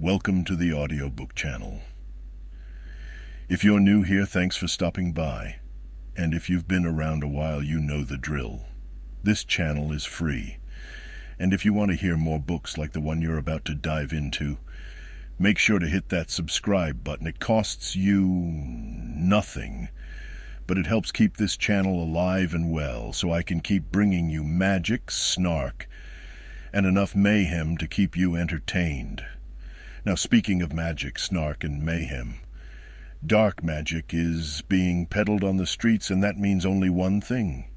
Welcome to the audiobook channel. If you're new here, thanks for stopping by. And if you've been around a while, you know the drill. This channel is free. And if you want to hear more books like the one you're about to dive into, make sure to hit that subscribe button. It costs you nothing, but it helps keep this channel alive and well so I can keep bringing you magic, snark, and enough mayhem to keep you entertained. Now, speaking of magic, snark, and mayhem, dark magic is being peddled on the streets, and that means only one thing.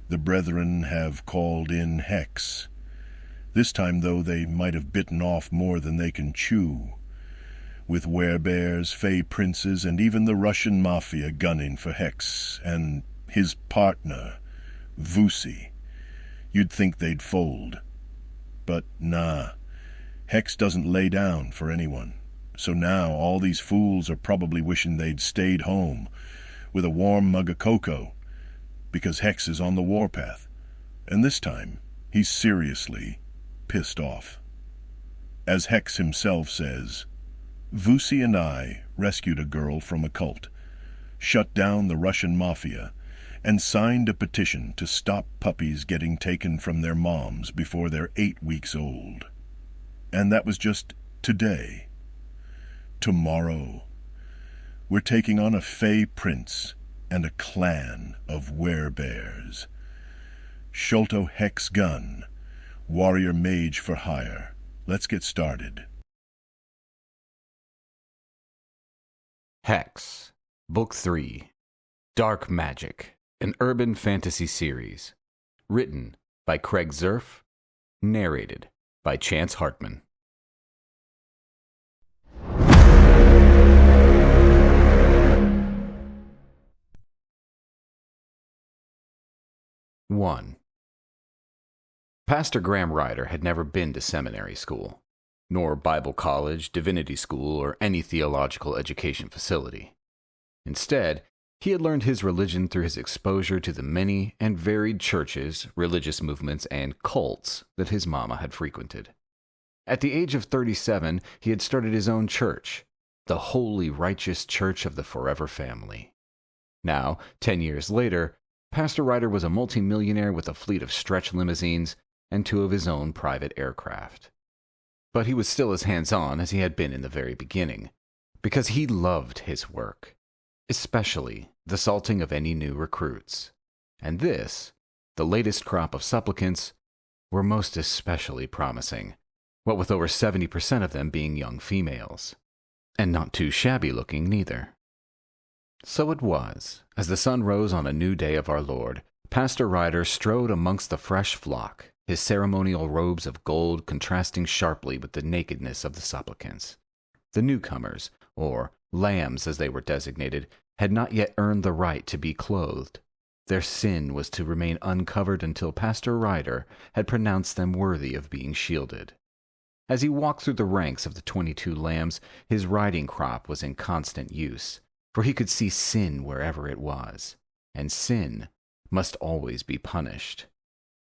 The brethren have called in Hex. This time, though, they might have bitten off more than they can chew, with Werebears, fey princes, and even the Russian mafia gunning for Hex and his partner, Vusi. You'd think they'd fold. But nah. Hex doesn't lay down for anyone. So now all these fools are probably wishing they'd stayed home with a warm mug of cocoa, because Hex is on the warpath. And this time, he's seriously pissed off. As Hex himself says, Vusi and I rescued a girl from a cult, shut down the Russian mafia, and signed a petition to stop puppies getting taken from their moms before they're 8 weeks old. And that was just today. Tomorrow, we're taking on a fey prince and a clan of Werebears. Sholto Hex Gun, warrior mage for hire. Let's get started. Hex, Book 3, Dark Magic, an urban fantasy series. Written by Craig Zerf, narrated by Chance Hartman. One. Pastor Graham Ryder had never been to seminary school, nor Bible college, divinity school, or any theological education facility. Instead, he had learned his religion through his exposure to the many and varied churches, religious movements, and cults that his mama had frequented. At the age of 37, he had started his own church, the Holy Righteous Church of the Forever Family. Now, 10 years later, Pastor Ryder was a multimillionaire with a fleet of stretch limousines and 2 of his own private aircraft. But he was still as hands-on as he had been in the very beginning, because he loved his work, especially the salting of any new recruits. And this, the latest crop of supplicants, were most especially promising, what with over 70% of them being young females, and not too shabby-looking neither. So it was, as the sun rose on a new day of our Lord, Pastor Ryder strode amongst the fresh flock, his ceremonial robes of gold contrasting sharply with the nakedness of the supplicants. The newcomers, or lambs as they were designated, had not yet earned the right to be clothed. Their sin was to remain uncovered until Pastor Ryder had pronounced them worthy of being shielded. As he walked through the ranks of the 22 lambs, his riding crop was in constant use, for he could see sin wherever it was, and sin must always be punished.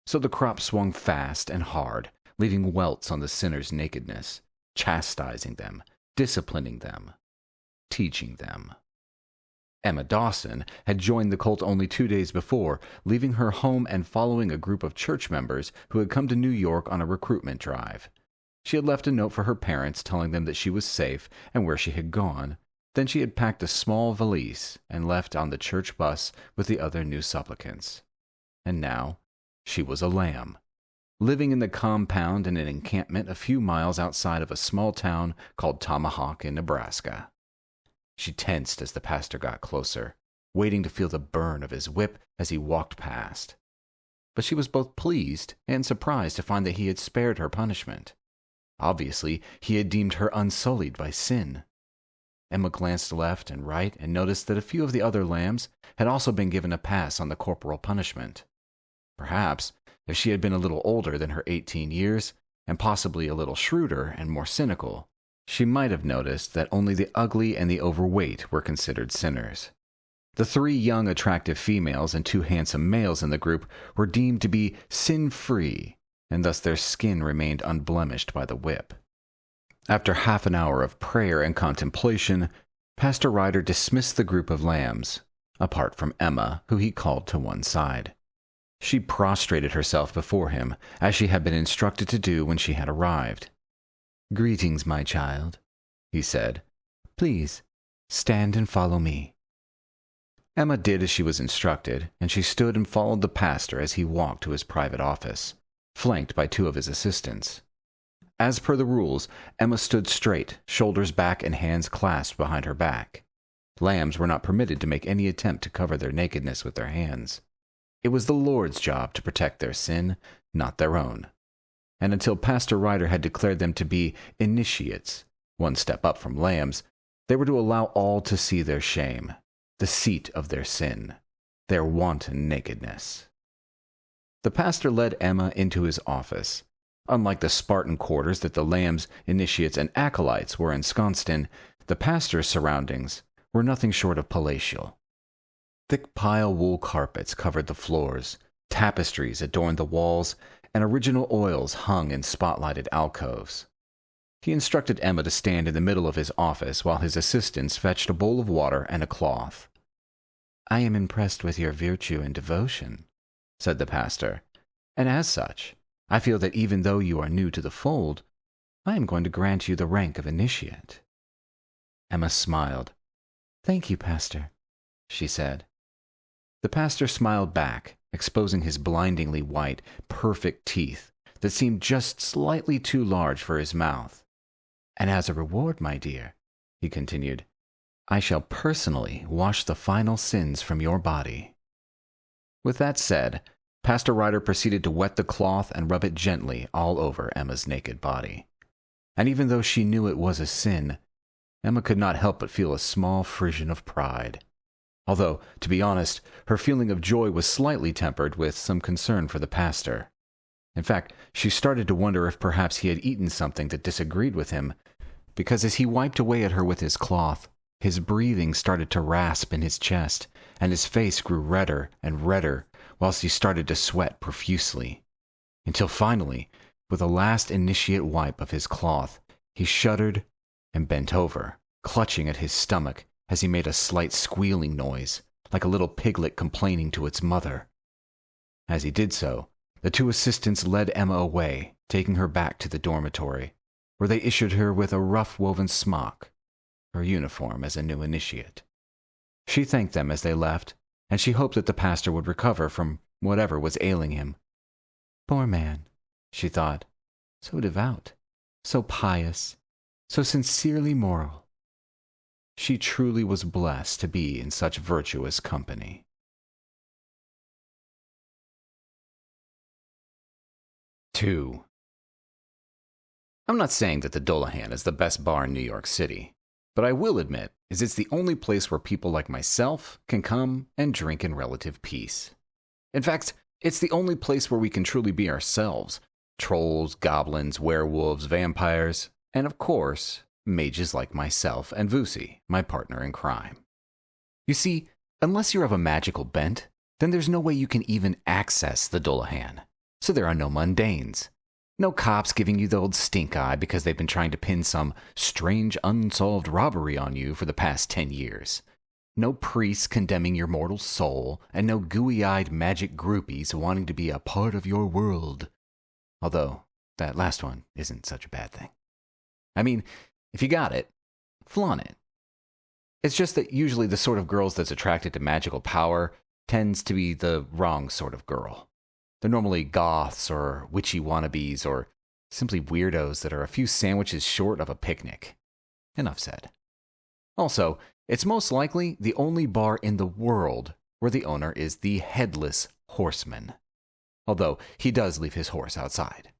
So the crop swung fast and hard, leaving welts on the sinner's nakedness, chastising them, disciplining them, teaching them. Emma Dawson had joined the cult only 2 days before, leaving her home and following a group of church members who had come to New York on a recruitment drive. She had left a note for her parents telling them that she was safe and where she had gone. Then she had packed a small valise and left on the church bus with the other new supplicants. And now she was a lamb, living in the compound in an encampment a few miles outside of a small town called Tomahawk in Nebraska. She tensed as the pastor got closer, waiting to feel the burn of his whip as he walked past. But she was both pleased and surprised to find that he had spared her punishment. Obviously, he had deemed her unsullied by sin. Emma glanced left and right and noticed that a few of the other lambs had also been given a pass on the corporal punishment. Perhaps, if she had been a little older than her 18 years, and possibly a little shrewder and more cynical, she might have noticed that only the ugly and the overweight were considered sinners. The 3 young, attractive females and 2 handsome males in the group were deemed to be sin-free, and thus their skin remained unblemished by the whip. after half an hour of prayer and contemplation, Pastor Ryder dismissed the group of lambs, apart from Emma, who he called to one side. She prostrated herself before him, as she had been instructed to do when she had arrived. "Greetings, my child," he said. "Please, stand and follow me." Emma did as she was instructed, and she stood and followed the pastor as he walked to his private office, flanked by two of his assistants. As per the rules, Emma stood straight, shoulders back and hands clasped behind her back. Lambs were not permitted to make any attempt to cover their nakedness with their hands. It was the Lord's job to protect their sin, not their own. And until Pastor Ryder had declared them to be initiates, one step up from lambs, they were to allow all to see their shame, the seat of their sin, their wanton nakedness. The pastor led Emma into his office. Unlike the Spartan quarters that the lambs, initiates, and acolytes were ensconced in, the pastor's surroundings were nothing short of palatial. Thick pile wool carpets covered the floors, tapestries adorned the walls, and original oils hung in spotlighted alcoves. He instructed Emma to stand in the middle of his office while his assistants fetched a bowl of water and a cloth. "I am impressed with your virtue and devotion," said the pastor, "and as such, I feel that even though you are new to the fold, I am going to grant you the rank of initiate." Emma smiled. "Thank you, Pastor," she said. The pastor smiled back, exposing his blindingly white, perfect teeth that seemed just slightly too large for his mouth. "And as a reward, my dear," he continued, "I shall personally wash the final sins from your body." With that said, Pastor Ryder proceeded to wet the cloth and rub it gently all over Emma's naked body. And even though she knew it was a sin, Emma could not help but feel a small frisson of pride. Although, to be honest, her feeling of joy was slightly tempered with some concern for the pastor. In fact, she started to wonder if perhaps he had eaten something that disagreed with him, because as he wiped away at her with his cloth, his breathing started to rasp in his chest, and his face grew redder and redder, whilst he started to sweat profusely. Until finally, with a last initiate wipe of his cloth, he shuddered and bent over, clutching at his stomach as he made a slight squealing noise, like a little piglet complaining to its mother. As he did so, the two assistants led Emma away, taking her back to the dormitory, where they issued her with a rough-woven smock, her uniform as a new initiate. She thanked them as they left, and she hoped that the pastor would recover from whatever was ailing him. "Poor man," she thought, "so devout, so pious, so sincerely moral." She truly was blessed to be in such virtuous company. 2. I'm not saying that the Dullahan is the best bar in New York City, but I will admit is it's the only place where people like myself can come and drink in relative peace. In fact, it's the only place where we can truly be ourselves: trolls, goblins, werewolves, vampires, and of course, mages like myself and Vusi, my partner in crime. You see, unless you're of a magical bent, then there's no way you can even access the Dullahan. So there are no mundanes. No cops giving you the old stink eye because they've been trying to pin some strange unsolved robbery on you for the past 10 years. No priests condemning your mortal soul, and no gooey-eyed magic groupies wanting to be a part of your world. Although, that last one isn't such a bad thing. I mean, if you got it, flaunt it. It's just that usually the sort of girls that's attracted to magical power tends to be the wrong sort of girl. They're normally goths or witchy wannabes or simply weirdos that are a few sandwiches short of a picnic. Enough said. Also, it's most likely the only bar in the world where the owner is the headless horseman. Although he does leave his horse outside.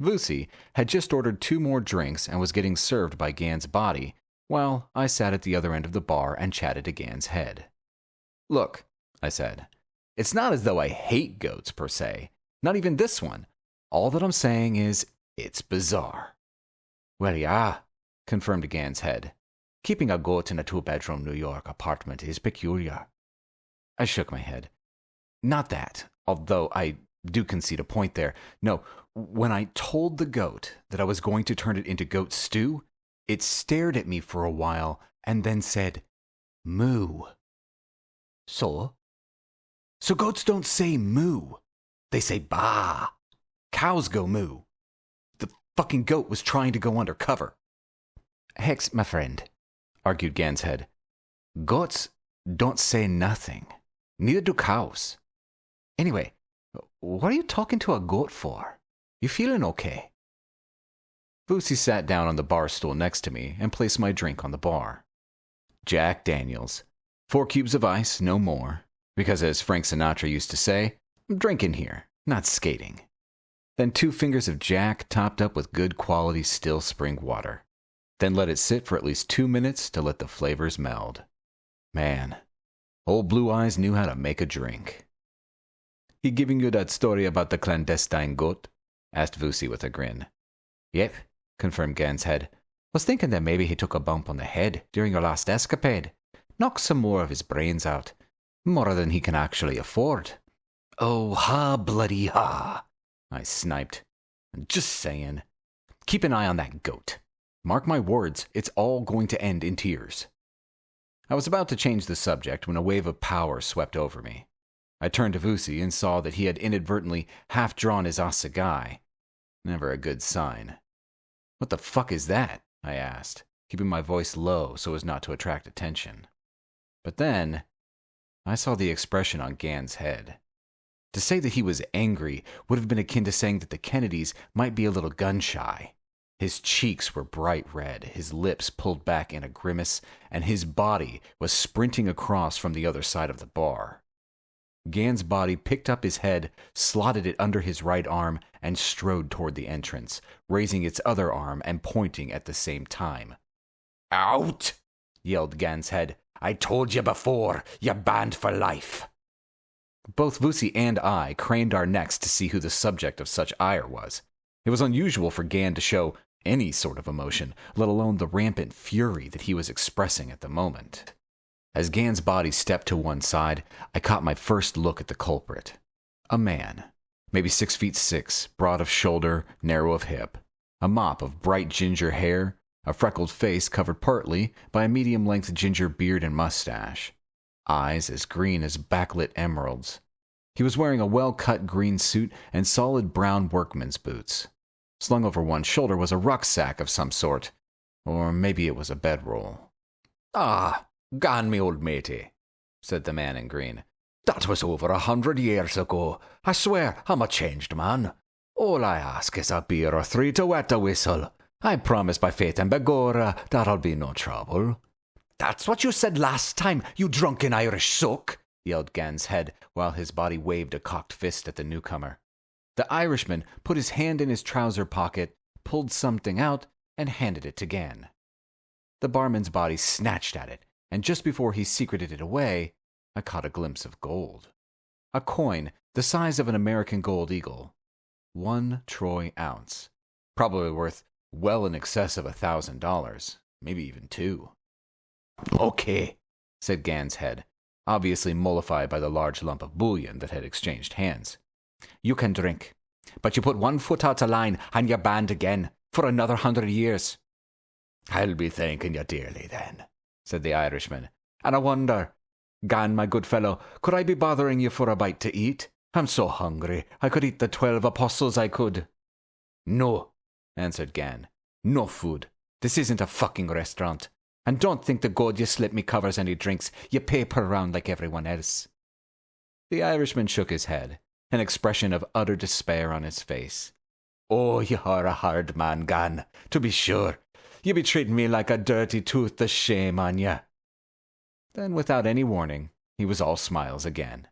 Vusi had just ordered 2 more drinks and was getting served by Gan's body, while I sat at the other end of the bar and chatted to Gan's head. "Look," I said, "it's not as though I hate goats per se. Not even this one. All that I'm saying is, it's bizarre." "Well, yeah," confirmed Gan's head. "Keeping a goat in a 2-bedroom New York apartment is peculiar." I shook my head. "Not that, although I do concede a point there. No, when I told the goat that I was going to turn it into goat stew, it stared at me for a while and then said, moo. So? So goats don't say moo. They say bah. Cows go moo. The fucking goat was trying to go undercover. Hex, my friend, argued Gan's head. Goats don't say nothing. Neither do cows. Anyway, what are you talking to a goat for? You feeling okay? Vusi sat down on the bar stool next to me and placed my drink on the bar. Jack Daniels. 4 cubes of ice, no more. Because as Frank Sinatra used to say, I'm drinking here, not skating. Then 2 fingers of Jack topped up with good quality still spring water. Then let it sit for at least 2 minutes to let the flavors meld. Man, old Blue Eyes knew how to make a drink. He giving you that story about the clandestine goat? Asked Vusi with a grin. Yep, confirmed Gan's head. Was thinking that maybe he took a bump on the head during your last escapade. Knocked some more of his brains out. More than he can actually afford. Oh, ha, bloody ha, I sniped. Just saying. Keep an eye on that goat. Mark my words, it's all going to end in tears. I was about to change the subject when a wave of power swept over me. I turned to Vusi and saw that he had inadvertently half-drawn his assegai. Never a good sign. What the fuck is that? I asked, keeping my voice low so as not to attract attention. But then, I saw the expression on Gan's head. To say that he was angry would have been akin to saying that the Kennedys might be a little gun-shy. His cheeks were bright red, his lips pulled back in a grimace, and his body was sprinting across from the other side of the bar. Gan's body picked up his head, slotted it under his right arm, and strode toward the entrance, raising its other arm and pointing at the same time. Out! Yelled Gan's head. I told you before, you're banned for life. Both Vusi and I craned our necks to see who the subject of such ire was. It was unusual for Gan to show any sort of emotion, let alone the rampant fury that he was expressing at the moment. As Gan's body stepped to one side, I caught my first look at the culprit. A man, maybe 6'6", broad of shoulder, narrow of hip, a mop of bright ginger hair, a freckled face covered partly by a medium-length ginger beard and mustache, eyes as green as backlit emeralds. He was wearing a well-cut green suit and solid brown workman's boots. Slung over one shoulder was a rucksack of some sort, or maybe it was a bedroll. Ah, Gan, me old matey, said the man in green. That was over 100 years ago. I swear I'm a changed man. All I ask is a beer or 3 to wet the whistle. I promise by fate and begorra that'll be no trouble. That's what you said last time, you drunken Irish sook, yelled Gan's head, while his body waved a cocked fist at the newcomer. The Irishman put his hand in his trouser pocket, pulled something out, and handed it to Gan. The barman's body snatched at it, and just before he secreted it away, I caught a glimpse of gold. A coin the size of an American gold eagle. 1 troy ounce. Probably worth well in excess of $1,000, maybe even 2. Okay, said Gan's head, obviously mollified by the large lump of bullion that had exchanged hands. You can drink, but you put 1 foot out of line and you're banned again for another 100 years. I'll be thanking you dearly then, said the Irishman. And I wonder, Gan, my good fellow, could I be bothering you for a bite to eat? I'm so hungry, I could eat the 12 apostles, I could. No, answered Gan. No food. This isn't a fucking restaurant. And don't think the gold you slip me covers any drinks. You pay per round like everyone else. The Irishman shook his head, an expression of utter despair on his face. Oh, you are a hard man, Gan, to be sure. You be treating me like a dirty tooth, the shame on you. Then, without any warning, he was all smiles again.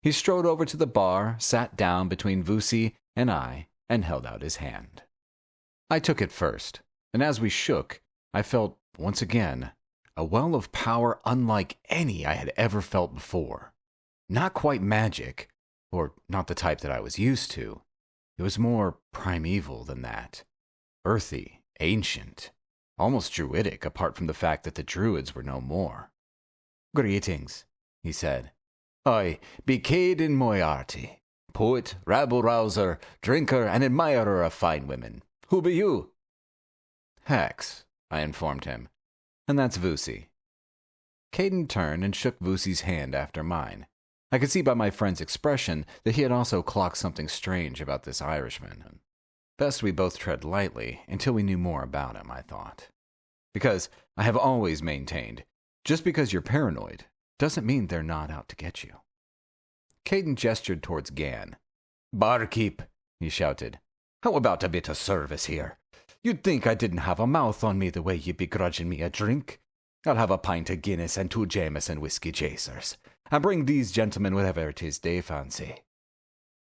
He strode over to the bar, sat down between Vusi and I, and held out his hand. I took it first, and as we shook, I felt, once again, a well of power unlike any I had ever felt before. Not quite magic, or not the type that I was used to. It was more primeval than that. Earthy, ancient, almost druidic, apart from the fact that the druids were no more. Greetings, he said. I be Caden Moriarty, Poet, rabble-rouser, drinker, and admirer of fine women. Who be you? Hex, I informed him. And that's Vusi. Caden turned and shook Vusi's hand after mine. I could see by my friend's expression that he had also clocked something strange about this Irishman. Best we both tread lightly until we knew more about him, I thought. Because I have always maintained, just because you're paranoid doesn't mean they're not out to get you. Caden gestured towards Gan. "Barkeep," he shouted. "How about a bit of service here? You'd think I didn't have a mouth on me the way you begrudging me a drink. I'll have a pint of Guinness and 2 Jameson whiskey chasers, and bring these gentlemen whatever it is they fancy."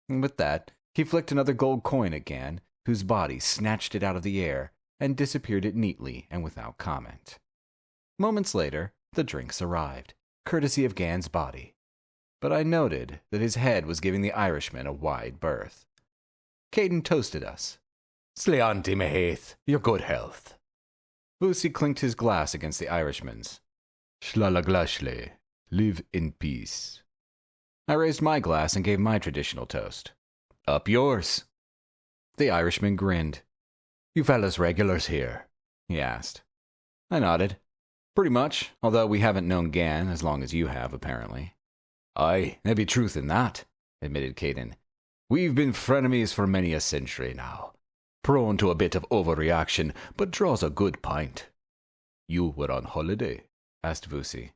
And with that, he flicked another gold coin at Gan, whose body snatched it out of the air and disappeared it neatly and without comment. Moments later, the drinks arrived, courtesy of Gan's body. But I noted that his head was giving the Irishman a wide berth. Caden toasted us. "Sleanti mehaith, your good health." Vusi clinked his glass against the Irishman's. "Shlalaglashle, live in peace." I raised my glass and gave my traditional toast. "Up yours." The Irishman grinned. "You fellas regulars here?" he asked. I nodded. "Pretty much, although we haven't known Gan as long as you have, apparently." "Aye, there be truth in that," admitted Caden. "We've been frenemies for many a century now. Prone to a bit of overreaction, but draws a good pint." "You were on holiday?" asked Vusi.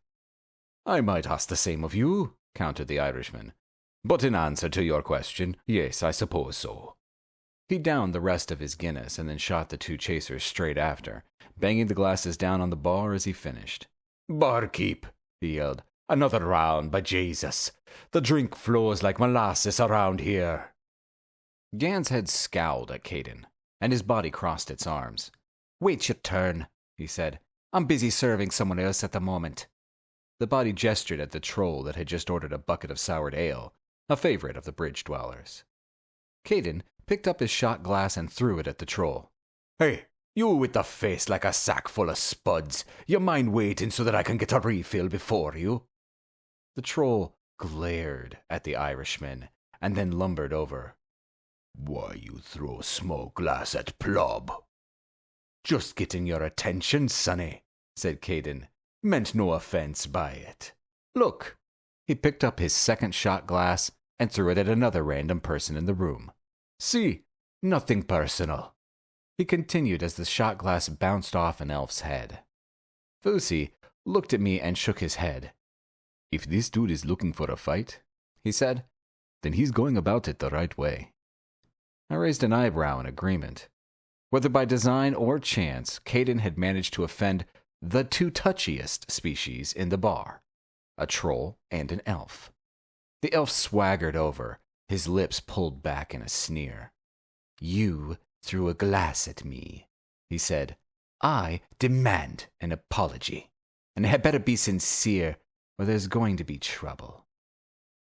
"I might ask the same of you," countered the Irishman. "But in answer to your question, yes, I suppose so." He downed the rest of his Guinness and then shot the 2 chasers straight after, banging the glasses down on the bar as he finished. "Barkeep," he yelled. "Another round, by Jesus. The drink flows like molasses around here." Gan's head scowled at Caden, and his body crossed its arms. "Wait your turn," he said. "I'm busy serving someone else at the moment." The body gestured at the troll that had just ordered a bucket of soured ale, a favorite of the bridge dwellers. Caden picked up his shot glass and threw it at the troll. "Hey, you with the face like a sack full of spuds. You mind waiting so that I can get a refill before you?" The troll glared at the Irishman and then lumbered over. "Why you throw small glass at plub?" "Just getting your attention, sonny," said Caden. "Meant no offense by it. Look." He picked up his second shot glass and threw it at another random person in the room. "See, nothing personal." He continued as the shot glass bounced off an elf's head. Vusi looked at me and shook his head. "If this dude is looking for a fight," he said, "then he's going about it the right way." I raised an eyebrow in agreement. Whether by design or chance, Caden had managed to offend the 2 touchiest species in the bar, a troll and an elf. The elf swaggered over, his lips pulled back in a sneer. "You threw a glass at me," he said. "I demand an apology, and it had better be sincere, or there's going to be trouble."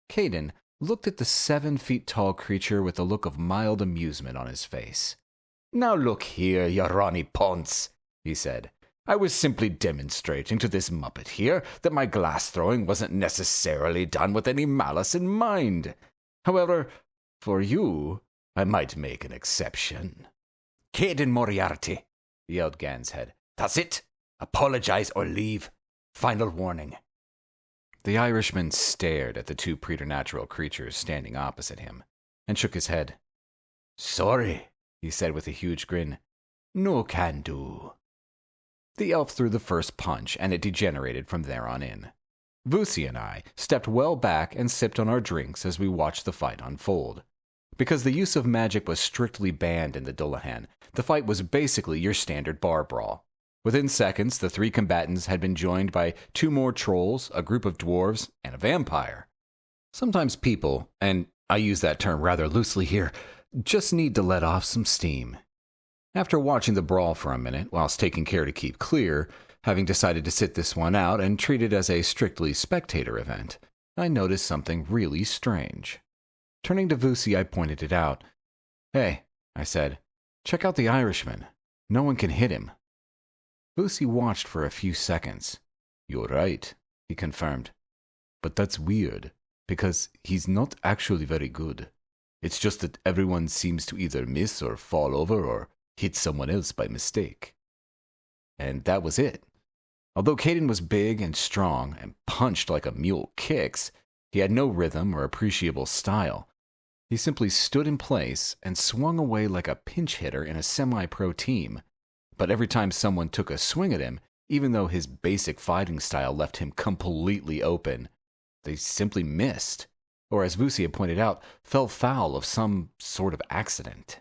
Caden looked at the 7-feet-tall creature with a look of mild amusement on his face. "Now look here, you Ronnie Ponce," he said. "I was simply demonstrating to this muppet here that my glass-throwing wasn't necessarily done with any malice in mind. However, for you, I might make an exception." "Caden Moriarty," yelled Gan's head. "That's it. Apologize or leave. Final warning." The Irishman stared at the 2 preternatural creatures standing opposite him and shook his head. "Sorry," he said with a huge grin. "No can do." The elf threw the first punch, and it degenerated from there on in. Vusi and I stepped well back and sipped on our drinks as we watched the fight unfold. Because the use of magic was strictly banned in the Dullahan, the fight was basically your standard bar brawl. Within seconds, the 3 combatants had been joined by 2 more trolls, a group of dwarves, and a vampire. Sometimes people, and I use that term rather loosely here, just need to let off some steam. After watching the brawl for a minute, whilst taking care to keep clear, having decided to sit this one out and treat it as a strictly spectator event, I noticed something really strange. Turning to Vusi, I pointed it out. "Hey," I said, "check out the Irishman. No one can hit him." Vusi watched for a few seconds. "You're right," he confirmed. "But that's weird, because he's not actually very good." It's just that everyone seems to either miss or fall over or hit someone else by mistake. And that was it. Although Caden was big and strong and punched like a mule kicks, he had no rhythm or appreciable style. He simply stood in place and swung away like a pinch hitter in a semi-pro team. But every time someone took a swing at him, even though his basic fighting style left him completely open, they simply missed, or as Vusi had pointed out, fell foul of some sort of accident.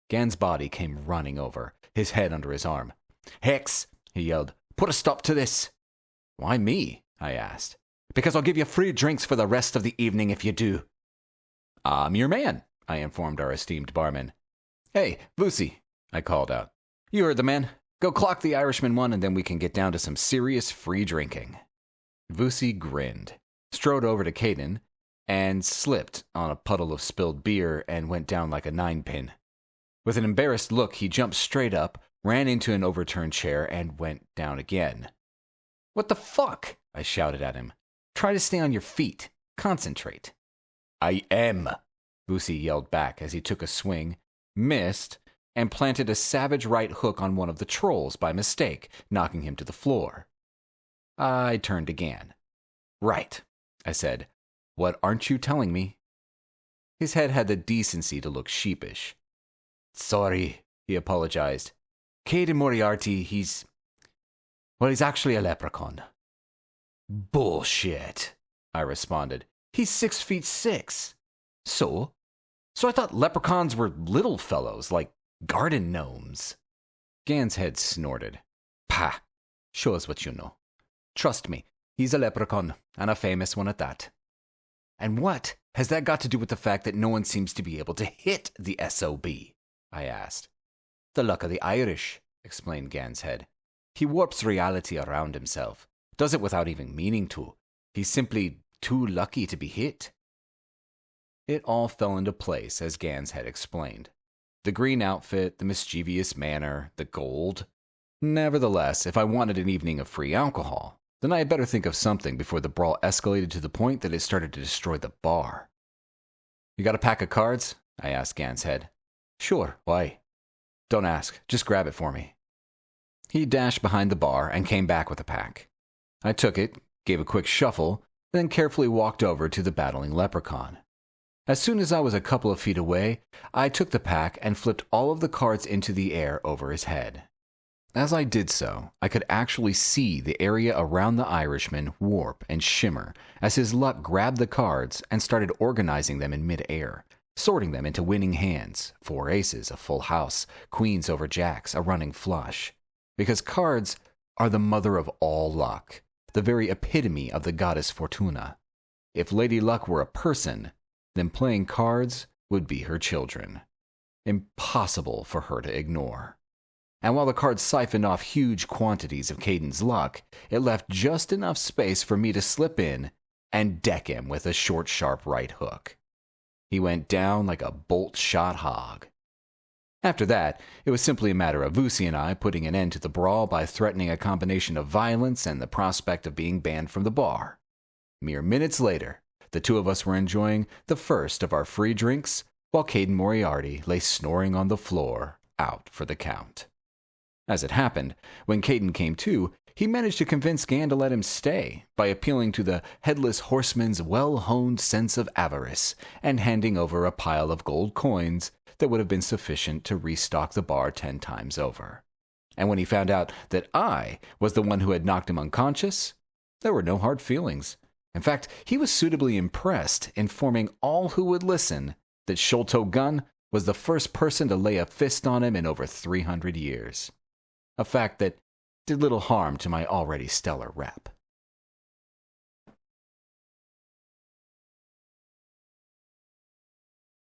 Gan's body came running over, his head under his arm. "Hex," he yelled, "put a stop to this." "Why me?" I asked. "Because I'll give you free drinks for the rest of the evening if you do." "I'm your man," I informed our esteemed barman. "Hey, Vusi," I called out. "You heard the man. Go clock the Irishman one and then we can get down to some serious free drinking." Vusi grinned, strode over to Caden, and slipped on a puddle of spilled beer and went down like a 9-pin. With an embarrassed look, he jumped straight up, ran into an overturned chair, and went down again. "What the fuck?" I shouted at him. "Try to stay on your feet. Concentrate." "I am," Vusi yelled back as he took a swing, missed, and planted a savage right hook on one of the trolls by mistake, knocking him to the floor. I turned again. "Right," I said. "What aren't you telling me?" His head had the decency to look sheepish. "Sorry," he apologized. "Caden Moriarty, he's actually a leprechaun." "Bullshit," I responded. "He's 6'6". So I thought leprechauns were little fellows, like garden gnomes." Gan's head snorted. "Pah, show us what you know. Trust me, he's a leprechaun, and a famous one at that." "And what has that got to do with the fact that no one seems to be able to hit the SOB?" I asked. "The luck of the Irish," explained Gan's head. "He warps reality around himself, does it without even meaning to. He's simply too lucky to be hit." It all fell into place as Gan's head explained. The green outfit, the mischievous manner, the gold. Nevertheless, if I wanted an evening of free alcohol, then I had better think of something before the brawl escalated to the point that it started to destroy the bar. "You got a pack of cards?" I asked Gan's head. "Sure, why?" "Don't ask, just grab it for me." He dashed behind the bar and came back with a pack. I took it, gave a quick shuffle, then carefully walked over to the battling leprechaun. As soon as I was a couple of feet away, I took the pack and flipped all of the cards into the air over his head. As I did so, I could actually see the area around the Irishman warp and shimmer as his luck grabbed the cards and started organizing them in mid-air, sorting them into winning hands, 4 aces, a full house, queens over jacks, a running flush. Because cards are the mother of all luck, the very epitome of the goddess Fortuna. If Lady Luck were a person, then playing cards would be her children. Impossible for her to ignore. And while the cards siphoned off huge quantities of Caden's luck, it left just enough space for me to slip in and deck him with a short, sharp right hook. He went down like a bolt-shot hog. After that, it was simply a matter of Vusi and I putting an end to the brawl by threatening a combination of violence and the prospect of being banned from the bar. Mere minutes later, the two of us were enjoying the first of our free drinks, while Caden Moriarty lay snoring on the floor, out for the count. As it happened, when Caden came to, he managed to convince Gan to let him stay by appealing to the headless horseman's well-honed sense of avarice and handing over a pile of gold coins that would have been sufficient to restock the bar 10 times over. And when he found out that I was the one who had knocked him unconscious, there were no hard feelings. In fact, he was suitably impressed, informing all who would listen that Sholto Gunn was the first person to lay a fist on him in over 300 years. A fact that did little harm to my already stellar rep.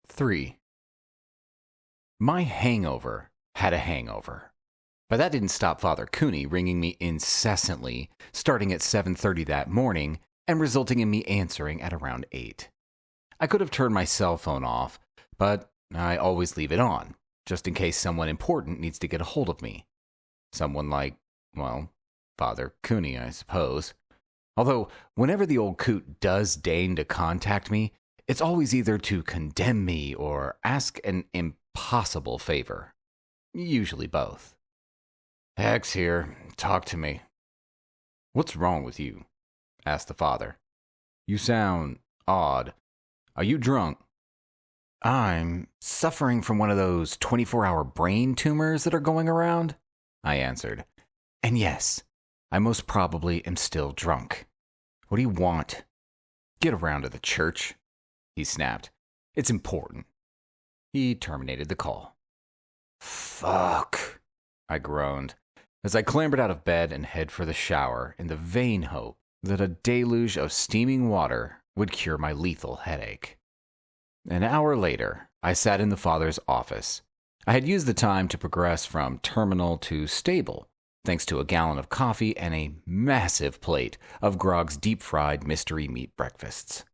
Three. My hangover had a hangover. But that didn't stop Father Cooney ringing me incessantly, starting at 7:30 that morning and resulting in me answering at around 8. I could have turned my cell phone off, but I always leave it on, just in case someone important needs to get a hold of me. Someone like, well, Father Cooney, I suppose. Although, whenever the old coot does deign to contact me, it's always either to condemn me or ask an impossible favor. Usually both. Hex here, talk to me. What's wrong with you? Asked the father. You sound odd. Are you drunk? I'm suffering from one of those 24-hour brain tumors that are going around, I answered. And yes, I most probably am still drunk. What do you want? Get around to the church, he snapped. It's important. He terminated the call. Fuck, I groaned as I clambered out of bed and head for the shower in the vain hope that a deluge of steaming water would cure my lethal headache. An hour later, I sat in the father's office. I had used the time to progress from terminal to stable, thanks to a gallon of coffee and a massive plate of Grog's deep-fried mystery meat breakfasts.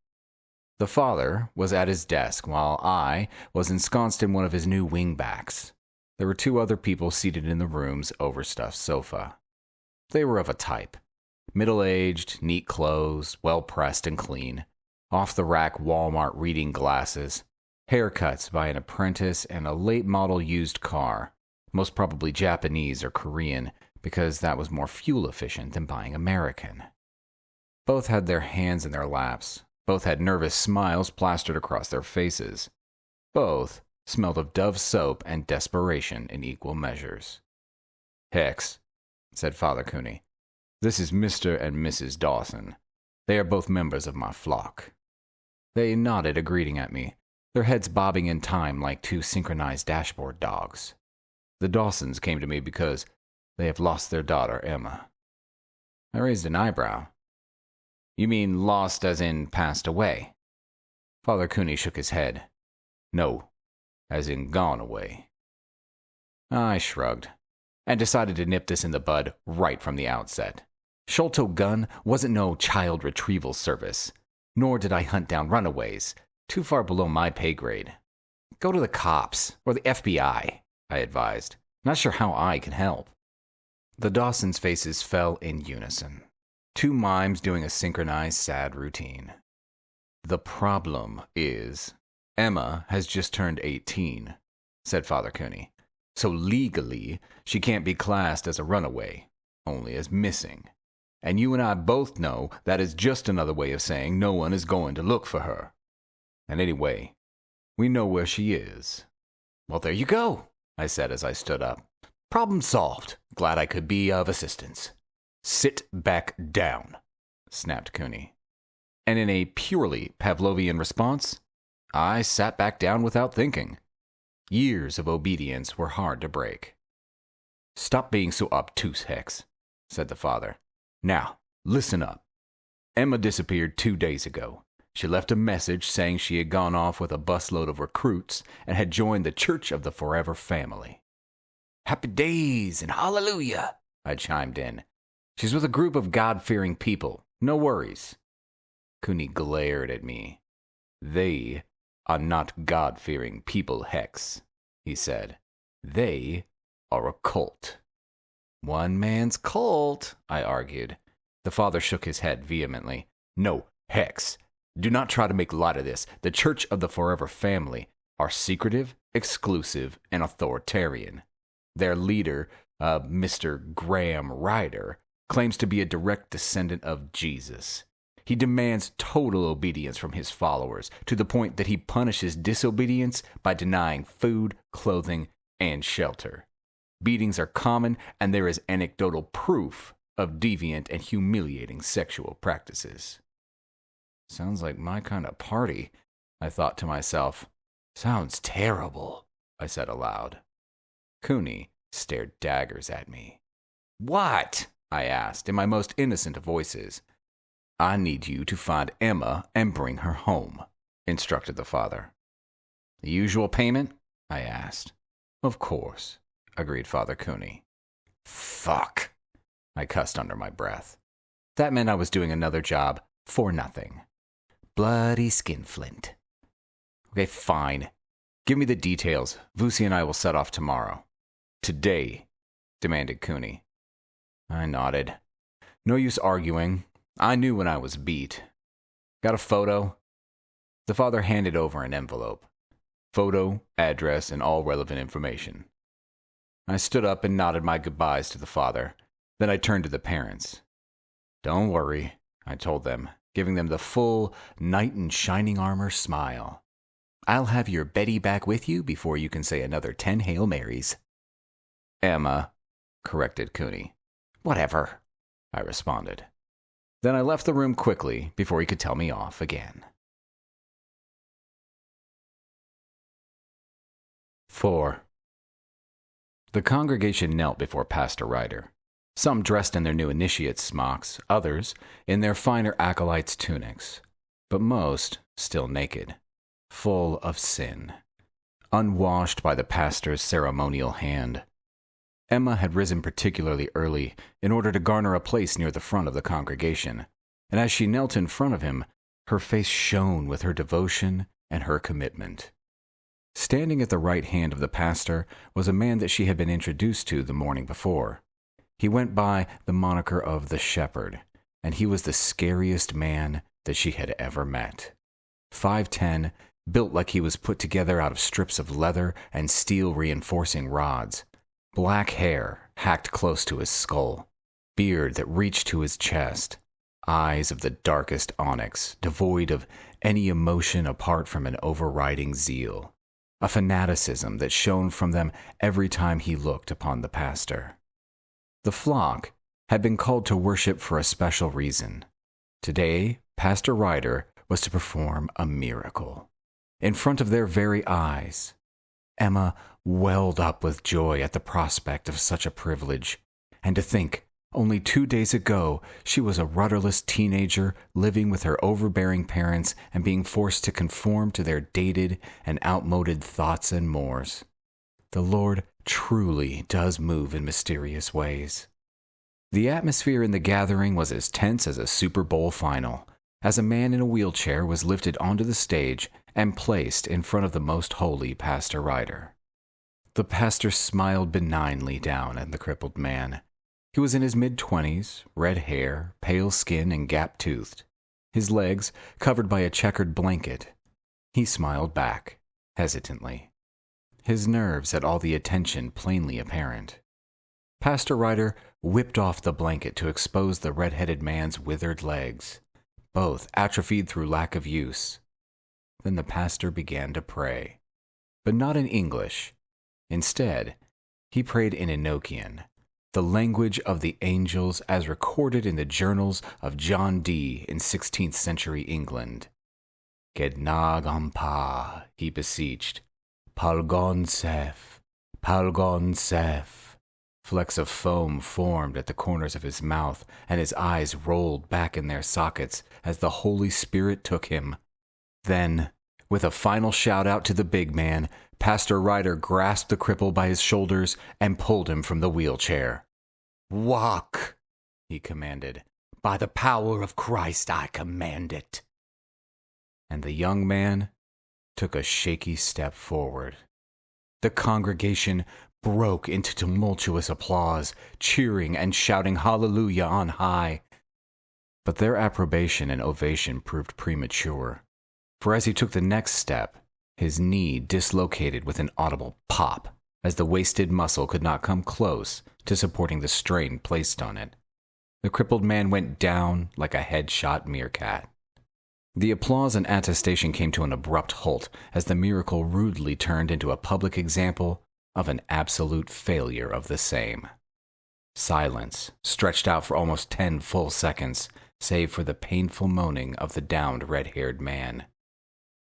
The father was at his desk while I was ensconced in one of his new wingbacks. There were 2 other people seated in the room's overstuffed sofa. They were of a type: middle-aged, neat clothes, well-pressed and clean, off-the-rack Walmart reading glasses, haircuts by an apprentice, and a late-model used car, most probably Japanese or Korean, because that was more fuel-efficient than buying American. Both had their hands in their laps. Both had nervous smiles plastered across their faces. Both smelled of Dove soap and desperation in equal measures. Hex, said Father Cooney. This is Mr. and Mrs. Dawson. They are both members of my flock. They nodded a greeting at me, their heads bobbing in time like 2 synchronized dashboard dogs. The Dawsons came to me because they have lost their daughter, Emma. I raised an eyebrow. You mean lost as in passed away? Father Cooney shook his head. No, as in gone away. I shrugged and decided to nip this in the bud right from the outset. Sholto Gun wasn't no child retrieval service, nor did I hunt down runaways, too far below my pay grade. Go to the cops or the FBI, I advised, not sure how I can help. The Dawsons' faces fell in unison. 2 mimes doing a synchronized sad routine. The problem is, Emma has just turned 18, said Father Cooney. So legally, she can't be classed as a runaway, only as missing. And you and I both know that is just another way of saying no one is going to look for her. And anyway, we know where she is. Well, there you go, I said as I stood up. Problem solved. Glad I could be of assistance. Sit back down, snapped Cooney. And in a purely Pavlovian response, I sat back down without thinking. Years of obedience were hard to break. Stop being so obtuse, Hex, said the father. Now, listen up. Emma disappeared 2 days ago. She left a message saying she had gone off with a busload of recruits and had joined the Church of the Forever Family. Happy days and hallelujah, I chimed in. She's with a group of God-fearing people. No worries. Cooney glared at me. They are not God-fearing people, Hex, he said. They are a cult. One man's cult, I argued. The father shook his head vehemently. No, Hex, do not try to make light of this. The Church of the Forever Family are secretive, exclusive, and authoritarian. Their leader, Mr. Graham Ryder, claims to be a direct descendant of Jesus. He demands total obedience from his followers, to the point that he punishes disobedience by denying food, clothing, and shelter. Beatings are common, and there is anecdotal proof of deviant and humiliating sexual practices. Sounds like my kind of party, I thought to myself. Sounds terrible, I said aloud. Cooney stared daggers at me. What? I asked in my most innocent of voices. I need you to find Emma and bring her home, instructed the father. The usual payment? I asked. Of course, agreed Father Cooney. Fuck, I cussed under my breath. That meant I was doing another job for nothing. Bloody skinflint. Okay, fine. Give me the details. Vusi and I will set off tomorrow. Today, demanded Cooney. I nodded. No use arguing. I knew when I was beat. Got a photo? The father handed over an envelope. Photo, address, and all relevant information. I stood up and nodded my goodbyes to the father. Then I turned to the parents. "Don't worry," I told them, giving them the full knight in shining armor smile. "I'll have your Betty back with you before you can say another 10 Hail Marys." "Emma," corrected Cooney. "Whatever," I responded. Then I left the room quickly before he could tell me off again. 4. The congregation knelt before Pastor Ryder, some dressed in their new initiate's smocks, others in their finer acolytes' tunics, but most still naked, full of sin, unwashed by the pastor's ceremonial hand. Emma had risen particularly early in order to garner a place near the front of the congregation, and as she knelt in front of him, her face shone with her devotion and her commitment. Standing at the right hand of the pastor was a man that she had been introduced to the morning before. He went by the moniker of the Shepherd, and he was the scariest man that she had ever met. 5'10", built like he was put together out of strips of leather and steel reinforcing rods, black hair hacked close to his skull, beard that reached to his chest, eyes of the darkest onyx, devoid of any emotion apart from an overriding zeal, a fanaticism that shone from them every time he looked upon the pastor. The flock had been called to worship for a special reason. Today, Pastor Ryder was to perform a miracle. In front of their very eyes, Emma welled up with joy at the prospect of such a privilege, and to think, only 2 days ago, she was a rudderless teenager living with her overbearing parents and being forced to conform to their dated and outmoded thoughts and mores. The Lord truly does move in mysterious ways. The atmosphere in the gathering was as tense as a Super Bowl final, as a man in a wheelchair was lifted onto the stage and placed in front of the most holy Pastor Ryder. The pastor smiled benignly down at the crippled man. He was in his mid-20s, red hair, pale skin, and gap-toothed, his legs covered by a checkered blanket. He smiled back, hesitantly. His nerves had all the attention plainly apparent. Pastor Ryder whipped off the blanket to expose the red-headed man's withered legs, both atrophied through lack of use. Then the pastor began to pray, but not in English. Instead, he prayed in Enochian, the language of the angels as recorded in the journals of John Dee in 16th century England. "Gednag ampa," he beseeched. "Palgon sef, palgon sef." Flecks of foam formed at the corners of his mouth, and his eyes rolled back in their sockets as the Holy Spirit took him. Then, with a final shout-out to the big man, Pastor Ryder grasped the cripple by his shoulders and pulled him from the wheelchair. "Walk," he commanded. "By the power of Christ I command it." And the young man took a shaky step forward. The congregation broke into tumultuous applause, cheering and shouting hallelujah on high. But their approbation and ovation proved premature, for as he took the next step, his knee dislocated with an audible pop, as the wasted muscle could not come close to supporting the strain placed on it. The crippled man went down like a head-shot meerkat. The applause and attestation came to an abrupt halt as the miracle rudely turned into a public example of an absolute failure of the same. Silence stretched out for almost 10 full seconds, save for the painful moaning of the downed red-haired man.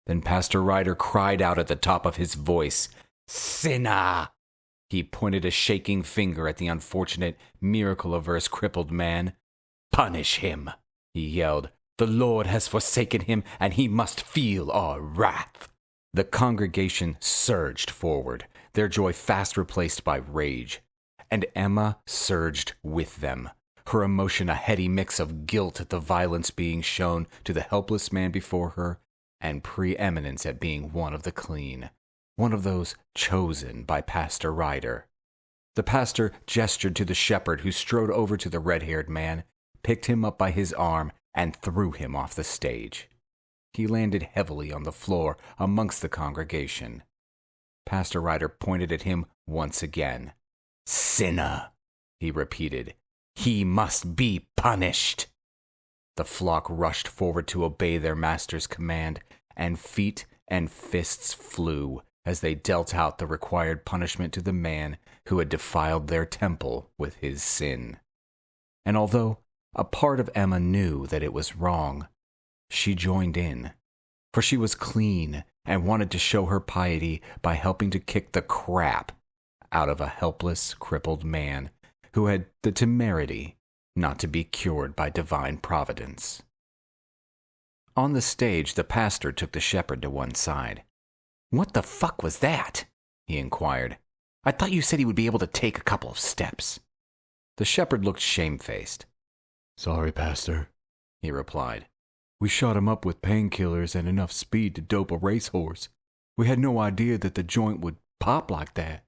Then Pastor Ryder cried out at the top of his voice, "Sinner!" He pointed a shaking finger at the unfortunate, miracle-averse crippled man. "Punish him," he yelled. "The Lord has forsaken him, and he must feel our wrath." The congregation surged forward, their joy fast replaced by rage. And Emma surged with them, her emotion a heady mix of guilt at the violence being shown to the helpless man before her, and preeminence at being one of the clean, one of those chosen by Pastor Ryder. The pastor gestured to the shepherd, who strode over to the red-haired man, picked him up by his arm, and threw him off the stage. He landed heavily on the floor amongst the congregation. Pastor Ryder pointed at him once again. "Sinner," he repeated. "He must be punished." The flock rushed forward to obey their master's command, and feet and fists flew as they dealt out the required punishment to the man who had defiled their temple with his sin. And although a part of Emma knew that it was wrong, she joined in, for she was clean and wanted to show her piety by helping to kick the crap out of a helpless, crippled man who had the temerity not to be cured by divine providence. On the stage, the pastor took the shepherd to one side. "What the fuck was that?" he inquired. "I thought you said he would be able to take a couple of steps." The shepherd looked shamefaced. "Sorry, Pastor," he replied. "We shot him up with painkillers and enough speed to dope a racehorse. We had no idea that the joint would pop like that."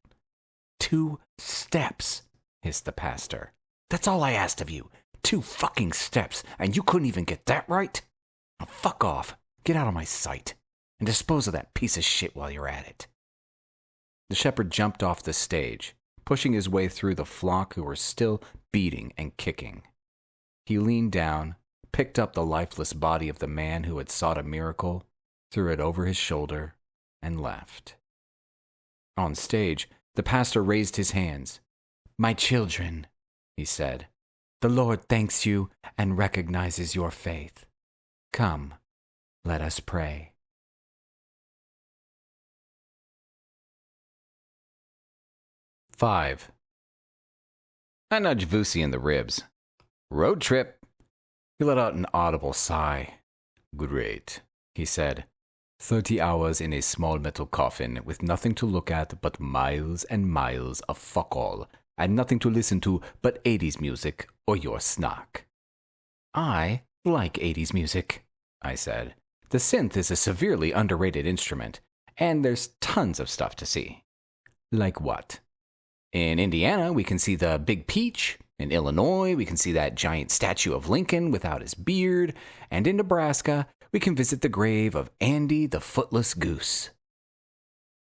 2 steps, hissed the pastor. "That's all I asked of you. 2 fucking steps, and you couldn't even get that right? Now fuck off, get out of my sight, and dispose of that piece of shit while you're at it." The shepherd jumped off the stage, pushing his way through the flock who were still beating and kicking. He leaned down, picked up the lifeless body of the man who had sought a miracle, threw it over his shoulder, and left. On stage, the pastor raised his hands. "My children," he said, "the Lord thanks you and recognizes your faith. Come, let us pray." "5. I nudged Vusi in the ribs. "Road trip." He let out an audible sigh. "Great," he said. 30 hours in a small metal coffin with nothing to look at but miles and miles of fuck all, and nothing to listen to but 80s music or your snark." "I like 80s music," I said. "The synth is a severely underrated instrument, and there's tons of stuff to see." "Like what?" "In Indiana, we can see the Big Peach. In Illinois, we can see that giant statue of Lincoln without his beard. And in Nebraska, we can visit the grave of Andy the Footless Goose."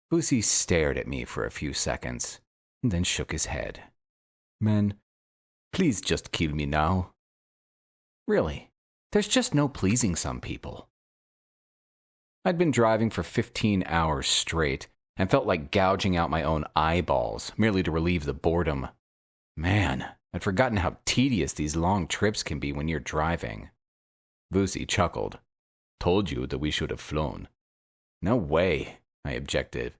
Vusi stared at me for a few seconds, and then shook his head. "Man, please just kill me now." "Really? There's just no pleasing some people." I'd been driving for 15 hours straight, and felt like gouging out my own eyeballs merely to relieve the boredom. Man, I'd forgotten how tedious these long trips can be when you're driving. Vusi chuckled. "Told you that we should have flown." "No way," I objected,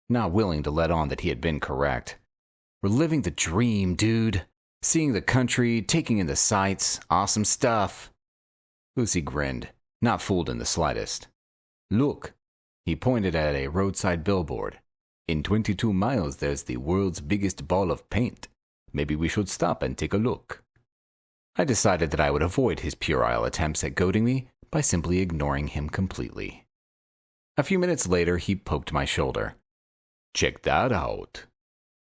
not willing to let on that he had been correct. "We're living the dream, dude. Seeing the country, taking in the sights, awesome stuff." Vusi grinned, not fooled in the slightest. "Look." He pointed at a roadside billboard. "In 22 miles there's the world's biggest ball of paint. Maybe we should stop and take a look." I decided that I would avoid his puerile attempts at goading me by simply ignoring him completely. A few minutes later, he poked my shoulder. "Check that out,"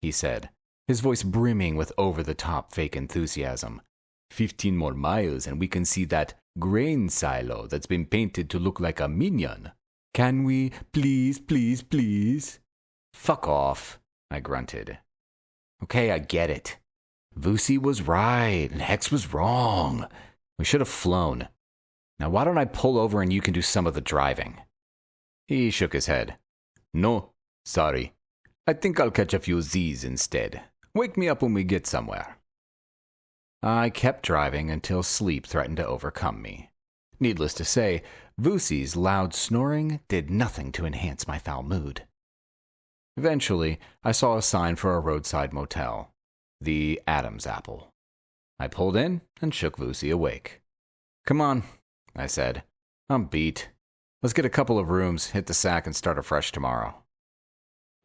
he said, his voice brimming with over-the-top fake enthusiasm. 15 more miles and we can see that grain silo that's been painted to look like a minion. Can we, please, please, please?" "Fuck off," I grunted. "Okay, I get it. Vusi was right and Hex was wrong. We should have flown. Now why don't I pull over and you can do some of the driving?" He shook his head. "No, sorry. I think I'll catch a few Z's instead. Wake me up when we get somewhere." I kept driving until sleep threatened to overcome me. Needless to say, Vusi's loud snoring did nothing to enhance my foul mood. Eventually, I saw a sign for a roadside motel, the Adam's Apple. I pulled in and shook Vusi awake. "Come on," I said. "I'm beat. Let's get a couple of rooms, hit the sack, and start afresh tomorrow."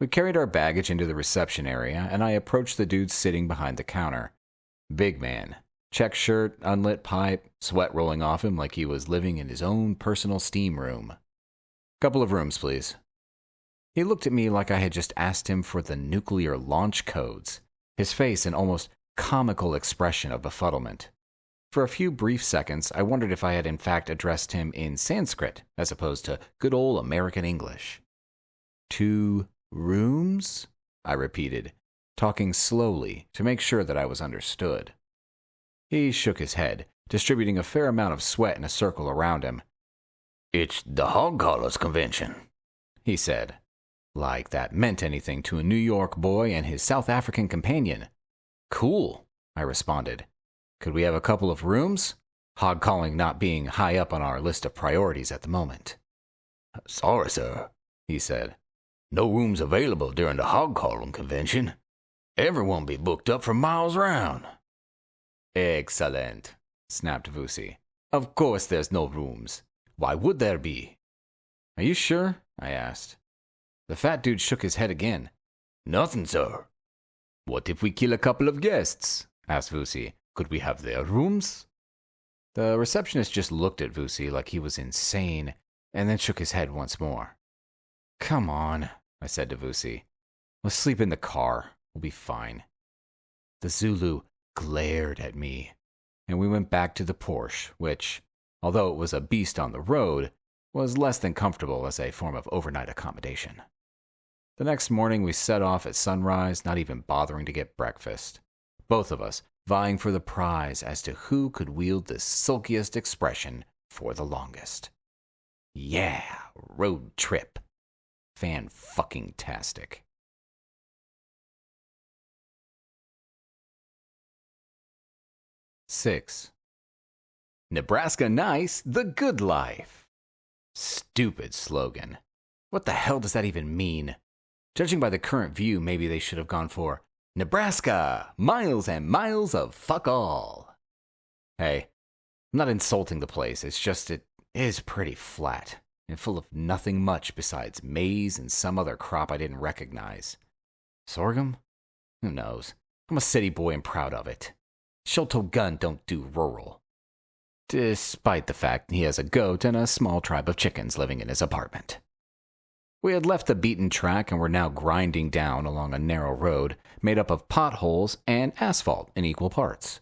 We carried our baggage into the reception area, and I approached the dude sitting behind the counter. Big man. Check shirt, unlit pipe, sweat rolling off him like he was living in his own personal steam room. "Couple of rooms, please." He looked at me like I had just asked him for the nuclear launch codes, his face an almost comical expression of befuddlement. For a few brief seconds, I wondered if I had in fact addressed him in Sanskrit as opposed to good old American English. 2 rooms? I repeated, talking slowly to make sure that I was understood. He shook his head, distributing a fair amount of sweat in a circle around him. "It's the Hog Callers Convention," he said, like that meant anything to a New York boy and his South African companion. "Cool," I responded. "Could we have a couple of rooms? Hog calling not being high up on our list of priorities at the moment." "Sorry, sir," he said. "No rooms available during the Hog Calling Convention. Everyone be booked up for miles round." "Excellent," snapped Vusi. "Of course there's no rooms. Why would there be?" "Are you sure?" I asked. The fat dude shook his head again. "Nothing, sir." "What if we kill a couple of guests?" asked Vusi. "Could we have their rooms?" The receptionist just looked at Vusi like he was insane, and then shook his head once more. "Come on," I said to Vusi. "Let's sleep in the car. We'll be fine." The Zulu glared at me, and we went back to the Porsche, which, although it was a beast on the road, was less than comfortable as a form of overnight accommodation. The next morning we set off at sunrise, not even bothering to get breakfast, both of us vying for the prize as to who could wield the silkiest expression for the longest. Yeah, road trip. Fan-fucking-tastic. Six. Nebraska nice, the good life. Stupid slogan. What the hell does that even mean? Judging by the current view, maybe they should have gone for Nebraska, miles and miles of fuck all. Hey, I'm not insulting the place, it's just it is pretty flat and full of nothing much besides maize and some other crop I didn't recognize. Sorghum? Who knows? I'm a city boy and proud of it. Sholto Gun don't do rural. Despite the fact he has a goat and a small tribe of chickens living in his apartment. We had left the beaten track and were now grinding down along a narrow road made up of potholes and asphalt in equal parts.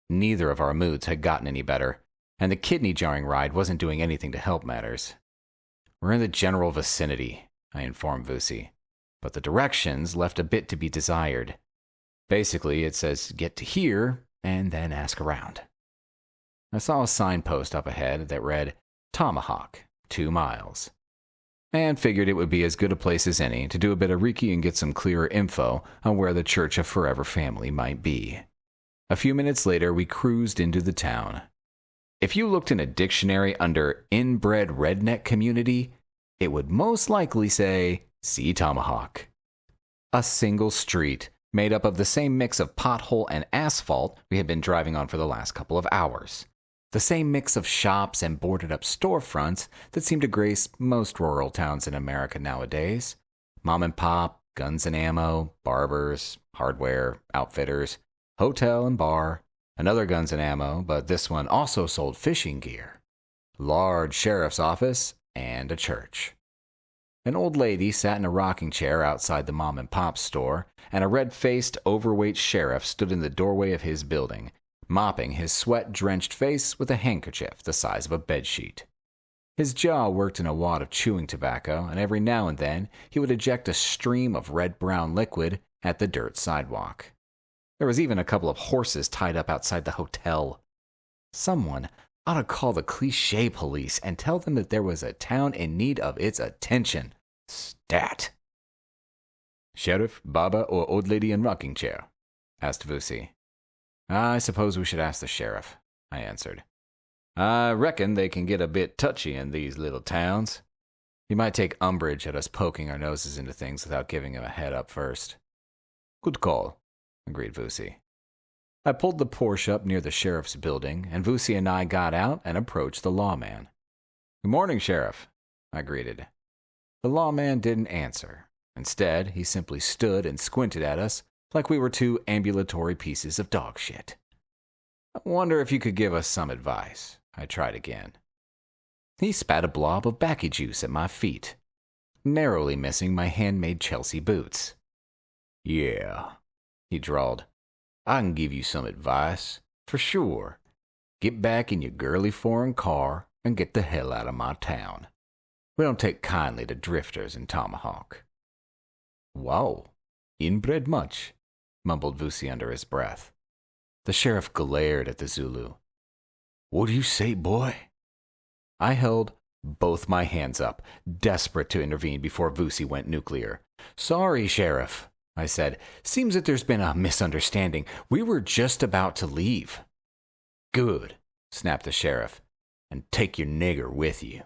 Neither of our moods had gotten any better, and the kidney-jarring ride wasn't doing anything to help matters. "We're in the general vicinity," I informed Vusi, but the directions left a bit to be desired. Basically, it says get to here and then ask around. I saw a signpost up ahead that read Tomahawk, 2 miles. And figured it would be as good a place as any to do a bit of recce and get some clearer info on where the Church of Forever Family might be. A few minutes later, we cruised into the town. If you looked in a dictionary under inbred redneck community, it would most likely say, see Tomahawk. A single street made up of the same mix of pothole and asphalt we had been driving on for the last couple of hours. The same mix of shops and boarded-up storefronts that seem to grace most rural towns in America nowadays. Mom and pop, guns and ammo, barbers, hardware, outfitters, hotel and bar, another guns and ammo, but this one also sold fishing gear, large sheriff's office, and a church. An old lady sat in a rocking chair outside the mom and pop store, and a red-faced, overweight sheriff stood in the doorway of his building, mopping his sweat-drenched face with a handkerchief the size of a bedsheet. His jaw worked in a wad of chewing tobacco, and every now and then he would eject a stream of red-brown liquid at the dirt sidewalk. There was even a couple of horses tied up outside the hotel. Someone ought to call the cliché police and tell them that there was a town in need of its attention. Stat. "Sheriff, Baba, or old lady in rocking chair?" asked Vusi. "I suppose we should ask the sheriff," I answered. "I reckon they can get a bit touchy in these little towns. He might take umbrage at us poking our noses into things without giving him a head up first." "Good call," agreed Vusi. I pulled the Porsche up near the sheriff's building, and Vusi and I got out and approached the lawman. "Good morning, Sheriff," I greeted. The lawman didn't answer. Instead, he simply stood and squinted at us like we were 2 ambulatory pieces of dog shit. "I wonder if you could give us some advice," I tried again. He spat a blob of backy juice at my feet, narrowly missing my handmade Chelsea boots. "Yeah," he drawled. "I can give you some advice, for sure. get back in your girly foreign car and get the hell out of my town. We don't take kindly to drifters in Tomahawk." "Wow, inbred much," mumbled Vusi under his breath. The sheriff glared at the Zulu. "What do you say, boy?" I held both my hands up, desperate to intervene before Vusi went nuclear. "Sorry, Sheriff," I said. "Seems that there's been a misunderstanding. We were just about to leave." "Good," snapped the sheriff, "and take your nigger with you."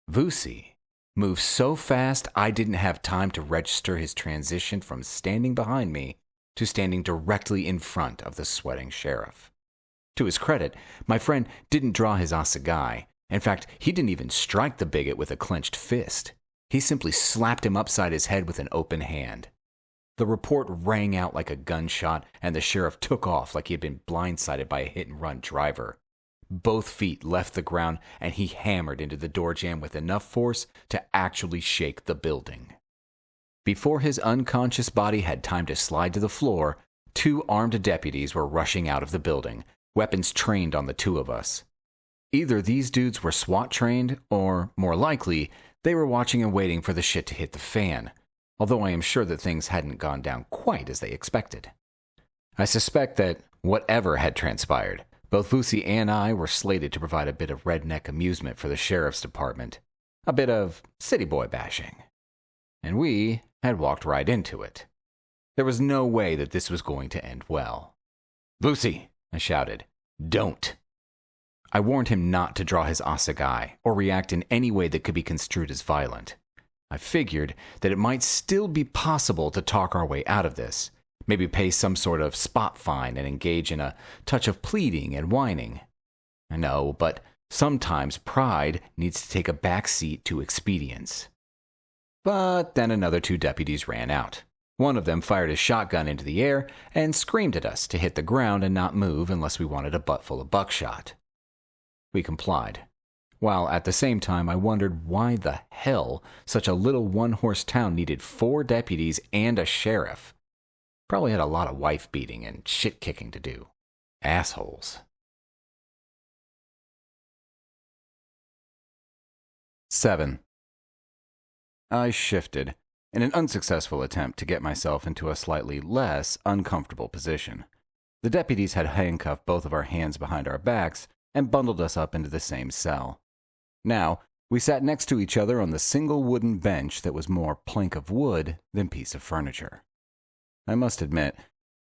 Vusi moved so fast I didn't have time to register his transition from standing behind me to standing directly in front of the sweating sheriff. To his credit, my friend didn't draw his assegai. In fact, he didn't even strike the bigot with a clenched fist. He simply slapped him upside his head with an open hand. The report rang out like a gunshot, and the sheriff took off like he had been blindsided by a hit-and-run driver. Both feet left the ground, and he hammered into the door jamb with enough force to actually shake the building. Before his unconscious body had time to slide to the floor, 2 armed deputies were rushing out of the building, weapons trained on the 2 of us. Either these dudes were SWAT trained, or, more likely, they were watching and waiting for the shit to hit the fan, although I am sure that things hadn't gone down quite as they expected. I suspect that, whatever had transpired, both Vusi and I were slated to provide a bit of redneck amusement for the sheriff's department, a bit of city boy bashing. And we had walked right into it. There was no way that this was going to end well. "Vusi," I shouted, "don't." I warned him not to draw his assegai or react in any way that could be construed as violent. I figured that it might still be possible to talk our way out of this, maybe pay some sort of spot fine and engage in a touch of pleading and whining. I know, but sometimes pride needs to take a back seat to expedience. But then another 2 deputies ran out. One of them fired his shotgun into the air and screamed at us to hit the ground and not move unless we wanted a butt full of buckshot. We complied, while at the same time I wondered why the hell such a little one-horse town needed 4 deputies and a sheriff. Probably had a lot of wife-beating and shit-kicking to do. Assholes. 7. I shifted, in an unsuccessful attempt to get myself into a slightly less uncomfortable position. The deputies had handcuffed both of our hands behind our backs and bundled us up into the same cell. Now, we sat next to each other on the single wooden bench that was more plank of wood than piece of furniture. I must admit,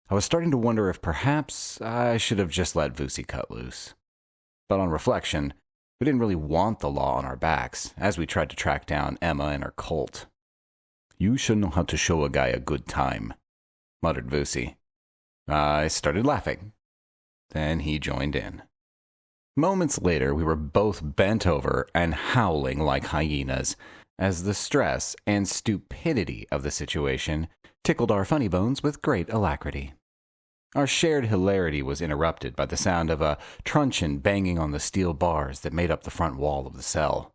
I was starting to wonder if perhaps I should have just let Vusi cut loose. But on reflection, we didn't really want the law on our backs as we tried to track down Emma and her cult. "You should know how to show a guy a good time," muttered Vusi. I started laughing. Then he joined in. Moments later, we were both bent over and howling like hyenas, as the stress and stupidity of the situation tickled our funny bones with great alacrity. Our shared hilarity was interrupted by the sound of a truncheon banging on the steel bars that made up the front wall of the cell.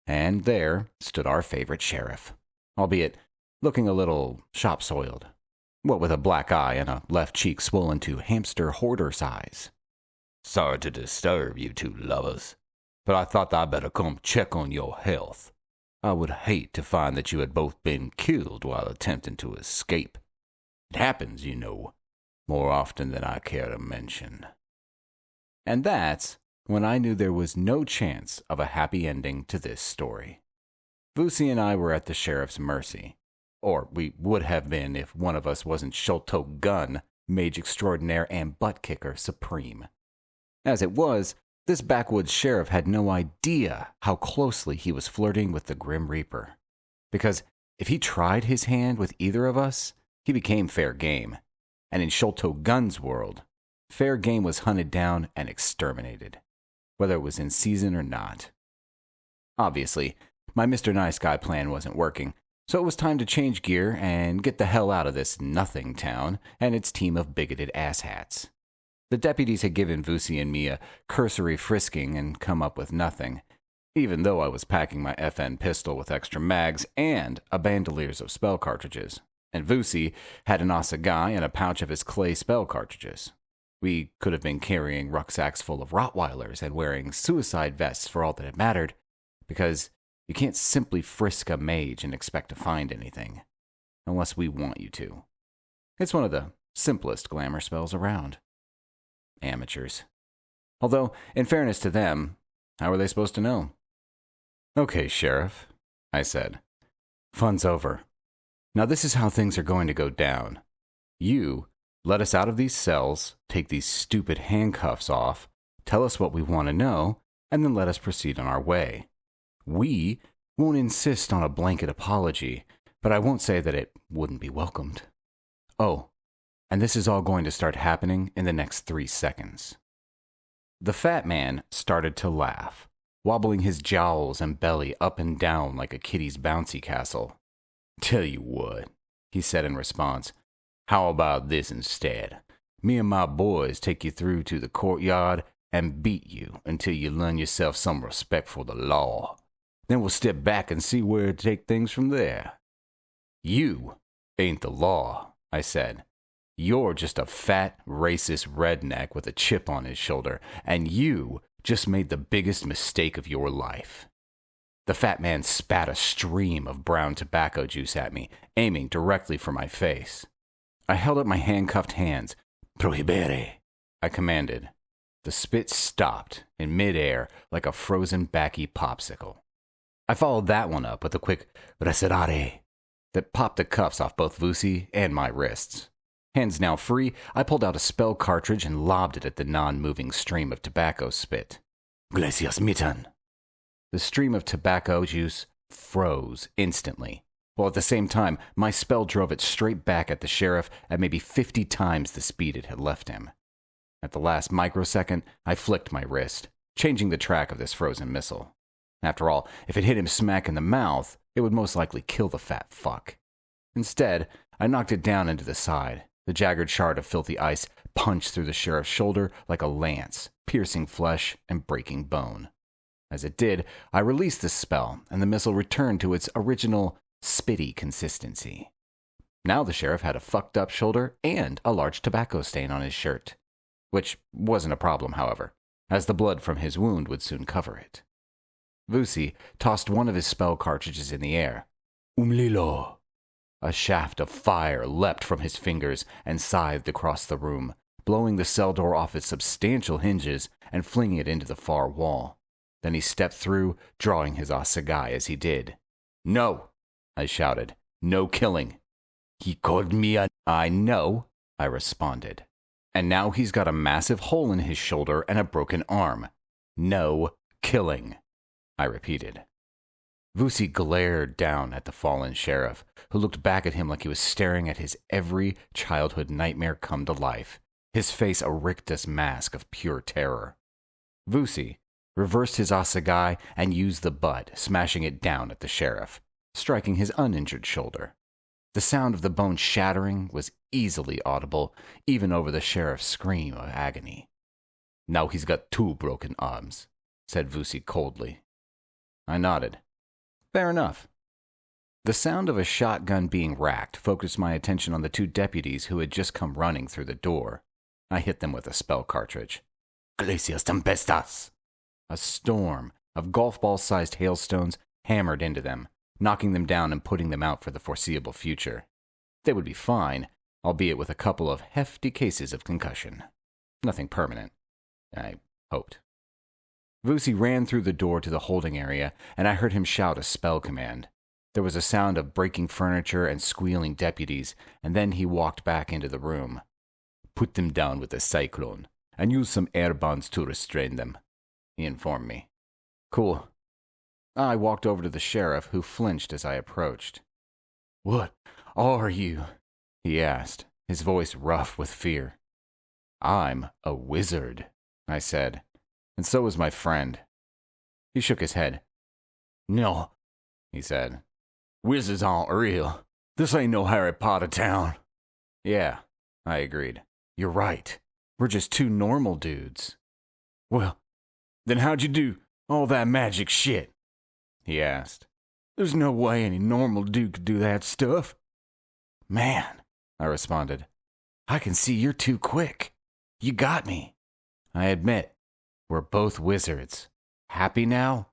And there stood our favorite sheriff, albeit looking a little shop-soiled, what with a black eye and a left cheek swollen to hamster hoarder size. "Sorry to disturb you 2 lovers, but I thought I'd better come check on your health. I would hate to find that you had both been killed while attempting to escape. It happens, you know, more often than I care to mention." And that's when I knew there was no chance of a happy ending to this story. Vusi and I were at the sheriff's mercy, or we would have been if one of us wasn't Sholto Gun, mage extraordinaire and butt-kicker supreme. As it was, this backwoods sheriff had no idea how closely he was flirting with the Grim Reaper. Because if he tried his hand with either of us, he became fair game. And in Sholto Gun's world, fair game was hunted down and exterminated, whether it was in season or not. Obviously, my Mr. Nice Guy plan wasn't working, so it was time to change gear and get the hell out of this nothing town and its team of bigoted asshats. The deputies had given Vusi and me a cursory frisking and come up with nothing, even though I was packing my FN pistol with extra mags and a bandoliers of spell cartridges, and Vusi had an assegai and a pouch of his clay spell cartridges. We could have been carrying rucksacks full of Rottweilers and wearing suicide vests for all that it mattered, because you can't simply frisk a mage and expect to find anything, unless we want you to. It's one of the simplest glamour spells around. Amateurs. Although, in fairness to them, how are they supposed to know? Okay, Sheriff, I said. Fun's over. Now this is how things are going to go down. You let us out of these cells, take these stupid handcuffs off, tell us what we want to know, and then let us proceed on our way. We won't insist on a blanket apology, but I won't say that it wouldn't be welcomed. Oh, and this is all going to start happening in the next 3 seconds. The fat man started to laugh, wobbling his jowls and belly up and down like a kitty's bouncy castle. Tell you what, he said in response, how about this instead? Me and my boys take you through to the courtyard and beat you until you learn yourself some respect for the law. Then we'll step back and see where to take things from there. You ain't the law, I said. You're just a fat, racist redneck with a chip on his shoulder, and you just made the biggest mistake of your life. The fat man spat a stream of brown tobacco juice at me, aiming directly for my face. I held up my handcuffed hands. Prohibere, I commanded. The spit stopped in midair like a frozen backy popsicle. I followed that one up with a quick reserare that popped the cuffs off both Vusi and my wrists. Hands now free, I pulled out a spell cartridge and lobbed it at the non-moving stream of tobacco spit. Glacias mitten. The stream of tobacco juice froze instantly, while at the same time my spell drove it straight back at the sheriff at maybe 50 times the speed it had left him. At the last microsecond, I flicked my wrist, changing the track of this frozen missile. After all, if it hit him smack in the mouth, it would most likely kill the fat fuck. Instead, I knocked it down into the side. The jagged shard of filthy ice punched through the sheriff's shoulder like a lance, piercing flesh and breaking bone. As it did, I released the spell, and the missile returned to its original spitty consistency. Now the sheriff had a fucked up shoulder and a large tobacco stain on his shirt. Which wasn't a problem, however, as the blood from his wound would soon cover it. Vusi tossed one of his spell cartridges in the air. Umlilo. A shaft of fire leapt from his fingers and scythed across the room, blowing the cell door off its substantial hinges and flinging it into the far wall. Then he stepped through, drawing his assegai as he did. No, I shouted. No killing. He called me a... I know, I responded. And now he's got a massive hole in his shoulder and a broken arm. No killing, I repeated. Vusi glared down at the fallen sheriff, who looked back at him like he was staring at his every childhood nightmare come to life, his face a rictus mask of pure terror. Vusi reversed his assegai and used the butt, smashing it down at the sheriff, striking his uninjured shoulder. The sound of the bone shattering was easily audible, even over the sheriff's scream of agony. Now he's got 2 broken arms, said Vusi coldly. I nodded. Fair enough. The sound of a shotgun being racked focused my attention on the 2 deputies who had just come running through the door. I hit them with a spell cartridge. Glacias tempestas! A storm of golf ball-sized hailstones hammered into them, knocking them down and putting them out for the foreseeable future. They would be fine, albeit with a couple of hefty cases of concussion. Nothing permanent, I hoped. Vusi ran through the door to the holding area, and I heard him shout a spell command. There was a sound of breaking furniture and squealing deputies, and then he walked back into the room. Put them down with a cyclone, and use some air bonds to restrain them, he informed me. Cool. I walked over to the sheriff, who flinched as I approached. What are you? He asked, his voice rough with fear. I'm a wizard, I said, and so is my friend. He shook his head. No, he said. Wizards aren't real. This ain't no Harry Potter town. Yeah, I agreed. You're right. We're just 2 normal dudes. Well, then how'd you do all that magic shit? He asked. There's no way any normal dude could do that stuff. Man, I responded, I can see you're too quick. You got me. I admit, we're both wizards. Happy now?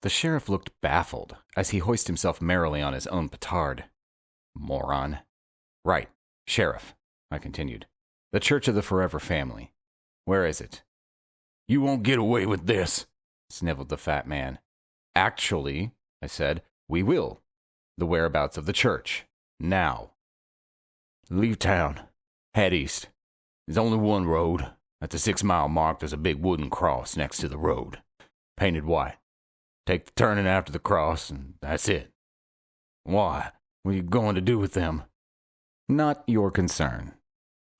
The sheriff looked baffled as he hoisted himself merrily on his own petard. Moron. Right, sheriff, I continued. The Church of the Forever Family. Where is it? You won't get away with this, sniveled the fat man. Actually, I said, we will. The whereabouts of the church. Now. Leave town. Head east. There's only one road. At the 6-mile mark, there's a big wooden cross next to the road, painted white. Take the turning after the cross, and that's it. Why? What are you going to do with them? Not your concern.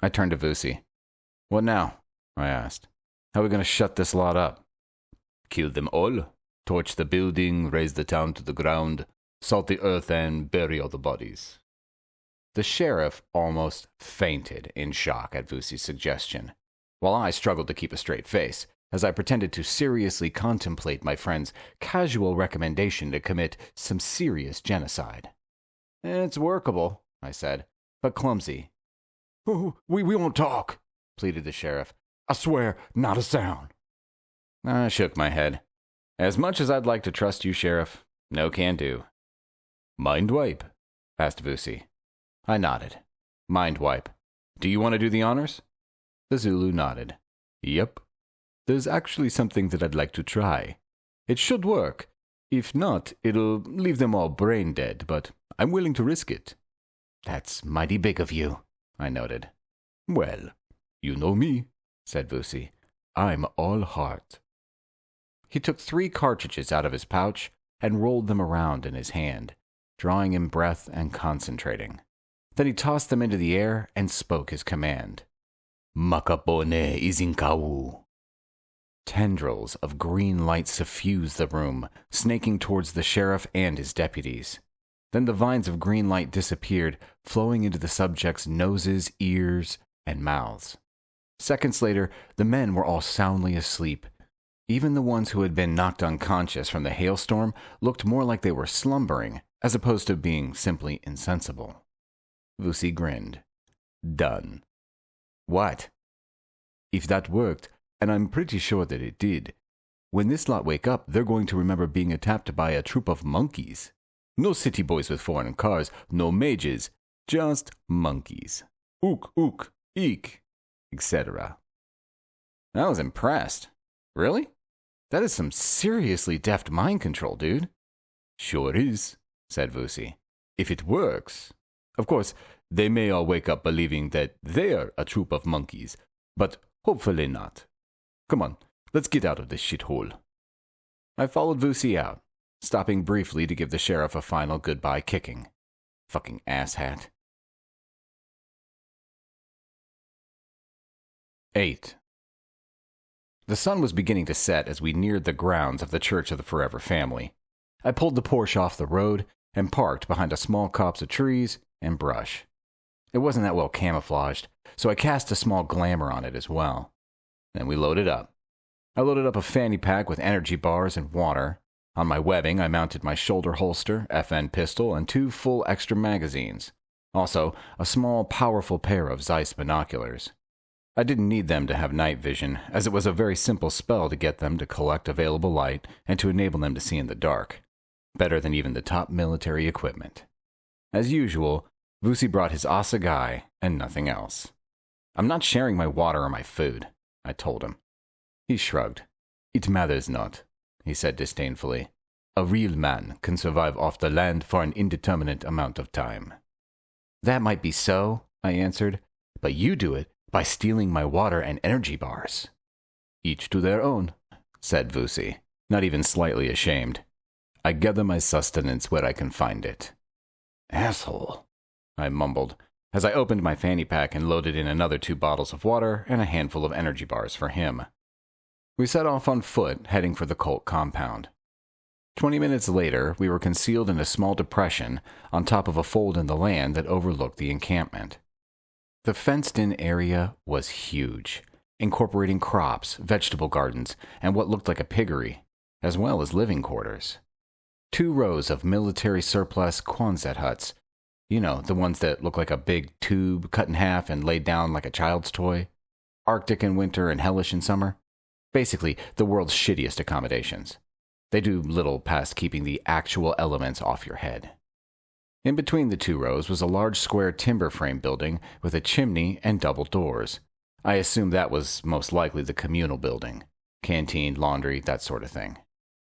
I turned to Vusi. What now? I asked. How are we going to shut this lot up? Kill them all. Torch the building, raze the town to the ground, salt the earth, and bury all the bodies. The sheriff almost fainted in shock at Vusi's suggestion, while I struggled to keep a straight face as I pretended to seriously contemplate my friend's casual recommendation to commit some serious genocide. It's workable, I said, but clumsy. We won't talk, pleaded the sheriff. I swear, not a sound. I shook my head. As much as I'd like to trust you, Sheriff, no can do. Mind wipe? Asked Vusi. I nodded. Mind wipe. Do you want to do the honors? The Zulu nodded. Yep. There's actually something that I'd like to try. It should work. If not, it'll leave them all brain dead, but I'm willing to risk it. That's mighty big of you, I noted. Well, you know me, said Vusi. I'm all heart. He took 3 cartridges out of his pouch and rolled them around in his hand, drawing in breath and concentrating. Then he tossed them into the air and spoke his command. Makapone izinkawu. Tendrils of green light suffused the room, snaking towards the sheriff and his deputies. Then the vines of green light disappeared, flowing into the subjects' noses, ears, and mouths. Seconds later, the men were all soundly asleep. Even the ones who had been knocked unconscious from the hailstorm looked more like they were slumbering, as opposed to being simply insensible. Vusi grinned. Done. What? If that worked, and I'm pretty sure that it did, when this lot wake up, they're going to remember being attacked by a troop of monkeys. No city boys with foreign cars, no mages, just monkeys. Ook, ook, eek, etc. I was impressed. Really? That is some seriously deft mind control, dude. Sure is, said Vusi. If it works. Of course, they may all wake up believing that they're a troop of monkeys, but hopefully not. Come on, let's get out of this shithole. I followed Vusi out, stopping briefly to give the sheriff a final goodbye kicking. Fucking asshat. 8. The sun was beginning to set as we neared the grounds of the Church of the Forever Family. I pulled the Porsche off the road and parked behind a small copse of trees and brush. It wasn't that well camouflaged, so I cast a small glamour on it as well. Then we loaded up. I loaded up a fanny pack with energy bars and water. On my webbing, I mounted my shoulder holster, FN pistol, and 2 full extra magazines. Also, a small, powerful pair of Zeiss binoculars. I didn't need them to have night vision, as it was a very simple spell to get them to collect available light and to enable them to see in the dark. Better than even the top military equipment. As usual, Vusi brought his assegai and nothing else. I'm not sharing my water or my food, I told him. He shrugged. It matters not, he said disdainfully. A real man can survive off the land for an indeterminate amount of time. That might be so, I answered, but you do it by stealing my water and energy bars. Each to their own, said Vusi, not even slightly ashamed. I gather my sustenance where I can find it. Asshole, I mumbled, as I opened my fanny pack and loaded in another 2 bottles of water and a handful of energy bars for him. We set off on foot, heading for the cult compound. 20 minutes later, we were concealed in a small depression on top of a fold in the land that overlooked the encampment. The fenced-in area was huge, incorporating crops, vegetable gardens, and what looked like a piggery, as well as living quarters. 2 rows of military surplus Quonset huts. You know, the ones that look like a big tube cut in half and laid down like a child's toy. Arctic in winter and hellish in summer. Basically, the world's shittiest accommodations. They do little past keeping the actual elements off your head. In between the two rows was a large square timber frame building with a chimney and double doors. I assumed that was most likely the communal building. Canteen, laundry, that sort of thing.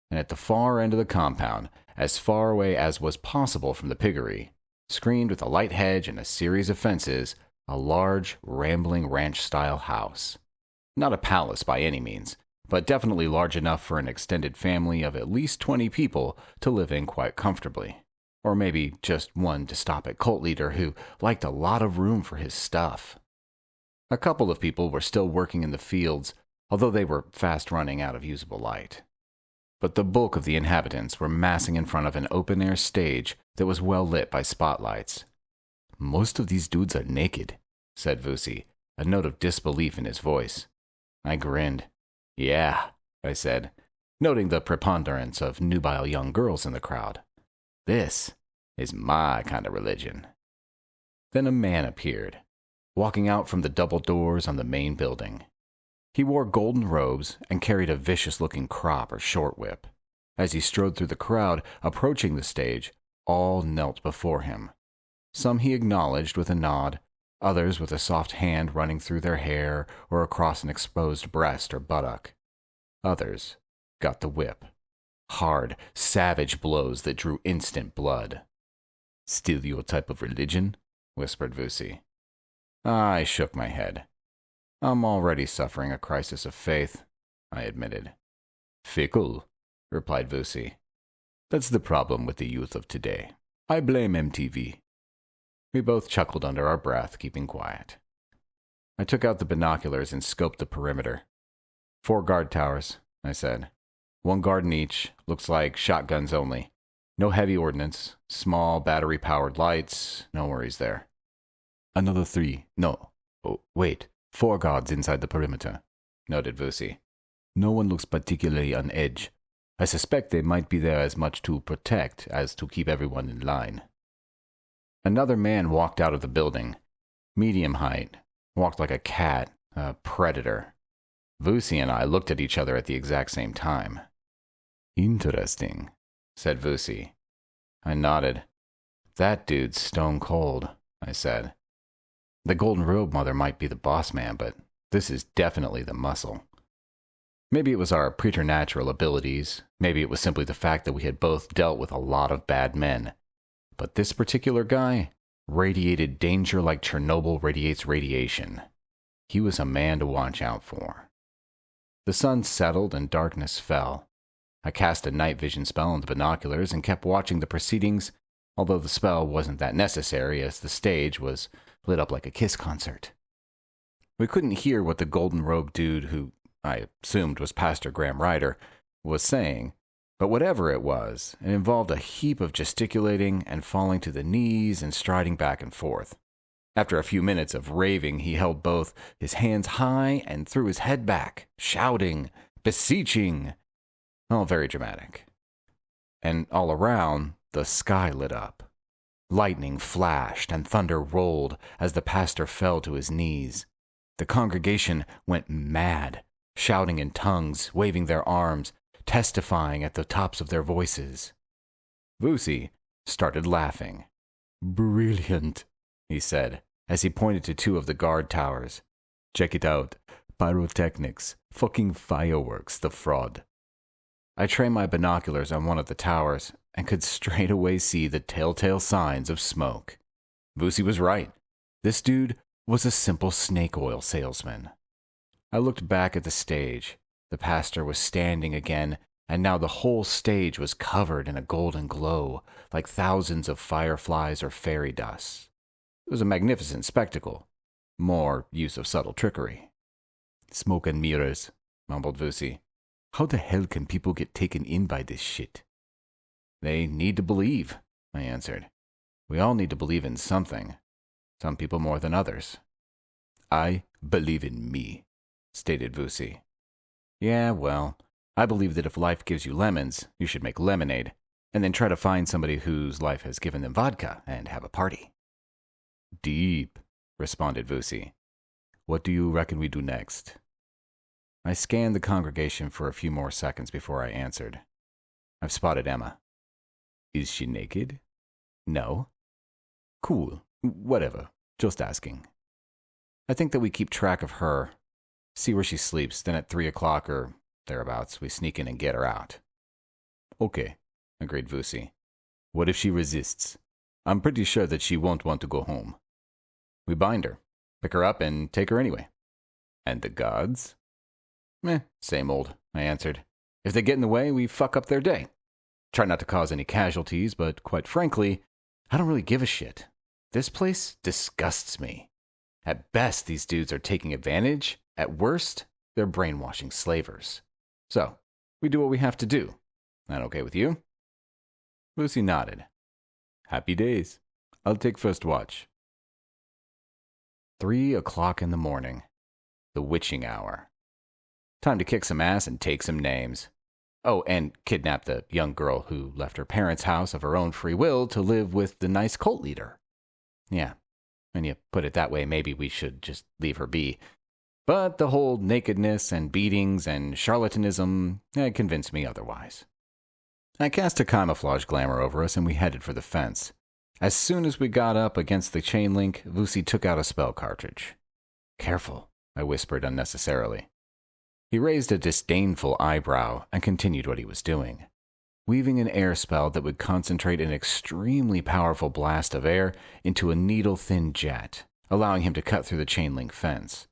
And at the far end of the compound, as far away as was possible from the piggery, screened with a light hedge and a series of fences, a large, rambling ranch-style house. Not a palace by any means, but definitely large enough for an extended family of at least 20 people to live in quite comfortably. Or maybe just one dystopic cult leader who liked a lot of room for his stuff. A couple of people were still working in the fields, although they were fast running out of usable light. But the bulk of the inhabitants were massing in front of an open-air stage that was well lit by spotlights. "Most of these dudes are naked," said Vusi, a note of disbelief in his voice. I grinned. "Yeah," I said, noting the preponderance of nubile young girls in the crowd. "This is my kind of religion." Then a man appeared, walking out from the double doors on the main building. He wore golden robes and carried a vicious-looking crop or short whip. As he strode through the crowd, approaching the stage, all knelt before him. Some he acknowledged with a nod, others with a soft hand running through their hair or across an exposed breast or buttock. Others got the whip. Hard, savage blows that drew instant blood. "Still your type of religion?" whispered Vusi. I shook my head. "I'm already suffering a crisis of faith," I admitted. "Fickle," replied Vusi. "That's the problem with the youth of today. I blame MTV." We both chuckled under our breath, keeping quiet. I took out the binoculars and scoped the perimeter. 4 guard towers, I said. 1 guard in each, looks like shotguns only. No heavy ordnance, small battery-powered lights, no worries there. "Another 3, no, oh, wait, 4 guards inside the perimeter," noted Vusi. "No one looks particularly on edge. I suspect they might be there as much to protect as to keep everyone in line." Another man walked out of the building. Medium height, walked like a cat, a predator. Vusi and I looked at each other at the exact same time. "Interesting," said Vusi. I nodded. "That dude's stone cold," I said. "The Golden Robe Mother might be the boss man, but this is definitely the muscle." Maybe it was our preternatural abilities, maybe it was simply the fact that we had both dealt with a lot of bad men. But this particular guy radiated danger like Chernobyl radiates radiation. He was a man to watch out for. The sun settled and darkness fell. I cast a night vision spell on the binoculars and kept watching the proceedings, although the spell wasn't that necessary as the stage was lit up like a Kiss concert. We couldn't hear what the golden robe dude, who I assumed was Pastor Graham Ryder, was saying, but whatever it was, it involved a heap of gesticulating and falling to the knees and striding back and forth. After a few minutes of raving, he held both his hands high and threw his head back, shouting, beseeching. All very dramatic. And all around, the sky lit up. Lightning flashed and thunder rolled as the pastor fell to his knees. The congregation went mad, shouting in tongues, waving their arms, testifying at the tops of their voices. Vusi started laughing. "Brilliant," he said, as he pointed to 2 of the guard towers. "Check it out. Pyrotechnics. Fucking fireworks, the fraud." I trained my binoculars on one of the towers and could straight away see the telltale signs of smoke. Vusi was right. This dude was a simple snake oil salesman. I looked back at the stage. The pastor was standing again, and now the whole stage was covered in a golden glow, like thousands of fireflies or fairy dust. It was a magnificent spectacle. More use of subtle trickery. "Smoke and mirrors," mumbled Vusi. "How the hell can people get taken in by this shit?" "They need to believe," I answered. "We all need to believe in something. Some people more than others." "I believe in me," stated Vusi. "Yeah, well, I believe that if life gives you lemons, you should make lemonade, and then try to find somebody whose life has given them vodka and have a party." "Deep," responded Vusi. What do you reckon we do next? I scanned the congregation for a few more seconds before I answered. I've spotted Emma. Is she naked? No. Cool. Whatever. Just asking. I think that we keep track of her, see where she sleeps, then at 3 o'clock or thereabouts, we sneak in and get her out. Okay, agreed Vusi. What if she resists? I'm pretty sure that she won't want to go home. We bind her, pick her up, and take her anyway. And the gods? Same old, I answered. If they get in the way, we fuck up their day. Try not to cause any casualties, but quite frankly, I don't really give a shit. This place disgusts me. At best, these dudes are taking advantage. At worst, they're brainwashing slavers. So, we do what we have to do. That okay with you? Lucy nodded. Happy days. I'll take first watch. 3 o'clock in the morning. The witching hour. Time to kick some ass and take some names. Oh, and kidnap the young girl who left her parents' house of her own free will to live with the nice cult leader. Yeah, when you put it that way, maybe we should just leave her be. But the whole nakedness and beatings and charlatanism convinced me otherwise. I cast a camouflage glamour over us and we headed for the fence. As soon as we got up against the chain link, Vusi took out a spell cartridge. Careful, I whispered unnecessarily. He raised a disdainful eyebrow and continued what he was doing, weaving an air spell that would concentrate an extremely powerful blast of air into a needle-thin jet, allowing him to cut through the chain-link fence.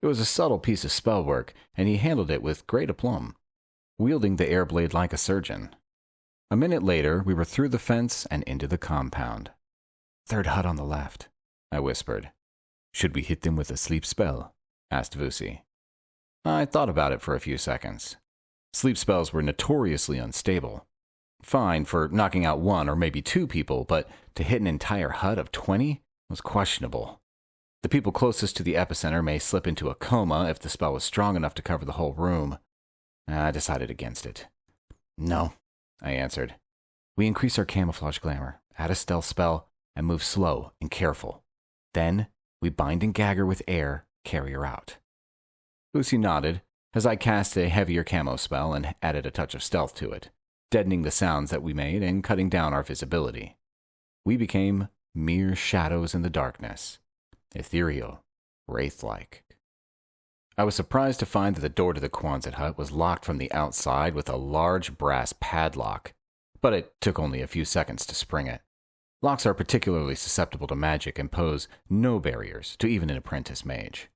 It was a subtle piece of spell work, and he handled it with great aplomb, wielding the air blade like a surgeon. A minute later, we were through the fence and into the compound. Third hut on the left, I whispered. Should we hit them with a sleep spell? Asked Vusi. I thought about it for a few seconds. Sleep spells were notoriously unstable. Fine for knocking out 1 or maybe 2 people, but to hit an entire hut of 20 was questionable. The people closest to the epicenter may slip into a coma if the spell was strong enough to cover the whole room. I decided against it. No, I answered. We increase our camouflage glamour, add a stealth spell, and move slow and careful. Then we bind and gag her with air, carry her out. Lucy nodded as I cast a heavier camo spell and added a touch of stealth to it, deadening the sounds that we made and cutting down our visibility. We became mere shadows in the darkness, ethereal, wraith-like. I was surprised to find that the door to the Quonset hut was locked from the outside with a large brass padlock, but it took only a few seconds to spring it. Locks are particularly susceptible to magic and pose no barriers to even an apprentice mage.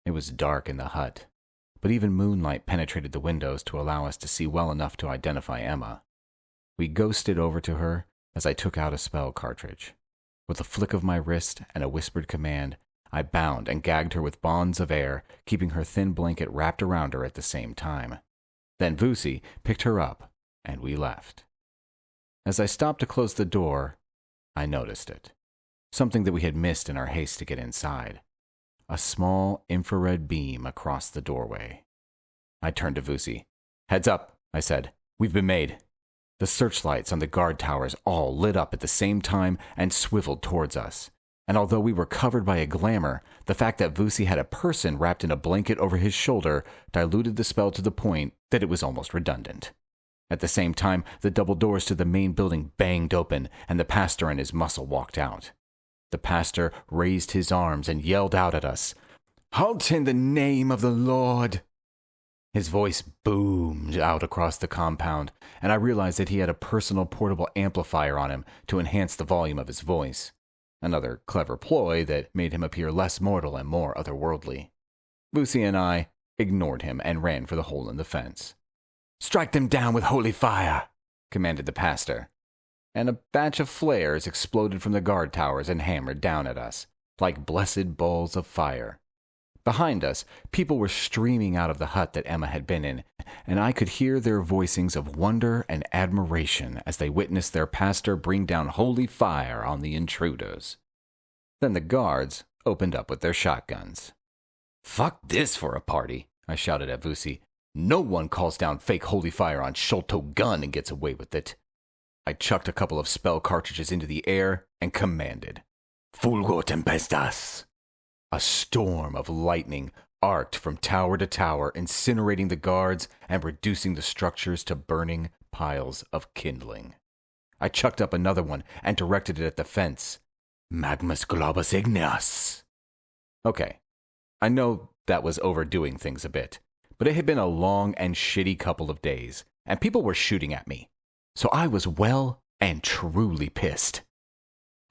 It was dark in the hut, but even moonlight penetrated the windows to allow us to see well enough to identify Emma. We ghosted over to her as I took out a spell cartridge. With a flick of my wrist and a whispered command, I bound and gagged her with bonds of air, keeping her thin blanket wrapped around her at the same time. Then Vusi picked her up, and we left. As I stopped to close the door, I noticed it. Something that we had missed in our haste to get inside. A small infrared beam across the doorway. I turned to Vusi. Heads up, I said. We've been made. The searchlights on the guard towers all lit up at the same time and swiveled towards us. And although we were covered by a glamour, the fact that Vusi had a person wrapped in a blanket over his shoulder diluted the spell to the point that it was almost redundant. At the same time, the double doors to the main building banged open, and the pastor and his muscle walked out. The pastor raised his arms and yelled out at us, "Halt in the name of the Lord!" His voice boomed out across the compound, and I realized that he had a personal portable amplifier on him to enhance the volume of his voice. Another clever ploy that made him appear less mortal and more otherworldly. Vusi and I ignored him and ran for the hole in the fence. "Strike them down with holy fire!" commanded the pastor. And a batch of flares exploded from the guard towers and hammered down at us, like blessed balls of fire. Behind us, people were streaming out of the hut that Emma had been in, and I could hear their voicings of wonder and admiration as they witnessed their pastor bring down holy fire on the intruders. Then the guards opened up with their shotguns. "Fuck this for a party," I shouted at Vusi. "No one calls down fake holy fire on Sholto gun and gets away with it." I chucked a couple of spell cartridges into the air and commanded, "Fulgo tempestas!" A storm of lightning arced from tower to tower, incinerating the guards and reducing the structures to burning piles of kindling. I chucked up another one and directed it at the fence. Magmus globus igneus. Okay, I know that was overdoing things a bit, but it had been a long and shitty couple of days, and people were shooting at me. So I was well and truly pissed.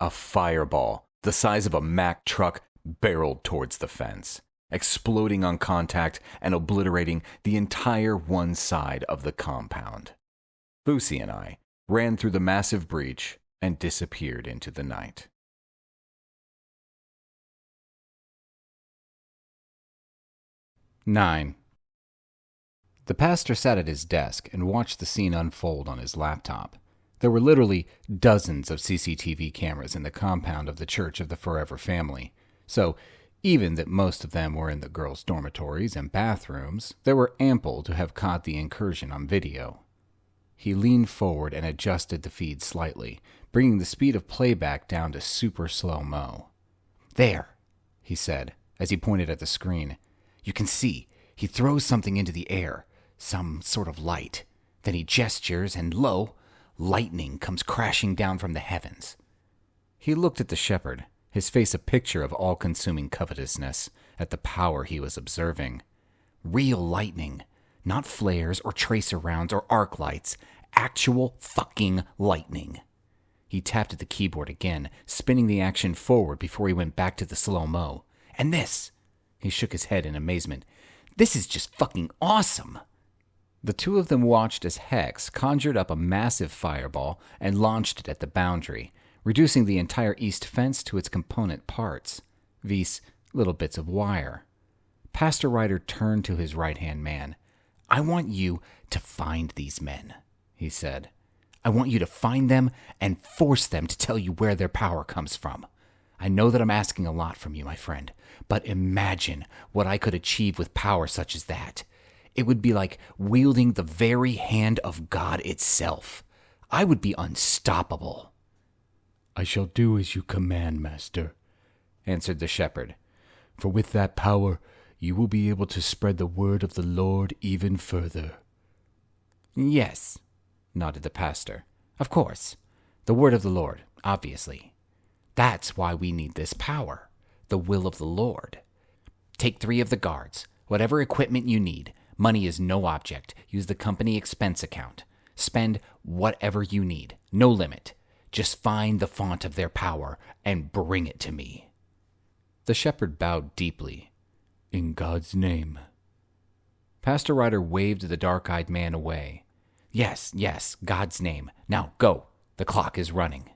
A fireball, the size of a Mack truck, barreled towards the fence, exploding on contact and obliterating the entire one side of the compound. Vusi and I ran through the massive breach and disappeared into the night. 9. The pastor sat at his desk and watched the scene unfold on his laptop. There were literally dozens of CCTV cameras in the compound of the Church of the Forever Family, so even that most of them were in the girls' dormitories and bathrooms, there were ample to have caught the incursion on video. He leaned forward and adjusted the feed slightly, bringing the speed of playback down to super slow-mo. "There," he said, as he pointed at the screen. "You can see, he throws something into the air, some sort of light. Then he gestures, and lo, lightning comes crashing down from the heavens." He looked at the shepherd, his face a picture of all-consuming covetousness at the power he was observing. Real lightning, not flares or tracer rounds or arc lights, actual fucking lightning. He tapped at the keyboard again, spinning the action forward before he went back to the slow-mo. "And this," he shook his head in amazement, "this is just fucking awesome." The two of them watched as Hex conjured up a massive fireball and launched it at the boundary, reducing the entire east fence to its component parts, viz. Little bits of wire. Pastor Ryder turned to his right-hand man. "I want you to find these men," he said. "I want you to find them and force them to tell you where their power comes from. I know that I'm asking a lot from you, my friend, but imagine what I could achieve with power such as that. It would be like wielding the very hand of God itself. I would be unstoppable." "I shall do as you command, master," answered the shepherd. "For with that power, you will be able to spread the word of the Lord even further." "Yes," nodded the pastor. "Of course. The word of the Lord, obviously. That's why we need this power, the will of the Lord. Take 3 of the guards, whatever equipment you need. Money is no object. Use the company expense account. Spend whatever you need, no limit. Just find the font of their power and bring it to me." The shepherd bowed deeply. "In God's name." Pastor Ryder waved the dark-eyed man away. Yes, God's name. Now go. The clock is running."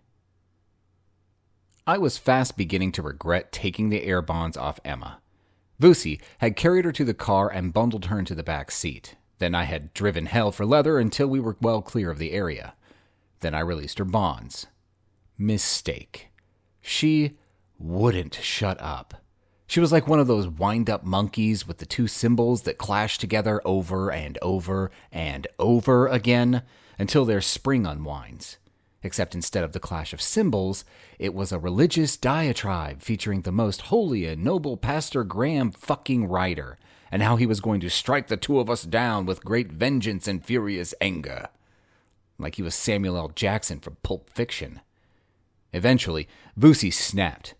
I was fast beginning to regret taking the air bonds off Emma. Vusi had carried her to the car and bundled her into the back seat. Then I had driven hell for leather until we were well clear of the area. Then I released her bonds. Mistake. She wouldn't shut up. She was like one of those wind-up monkeys with the 2 cymbals that clash together over and over and over again until their spring unwinds. Except instead of the clash of cymbals, it was a religious diatribe featuring the most holy and noble Pastor Graham fucking Ryder, and how he was going to strike the 2 of us down with great vengeance and furious anger. Like he was Samuel L. Jackson from Pulp Fiction. Eventually, Vusi snapped.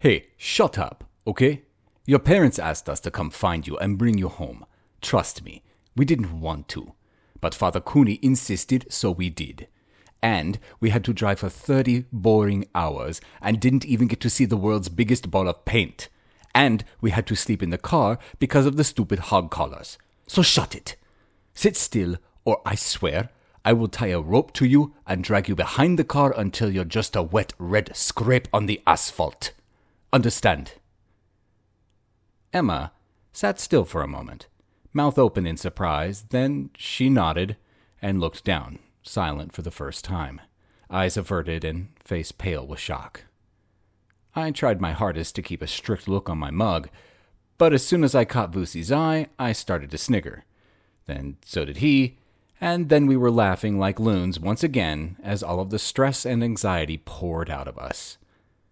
"Hey, shut up, okay? Your parents asked us to come find you and bring you home. Trust me, we didn't want to. But Father Cooney insisted, so we did. And we had to drive for 30 boring hours and didn't even get to see the world's biggest ball of paint. And we had to sleep in the car because of the stupid hog collars. So shut it. Sit still, or I swear, I will tie a rope to you and drag you behind the car until you're just a wet red scrape on the asphalt. Understand?" Emma sat still for a moment, mouth open in surprise, then she nodded and looked down, silent for the first time, eyes averted and face pale with shock. I tried my hardest to keep a strict look on my mug, but as soon as I caught Vusi's eye, I started to snigger. Then so did he, and then we were laughing like loons once again as all of the stress and anxiety poured out of us.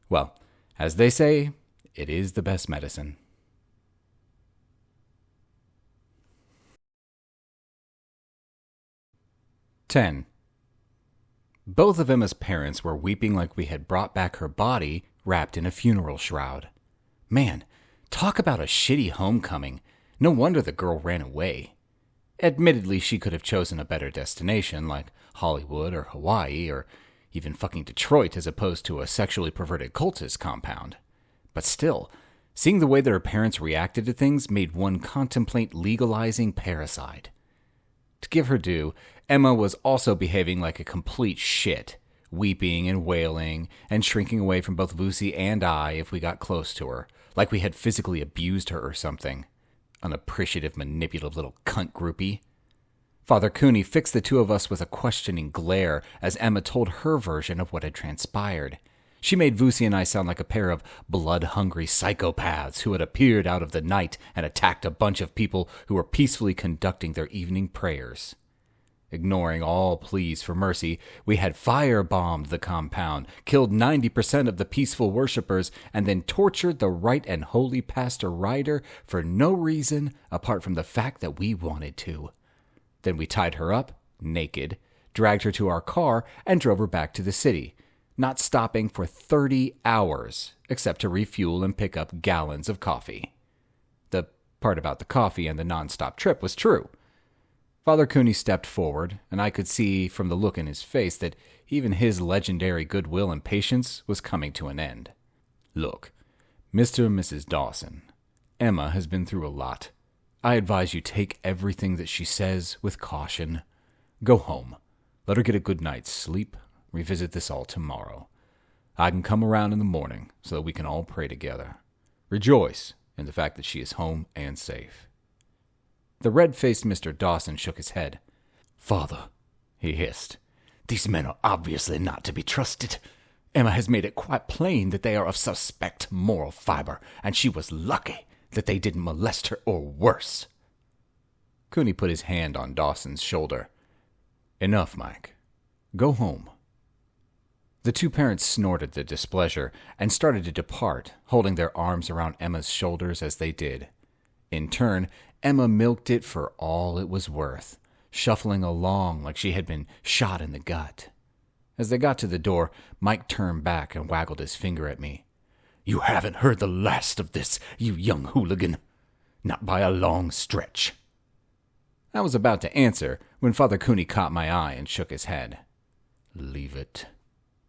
Well, as they say, It is the best medicine. "10. Both of Emma's parents were weeping like we had brought back her body wrapped in a funeral shroud. Man, talk about a shitty homecoming. No wonder the girl ran away. Admittedly, she could have chosen a better destination like Hollywood or Hawaii or even fucking Detroit as opposed to a sexually perverted cultist compound. But still, seeing the way that her parents reacted to things made one contemplate legalizing parricide. To give her due, Emma was also behaving like a complete shit, weeping and wailing and shrinking away from both Vusi and I if we got close to her, like we had physically abused her or something. Unappreciative, manipulative little cunt groupie. Father Cooney fixed the two of us with a questioning glare as Emma told her version of what had transpired. She made Vusi and I sound like a pair of blood-hungry psychopaths who had appeared out of the night and attacked a bunch of people who were peacefully conducting their evening prayers. Ignoring all pleas for mercy, we had firebombed the compound, killed 90% of the peaceful worshippers, and then tortured the right and holy Pastor Ryder for no reason apart from the fact that we wanted to. Then we tied her up, naked, dragged her to our car, and drove her back to the city, not stopping for 30 hours, except to refuel and pick up gallons of coffee. The part about the coffee and the non-stop trip was true. Father Cooney stepped forward, and I could see from the look in his face that even his legendary goodwill and patience was coming to an end. "Look, Mr. and Mrs. Dawson, Emma has been through a lot. I advise you take everything that she says with caution. Go home. Let her get a good night's sleep. Revisit this all tomorrow. I can come around in the morning so that we can all pray together. Rejoice in the fact that she is home and safe." The red-faced Mr. Dawson shook his head. "Father," he hissed, "these men are obviously not to be trusted. Emma has made it quite plain that they are of suspect moral fiber, and she was lucky that they didn't molest her or worse." Cooney put his hand on Dawson's shoulder. "Enough, Mike. Go home." The two parents snorted their displeasure and started to depart, holding their arms around Emma's shoulders as they did. In turn, Emma milked it for all it was worth, shuffling along like she had been shot in the gut. As they got to the door, Mike turned back and waggled his finger at me. "You haven't heard the last of this, you young hooligan. Not by a long stretch." I was about to answer when Father Cooney caught my eye and shook his head. "Leave it,"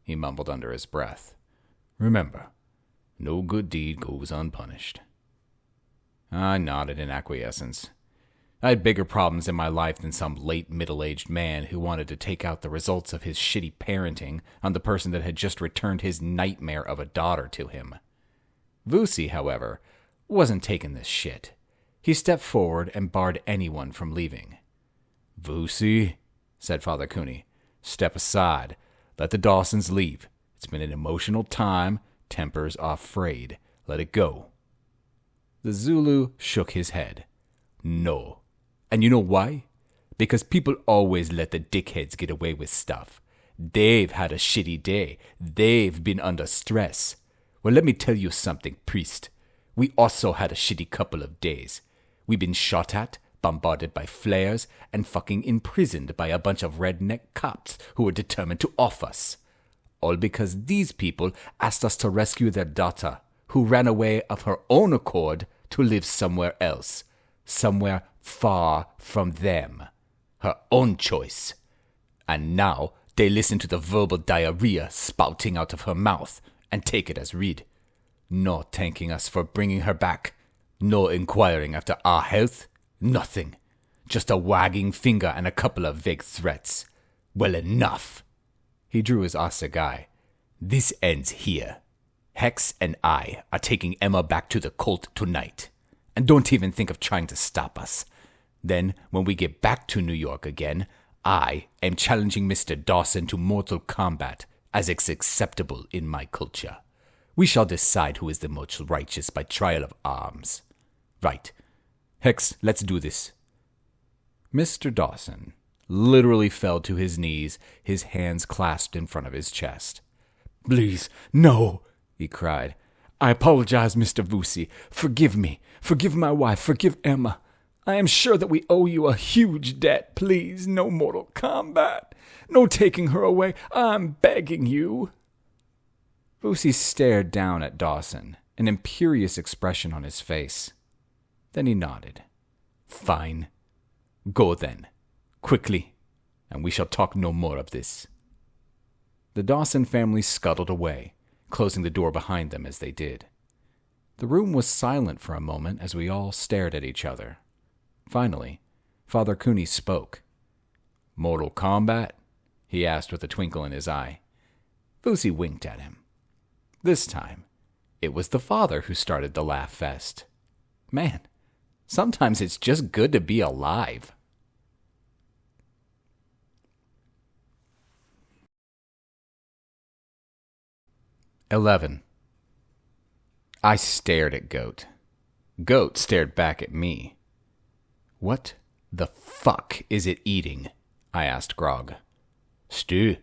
he mumbled under his breath. "Remember, no good deed goes unpunished." I nodded in acquiescence. I had bigger problems in my life than some late middle-aged man who wanted to take out the results of his shitty parenting on the person that had just returned his nightmare of a daughter to him. Vusi, however, wasn't taking this shit. He stepped forward and barred anyone from leaving. "Vusi," said Father Cooney, "step aside. Let the Dawsons leave. It's been an emotional time. Tempers are frayed. Let it go." The Zulu shook his head. "No. And you know why? Because people always let the dickheads get away with stuff. They've had a shitty day. They've been under stress. Well, let me tell you something, priest. We also had a shitty couple of days. We've been shot at, bombarded by flares, and fucking imprisoned by a bunch of redneck cops who were determined to off us. All because these people asked us to rescue their daughter, who ran away of her own accord to live somewhere else, somewhere far from them. Her own choice. And now they listen to the verbal diarrhea spouting out of her mouth and take it as read. No thanking us for bringing her back. No inquiring after our health. Nothing. Just a wagging finger and a couple of vague threats. Well, enough." He drew his assegai. "This ends here. Hex and I are taking Emma back to the cult tonight. And don't even think of trying to stop us. Then, when we get back to New York again, I am challenging Mr. Dawson to mortal combat, as is acceptable in my culture. We shall decide who is the most righteous by trial of arms. Right. Hex, let's do this." Mr. Dawson literally fell to his knees, his hands clasped in front of his chest. "Please, no," he cried. I apologize, Mr. Vusi. Forgive me. Forgive my wife. Forgive Emma. I am sure that we owe you a huge debt. Please, no mortal combat. No taking her away. I'm begging you." Vusi stared down at Dawson, an imperious expression on his face. Then he nodded. "Fine. Go then. Quickly, and we shall talk no more of this." The Dawson family scuttled away, closing the door behind them as they did. The room was silent for a moment as we all stared at each other. Finally, Father Cooney spoke. "Mortal Kombat?" he asked with a twinkle in his eye. Vusi winked at him. This time, it was the father who started the laugh fest. Man, sometimes it's just good to be alive. "11. I stared at Goat. Goat stared back at me. "What the fuck is it eating?" I asked Grog. "Stew."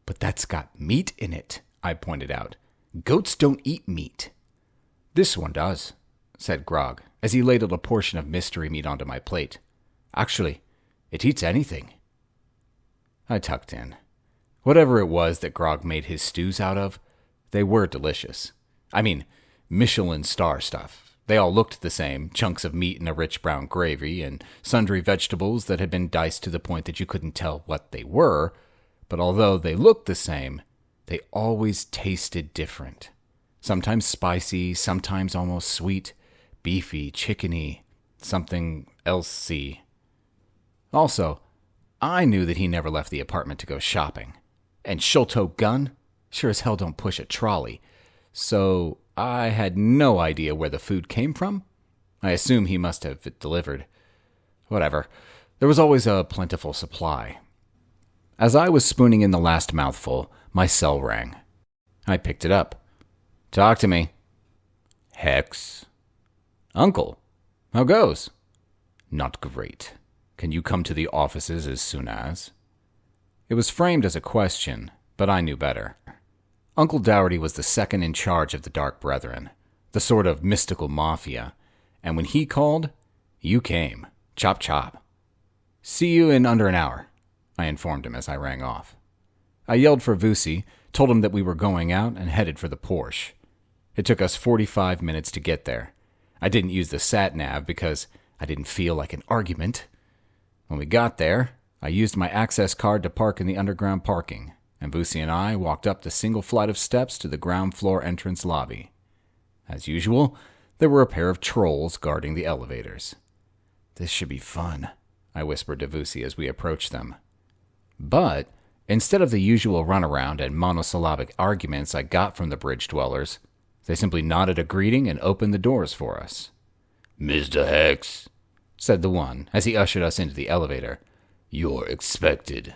"But that's got meat in it," I pointed out. "Goats don't eat meat." "This one does," said Grog, as he ladled a portion of mystery meat onto my plate. "Actually, it eats anything." I tucked in. Whatever it was that Grog made his stews out of, they were delicious. I mean, Michelin star stuff. They all looked the same, chunks of meat in a rich brown gravy, and sundry vegetables that had been diced to the point that you couldn't tell what they were, but although they looked the same, they always tasted different. Sometimes spicy, sometimes almost sweet, beefy, chickeny, something else-y. Also, I knew that he never left the apartment to go shopping. And Sholto Gun sure as hell don't push a trolley. So I had no idea where the food came from. I assume he must have it delivered. Whatever. There was always a plentiful supply. As I was spooning in the last mouthful, my cell rang. I picked it up. "Talk to me." "Hex." "Uncle, how goes?" "Not great. Can you come to the offices as soon as?" It was framed as a question, but I knew better. Uncle Dougherty was the second in charge of the Dark Brethren, the sort of mystical mafia, and when he called, you came. Chop chop. "See you in under an hour," I informed him as I rang off. I yelled for Vusi, told him that we were going out, and headed for the Porsche. It took us 45 minutes to get there. I didn't use the sat-nav because I didn't feel like an argument. When we got there, I used my access card to park in the underground parking, and Vusi and I walked up the single flight of steps to the ground floor entrance lobby. As usual, there were a pair of trolls guarding the elevators. "This should be fun," I whispered to Vusi as we approached them. But instead of the usual runaround and monosyllabic arguments I got from the bridge dwellers, they simply nodded a greeting and opened the doors for us. "Mr. Hex," said the one as he ushered us into the elevator, "you're expected."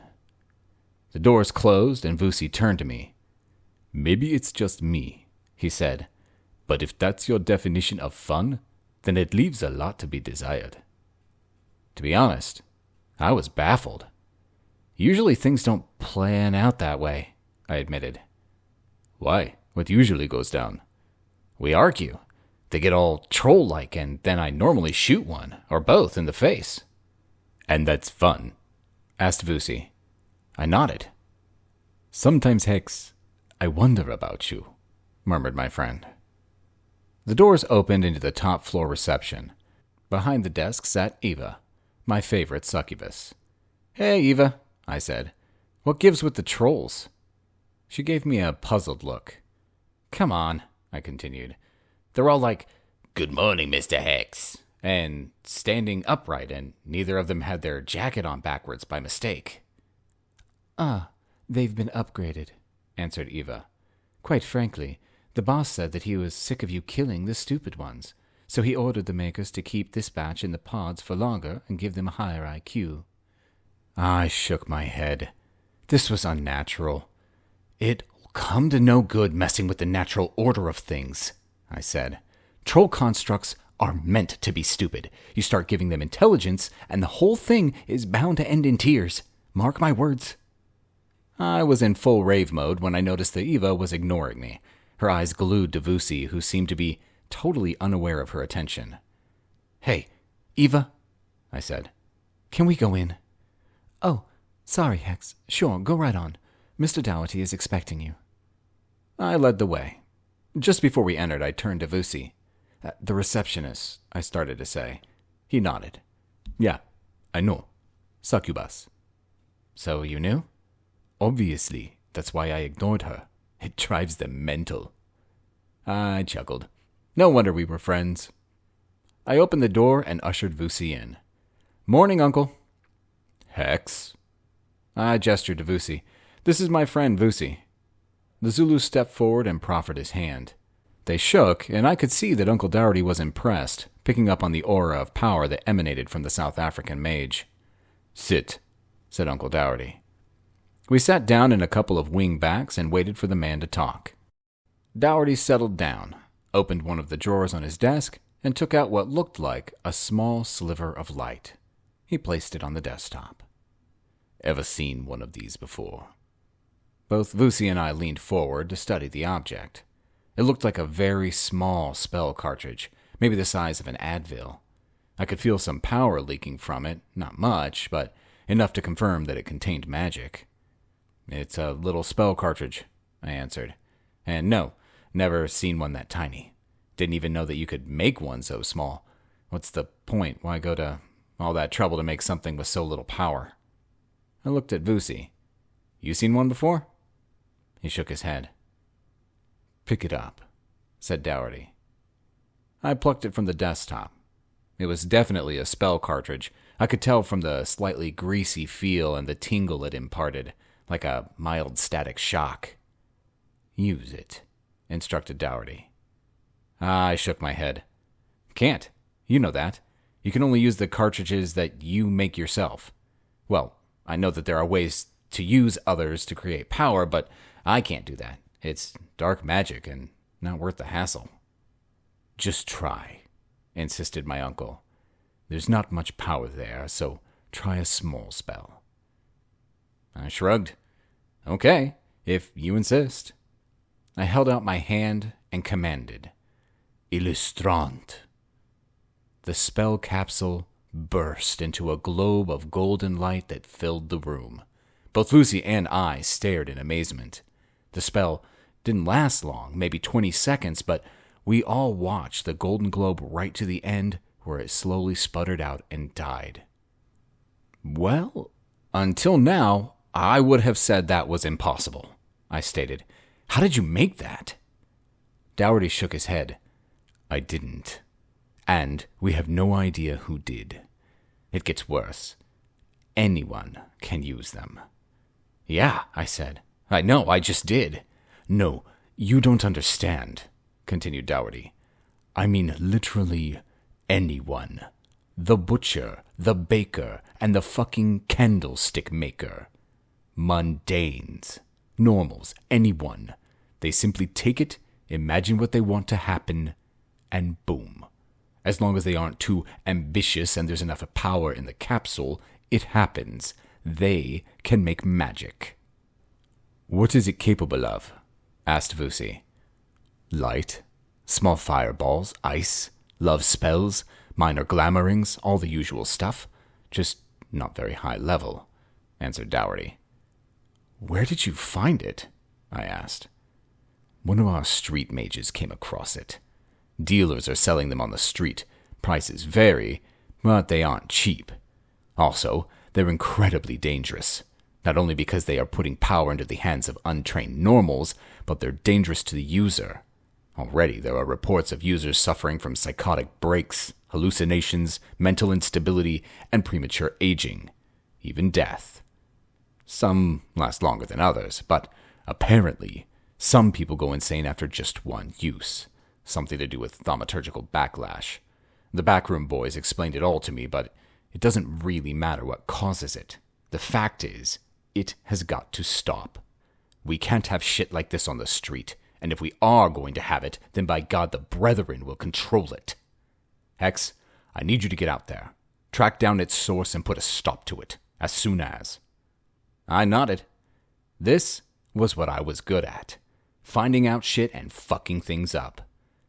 The doors closed and Vusi turned to me. "Maybe it's just me," he said, "but if that's your definition of fun, then it leaves a lot to be desired." To be honest, I was baffled. Usually things don't plan out that way, I admitted. "Why? What usually goes down?" "We argue. They get all troll-like, and then I normally shoot one, or both, in the face." "And that's fun?" asked Vusi. I nodded. "Sometimes, Hex, I wonder about you," murmured my friend. The doors opened into the top floor reception. Behind the desk sat Eva, my favorite succubus. "Hey, Eva," I said. "What gives with the trolls?" She gave me a puzzled look. "Come on," I continued. "They're all like, 'Good morning, Mr. Hex,' and standing upright, and neither of them had their jacket on backwards by mistake." They've been upgraded," answered Eva. "Quite frankly, the boss said that he was sick of you killing the stupid ones, so he ordered the makers to keep this batch in the pods for longer and give them a higher IQ. I shook my head. This was unnatural. "It'll come to no good messing with the natural order of things," I said. "Troll constructs are meant to be stupid. You start giving them intelligence, and the whole thing is bound to end in tears. Mark my words." I was in full rave mode when I noticed that Eva was ignoring me. her eyes glued to Vusi, who seemed to be totally unaware of her attention. "Hey, Eva," I said. "Can we go in?" "Oh, sorry, Hex. Sure, go right on. Mr. Dougherty is expecting you." I led the way. Just before we entered, I turned to Vusi. "The receptionist," I started to say. He nodded. "Yeah, I know. Succubus." "So you knew?" "Obviously. That's why I ignored her. It drives them mental." I chuckled. No wonder we were friends. I opened the door and ushered Vusi in. "Morning, Uncle." "Hex?" I gestured to Vusi. "This is my friend Vusi." The Zulu stepped forward and proffered his hand. They shook, and I could see that Uncle Dougherty was impressed, picking up on the aura of power that emanated from the South African mage. "Sit," said Uncle Dougherty. We sat down in a couple of wing backs and waited for the man to talk. Dougherty settled down, opened one of the drawers on his desk, and took out what looked like a small sliver of light. He placed it on the desktop. "Ever seen one of these before?" Both Vusi and I leaned forward to study the object. It looked like a very small spell cartridge, maybe the size of an Advil. I could feel some power leaking from it, not much, but enough to confirm that it contained magic. "It's a little spell cartridge," I answered. "And no, never seen one that tiny. Didn't even know that you could make one so small. What's the point? Why go to all that trouble to make something with so little power?" I looked at Vusi. "You seen one before?" He shook his head. "Pick it up," said Dougherty. I plucked it from the desktop. It was definitely a spell cartridge. I could tell from the slightly greasy feel and the tingle it imparted, like a mild static shock. "Use it," instructed Dougherty. I shook my head. "Can't. You know that. You can only use the cartridges that you make yourself. Well, I know that there are ways to use others to create power, but I can't do that. It's dark magic and not worth the hassle." "Just try," insisted my uncle. "There's not much power there, so try a small spell." I shrugged. "Okay, if you insist." I held out my hand and commanded, "Illustrant." The spell capsule burst into a globe of golden light that filled the room. Both Vusi and I stared in amazement. The spell didn't last long, maybe 20 seconds, but we all watched the golden globe right to the end where it slowly sputtered out and died. "Well, until now, I would have said that was impossible," I stated. "How did you make that?" Dougherty shook his head. "I didn't. And we have no idea who did. It gets worse. Anyone can use them." "Yeah," I said. "I know, I just did." "No, you don't understand," continued Dougherty. "I mean literally anyone. The butcher, the baker, and the fucking candlestick maker. Mundanes. Normals. Anyone. They simply take it, imagine what they want to happen, and boom. As long as they aren't too ambitious and there's enough power in the capsule, it happens. They can make magic." "What is it capable of?" asked Vusi. "Light, small fireballs, ice, love spells, minor glamourings, all the usual stuff. Just not very high level," answered Dougherty. "Where did you find it?" I asked. "One of our street mages came across it. Dealers are selling them on the street. Prices vary, but they aren't cheap. Also, they're incredibly dangerous. Not only because they are putting power into the hands of untrained normals, but they're dangerous to the user. Already there are reports of users suffering from psychotic breaks, hallucinations, mental instability, and premature aging, even death. Some last longer than others, but apparently some people go insane after just one use. Something to do with thaumaturgical backlash. The backroom boys explained it all to me, but it doesn't really matter what causes it. The fact is, it has got to stop. We can't have shit like this on the street, and if we are going to have it, then by God the Brethren will control it. Hex, I need you to get out there. Track down its source and put a stop to it, as soon as. I nodded. This was what I was good at. finding out shit and fucking things up.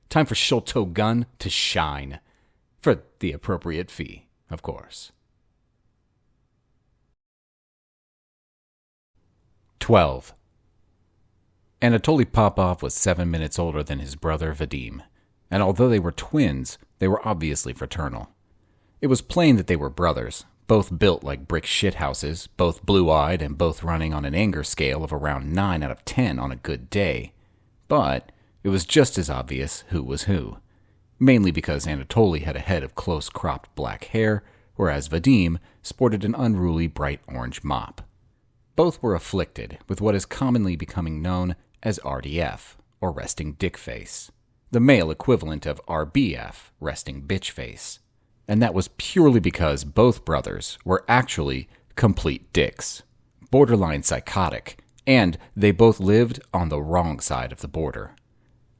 Time for Sholto Gun to shine. For the appropriate fee, of course. 12. Anatoly Popov was 7 minutes older than his brother Vadim, and although they were twins, they were obviously fraternal. It was plain that they were brothers, both built like brick shithouses, both blue-eyed, and both running on an anger scale of around 9 out of 10 on a good day. But it was just as obvious who was who, mainly because Anatoly had a head of close-cropped black hair, whereas Vadim sported an unruly bright orange mop. Both were afflicted with what is commonly becoming known as RDF, or resting dick face, the male equivalent of RBF, resting bitch face. And that was purely because both brothers were actually complete dicks, borderline psychotic, and they both lived on the wrong side of the border.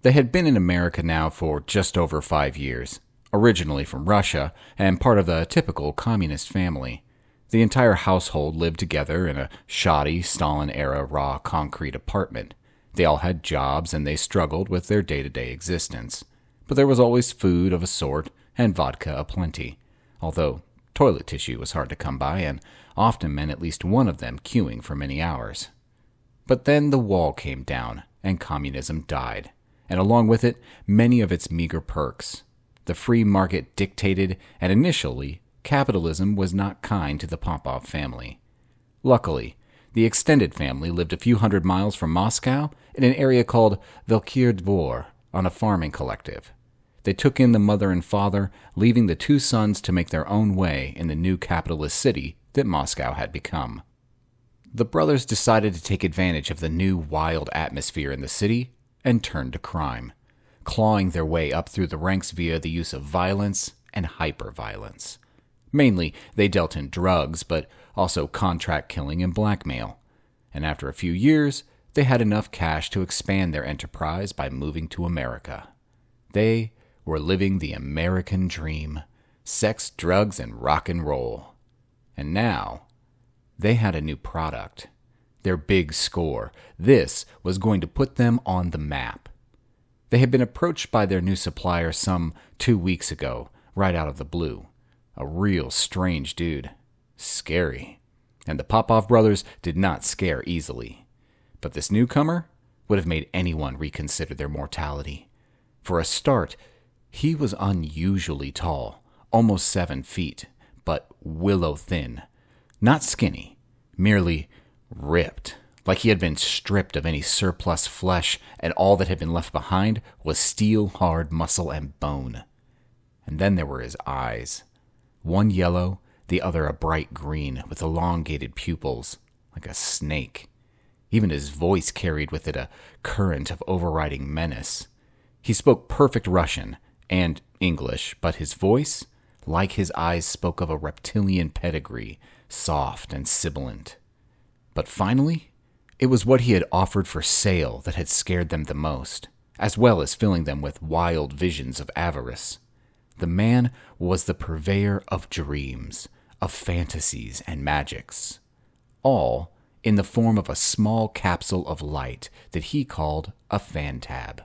They had been in America now for just over 5 years, originally from Russia and part of the typical communist family. The entire household lived together in a shoddy Stalin-era raw concrete apartment. They all had jobs and they struggled with their day-to-day existence. But there was always food of a sort and vodka aplenty, although toilet tissue was hard to come by and often meant at least one of them queuing for many hours. But then the wall came down and communism died, and along with it, many of its meager perks. The free market dictated, and initially, capitalism was not kind to the Popov family. Luckily, the extended family lived a few hundred miles from Moscow in an area called Velkir Dvor on a farming collective. They took in the mother and father, leaving the 2 sons to make their own way in the new capitalist city that Moscow had become. The brothers decided to take advantage of the new wild atmosphere in the city and turn to crime, clawing their way up through the ranks via the use of violence and hyper-violence. Mainly, they dealt in drugs, but also contract killing and blackmail. And after a few years, they had enough cash to expand their enterprise by moving to America. They were living the American dream: sex, drugs, and rock and roll. And now, they had a new product. Their big score. This was going to put them on the map. They had been approached by their new supplier some 2 weeks ago, right out of the blue. A real strange dude. Scary. And the Popov brothers did not scare easily. But this newcomer would have made anyone reconsider their mortality. For a start, he was unusually tall, almost 7 feet, but willow thin. Not skinny, merely ripped, like he had been stripped of any surplus flesh, and all that had been left behind was steel-hard muscle and bone. And then there were his eyes. One yellow, the other a bright green, with elongated pupils, like a snake. Even his voice carried with it a current of overriding menace. He spoke perfect Russian and English, but his voice, like his eyes, spoke of a reptilian pedigree, soft and sibilant. But finally, it was what he had offered for sale that had scared them the most, as well as filling them with wild visions of avarice. The man was the purveyor of dreams, of fantasies and magics, all in the form of a small capsule of light that he called a fantab.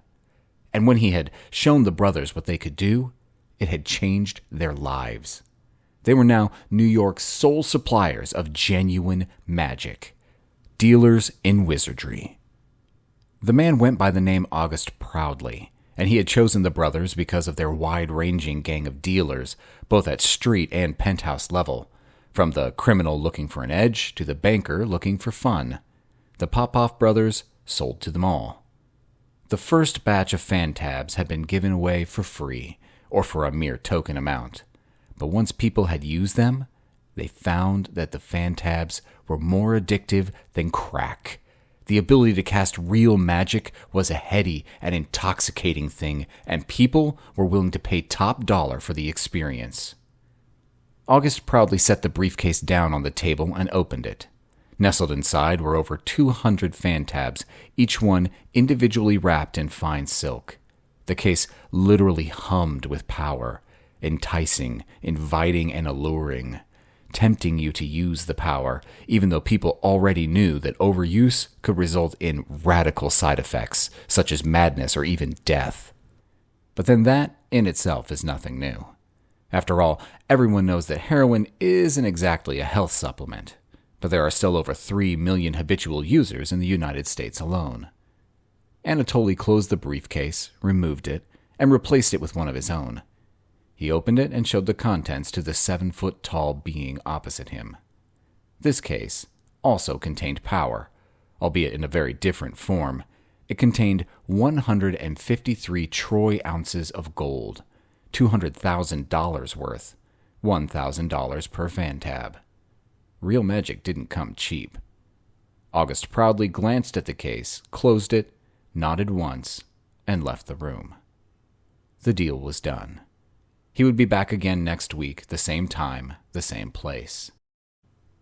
And when he had shown the brothers what they could do, it had changed their lives. They were now New York's sole suppliers of genuine magic, dealers in wizardry. The man went by the name August Proudly, and he had chosen the brothers because of their wide-ranging gang of dealers, both at street and penthouse level, from the criminal looking for an edge to the banker looking for fun. The Popov brothers sold to them all. The first batch of fantabs had been given away for free, or for a mere token amount. But once people had used them, they found that the fantabs were more addictive than crack. The ability to cast real magic was a heady and intoxicating thing, and people were willing to pay top dollar for the experience. August proudly set the briefcase down on the table and opened it. Nestled inside were over 200 fantabs, each one individually wrapped in fine silk. The case literally hummed with power, enticing, inviting, and alluring. tempting you to use the power, even though people already knew that overuse could result in radical side effects, such as madness or even death. But then that, in itself, is nothing new. After all, everyone knows that heroin isn't exactly a health supplement, but there are still over 3 million habitual users in the United States alone. Anatoly closed the briefcase, removed it, and replaced it with one of his own. He opened it and showed the contents to the 7-foot-tall being opposite him. This case also contained power, albeit in a very different form. It contained 153 troy ounces of gold, $200,000 worth, $1,000 per fan tab. Real magic didn't come cheap. August proudly glanced at the case, closed it, nodded once, and left the room. The deal was done. He would be back again next week, the same time, the same place.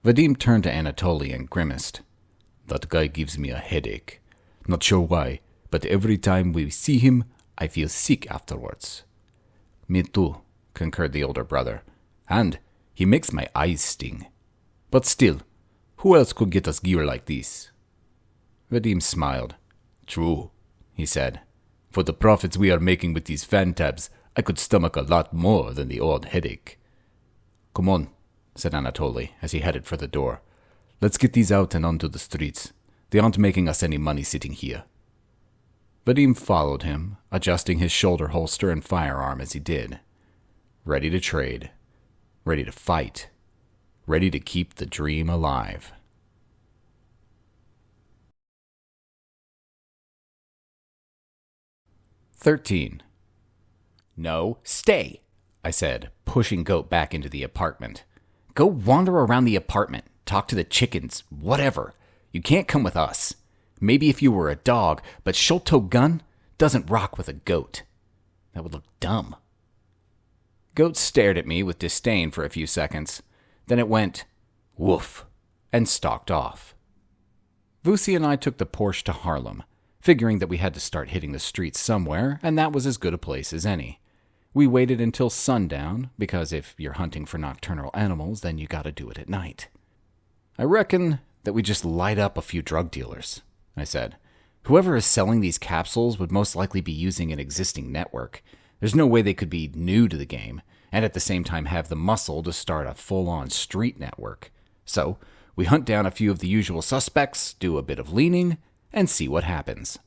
Vadim turned to Anatoly and grimaced. "That guy gives me a headache. Not sure why, but every time we see him, I feel sick afterwards." "Me too," concurred the older brother. "And he makes my eyes sting. But still, who else could get us gear like this?" Vadim smiled. "True," he said. "For the profits we are making with these fan tabs, I could stomach a lot more than the odd headache." "Come on," said Anatoly as he headed for the door. "Let's get these out and onto the streets. They aren't making us any money sitting here." Vadim followed him, adjusting his shoulder holster and firearm as he did. Ready to trade. Ready to fight. Ready to keep the dream alive. "13. "No, stay," I said, pushing Goat back into the apartment. "Go wander around the apartment, talk to the chickens, whatever. You can't come with us. Maybe if you were a dog, but Sholto Gun doesn't rock with a goat. That would look dumb." Goat stared at me with disdain for a few seconds. Then it went, woof, and stalked off. Vusi and I took the Porsche to Harlem, figuring that we had to start hitting the streets somewhere, and that was as good a place as any. We waited until sundown, because if you're hunting for nocturnal animals, then you gotta do it at night. "I reckon that we just light up a few drug dealers," I said. "Whoever is selling these capsules would most likely be using an existing network. There's no way they could be new to the game, and at the same time have the muscle to start a full-on street network. So, we hunt down a few of the usual suspects, do a bit of leaning, and see what happens."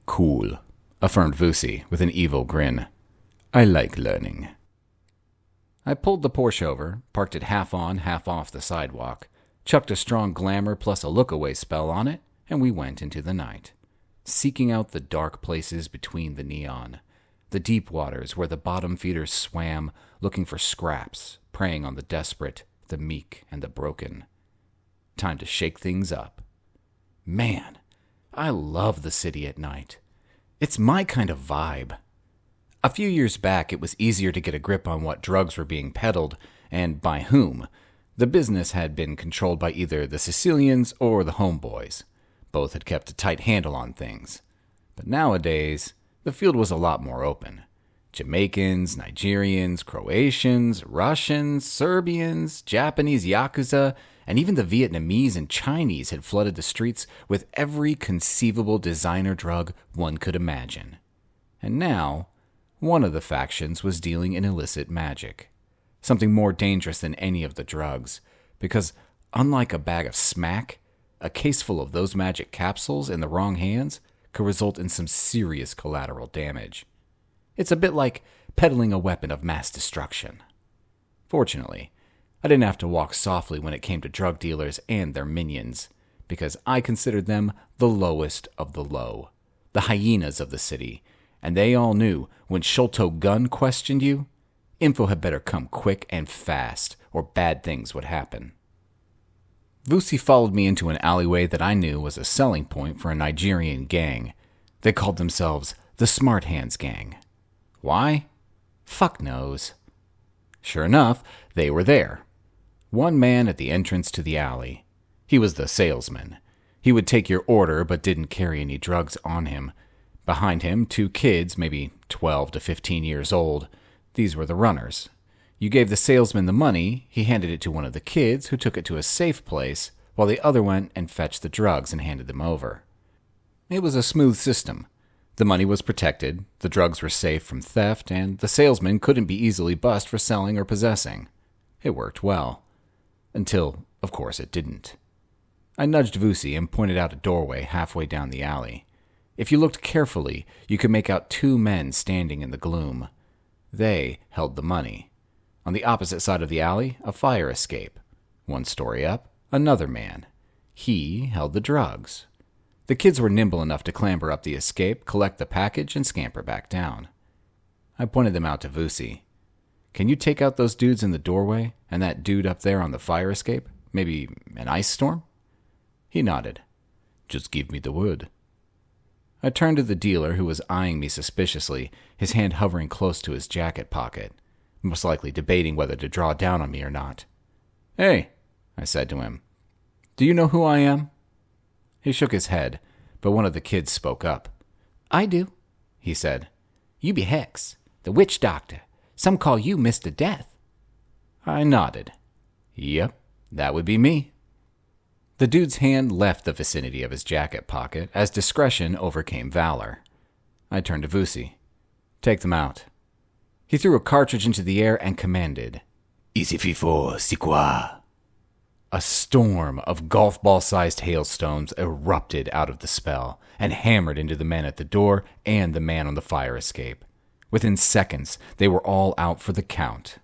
"Cool," affirmed Vusi with an evil grin. "I like learning." I pulled the Porsche over, parked it half on, half off the sidewalk, chucked a strong glamour plus a look-away spell on it, and we went into the night, seeking out the dark places between the neon, the deep waters where the bottom feeders swam, looking for scraps, preying on the desperate, the meek, and the broken. Time to shake things up. Man, I love the city at night. It's my kind of vibe. A few years back, it was easier to get a grip on what drugs were being peddled, and by whom. The business had been controlled by either the Sicilians or the homeboys. Both had kept a tight handle on things. But nowadays, the field was a lot more open. Jamaicans, Nigerians, Croatians, Russians, Serbians, Japanese Yakuza, and even the Vietnamese and Chinese had flooded the streets with every conceivable designer drug one could imagine. And now, one of the factions was dealing in illicit magic. Something more dangerous than any of the drugs, because unlike a bag of smack, a case full of those magic capsules in the wrong hands could result in some serious collateral damage. It's a bit like peddling a weapon of mass destruction. Fortunately, I didn't have to walk softly when it came to drug dealers and their minions, because I considered them the lowest of the low, the hyenas of the city, and they all knew when Sholto Gun questioned you, info had better come quick and fast, or bad things would happen. Vusi followed me into an alleyway that I knew was a selling point for a Nigerian gang. They called themselves the Smart Hands Gang. Why? Fuck knows. Sure enough, they were there. One man at the entrance to the alley. He was the salesman. He would take your order but didn't carry any drugs on him. Behind him, two kids, maybe 12 to 15 years old. These were the runners. You gave the salesman the money, he handed it to one of the kids, who took it to a safe place, while the other went and fetched the drugs and handed them over. It was a smooth system. The money was protected, the drugs were safe from theft, and the salesman couldn't be easily bussed for selling or possessing. It worked well. Until, of course, it didn't. I nudged Vusi and pointed out a doorway halfway down the alley. If you looked carefully, you could make out 2 men standing in the gloom. They held the money. On the opposite side of the alley, a fire escape. 1 story up, another man. He held the drugs. The kids were nimble enough to clamber up the escape, collect the package, and scamper back down. I pointed them out to Vusi. Can you take out those dudes in the doorway, and that dude up there on the fire escape? Maybe an ice storm? He nodded. Just give me the word. I turned to the dealer, who was eyeing me suspiciously, his hand hovering close to his jacket pocket, most likely debating whether to draw down on me or not. Hey, I said to him. Do you know who I am? He shook his head, but one of the kids spoke up. I do, he said. You be Hex, the witch doctor. Some call you Mr. Death. I nodded. Yep, that would be me. The dude's hand left the vicinity of his jacket pocket as discretion overcame valor. I turned to Vusi. Take them out. He threw a cartridge into the air and commanded, Easy fifo, si quoi? A storm of golf ball-sized hailstones erupted out of the spell and hammered into the men at the door and the man on the fire escape. Within seconds, they were all out for the count.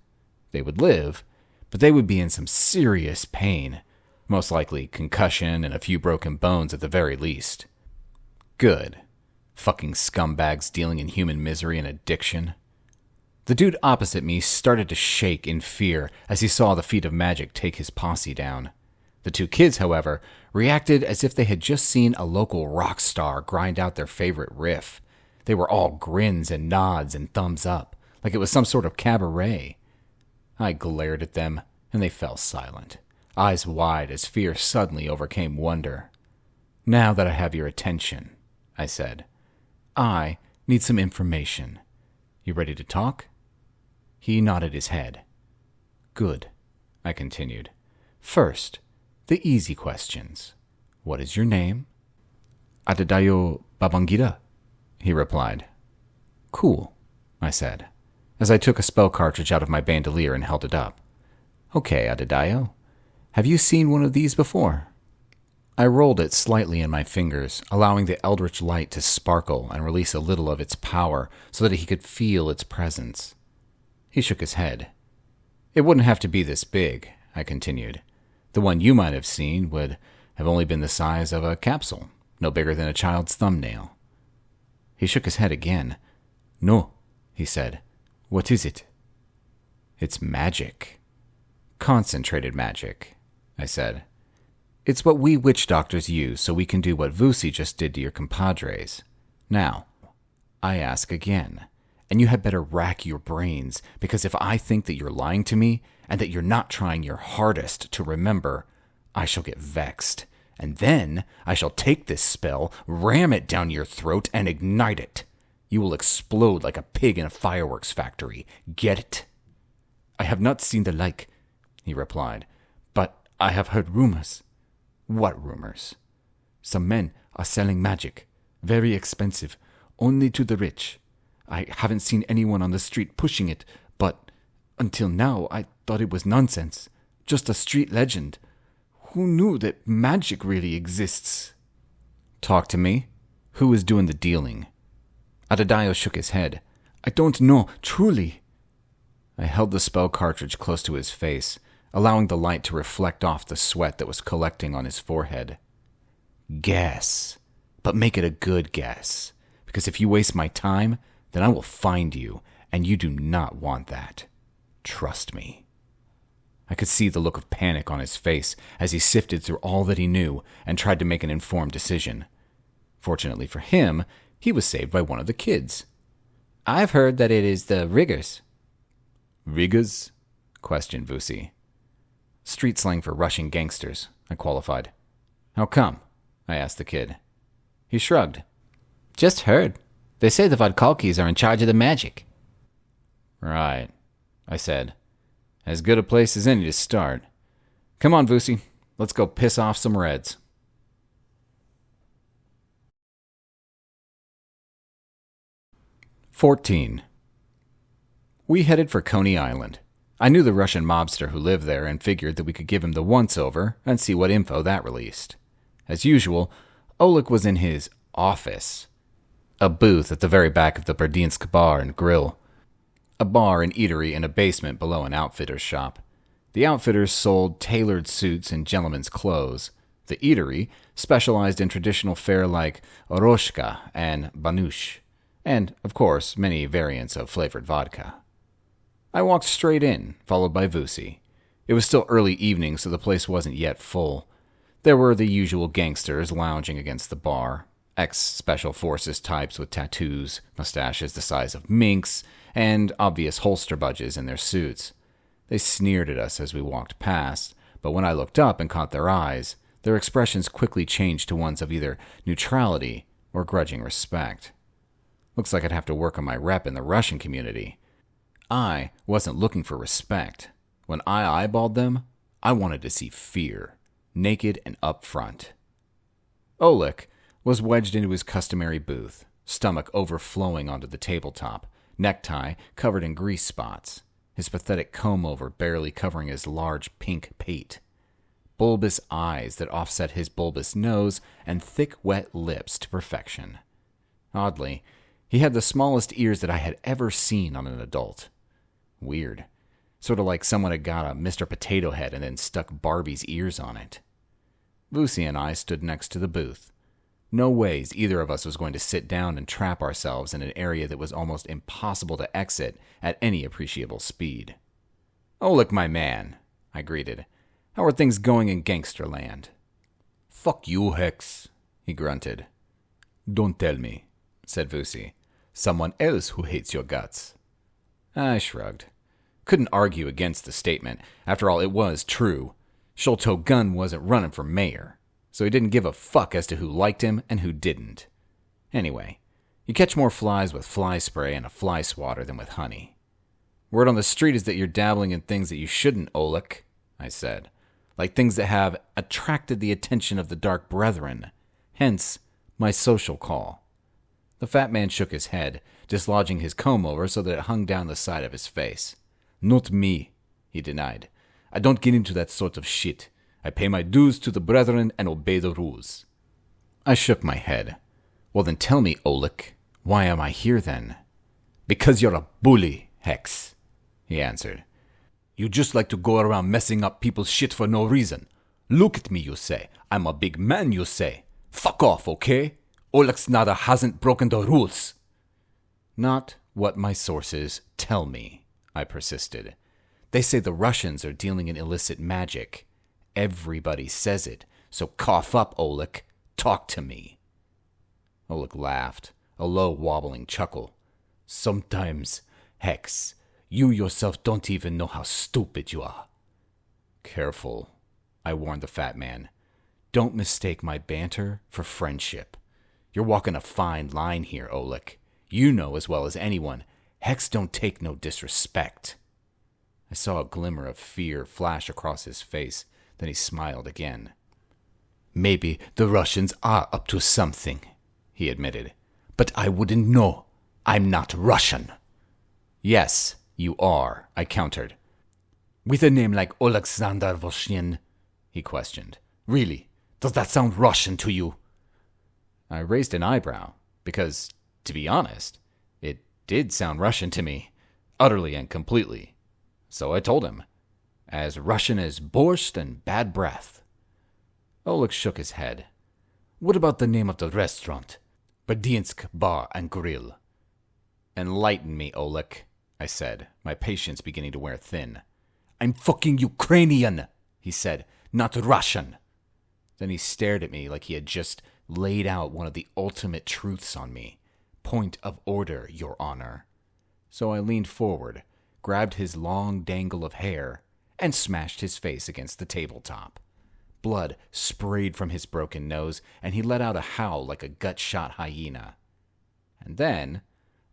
They would live, but they would be in some serious pain, most likely concussion and a few broken bones at the very least. Good. Fucking scumbags dealing in human misery and addiction. The dude opposite me started to shake in fear as he saw the feat of magic take his posse down. The 2 kids, however, reacted as if they had just seen a local rock star grind out their favorite riff. They were all grins and nods and thumbs up, like it was some sort of cabaret. I glared at them, and they fell silent, eyes wide as fear suddenly overcame wonder. Now that I have your attention, I said, I need some information. You ready to talk? He nodded his head. Good, I continued. First, the easy questions. What is your name? Adedayo Babangida, he replied. Cool, I said, as I took a spell cartridge out of my bandolier and held it up. Okay, Adedayo, have you seen one of these before? I rolled it slightly in my fingers, allowing the eldritch light to sparkle and release a little of its power so that he could feel its presence. He shook his head. It wouldn't have to be this big, I continued. The one you might have seen would have only been the size of a capsule, no bigger than a child's thumbnail. He shook his head again. No, he said. What is it? It's magic. Concentrated magic, I said. It's what we witch doctors use so we can do what Vusi just did to your compadres. Now, I ask again, and you had better rack your brains, because if I think that you're lying to me and that you're not trying your hardest to remember, I shall get vexed, and then I shall take this spell, ram it down your throat, and ignite it. You will explode like a pig in a fireworks factory. Get it? I have not seen the like, he replied, but I have heard rumors. What rumors? Some men are selling magic, very expensive, only to the rich. I haven't seen anyone on the street pushing it, but until now I thought it was nonsense, just a street legend. Who knew that magic really exists? Talk to me. Who is doing the dealing? Adedayo shook his head. I don't know, truly. I held the spell cartridge close to his face, allowing the light to reflect off the sweat that was collecting on his forehead. Guess, but make it a good guess, because if you waste my time, then I will find you, and you do not want that. Trust me. I could see the look of panic on his face as he sifted through all that he knew and tried to make an informed decision. Fortunately for him, he was saved by one of the kids. I've heard that it is the riggers. Riggers? Questioned Vusi. Street slang for Russian gangsters, I qualified. How come? I asked the kid. He shrugged. Just heard. They say the Vodkalkis are in charge of the magic. Right, I said. As good a place as any to start. Come on, Vusi. Let's go piss off some Reds. "14. We headed for Coney Island. I knew the Russian mobster who lived there and figured that we could give him the once-over and see what info that released. As usual, Oleg was in his office, a booth at the very back of the Berdinsk Bar and Grill, a bar and eatery in a basement below an outfitter's shop. The outfitters sold tailored suits and gentlemen's clothes. The eatery specialized in traditional fare like oroshka and banush, and, of course, many variants of flavored vodka. I walked straight in, followed by Vusi. It was still early evening, so the place wasn't yet full. There were the usual gangsters lounging against the bar, ex-special forces types with tattoos, mustaches the size of minks, and obvious holster budges in their suits. They sneered at us as we walked past, but when I looked up and caught their eyes, their expressions quickly changed to ones of either neutrality or grudging respect. Looks like I'd have to work on my rep in the Russian community. I wasn't looking for respect. When I eyeballed them, I wanted to see fear, naked and upfront. Oleg was wedged into his customary booth, stomach overflowing onto the tabletop, necktie covered in grease spots, his pathetic comb-over barely covering his large pink pate, bulbous eyes that offset his bulbous nose, and thick, wet lips to perfection. Oddly, he had the smallest ears that I had ever seen on an adult. Weird. Sort of like someone had got a Mr. Potato Head and then stuck Barbie's ears on it. Vusi and I stood next to the booth. No ways either of us was going to sit down and trap ourselves in an area that was almost impossible to exit at any appreciable speed. "Oleg, my man," I greeted. "How are things going in Gangsterland?" "Fuck you, Hex," he grunted. "Don't tell me," said Vusi. "Someone else who hates your guts." I shrugged. Couldn't argue against the statement. After all, it was true. Sholto Gunn wasn't running for mayor, so he didn't give a fuck as to who liked him and who didn't. Anyway, you catch more flies with fly spray and a fly swatter than with honey. "Word on the street is that you're dabbling in things that you shouldn't, Oleg," I said. "Like things that have attracted the attention of the Dark Brethren. Hence, my social call." The fat man shook his head, dislodging his comb-over so that it hung down the side of his face. "Not me," he denied. "I don't get into that sort of shit. I pay my dues to the brethren and obey the rules." I shook my head. "Well then tell me, Oleg, why am I here then?" "Because you're a bully, Hex," he answered. "You just like to go around messing up people's shit for no reason. Look at me, you say. I'm a big man, you say. Fuck off, okay? Oleg Snada hasn't broken the rules." "Not what my sources tell me," I persisted. "They say the Russians are dealing in illicit magic. Everybody says it, so cough up, Oleg. Talk to me." Oleg laughed, a low, wobbling chuckle. "Sometimes, Hex, you yourself don't even know how stupid you are." "Careful," I warned the fat man. "Don't mistake my banter for friendship. You're walking a fine line here, Oleg. You know as well as anyone, Hex don't take no disrespect." I saw a glimmer of fear flash across his face, then he smiled again. "Maybe the Russians are up to something," he admitted. "But I wouldn't know. I'm not Russian." "Yes, you are," I countered. "With a name like Alexander Voshin?" he questioned. "Really, does that sound Russian to you?" I raised an eyebrow, because, to be honest, it did sound Russian to me, utterly and completely. So I told him, "As Russian as borscht and bad breath." Oleg shook his head. "What about the name of the restaurant? Berdinsk Bar and Grill." "Enlighten me, Oleg," I said, my patience beginning to wear thin. "I'm fucking Ukrainian," he said, "not Russian." Then he stared at me like he had just laid out one of the ultimate truths on me. "Point of order, Your Honor." So I leaned forward, grabbed his long dangle of hair, and smashed his face against the tabletop. Blood sprayed from his broken nose, and he let out a howl like a gut-shot hyena. And then,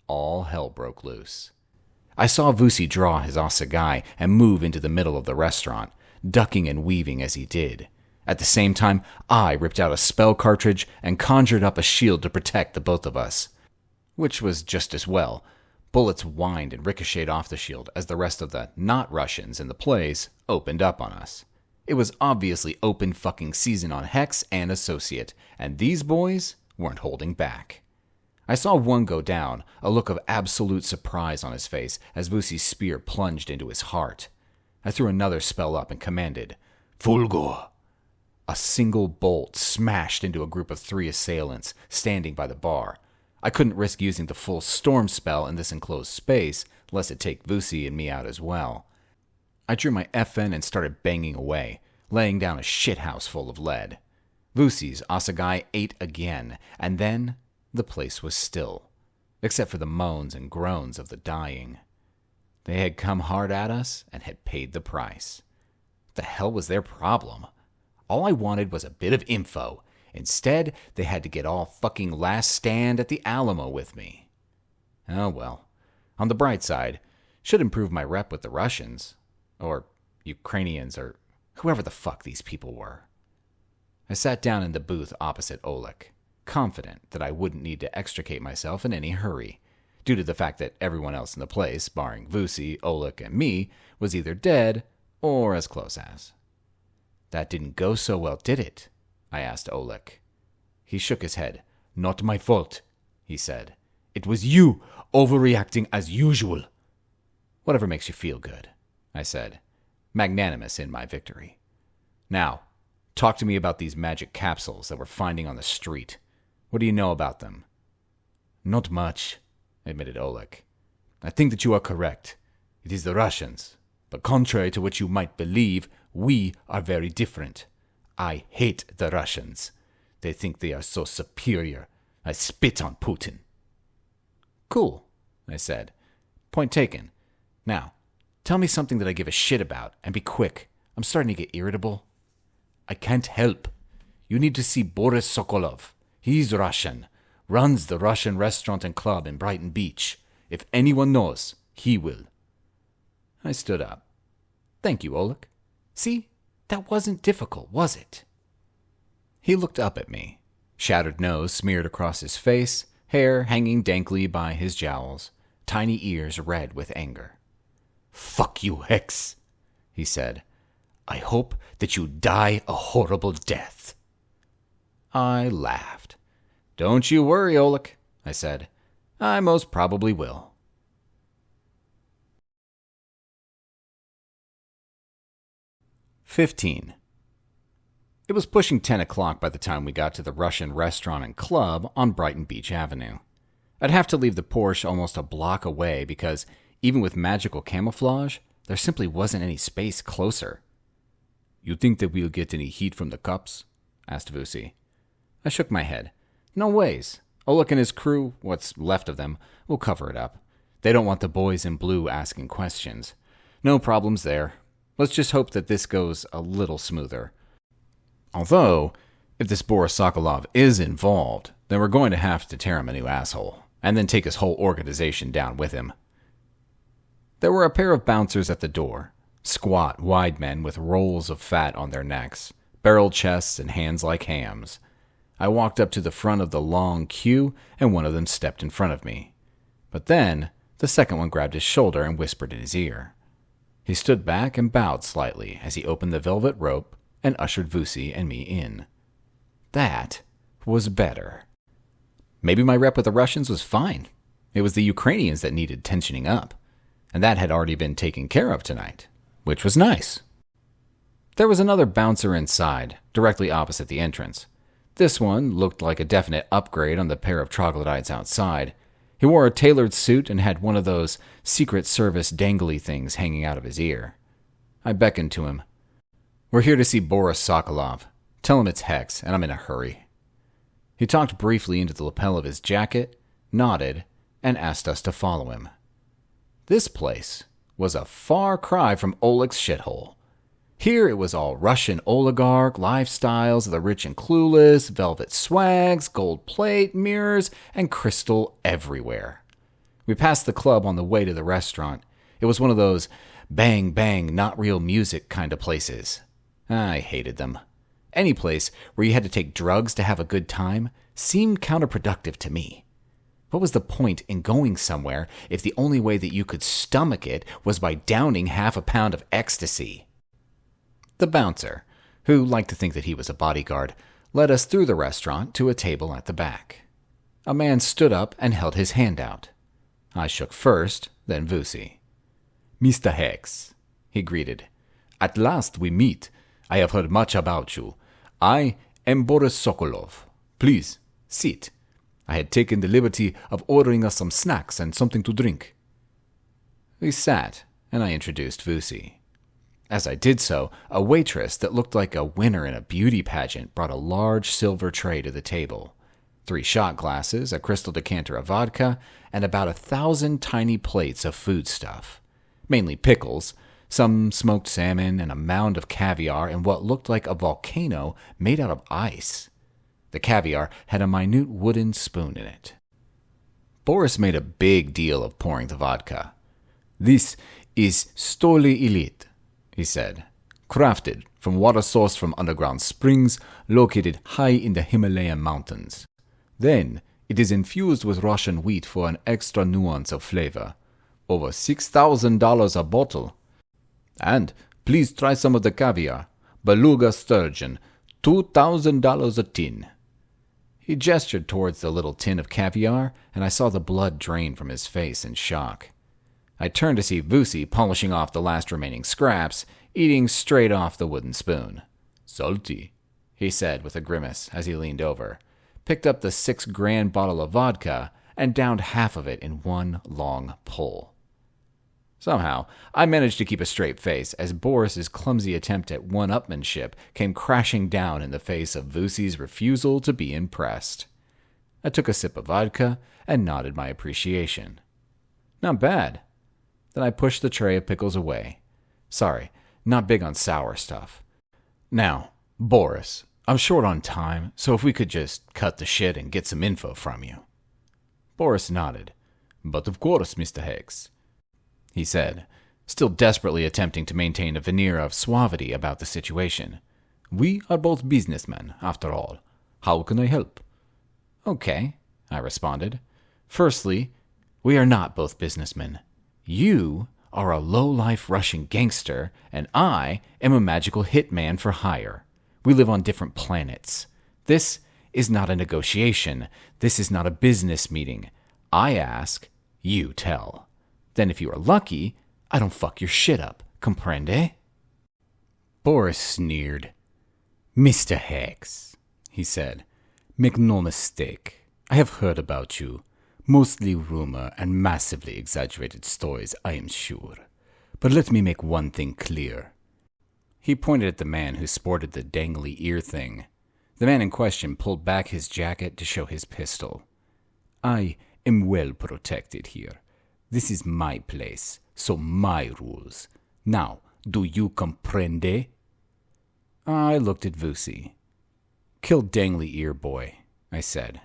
all hell broke loose. I saw Vusi draw his assegai and move into the middle of the restaurant, ducking and weaving as he did. At the same time, I ripped out a spell cartridge and conjured up a shield to protect the both of us. Which was just as well. Bullets whined and ricocheted off the shield as the rest of the not-Russians in the place opened up on us. It was obviously open fucking season on Hex and Associate, and these boys weren't holding back. I saw one go down, a look of absolute surprise on his face as Vusi's spear plunged into his heart. I threw another spell up and commanded, Fulgor! A single bolt smashed into a group of 3 assailants standing by the bar. I couldn't risk using the full storm spell in this enclosed space, lest it take Vusi and me out as well. I drew my FN and started banging away, laying down a shithouse full of lead. Vusi's assegai ate again, and then the place was still, except for the moans and groans of the dying. They had come hard at us and had paid the price. What the hell was their problem? All I wanted was a bit of info. Instead, they had to get all fucking last stand at the Alamo with me. Oh well. On the bright side, should improve my rep with the Russians. Or Ukrainians, or whoever the fuck these people were. I sat down in the booth opposite Oleg, confident that I wouldn't need to extricate myself in any hurry, due to the fact that everyone else in the place, barring Vusi, Oleg, and me, was either dead or as close as. That didn't go so well, did it? I asked Oleg. He shook his head. Not my fault, he said. It was you overreacting as usual. Whatever makes you feel good, I said, magnanimous in my victory. Now, talk to me about these magic capsules that we're finding on the street. What do you know about them? Not much, admitted Oleg. I think that you are correct. It is the Russians. But contrary to what you might believe, we are very different. I hate the Russians. They think they are so superior. I spit on Putin. Cool, I said. Point taken. Now, tell me something that I give a shit about, and be quick. I'm starting to get irritable. I can't help. You need to see Boris Sokolov. He's Russian. Runs the Russian restaurant and club in Brighton Beach. If anyone knows, he will. I stood up. Thank you, Oleg. See, that wasn't difficult, was it? He looked up at me, shattered nose smeared across his face, hair hanging dankly by his jowls, tiny ears red with anger. Fuck you, Hex, he said. I hope that you die a horrible death. I laughed. Don't you worry, Oleg, I said. I most probably will. 15. It was pushing 10 o'clock by the time we got to the Russian restaurant and club on Brighton Beach Avenue. I'd have to leave the Porsche almost a block away because, even with magical camouflage, there simply wasn't any space closer. You think that we'll get any heat from the cops? Asked Vusi. I shook my head. No ways. Oleg and his crew, what's left of them, will cover it up. They don't want the boys in blue asking questions. No problems there. Let's just hope that this goes a little smoother. Although, if this Boris Sokolov is involved, then we're going to have to tear him a new asshole, and then take his whole organization down with him. There were a pair of bouncers at the door, squat, wide men with rolls of fat on their necks, barrel chests, and hands like hams. I walked up to the front of the long queue, and one of them stepped in front of me. But then, the second one grabbed his shoulder and whispered in his ear. He stood back and bowed slightly as he opened the velvet rope and ushered Vusi and me in. That was better. Maybe my rep with the Russians was fine. It was the Ukrainians that needed tensioning up, and that had already been taken care of tonight, which was nice. There was another bouncer inside, directly opposite the entrance. This one looked like a definite upgrade on the pair of troglodytes outside. He wore a tailored suit and had one of those Secret Service dangly things hanging out of his ear. I beckoned to him. We're here to see Boris Sokolov. Tell him it's Hex, and I'm in a hurry. He talked briefly into the lapel of his jacket, nodded, and asked us to follow him. This place was a far cry from Oleg's shithole. Here it was all Russian oligarch, lifestyles of the rich and clueless, velvet swags, gold plate, mirrors, and crystal everywhere. We passed the club on the way to the restaurant. It was one of those bang, bang, not real music kind of places. I hated them. Any place where you had to take drugs to have a good time seemed counterproductive to me. What was the point in going somewhere if the only way that you could stomach it was by downing half a pound of ecstasy? The bouncer, who liked to think that he was a bodyguard, led us through the restaurant to a table at the back. A man stood up and held his hand out. I shook first, then Vusi. "Mr. Hex," he greeted. "At last we meet. I have heard much about you. I am Boris Sokolov. Please, sit. I had taken the liberty of ordering us some snacks and something to drink." We sat, and I introduced Vusi. As I did so, a waitress that looked like a winner in a beauty pageant brought a large silver tray to the table. 3 shot glasses, a crystal decanter of vodka, and about 1,000 tiny plates of foodstuff. Mainly pickles, some smoked salmon, and a mound of caviar in what looked like a volcano made out of ice. The caviar had a minute wooden spoon in it. Boris made a big deal of pouring the vodka. "This is Stoli Elite," he said, "crafted from water sourced from underground springs located high in the Himalayan mountains. Then, it is infused with Russian wheat for an extra nuance of flavor. Over $6,000 a bottle. And please try some of the caviar. Beluga sturgeon, $2,000 a tin." He gestured towards the little tin of caviar, and I saw the blood drain from his face in shock. I turned to see Vusi polishing off the last remaining scraps, eating straight off the wooden spoon. "Salty," he said with a grimace as he leaned over, picked up the 6-grand bottle of vodka, and downed half of it in one long pull. Somehow, I managed to keep a straight face as Boris's clumsy attempt at one-upmanship came crashing down in the face of Vusi's refusal to be impressed. I took a sip of vodka and nodded my appreciation. "Not bad." Then I pushed the tray of pickles away. "Sorry, not big on sour stuff. Now, Boris, I'm short on time, so if we could just cut the shit and get some info from you." Boris nodded. "But of course, Mr. Hex," he said, still desperately attempting to maintain a veneer of suavity about the situation. "We are both businessmen, after all. How can I help?" "Okay," I responded. "Firstly, we are not both businessmen. You are a low-life Russian gangster, and I am a magical hitman for hire. We live on different planets. This is not a negotiation. This is not a business meeting. I ask, you tell. Then if you are lucky, I don't fuck your shit up. Comprende?" Boris sneered. "Mr. Hex," he said, "make no mistake. I have heard about you. Mostly rumor and massively exaggerated stories, I am sure. But let me make one thing clear." He pointed at the man who sported the dangly ear thing. The man in question pulled back his jacket to show his pistol. "I am well protected here. This is my place, so my rules. Now, do you comprende?" I looked at Vusi. "Kill dangly ear boy," I said.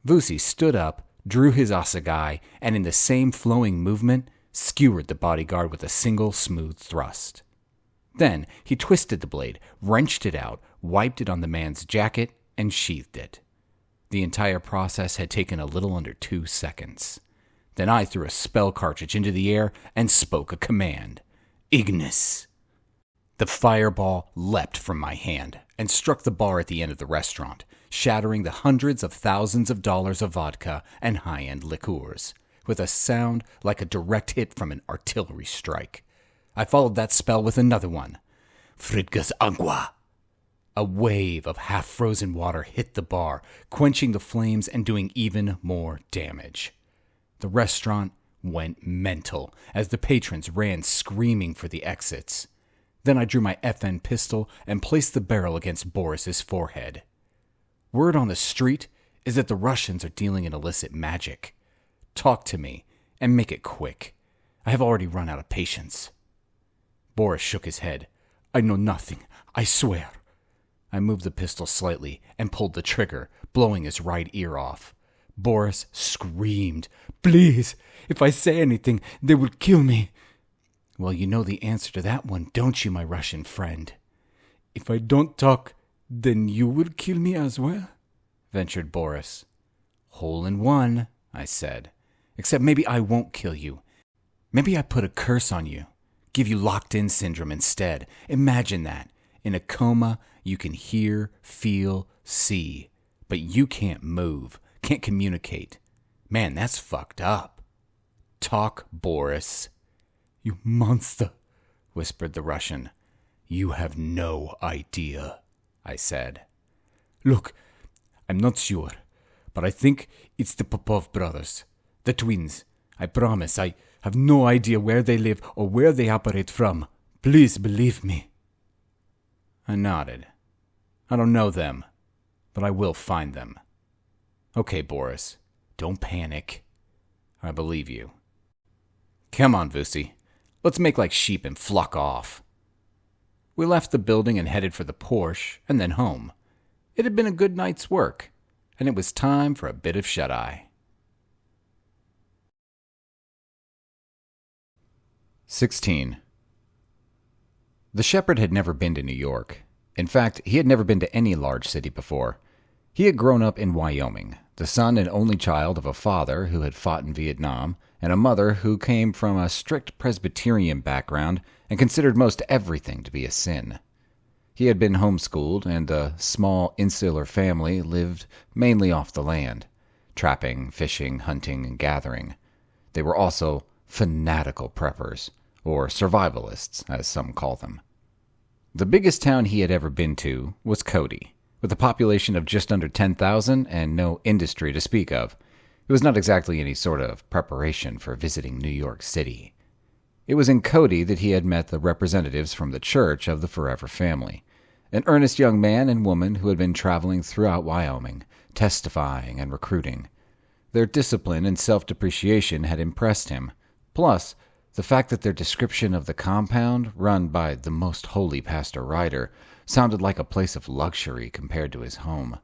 Vusi stood up, drew his assegai, and in the same flowing movement, skewered the bodyguard with a single smooth thrust. Then he twisted the blade, wrenched it out, wiped it on the man's jacket, and sheathed it. The entire process had taken a little under 2 seconds. Then I threw a spell cartridge into the air and spoke a command. "Ignis!" The fireball leapt from my hand and struck the bar at the end of the restaurant, shattering the hundreds of thousands of dollars of vodka and high-end liqueurs, with a sound like a direct hit from an artillery strike. I followed that spell with another one. Fridgas agua! A wave of half-frozen water hit the bar, quenching the flames and doing even more damage. The restaurant went mental as the patrons ran screaming for the exits. Then I drew my FN pistol and placed the barrel against Boris's forehead. Word on the street is that the Russians are dealing in illicit magic. Talk to me, and make it quick. I have already run out of patience. Boris shook his head. "I know nothing, I swear." I moved the pistol slightly and pulled the trigger, blowing his right ear off. Boris screamed. "Please, if I say anything, they will kill me." "Well, you know the answer to that one, don't you, my Russian friend?" "If I don't talk, then you will kill me as well?" ventured Boris. "Hole in one," I said. "Except maybe I won't kill you. Maybe I put a curse on you. Give you locked-in syndrome instead. Imagine that. In a coma, you can hear, feel, see, but you can't move, can't communicate. Man, that's fucked up." "Talk, Boris." "You monster," whispered the Russian. "You have no idea," I said. "Look, I'm not sure, but I think it's the Popov brothers, the twins. I promise, I have no idea where they live or where they operate from. Please believe me." I nodded. "I don't know them, but I will find them." "Okay, Boris, don't panic. I believe you." "Come on, Vusi. Let's make like sheep and flock off." We left the building and headed for the Porsche and then home. It had been a good night's work, and it was time for a bit of shut-eye. 16. The shepherd had never been to New York. In fact, he had never been to any large city before. He had grown up in Wyoming, the son and only child of a father who had fought in Vietnam and a mother who came from a strict Presbyterian background and considered most everything to be a sin. He had been homeschooled, and the small insular family lived mainly off the land, trapping, fishing, hunting, and gathering. They were also fanatical preppers, or survivalists, as some call them. The biggest town he had ever been to was Cody, with a population of just under 10,000 and no industry to speak of. It was not exactly any sort of preparation for visiting New York City. It was in Cody that he had met the representatives from the Church of the Forever Family, an earnest young man and woman who had been traveling throughout Wyoming, testifying and recruiting. Their discipline and self-depreciation had impressed him, plus the fact that their description of the compound, run by the most holy Pastor Ryder, sounded like a place of luxury compared to his home.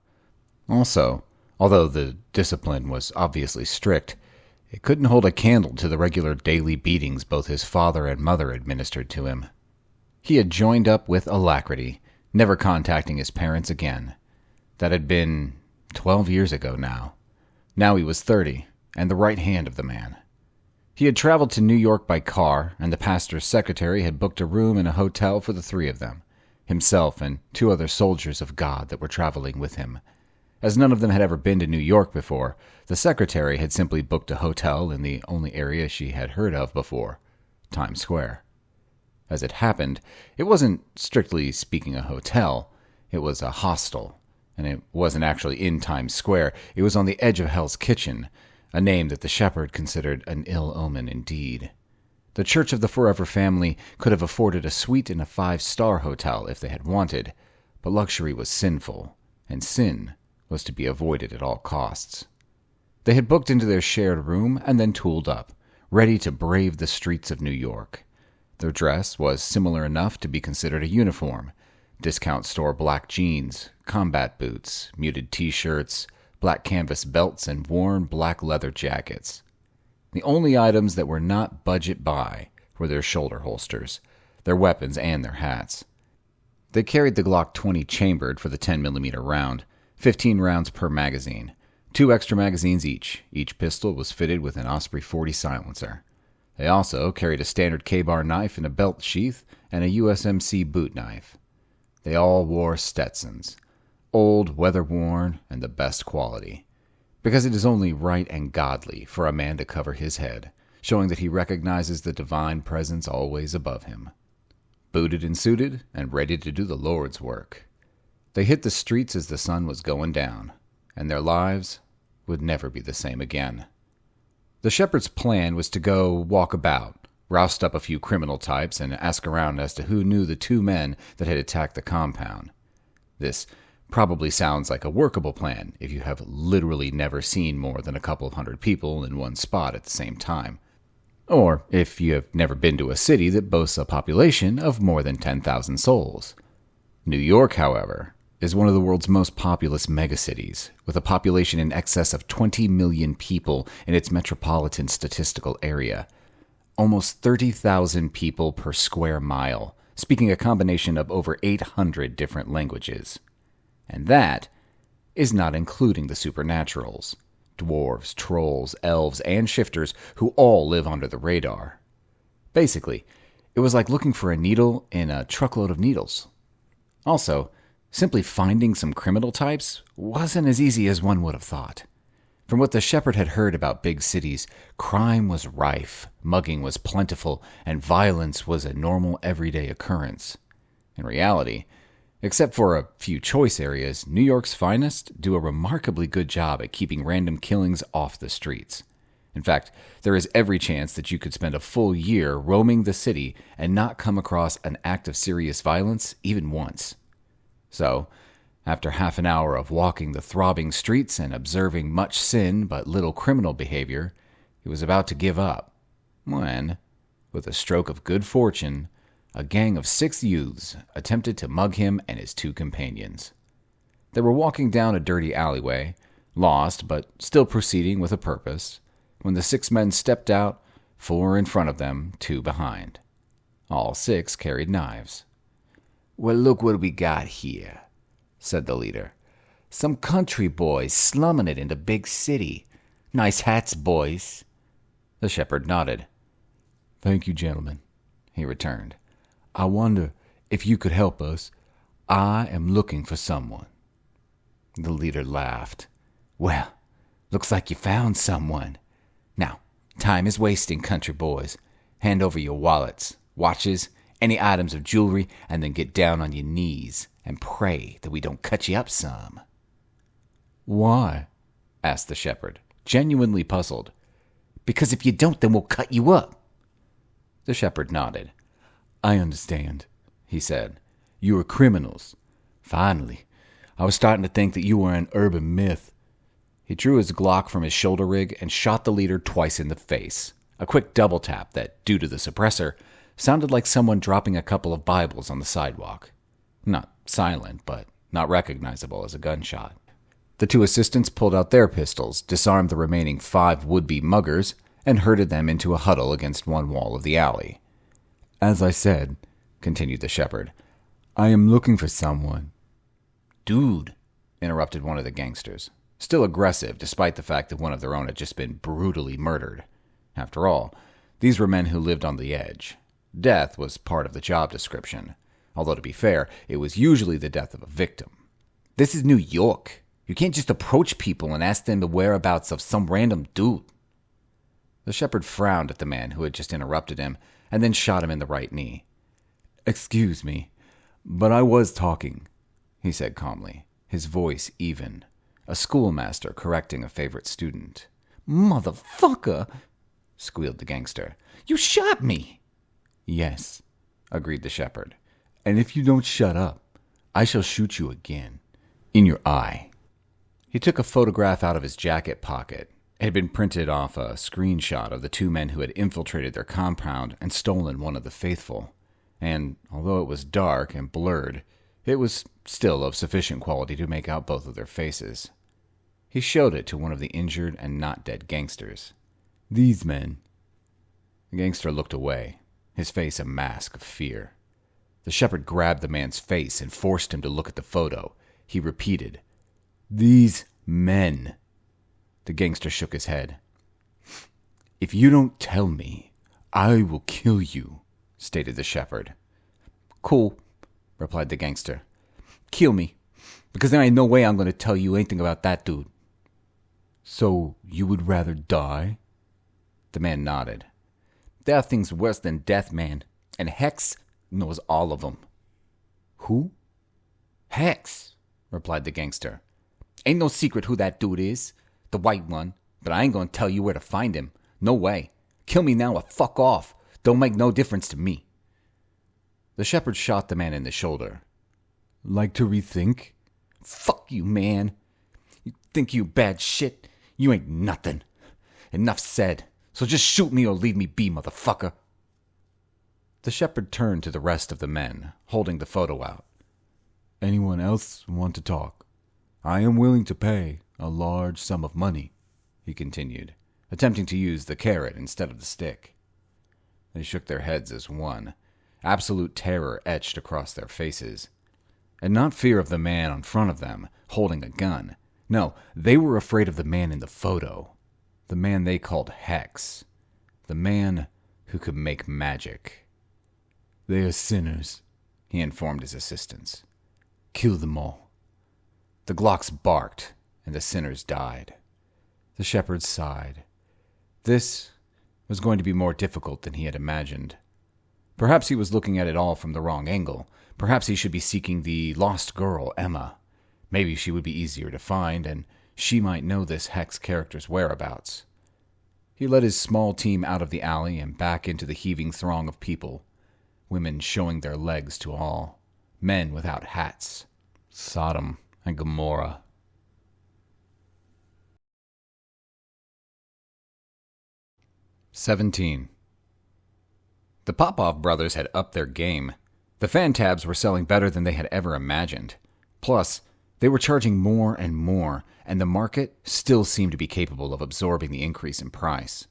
Also, although the discipline was obviously strict, it couldn't hold a candle to the regular daily beatings both his father and mother administered to him. He had joined up with alacrity, never contacting his parents again. That had been 12 years ago now. Now he was 30, and the right hand of the man. He had traveled to New York by car, and the pastor's secretary had booked a room in a hotel for the three of them, himself and two other soldiers of God that were traveling with him. As none of them had ever been to New York before, the secretary had simply booked a hotel in the only area she had heard of before, Times Square. As it happened, it wasn't strictly speaking a hotel, it was a hostel, and it wasn't actually in Times Square, it was on the edge of Hell's Kitchen, a name that the shepherd considered an ill omen indeed. The Church of the Forever Family could have afforded a suite in a 5-star hotel if they had wanted, but luxury was sinful, and sin was to be avoided at all costs. They had booked into their shared room and then tooled up, ready to brave the streets of New York. Their dress was similar enough to be considered a uniform: discount store black jeans, combat boots, muted t-shirts, black canvas belts, and worn black leather jackets. The only items that were not budget buy were their shoulder holsters, their weapons, and their hats. They carried the Glock 20 chambered for the 10mm round, 15 rounds per magazine, 2 extra magazines each. Each pistol was fitted with an Osprey 40 silencer. They also carried a standard K-bar knife in a belt sheath and a USMC boot knife. They all wore Stetsons, old, weather-worn, and the best quality, because it is only right and godly for a man to cover his head, showing that he recognizes the divine presence always above him. Booted and suited, and ready to do the Lord's work, they hit the streets as the sun was going down, and their lives would never be the same again. The shepherd's plan was to go walk about, roust up a few criminal types, and ask around as to who knew the 2 men that had attacked the compound. This probably sounds like a workable plan if you have literally never seen more than a couple of hundred people in one spot at the same time, or if you have never been to a city that boasts a population of more than 10,000 souls. New York, however, is one of the world's most populous megacities, with a population in excess of 20 million people in its metropolitan statistical area. Almost 30,000 people per square mile, speaking a combination of over 800 different languages. And that is not including the supernaturals, dwarves, trolls, elves, and shifters who all live under the radar. Basically, it was like looking for a needle in a truckload of needles. Also, simply finding some criminal types wasn't as easy as one would have thought. From what the shepherd had heard about big cities, crime was rife, mugging was plentiful, and violence was a normal everyday occurrence. In reality, except for a few choice areas, New York's finest do a remarkably good job at keeping random killings off the streets. In fact, there is every chance that you could spend a full year roaming the city and not come across an act of serious violence even once. So, after half an hour of walking the throbbing streets and observing much sin but little criminal behavior, he was about to give up, when, with a stroke of good fortune, a gang of 6 youths attempted to mug him and his 2 companions. They were walking down a dirty alleyway, lost but still proceeding with a purpose, when the 6 men stepped out, 4 in front of them, 2 behind. All 6 carried knives. "Well, look what we got here," said the leader. "Some country boys slumming it in the big city. Nice hats, boys." The shepherd nodded. "Thank you, gentlemen," he returned. "I wonder if you could help us. I am looking for someone." The leader laughed. "Well, looks like you found someone. Now, time is wasting, country boys. Hand over your wallets, watches, any items of jewelry, and then get down on your knees and pray that we don't cut you up some." "Why?" asked the shepherd, genuinely puzzled. "Because if you don't, then we'll cut you up." The shepherd nodded. "I understand," he said. "You are criminals. Finally, I was starting to think that you were an urban myth." He drew his Glock from his shoulder rig and shot the leader twice in the face. A quick double tap that, due to the suppressor, sounded like someone dropping a couple of Bibles on the sidewalk. Not silent, but not recognizable as a gunshot. The 2 assistants pulled out their pistols, disarmed the remaining 5 would-be muggers, and herded them into a huddle against one wall of the alley. "As I said," continued the shepherd, "I am looking for someone." "Dude," interrupted one of the gangsters, still aggressive despite the fact that one of their own had just been brutally murdered. After all, these were men who lived on the edge. Death was part of the job description, although to be fair, it was usually the death of a victim. "This is New York. You can't just approach people and ask them the whereabouts of some random dude." The shepherd frowned at the man who had just interrupted him and then shot him in the right knee. "Excuse me, but I was talking," he said calmly, his voice even, a schoolmaster correcting a favorite student. "Motherfucker!" squealed the gangster. "You shot me!" "Yes," agreed the shepherd, "and if you don't shut up, I shall shoot you again, in your eye." He took a photograph out of his jacket pocket. It had been printed off a screenshot of the 2 men who had infiltrated their compound and stolen one of the faithful. And although it was dark and blurred, it was still of sufficient quality to make out both of their faces. He showed it to one of the injured and not dead gangsters. "These men." The gangster looked away, his face a mask of fear. The shepherd grabbed the man's face and forced him to look at the photo. He repeated, "These men." The gangster shook his head. "If you don't tell me, I will kill you," stated the shepherd. "Cool," replied the gangster. "Kill me, because there ain't no way I'm going to tell you anything about that dude." "So you would rather die?" The man nodded. "There are things worse than death, man, and Hex knows all of them." "Who?" "Hex," replied the gangster. "Ain't no secret who that dude is, the white one, but I ain't going to tell you where to find him. No way. Kill me now or fuck off. Don't make no difference to me." The shepherd shot the man in the shoulder. "Like to rethink?" "Fuck you, man. You think you bad shit? You ain't nothing. Enough said. So just shoot me or leave me be, motherfucker." The shepherd turned to the rest of the men, holding the photo out. anyone else want to talk, I am willing to pay a large sum of money," he continued, attempting to use the carrot instead of the stick. They shook their heads as one, absolute terror etched across their faces. And not fear of the man in front of them, holding a gun. No, they were afraid of the man in the photo. The man they called Hex. The man who could make magic. "They are sinners," he informed his assistants. "Kill them all." The Glocks barked, and the sinners died. The shepherd sighed. This was going to be more difficult than he had imagined. Perhaps he was looking at it all from the wrong angle. Perhaps he should be seeking the lost girl, Emma. Maybe she would be easier to find, and she might know this Hex character's whereabouts. He led his small team out of the alley and back into the heaving throng of people. Women showing their legs to all. Men without hats. Sodom and Gomorrah. "17. The Popov brothers had upped their game. The fan tabs were selling better than they had ever imagined. Plus, they were charging more and more, and the market still seemed to be capable of absorbing the increase in price.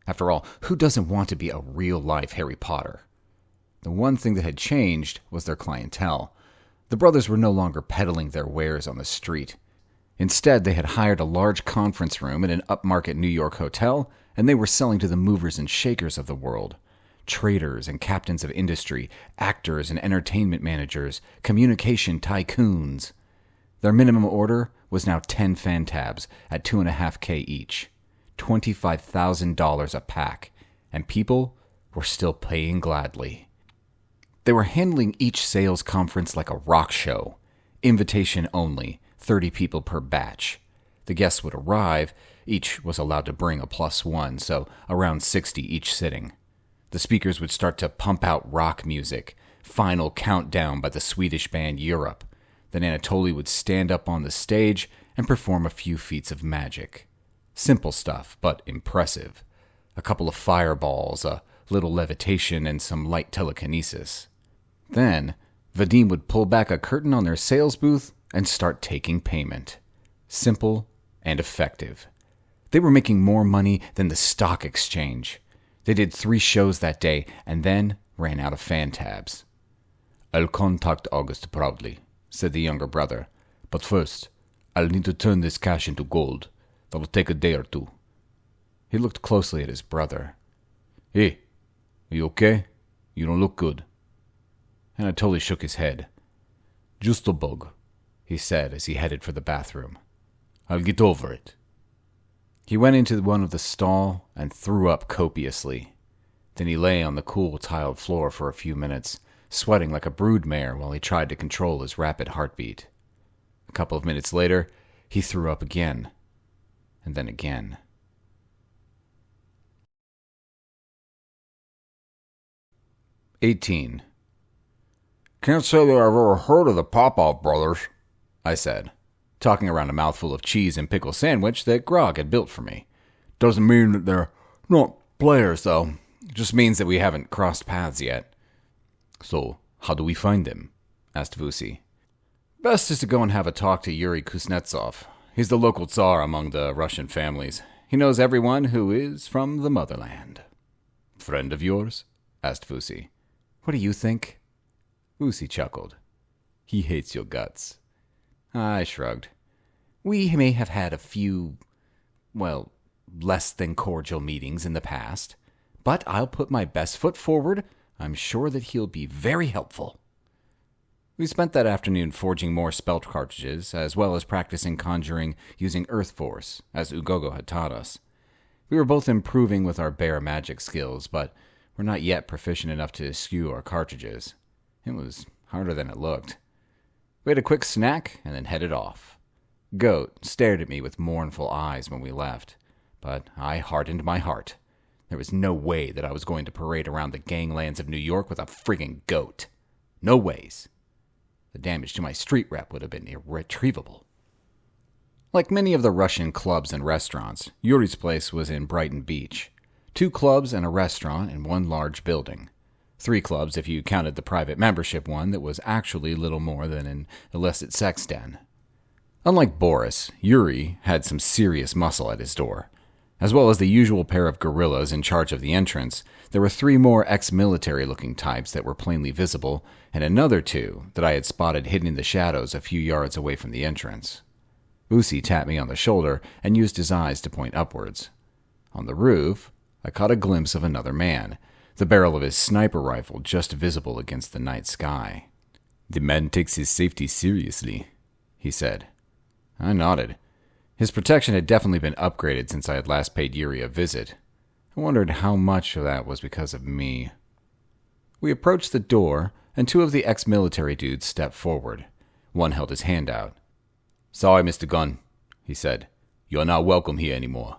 After all, who doesn't want to be a real-life Harry Potter? The one thing that had changed was their clientele. The brothers were no longer peddling their wares on the street. Instead, they had hired a large conference room in an upmarket New York hotel, and they were selling to the movers and shakers of the world. Traders and captains of industry, actors and entertainment managers, communication tycoons. Their minimum order was now 10 fan tabs at $2.5K each, $25,000 a pack, and people were still paying gladly. They were handling each sales conference like a rock show. Invitation only, 30 people per batch. The guests would arrive, each was allowed to bring a +1, so around 60 each sitting. The speakers would start to pump out rock music, final countdown by the Swedish band Europe. Then Anatoly would stand up on the stage and perform a few feats of magic. Simple stuff, but impressive. A couple of fireballs, a little levitation, and some light telekinesis. Then, Vadim would pull back a curtain on their sales booth and start taking payment. Simple and effective. They were making more money than the stock exchange. They did 3 shows that day and then ran out of fan tabs. "I'll contact August proudly," said the younger brother. "But first, I'll need to turn this cash into gold. That will take a day or 2. He looked closely at his brother. "Hey, are you okay? You don't look good." Anatoly shook his head. "Just a bug," he said as he headed for the bathroom. "I'll get over it." He went into one of the stall and threw up copiously. Then he lay on the cool tiled floor for a few minutes, sweating like a broodmare while he tried to control his rapid heartbeat. A couple of minutes later, he threw up again, and then again. "18. Can't say that I've ever heard of the Popov brothers," I said, talking around a mouthful of cheese and pickle sandwich that Grog had built for me. "Doesn't mean that they're not players, though. It just means that we haven't crossed paths yet." "So, how do we find them?" asked Vusi. "Best is to go and have a talk to Yuri Kuznetsov. He's the local Tsar among the Russian families. He knows everyone who is from the motherland." "Friend of yours?" asked Vusi. "What do you think?" Vusi chuckled. "He hates your guts." I shrugged. "We may have had a few, less than cordial meetings in the past, but I'll put my best foot forward. I'm sure that he'll be very helpful." We spent that afternoon forging more spell cartridges, as well as practicing conjuring using Earth Force, as Ugogo had taught us. We were both improving with our bear magic skills, but were not yet proficient enough to eschew our cartridges. It was harder than it looked. We had a quick snack and then headed off. Goat stared at me with mournful eyes when we left, but I hardened my heart. There was no way that I was going to parade around the ganglands of New York with a friggin' goat. No ways. The damage to my street rep would have been irretrievable. Like many of the Russian clubs and restaurants, Yuri's place was in Brighton Beach. 2 clubs and a restaurant in one large building. 3 clubs if you counted the private membership one that was actually little more than an illicit sex den. Unlike Boris, Yuri had some serious muscle at his door. As well as the usual pair of gorillas in charge of the entrance, there were 3 more ex-military-looking types that were plainly visible, and another 2 that I had spotted hidden in the shadows a few yards away from the entrance. Vusi tapped me on the shoulder and used his eyes to point upwards. On the roof, I caught a glimpse of another man, the barrel of his sniper rifle just visible against the night sky. "The man takes his safety seriously," he said. I nodded. His protection had definitely been upgraded since I had last paid Yuri a visit. I wondered how much of that was because of me. We approached the door, and 2 of the ex-military dudes stepped forward. One held his hand out. "Sorry, Mr. Gunn," he said. "You're not welcome here anymore."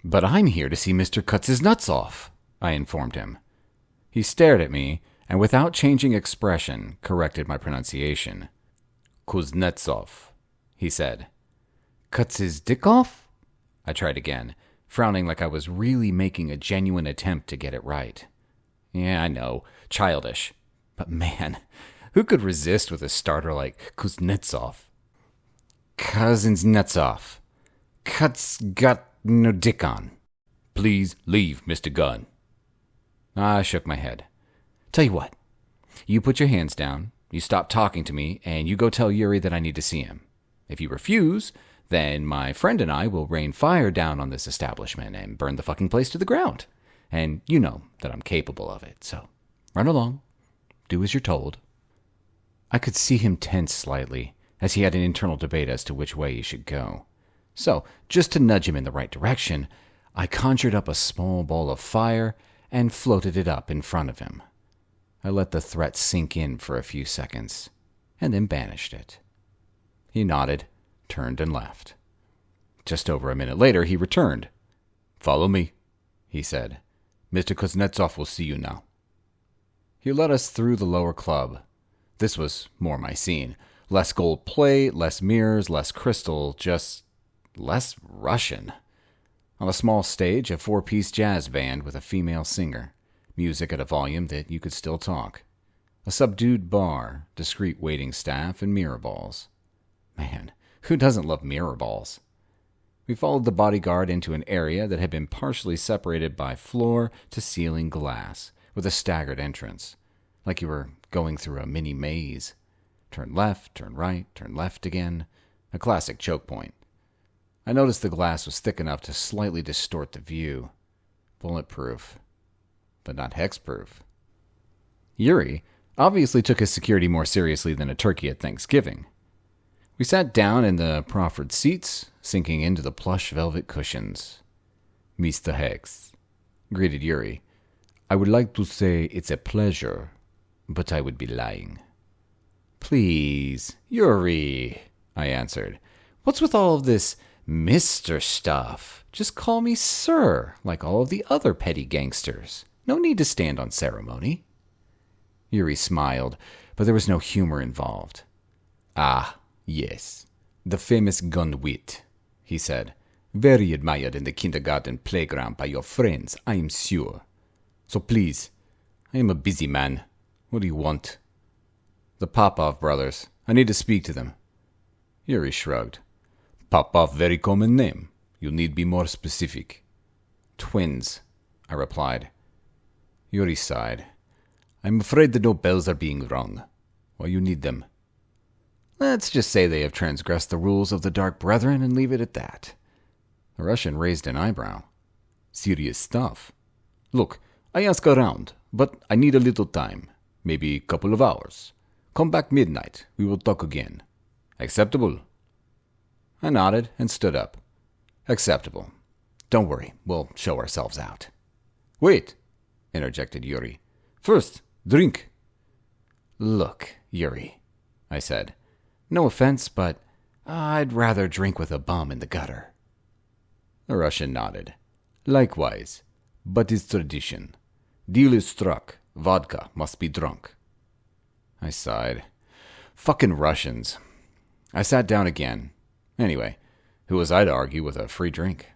"But I'm here to see Mr. Cuts his nuts off," I informed him. He stared at me, and without changing expression, corrected my pronunciation. "Kuznetsov," he said. "Cuts his dick off?" I tried again, frowning like I was really making a genuine attempt to get it right. Yeah, I know, childish. But man, who could resist with a starter like Kuznetsov? Kuznetsov. Cuts got no dick on. Please leave, Mr. Gunn. I shook my head. Tell you what, you put your hands down, you stop talking to me, and you go tell Yuri that I need to see him. If you refuse, then my friend and I will rain fire down on this establishment and burn the fucking place to the ground. And you know that I'm capable of it, so run along. Do as you're told. I could see him tense slightly, as he had an internal debate as to which way he should go. So, just to nudge him in the right direction, I conjured up a small ball of fire and floated it up in front of him. I let the threat sink in for a few seconds, and then banished it. He nodded, turned, and left. Just over a minute later, he returned. "Follow me," he said. "Mr. Kuznetsov will see you now." He led us through the lower club. This was more my scene. Less gold plate, less mirrors, less crystal, just less Russian. On a small stage, a 4-piece jazz band with a female singer. Music at a volume that you could still talk. A subdued bar, discreet waiting staff, and mirror balls. Man, who doesn't love mirror balls? We followed the bodyguard into an area that had been partially separated by floor-to-ceiling glass, with a staggered entrance, like you were going through a mini maze. Turn left, turn right, turn left again. A classic choke point. I noticed the glass was thick enough to slightly distort the view. Bulletproof, but not hexproof. Yuri obviously took his security more seriously than a turkey at Thanksgiving. We sat down in the proffered seats, sinking into the plush velvet cushions. "Mr. Hex," greeted Yuri, "I would like to say it's a pleasure, but I would be lying." "Please, Yuri," I answered. "What's with all of this Mr. stuff? Just call me Sir, like all of the other petty gangsters. No need to stand on ceremony." Yuri smiled, but there was no humor involved. "Ah, yes, the famous gun wit," he said. "Very admired in the kindergarten playground by your friends, I am sure. So please, I am a busy man. What do you want?" "The Popov brothers. I need to speak to them." Yuri shrugged. "Popov, very common name. You need be more specific." "Twins," I replied. Yuri sighed. "I'm afraid the nobels are being rung. Why you need them?" "Let's just say they have transgressed the rules of the Dark Brethren and leave it at that." The Russian raised an eyebrow. "Serious stuff. Look, I ask around, but I need a little time. Maybe a couple of hours. Come back midnight. We will talk again. Acceptable?" I nodded and stood up. "Acceptable. Don't worry, we'll show ourselves out." "Wait," interjected Yuri. "First, drink." "Look, Yuri," I said. "No offense, but I'd rather drink with a bum in the gutter." The Russian nodded. "Likewise, but it's tradition. Deal is struck. Vodka must be drunk." I sighed. Fucking Russians. I sat down again. Anyway, who was I to argue with a free drink?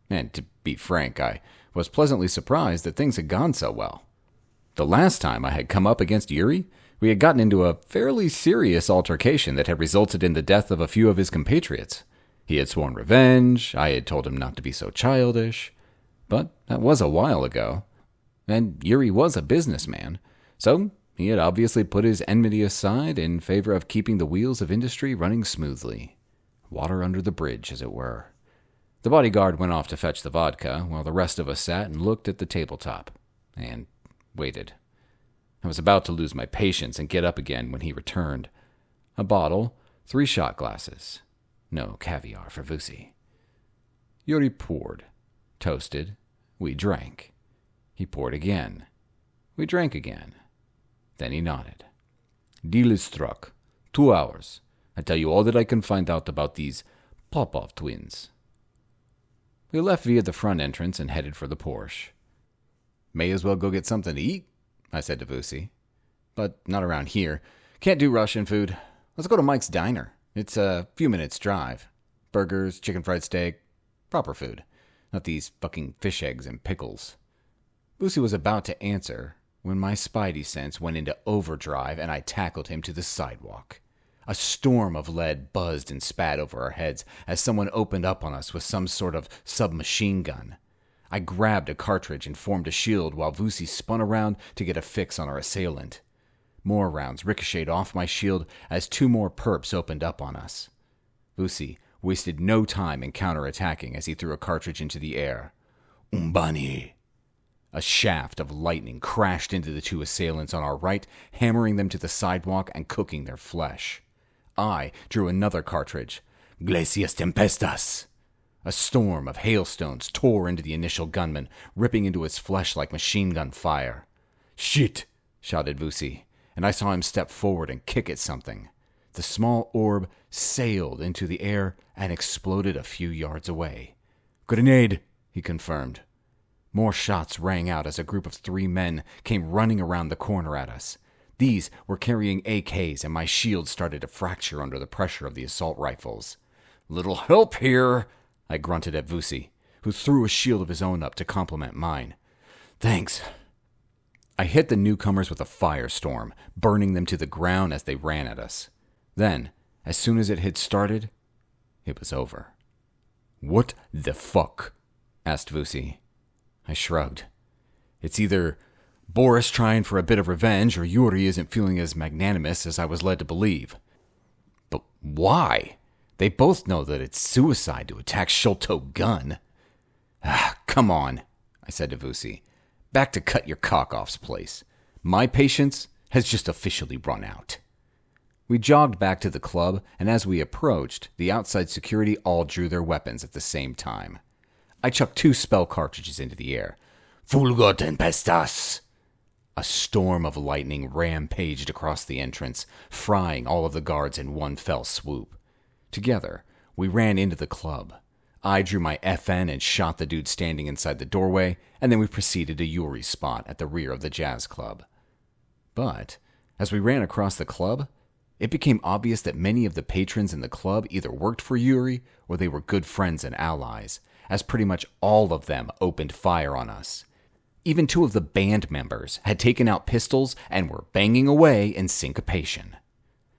And to be frank, I was pleasantly surprised that things had gone so well. The last time I had come up against Yuri, we had gotten into a fairly serious altercation that had resulted in the death of a few of his compatriots. He had sworn revenge, I had told him not to be so childish, but that was a while ago. And Yuri was a businessman, so he had obviously put his enmity aside in favor of keeping the wheels of industry running smoothly. Water under the bridge, as it were. The bodyguard went off to fetch the vodka, while the rest of us sat and looked at the tabletop, and waited. I was about to lose my patience and get up again when he returned. A bottle, 3 shot glasses. No caviar for Vusi. Yuri poured, toasted, we drank. He poured again. We drank again. Then he nodded. Deal is struck. 2 hours. I tell you all that I can find out about these Popov twins. We left via the front entrance and headed for the Porsche. May as well go get something to eat, I said to Vusi. But not around here. Can't do Russian food. Let's go to Mike's Diner. It's a few minutes' drive. Burgers, chicken fried steak, proper food. Not these fucking fish eggs and pickles. Vusi was about to answer when my spidey sense went into overdrive and I tackled him to the sidewalk. A storm of lead buzzed and spat over our heads as someone opened up on us with some sort of submachine gun. I grabbed a cartridge and formed a shield while Vusi spun around to get a fix on our assailant. More rounds ricocheted off my shield as 2 more perps opened up on us. Vusi wasted no time in counterattacking as he threw a cartridge into the air. Umbani! A shaft of lightning crashed into the 2 assailants on our right, hammering them to the sidewalk and cooking their flesh. I drew another cartridge. Glacias tempestas! A storm of hailstones tore into the initial gunman, ripping into his flesh like machine gun fire. Shit! Shouted Vusi, and I saw him step forward and kick at something. The small orb sailed into the air and exploded a few yards away. Grenade! He confirmed. More shots rang out as a group of 3 men came running around the corner at us. These were carrying AKs, and my shield started to fracture under the pressure of the assault rifles. Little help here, I grunted at Vusi, who threw a shield of his own up to complement mine. Thanks. I hit the newcomers with a firestorm, burning them to the ground as they ran at us. Then, as soon as it had started, it was over. What the fuck? Asked Vusi. I shrugged. It's either Boris trying for a bit of revenge, or Yuri isn't feeling as magnanimous as I was led to believe. But why? They both know that it's suicide to attack Sholto gun. Come on, I said to Vusi. Back to cut your cock-off's place. My patience has just officially run out. We jogged back to the club, and as we approached, the outside security all drew their weapons at the same time. I chucked 2 spell cartridges into the air. Fulgo tempestas! A storm of lightning rampaged across the entrance, frying all of the guards in one fell swoop. Together, we ran into the club. I drew my FN and shot the dude standing inside the doorway, and then we proceeded to Yuri's spot at the rear of the jazz club. But, as we ran across the club, it became obvious that many of the patrons in the club either worked for Yuri or they were good friends and allies, as pretty much all of them opened fire on us. Even 2 of the band members had taken out pistols and were banging away in syncopation.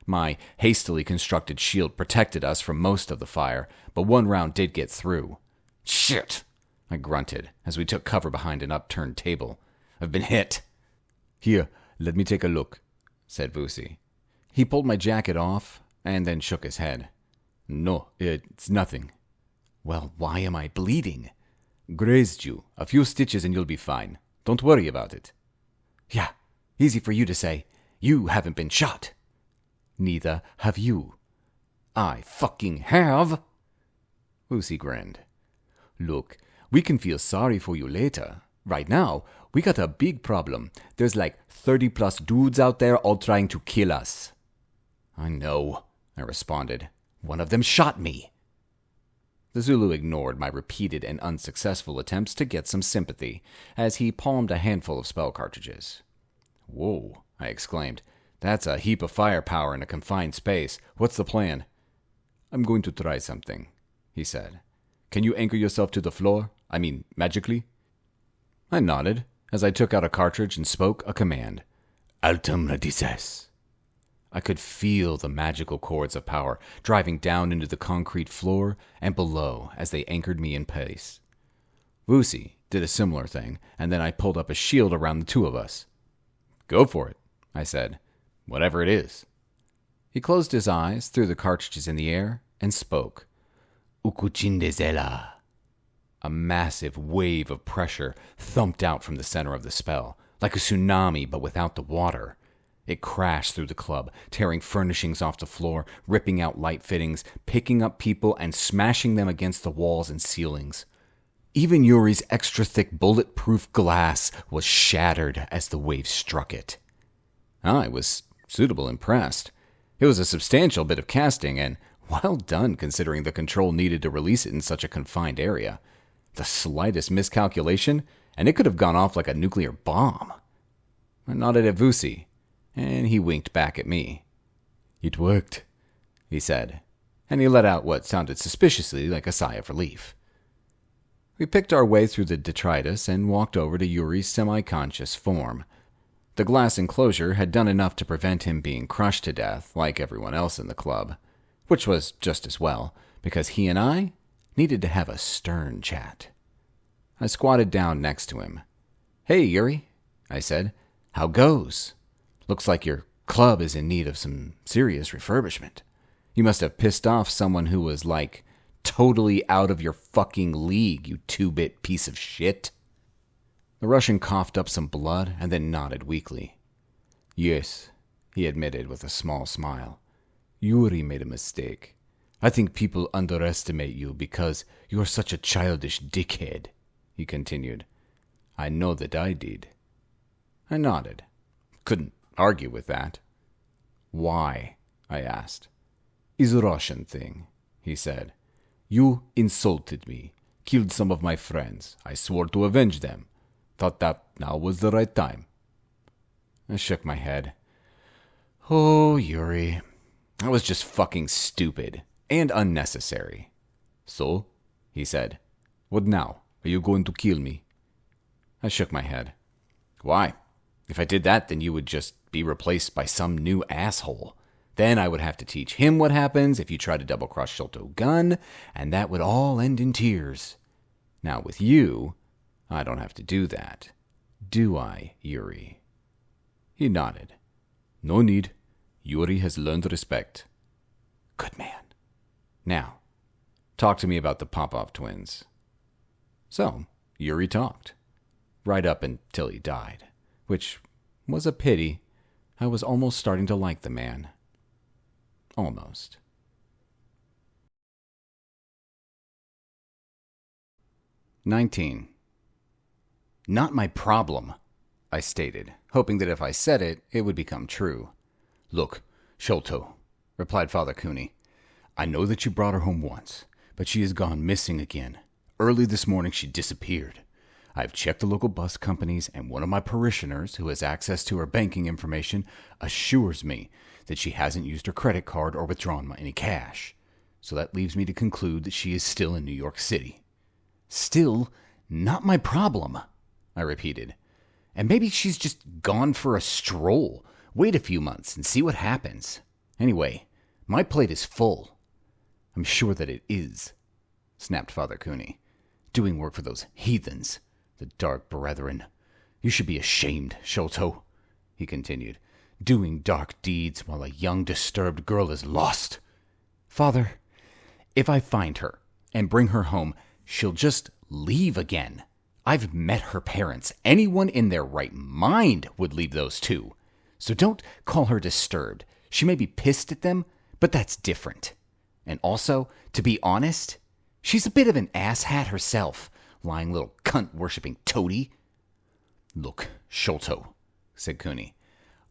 My hastily constructed shield protected us from most of the fire, but 1 round did get through. Shit! I grunted as we took cover behind an upturned table. I've been hit. Here, let me take a look, said Vusi. He pulled my jacket off and then shook his head. No, it's nothing. Well, why am I bleeding? Grazed you. A few stitches and you'll be fine. Don't worry about it. Yeah, easy for you to say. You haven't been shot. Neither have you. I fucking have. Vusi grinned. Look, we can feel sorry for you later. Right now, we got a big problem. There's like 30+ dudes out there all trying to kill us. I know, I responded. One of them shot me. The Zulu ignored my repeated and unsuccessful attempts to get some sympathy, as he palmed a handful of spell cartridges. Whoa, I exclaimed. That's a heap of firepower in a confined space. What's the plan? I'm going to try something, he said. Can you anchor yourself to the floor? I mean, magically? I nodded, as I took out a cartridge and spoke a command. Altum radices. I could feel the magical cords of power driving down into the concrete floor and below as they anchored me in place. Vusi did a similar thing, and then I pulled up a shield around the two of us. Go for it, I said. Whatever it is. He closed his eyes, threw the cartridges in the air, and spoke. Ukuchindezela. A massive wave of pressure thumped out from the center of the spell, like a tsunami but without the water. It crashed through the club, tearing furnishings off the floor, ripping out light fittings, picking up people and smashing them against the walls and ceilings. Even Yuri's extra-thick bulletproof glass was shattered as the wave struck it. I was suitably impressed. It was a substantial bit of casting, and well done considering the control needed to release it in such a confined area. The slightest miscalculation, and it could have gone off like a nuclear bomb. I nodded at Vusi, and he winked back at me. It worked, he said, and he let out what sounded suspiciously like a sigh of relief. We picked our way through the detritus and walked over to Yuri's semi-conscious form. The glass enclosure had done enough to prevent him being crushed to death, like everyone else in the club, which was just as well, because he and I needed to have a stern chat. I squatted down next to him. Hey, Yuri, I said. How goes? Looks like your club is in need of some serious refurbishment. You must have pissed off someone who was, like, totally out of your fucking league, you two-bit piece of shit. The Russian coughed up some blood and then nodded weakly. Yes, he admitted with a small smile. Yuri made a mistake. I think people underestimate you because you're such a childish dickhead, he continued. I know that I did. I nodded. Couldn't argue with that. Why? I asked. Is a Russian thing, he said. You insulted me, killed some of my friends. I swore to avenge them. Thought that now was the right time. I shook my head. Oh, Yuri. That was just fucking stupid and unnecessary. So, he said, what now? Are you going to kill me? I shook my head. Why? If I did that, then you would just be replaced by some new asshole. Then I would have to teach him what happens if you try to double-cross Sholto Gun, and that would all end in tears. Now with you, I don't have to do that. Do I, Yuri? He nodded. No need. Yuri has learned respect. Good man. Now, talk to me about the Popov twins. So, Yuri talked. Right up until he died, which was a pity. I was almost starting to like the man. Almost. "19. Not my problem, I stated, hoping that if I said it, it would become true. Look, Sholto, replied Father Cooney, I know that you brought her home once, but she has gone missing again. Early this morning she disappeared. I've checked the local bus companies, and one of my parishioners, who has access to her banking information, assures me that she hasn't used her credit card or withdrawn any cash. So that leaves me to conclude that she is still in New York City. Still not my problem, I repeated. And maybe she's just gone for a stroll. Wait a few months and see what happens. Anyway, my plate is full. I'm sure that it is, snapped Father Cooney. Doing work for those heathens, the dark brethren. You should be ashamed, Sholto, he continued. Doing dark deeds while a young, disturbed girl is lost. Father, if I find her and bring her home, she'll just leave again. I've met her parents. Anyone in their right mind would leave those two. So don't call her disturbed. She may be pissed at them, but that's different. And also, to be honest, she's a bit of an asshat herself, lying little cunt-worshipping toady. Look, Sholto, said Cooney,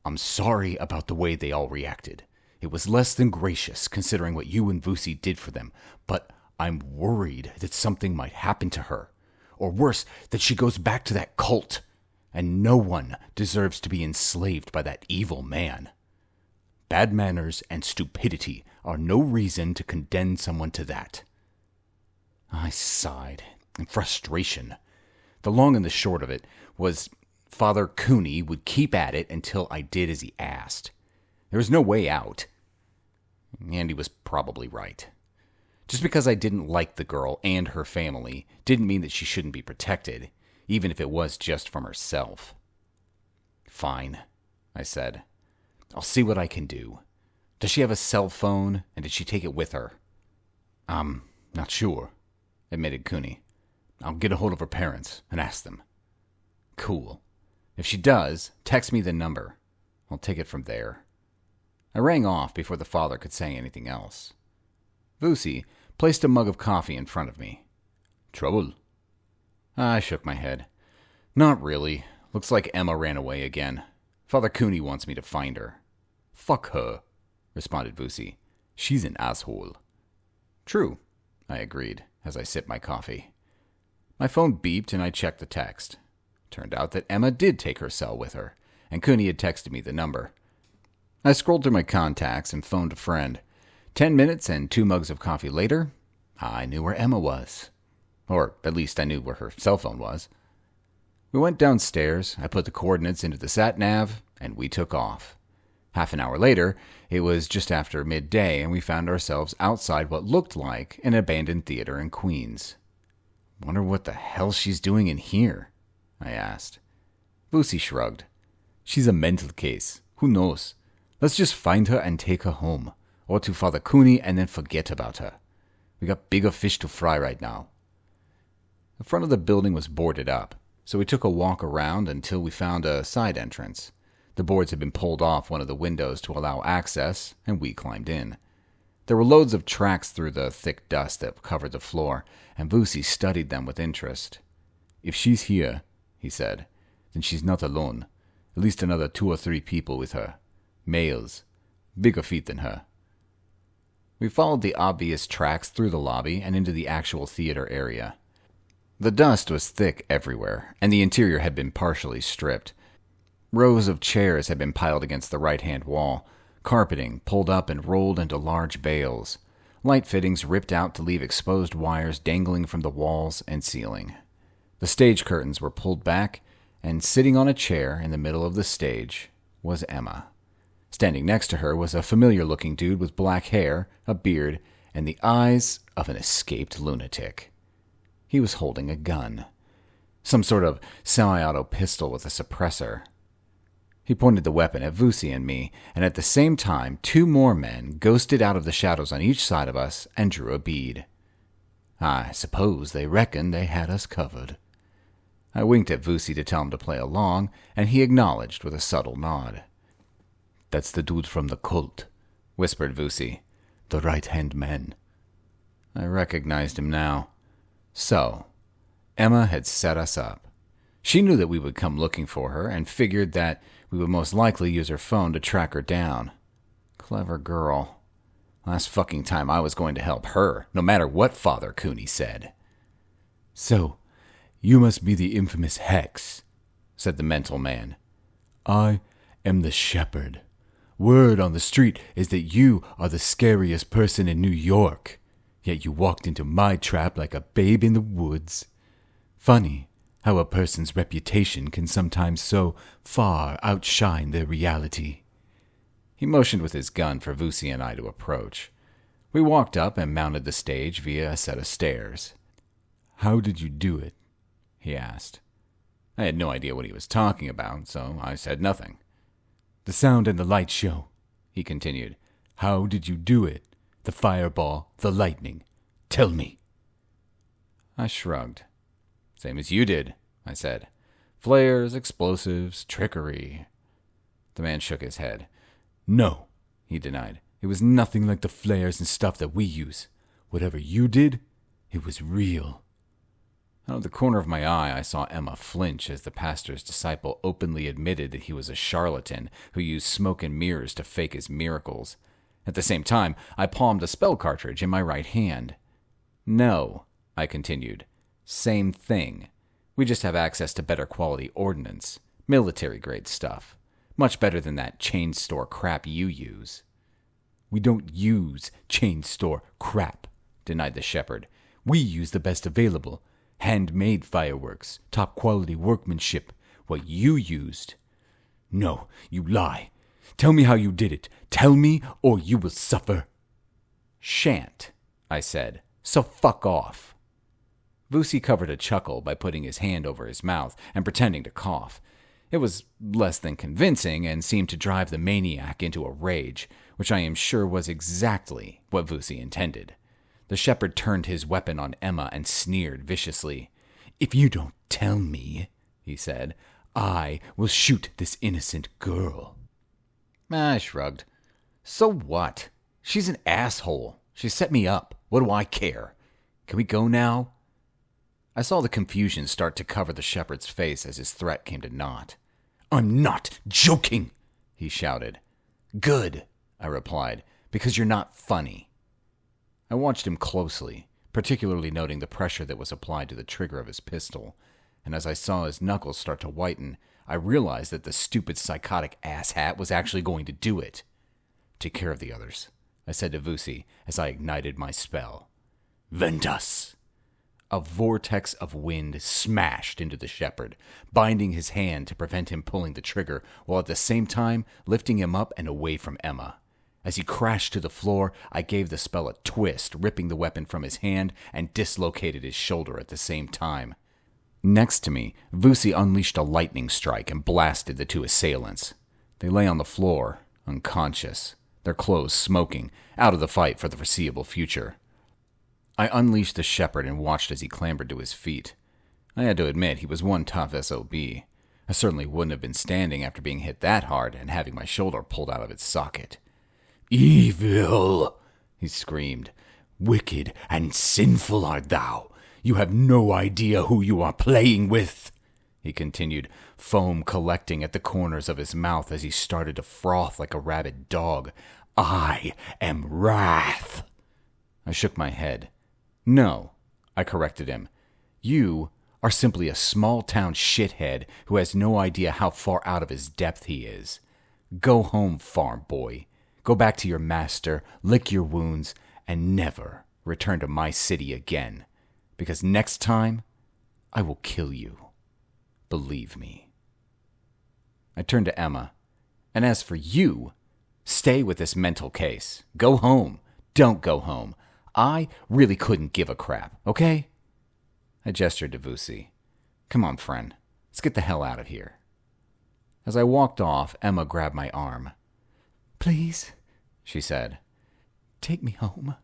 I'm sorry about the way they all reacted. It was less than gracious, considering what you and Vusi did for them, but I'm worried that something might happen to her. Or worse, that she goes back to that cult, and no one deserves to be enslaved by that evil man. Bad manners and stupidity are no reason to condemn someone to that. I sighed in frustration. The long and the short of it was Father Cooney would keep at it until I did as he asked. There was no way out. And he was probably right. Just because I didn't like the girl and her family didn't mean that she shouldn't be protected, even if it was just from herself. Fine, I said. I'll see what I can do. Does she have a cell phone, and did she take it with her? I'm not sure, admitted Cooney. I'll get a hold of her parents and ask them. Cool. If she does, text me the number. I'll take it from there. I rang off before the father could say anything else. Vusi placed a mug of coffee in front of me. Trouble? I shook my head. Not really. Looks like Emma ran away again. Father Cooney wants me to find her. Fuck her, responded Vusi. She's an asshole. True, I agreed as I sipped my coffee. My phone beeped and I checked the text. Turned out that Emma did take her cell with her, and Cooney had texted me the number. I scrolled through my contacts and phoned a friend. 10 minutes and 2 mugs of coffee later, I knew where Emma was. Or at least I knew where her cell phone was. We went downstairs, I put the coordinates into the sat-nav, and we took off. Half an hour later, it was just after midday, and we found ourselves outside what looked like an abandoned theater in Queens. Wonder what the hell she's doing in here? I asked. Vusi shrugged. She's a mental case. Who knows? Let's just find her and take her home. Or to Father Cooney and then forget about her. We got bigger fish to fry right now. The front of the building was boarded up, so we took a walk around until we found a side entrance. The boards had been pulled off one of the windows to allow access, and we climbed in. There were loads of tracks through the thick dust that covered the floor, and Vusi studied them with interest. If she's here, he said, then she's not alone. At least another 2 or 3 people with her. Males. Bigger feet than her. We followed the obvious tracks through the lobby and into the actual theater area. The dust was thick everywhere, and the interior had been partially stripped. Rows of chairs had been piled against the right-hand wall, carpeting pulled up and rolled into large bales, light fittings ripped out to leave exposed wires dangling from the walls and ceiling. The stage curtains were pulled back, and sitting on a chair in the middle of the stage was Emma. Standing next to her was a familiar-looking dude with black hair, a beard, and the eyes of an escaped lunatic. He was holding a gun. Some sort of semi-auto pistol with a suppressor. He pointed the weapon at Vusi and me, and at the same time 2 more men ghosted out of the shadows on each side of us and drew a bead. I suppose they reckoned they had us covered. I winked at Vusi to tell him to play along, and he acknowledged with a subtle nod. That's the dude from the cult, whispered Vusi. The right-hand man. I recognized him now. So, Emma had set us up. She knew that we would come looking for her and figured that we would most likely use her phone to track her down. Clever girl. Last fucking time I was going to help her, no matter what Father Cooney said. So, you must be the infamous Hex, said the mental man. I am the shepherd. Word on the street is that you are the scariest person in New York, yet you walked into my trap like a babe in the woods. Funny how a person's reputation can sometimes so far outshine their reality. He motioned with his gun for Vusi and I to approach. We walked up and mounted the stage via a set of stairs. How did you do it? He asked. I had no idea what he was talking about, so I said nothing. The sound and the light show, he continued. How did you do it? The fireball, the lightning. Tell me. I shrugged. Same as you did, I said. Flares, explosives, trickery. The man shook his head. No, he denied. It was nothing like the flares and stuff that we use. Whatever you did, it was real. Out of the corner of my eye, I saw Emma flinch as the pastor's disciple openly admitted that he was a charlatan who used smoke and mirrors to fake his miracles. At the same time, I palmed a spell cartridge in my right hand. No, I continued. Same thing. We just have access to better quality ordnance. Military-grade stuff. Much better than that chain store crap you use. We don't use chain store crap, denied the shepherd. We use the best available. Handmade fireworks, top-quality workmanship. what you used. No, you lie. Tell me how you did it. Tell me, or you will suffer. Shan't, I said, so fuck off. Vusi covered a chuckle by putting his hand over his mouth and pretending to cough. It was less than convincing and seemed to drive the maniac into a rage, which I am sure was exactly what Vusi intended. The shepherd turned his weapon on Emma and sneered viciously. If you don't tell me, he said, I will shoot this innocent girl. I shrugged. So what? She's an asshole. She set me up. What do I care? Can we go now? I saw the confusion start to cover the shepherd's face as his threat came to naught. I'm not joking, he shouted. Good, I replied, because you're not funny. I watched him closely, particularly noting the pressure that was applied to the trigger of his pistol, and as I saw his knuckles start to whiten, I realized that the stupid psychotic asshat was actually going to do it. Take care of the others, I said to Vusi as I ignited my spell. Ventus! A vortex of wind smashed into the shepherd, binding his hand to prevent him pulling the trigger, while at the same time lifting him up and away from Emma. As he crashed to the floor, I gave the spell a twist, ripping the weapon from his hand and dislocated his shoulder at the same time. Next to me, Vusi unleashed a lightning strike and blasted the two assailants. They lay on the floor, unconscious, their clothes smoking, out of the fight for the foreseeable future. I unleashed the shepherd and watched as he clambered to his feet. I had to admit he was one tough SOB. I certainly wouldn't have been standing after being hit that hard and having my shoulder pulled out of its socket. Evil, he screamed. Wicked and sinful art thou. You have no idea who you are playing with, he continued, foam collecting at the corners of his mouth as he started to froth like a rabid dog. I am Wrath. I shook my head. No, I corrected him. You are simply a small-town shithead who has no idea how far out of his depth he is. Go home, farm boy. Go back to your master, lick your wounds, and never return to my city again. Because next time, I will kill you. Believe me. I turned to Emma. And as for you, stay with this mental case. Go home. Don't go home. I really couldn't give a crap, okay? I gestured to Vusi. Come on, friend. Let's get the hell out of here. As I walked off, Emma grabbed my arm. Please, she said. Take me home.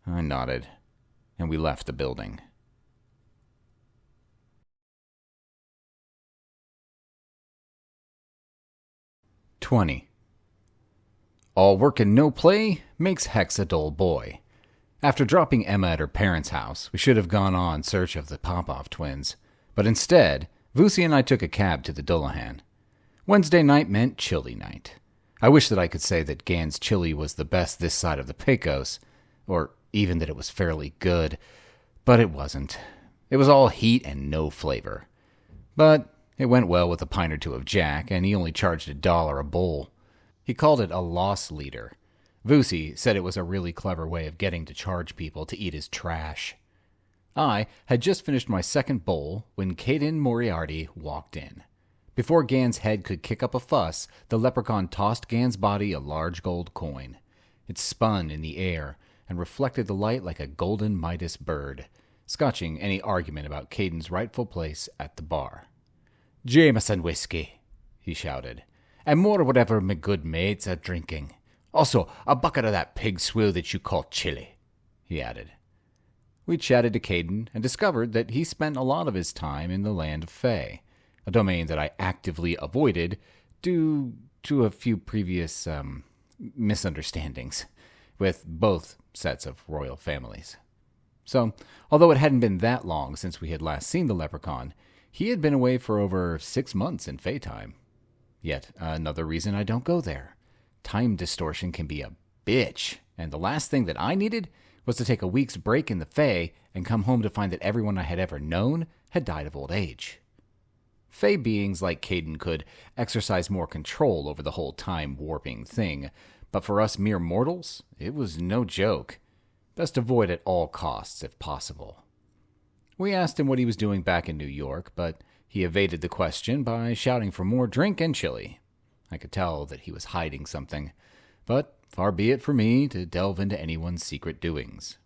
I nodded, and we left the building. "20. All work and no play makes Hex a dull boy. After dropping Emma at her parents' house, we should have gone on search of the Popoff twins. But instead, Vusi and I took a cab to the Dullahan. Wednesday night meant chili night. I wish that I could say that Gan's chili was the best this side of the Pecos, or even that it was fairly good, but it wasn't. It was all heat and no flavor. But it went well with a pint or two of Jack, and he only charged $1 a bowl. He called it a loss leader. Vusi said it was a really clever way of getting to charge people to eat his trash. I had just finished my second bowl when Caden Moriarty walked in. Before Gan's head could kick up a fuss, the leprechaun tossed Gan's body a large gold coin. It spun in the air and reflected the light like a golden Midas bird, scotching any argument about Caden's rightful place at the bar. "Jameson whiskey," he shouted, "and more whatever my good mates are drinking. Also, a bucket of that pig swill that you call chili," he added. We chatted to Caden and discovered that he spent a lot of his time in the land of Fae, a domain that I actively avoided due to a few previous misunderstandings with both sets of royal families. So, although it hadn't been that long since we had last seen the leprechaun, he had been away for over 6 months in Fae time. Yet another reason I don't go there. Time distortion can be a bitch, and the last thing that I needed was to take a week's break in the Fae and come home to find that everyone I had ever known had died of old age. Fae beings like Caden could exercise more control over the whole time-warping thing, but for us mere mortals, it was no joke. Best avoid at all costs if possible. We asked him what he was doing back in New York, but He evaded the question by shouting for more drink and chili. I could tell that he was hiding something, but far be it for me to delve into anyone's secret doings.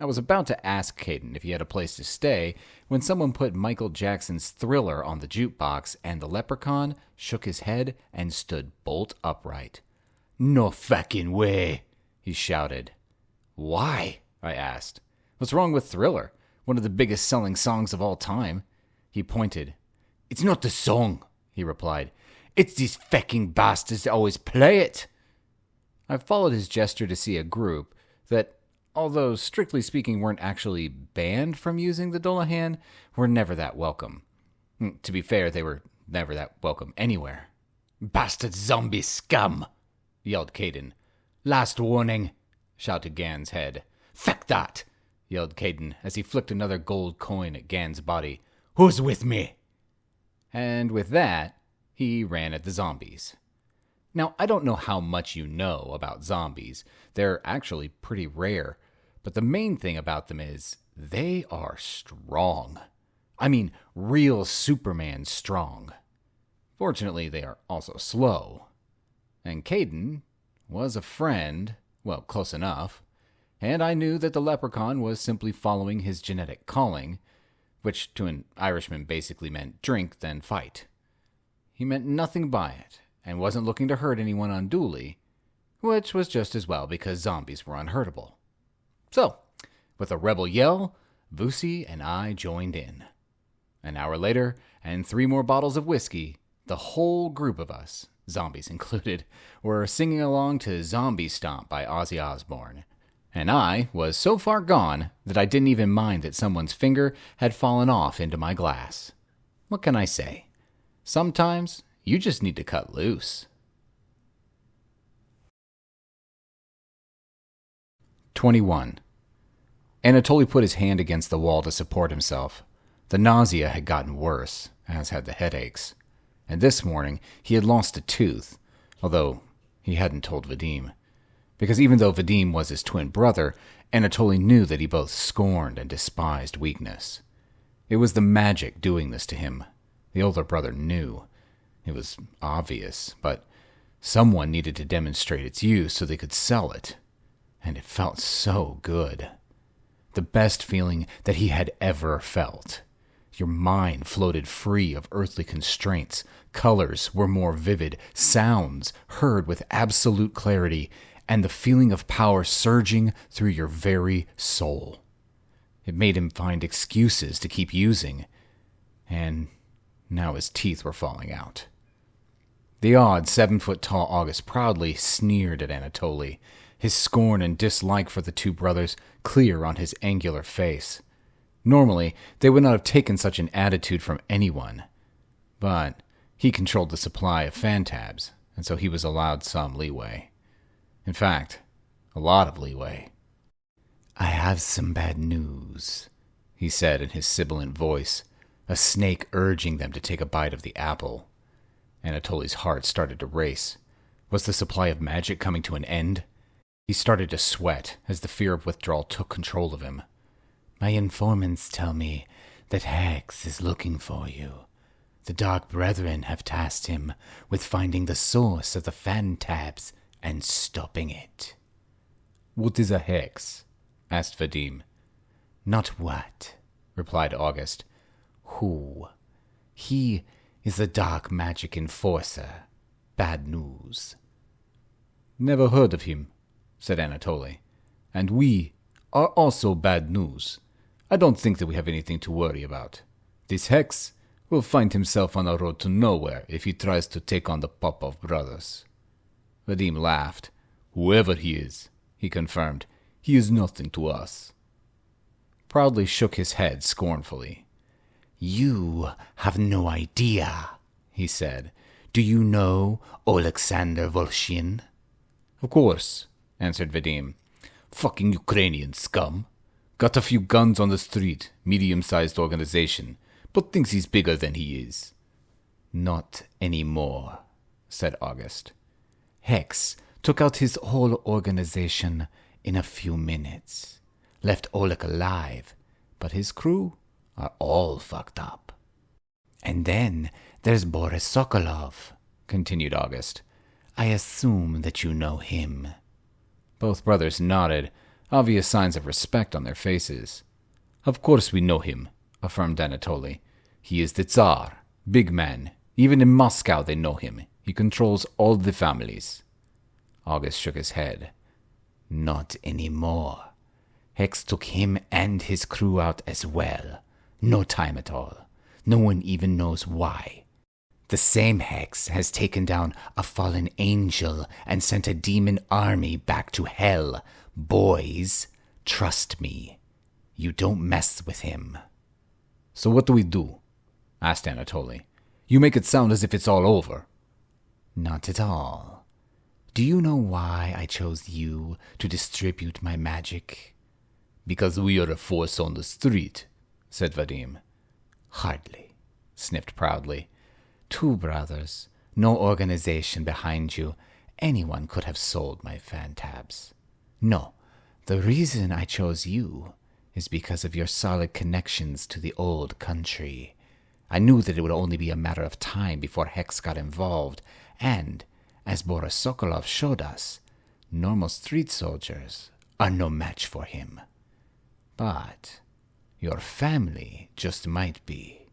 I was about to ask Caden if he had a place to stay when someone put Michael Jackson's Thriller on the jukebox, and the leprechaun shook his head and stood bolt upright. "No fucking way," he shouted. "Why?" I asked. "What's wrong with Thriller? One of the biggest selling songs of all time." He pointed. "It's not the song," he replied. "It's these fucking bastards that always play it." I followed his gesture to see a group that, although strictly speaking weren't actually banned from using the Dullahan, were never that welcome. To be fair, they were never that welcome anywhere. "Bastard zombie scum!" yelled Caden. "Last warning!" shouted Gan's head. "Fuck that!" yelled Caden as he flicked another gold coin at Gan's body. "Who's with me?" And with that, he ran at the zombies. Now, I don't know how much you know about zombies. They're actually pretty rare. But the main thing about them is they are strong. I mean, real Superman strong. Fortunately, they are also slow. And Caden was a friend, well, close enough. And I knew that the leprechaun was simply following his genetic calling, which to an Irishman basically meant drink, then fight. He meant nothing by it, and wasn't looking to hurt anyone unduly, which was just as well because zombies were unhurtable. So, with a rebel yell, Vusi and I joined in. An hour later, and 3 more bottles of whiskey, the whole group of us, zombies included, were singing along to Zombie Stomp by Ozzy Osbourne. And I was so far gone that I didn't even mind that someone's finger had fallen off into my glass. What can I say? Sometimes you just need to cut loose. 21. Anatoly put his hand against the wall to support himself. The nausea had gotten worse, as had the headaches. And this morning he had lost a tooth, although he hadn't told Vadim. Because even though Vadim was his twin brother, Anatoly knew that he both scorned and despised weakness. It was the magic doing this to him. The older brother knew. It was obvious, but someone needed to demonstrate its use so they could sell it. And it felt so good. The best feeling that he had ever felt. Your mind floated free of earthly constraints. Colors were more vivid. Sounds heard with absolute clarity. And the feeling of power surging through your very soul. It made him find excuses to keep using. And now his teeth were falling out. The odd 7-foot-tall August proudly sneered at Anatoly, his scorn and dislike for the two brothers clear on his angular face. Normally, they would not have taken such an attitude from anyone. But he controlled the supply of fantabs, and so he was allowed some leeway. In fact, a lot of leeway. "I have some bad news," he said in his sibilant voice, a snake urging them to take a bite of the apple. Anatoly's heart started to race. Was the supply of magic coming to an end? He started to sweat as the fear of withdrawal took control of him. "My informants tell me that Hex is looking for you. The Dark Brethren have tasked him with finding the source of the fantabs and stopping it." "What is a Hex?" asked Vadim. "Not what," replied August. "Who? He is the dark magic enforcer. Bad news." "Never heard of him," said Anatoly. "And we are also bad news. I don't think that we have anything to worry about. This Hex will find himself on a road to nowhere if he tries to take on the Popov brothers." Vadim laughed. "Whoever he is," he confirmed, "he is nothing to us." Proudly shook his head scornfully. "You have no idea," he said. "Do you know Alexander Volshin?" "Of course," answered Vadim. "Fucking Ukrainian scum. Got a few guns on the street, medium-sized organization, but thinks he's bigger than he is." "Not anymore," said August. "Hex took out his whole organization in a few minutes. Left Oleg alive, but his crew are all fucked up." And then there's Boris Sokolov, continued August. I assume that you know him. Both brothers nodded, obvious signs of respect on their faces. Of course we know him, affirmed Anatoly. He is the Tsar, big man. Even in Moscow they know him. He controls all the families. August shook his head. Not anymore. Hex took him and his crew out as well. No time at all. No one even knows why. The same Hex has taken down a fallen angel and sent a demon army back to hell. Boys, trust me. You don't mess with him. So what do we do? Asked Anatoly. You make it sound as if it's all over. Not at all. Do you know why I chose you to distribute my magic? Because we are a force on the street, said Vadim. Hardly, sniffed proudly. Two brothers, no organization behind you. Anyone could have sold my fantabs. No, the reason I chose you is because of your solid connections to the old country. I knew that it would only be a matter of time before Hex got involved, and, as Boris Sokolov showed us, normal street soldiers are no match for him. But your family just might be.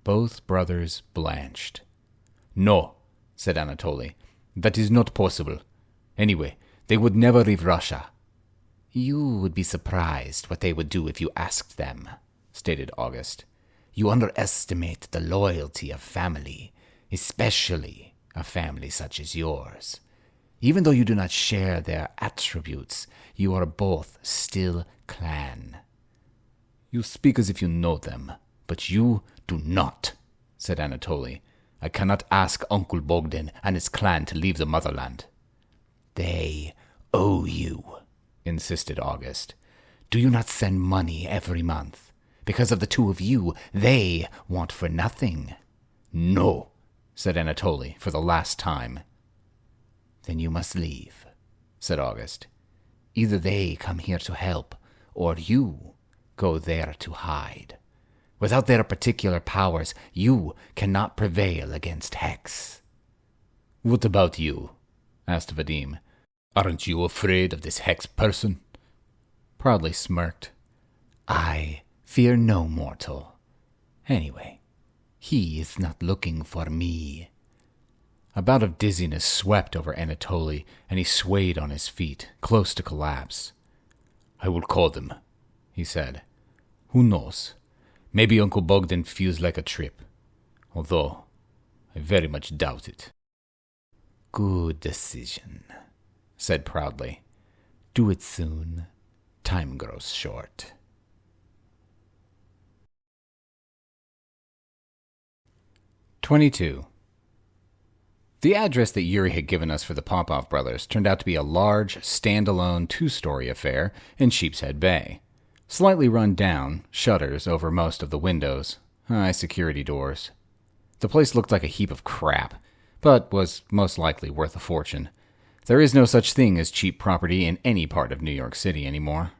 Both brothers blanched. No, said Anatoly. That is not possible. Anyway, they would never leave Russia. You would be surprised what they would do if you asked them, stated August. You underestimate the loyalty of family, especially a family such as yours. Even though you do not share their attributes, you are both still clan. You speak as if you know them, but you do not, said Anatoly. I cannot ask Uncle Bogdan and his clan to leave the motherland. They owe you, insisted August. Do you not send money every month? Because of the two of you, they want for nothing. No, said Anatoly for the last time. Then you must leave, said August. Either they come here to help, or you go there to hide. Without their particular powers, you cannot prevail against Hex. What about you? Asked Vadim. Aren't you afraid of this Hex person? Proudly smirked. I fear no mortal. Anyway, he is not looking for me. A bout of dizziness swept over Anatoly, and he swayed on his feet, close to collapse. I will call them, he said. Who knows? Maybe Uncle Bogdan feels like a trip, although I very much doubt it. Good decision, said proudly. Do it soon. Time grows short. "22. The address that Yuri had given us for the Popov brothers turned out to be a large, stand-alone, two-story affair in Sheepshead Bay. Slightly run down, shutters over most of the windows, high security doors. The place looked like a heap of crap, but was most likely worth a fortune. There is no such thing as cheap property in any part of New York City anymore.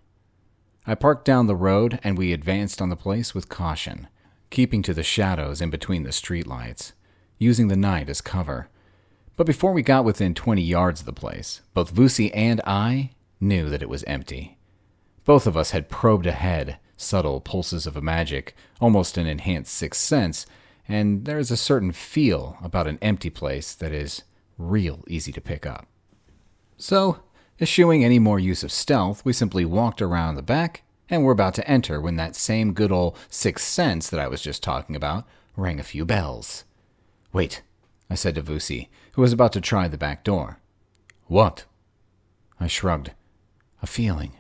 I parked down the road, and we advanced on the place with caution, keeping to the shadows in between the streetlights, using the night as cover. But before we got within 20 yards of the place, both Vusi and I knew that it was empty. Both of us had probed ahead, subtle pulses of a magic, almost an enhanced sixth sense, and there is a certain feel about an empty place that is real easy to pick up. So, eschewing any more use of stealth, we simply walked around the back, and were about to enter when that same good old sixth sense that I was just talking about rang a few bells. Wait, I said to Vusi, who was about to try the back door. What? I shrugged. A feeling.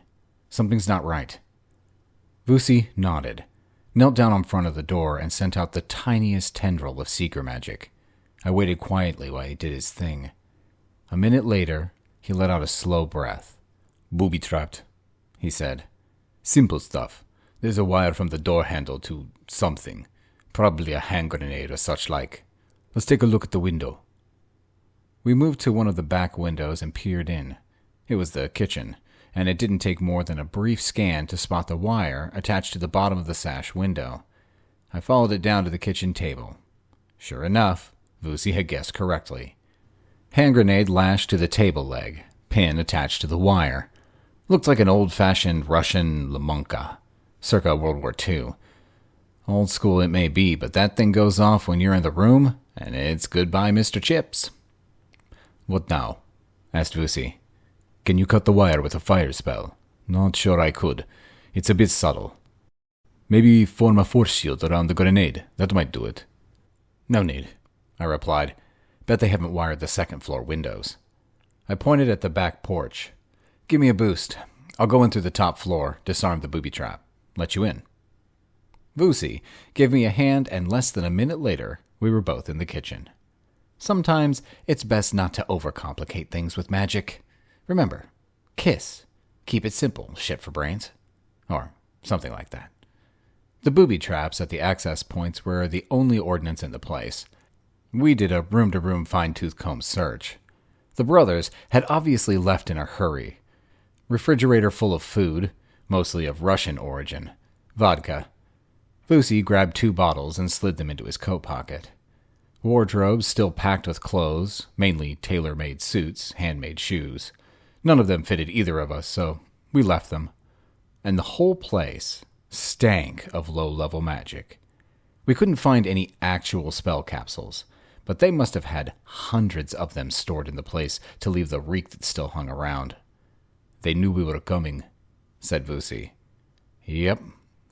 Something's not right. Vusi nodded, knelt down in front of the door, and sent out the tiniest tendril of seeker magic. I waited quietly while he did his thing. A minute later, he let out a slow breath. Booby-trapped, he said. Simple stuff. There's a wire from the door handle to something. Probably a hand grenade or such like. Let's take a look at the window. We moved to one of the back windows and peered in. It was the kitchen, and it didn't take more than a brief scan to spot the wire attached to the bottom of the sash window. I followed it down to the kitchen table. Sure enough, Vusi had guessed correctly. Hand grenade lashed to the table leg, pin attached to the wire. Looked like an old-fashioned Russian Lamunka, circa World War II. Old school it may be, but that thing goes off when you're in the room, and it's goodbye, Mr. Chips. What now? Asked Vusi. Can you cut the wire with a fire spell? Not sure I could. It's a bit subtle. Maybe form a force shield around the grenade. That might do it. No need, I replied. Bet they haven't wired the second floor windows. I pointed at the back porch. Give me a boost. I'll go in through the top floor, disarm the booby trap. Let you in. Vusi gave me a hand, and less than a minute later, we were both in the kitchen. Sometimes it's best not to overcomplicate things with magic. Remember, kiss. Keep it simple, shit for brains. Or something like that. The booby traps at the access points were the only ordnance in the place. We did a room-to-room fine-tooth comb search. The brothers had obviously left in a hurry. Refrigerator full of food, mostly of Russian origin. Vodka. Vusi grabbed 2 bottles and slid them into his coat pocket. Wardrobes still packed with clothes, mainly tailor-made suits, handmade shoes. None of them fitted either of us, so we left them. And the whole place stank of low-level magic. We couldn't find any actual spell capsules, but they must have had hundreds of them stored in the place to leave the reek that still hung around. They knew we were coming, said Vusi. Yep,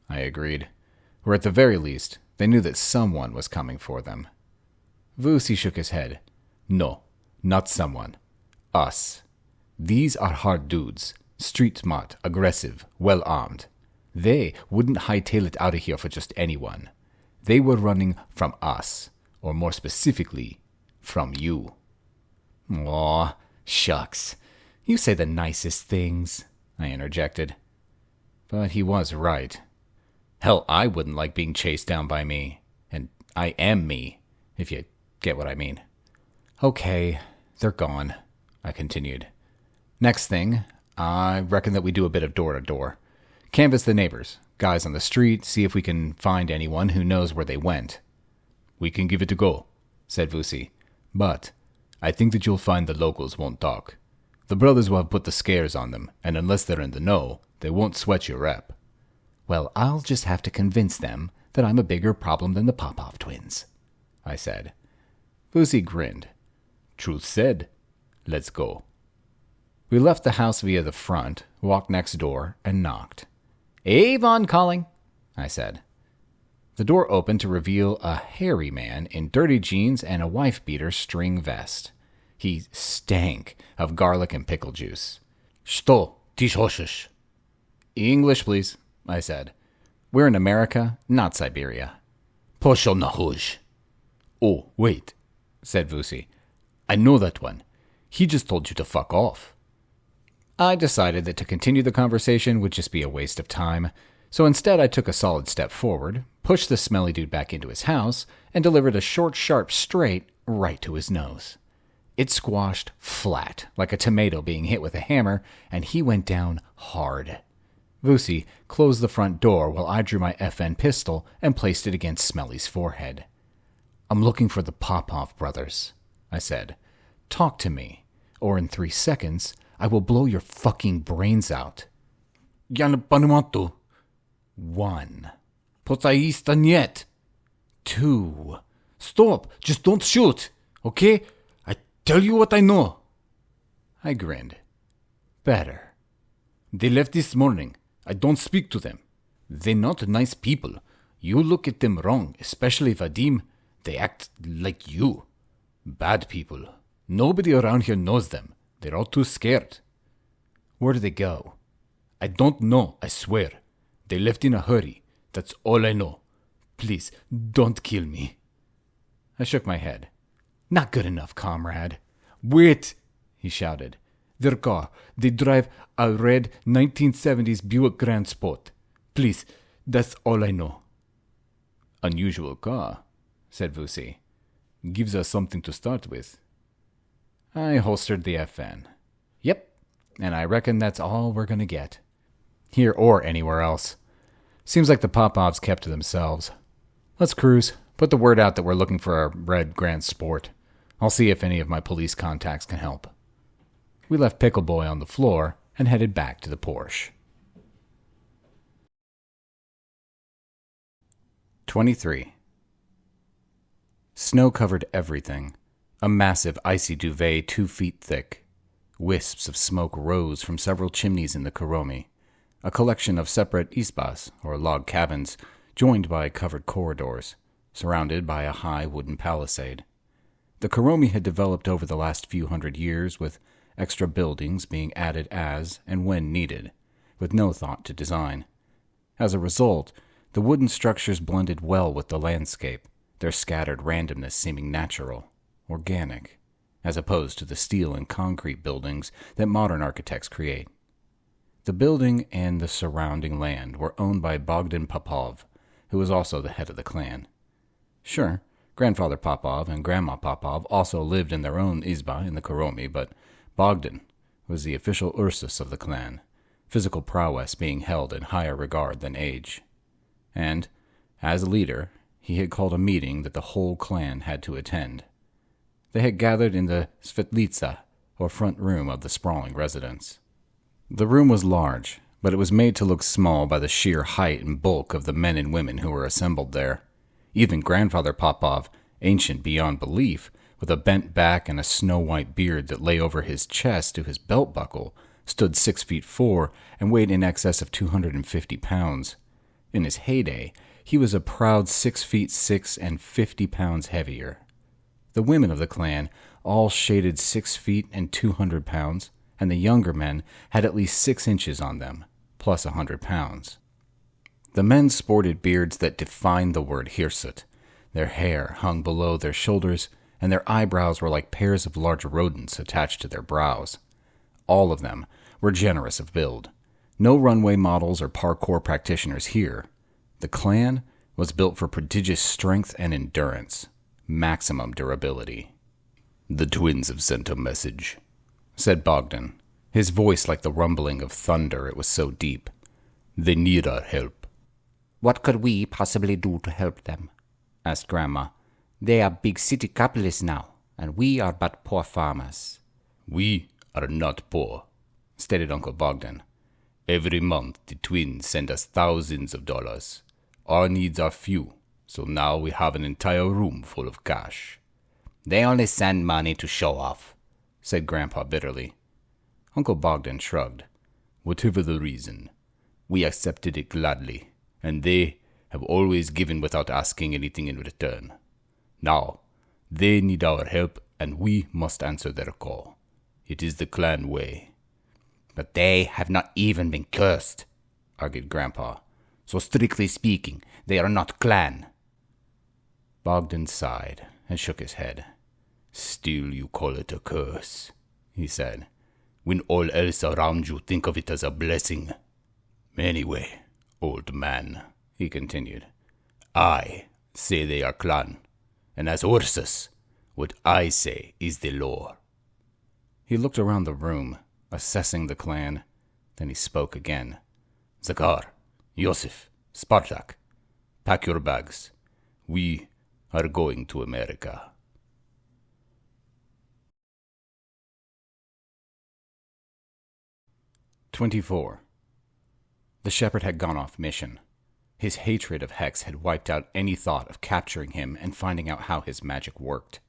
I agreed. Or at the very least, they knew that someone was coming for them. Vusi shook his head. No, not someone. Us. These are hard dudes. Street smart, aggressive, well-armed. They wouldn't hightail it out of here for just anyone. They were running from us, or more specifically, from you. Aw, shucks. You say the nicest things, I interjected. But he was right. Hell, I wouldn't like being chased down by me. And I am me, if you get what I mean. Okay, they're gone, I continued. Next thing, I reckon that we do a bit of door-to-door. Canvass the neighbors, guys on the street, see if we can find anyone who knows where they went. We can give it a go, said Vusi. But I think that you'll find the locals won't talk. The brothers will have put the scares on them, and unless they're in the know, they won't sweat your rep. Well, I'll just have to convince them that I'm a bigger problem than the Popov twins, I said. Vusi grinned. Truth said. Let's go. We left the house via the front, walked next door, and knocked. Avon calling, I said. The door opened to reveal a hairy man in dirty jeans and a wife-beater string vest. He stank of garlic and pickle juice. Что ты хочешь? English, please, I said. We're in America, not Siberia. Poshol nahuj. Oh, wait, said Vusi. I know that one. He just told you to fuck off. I decided that to continue the conversation would just be a waste of time, so instead I took a solid step forward, pushed the smelly dude back into his house, and delivered a short, sharp straight right to his nose. It squashed flat, like a tomato being hit with a hammer, and he went down hard. Vusi closed the front door while I drew my FN pistol and placed it against Smelly's forehead. I'm looking for the Popov brothers, I said. Talk to me, or in 3 seconds, I will blow your fucking brains out. Я не понимаю. 1. Потому нет. 2. Stop! Just don't shoot! Okay? I tell you what I know. I grinned. Better. They left this morning. I don't speak to them. They're not nice people. You look at them wrong, especially Vadim. They act like you. Bad people. Nobody around here knows them. They're all too scared. Where do they go? I don't know, I swear. They left in a hurry. That's all I know. Please, don't kill me. I shook my head. Not good enough, comrade. Wait, he shouted. Their car. They drive a red 1970s Buick Grand Sport. Please, that's all I know. Unusual car, said Vusi. Gives us something to start with. I holstered the FN. Yep, and I reckon that's all we're gonna get. Here or anywhere else. Seems like the Popovs kept to themselves. Let's cruise. Put the word out that we're looking for a red Grand Sport. I'll see if any of my police contacts can help. We left Pickle Boy on the floor and headed back to the Porsche. 23. Snow covered everything. A massive icy duvet 2 feet thick. Wisps of smoke rose from several chimneys in the Kuromi, a collection of separate isbas, or log cabins, joined by covered corridors, surrounded by a high wooden palisade. The Kuromi had developed over the last few hundred years, with extra buildings being added as and when needed, with no thought to design. As a result, the wooden structures blended well with the landscape, their scattered randomness seeming natural, organic, as opposed to the steel and concrete buildings that modern architects create. The building and the surrounding land were owned by Bogdan Popov, who was also the head of the clan. Sure, Grandfather Popov and Grandma Popov also lived in their own izba in the Kuromi, but Bogdan was the official Ursus of the clan, physical prowess being held in higher regard than age. And, as leader, he had called a meeting that the whole clan had to attend. They had gathered in the Svetlitsa, or front room of the sprawling residence. The room was large, but it was made to look small by the sheer height and bulk of the men and women who were assembled there. Even Grandfather Popov, ancient beyond belief, with a bent back and a snow-white beard that lay over his chest to his belt buckle, stood 6'4" and weighed in excess of 250 pounds. In his heyday, he was a proud 6'6" and 50 pounds heavier. The women of the clan all shaded 6 feet and 200 pounds, and the younger men had at least 6 inches on them, plus 100 pounds. The men sported beards that defined the word hirsut. Their hair hung below their shoulders, and their eyebrows were like pairs of large rodents attached to their brows. All of them were generous of build. No runway models or parkour practitioners here. The clan was built for prodigious strength and endurance, maximum durability. "The twins have sent a message," said Bogdan, his voice like the rumbling of thunder, it was so deep. "They need our help." "What could we possibly do to help them?" asked Grandma. "They are big city capitalists now, and we are but poor farmers." "We are not poor," stated Uncle Bogdan. "Every month the twins send us thousands of dollars. Our needs are few, so now we have an entire room full of cash." "They only send money to show off," said Grandpa bitterly. Uncle Bogdan shrugged. "Whatever the reason, we accepted it gladly, and they have always given without asking anything in return. Now, they need our help, and we must answer their call. It is the clan way." "But they have not even been cursed," argued Grandpa. "So strictly speaking, they are not clan." Bogdan sighed and shook his head. "Still you call it a curse," he said, "when all else around you think of it as a blessing. Anyway, old man," he continued, "I say they are clan, and as Ursus, what I say is the law." He looked around the room, assessing the clan. Then he spoke again. "Zakhar, Yosef, Spartak, pack your bags. We are going to America." "24. The shepherd had gone off mission. His hatred of Hex had wiped out any thought of capturing him and finding out how his magic worked.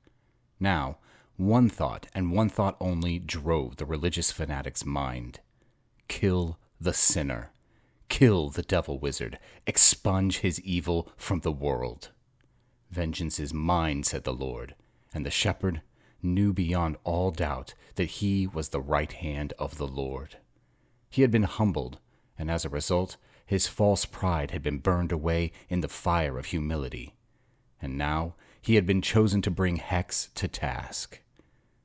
Now, one thought, and one thought only, drove the religious fanatic's mind. Kill the sinner. Kill the devil wizard. Expunge his evil from the world. Vengeance is mine, said the Lord, and the shepherd knew beyond all doubt that he was the right hand of the Lord. He had been humbled, and as a result, his false pride had been burned away in the fire of humility. And now he had been chosen to bring Hex to task.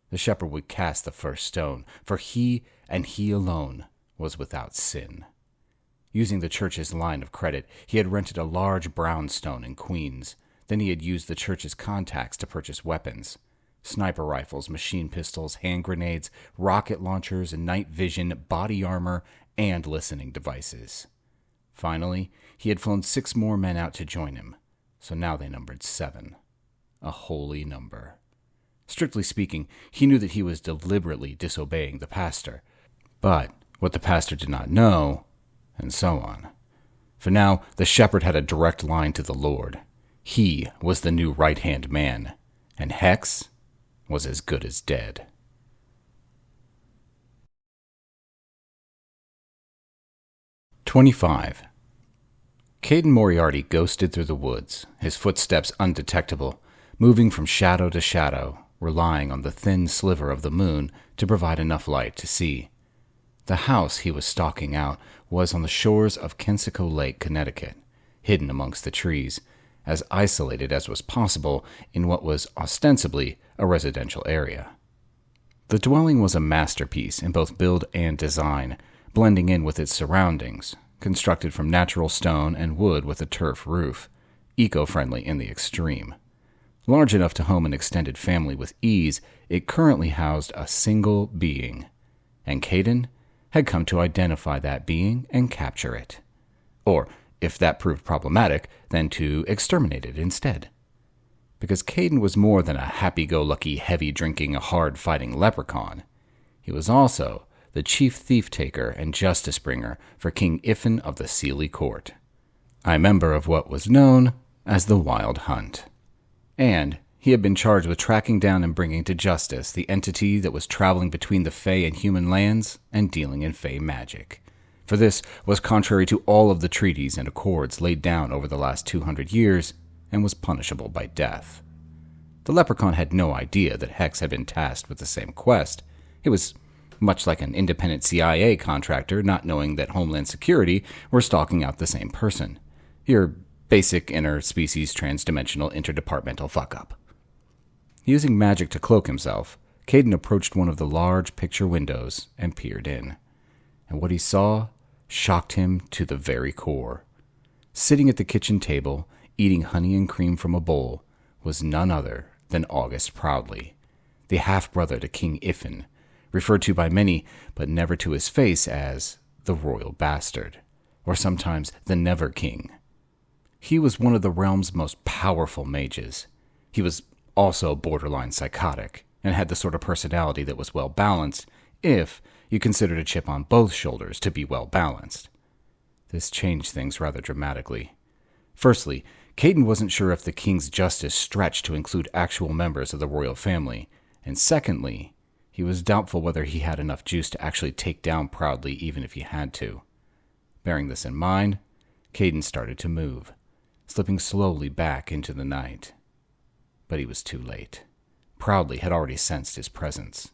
The shepherd would cast the first stone, for he, and he alone, was without sin. Using the church's line of credit, he had rented a large brownstone in Queens. Then he had used the church's contacts to purchase weapons. Sniper rifles, machine pistols, hand grenades, rocket launchers, night vision, body armor, and listening devices. Finally, he had flown 6 more men out to join him. so now they numbered 7. A holy number. Strictly speaking, he knew that he was deliberately disobeying the pastor, but what the pastor did not know, and so on. For now, the shepherd had a direct line to the Lord. He was the new right-hand man, and Hex was as good as dead. "25. Caden Moriarty ghosted through the woods, his footsteps undetectable, moving from shadow to shadow, relying on the thin sliver of the moon to provide enough light to see. The house he was stalking out was on the shores of Kensico Lake, Connecticut, hidden amongst the trees, as isolated as was possible in what was ostensibly a residential area. The dwelling was a masterpiece in both build and design, blending in with its surroundings, constructed from natural stone and wood with a turf roof, eco-friendly in the extreme. Large enough to home an extended family with ease, it currently housed a single being, and Caden had come to identify that being and capture it. Or, if that proved problematic, then to exterminate it instead. Because Caden was more than a happy-go-lucky, heavy-drinking, hard-fighting leprechaun. He was also the chief thief-taker and justice-bringer for King Iffin of the Sealy Court, a member of what was known as the Wild Hunt. And he had been charged with tracking down and bringing to justice the entity that was traveling between the Fae and human lands and dealing in Fae magic. For this was contrary to all of the treaties and accords laid down over the last 200 years and was punishable by death. The leprechaun had no idea that Hex had been tasked with the same quest. It was much like an independent CIA contractor not knowing that Homeland Security were stalking out the same person. Your basic interspecies transdimensional interdepartmental fuck-up. Using magic to cloak himself, Caden approached one of the large picture windows and peered in. And what he saw shocked him to the very core. Sitting at the kitchen table, eating honey and cream from a bowl, was none other than August Proudly, the half-brother to King Iffin, referred to by many, but never to his face as the Royal Bastard, or sometimes the Never King. He was one of the realm's most powerful mages. He was also borderline psychotic, and had the sort of personality that was well-balanced, if you considered a chip on both shoulders to be well-balanced. This changed things rather dramatically. Firstly, Caden wasn't sure if the king's justice stretched to include actual members of the royal family, and secondly, he was doubtful whether he had enough juice to actually take down Proudly even if he had to. Bearing this in mind, Caden started to move, slipping slowly back into the night. But he was too late. Proudly had already sensed his presence.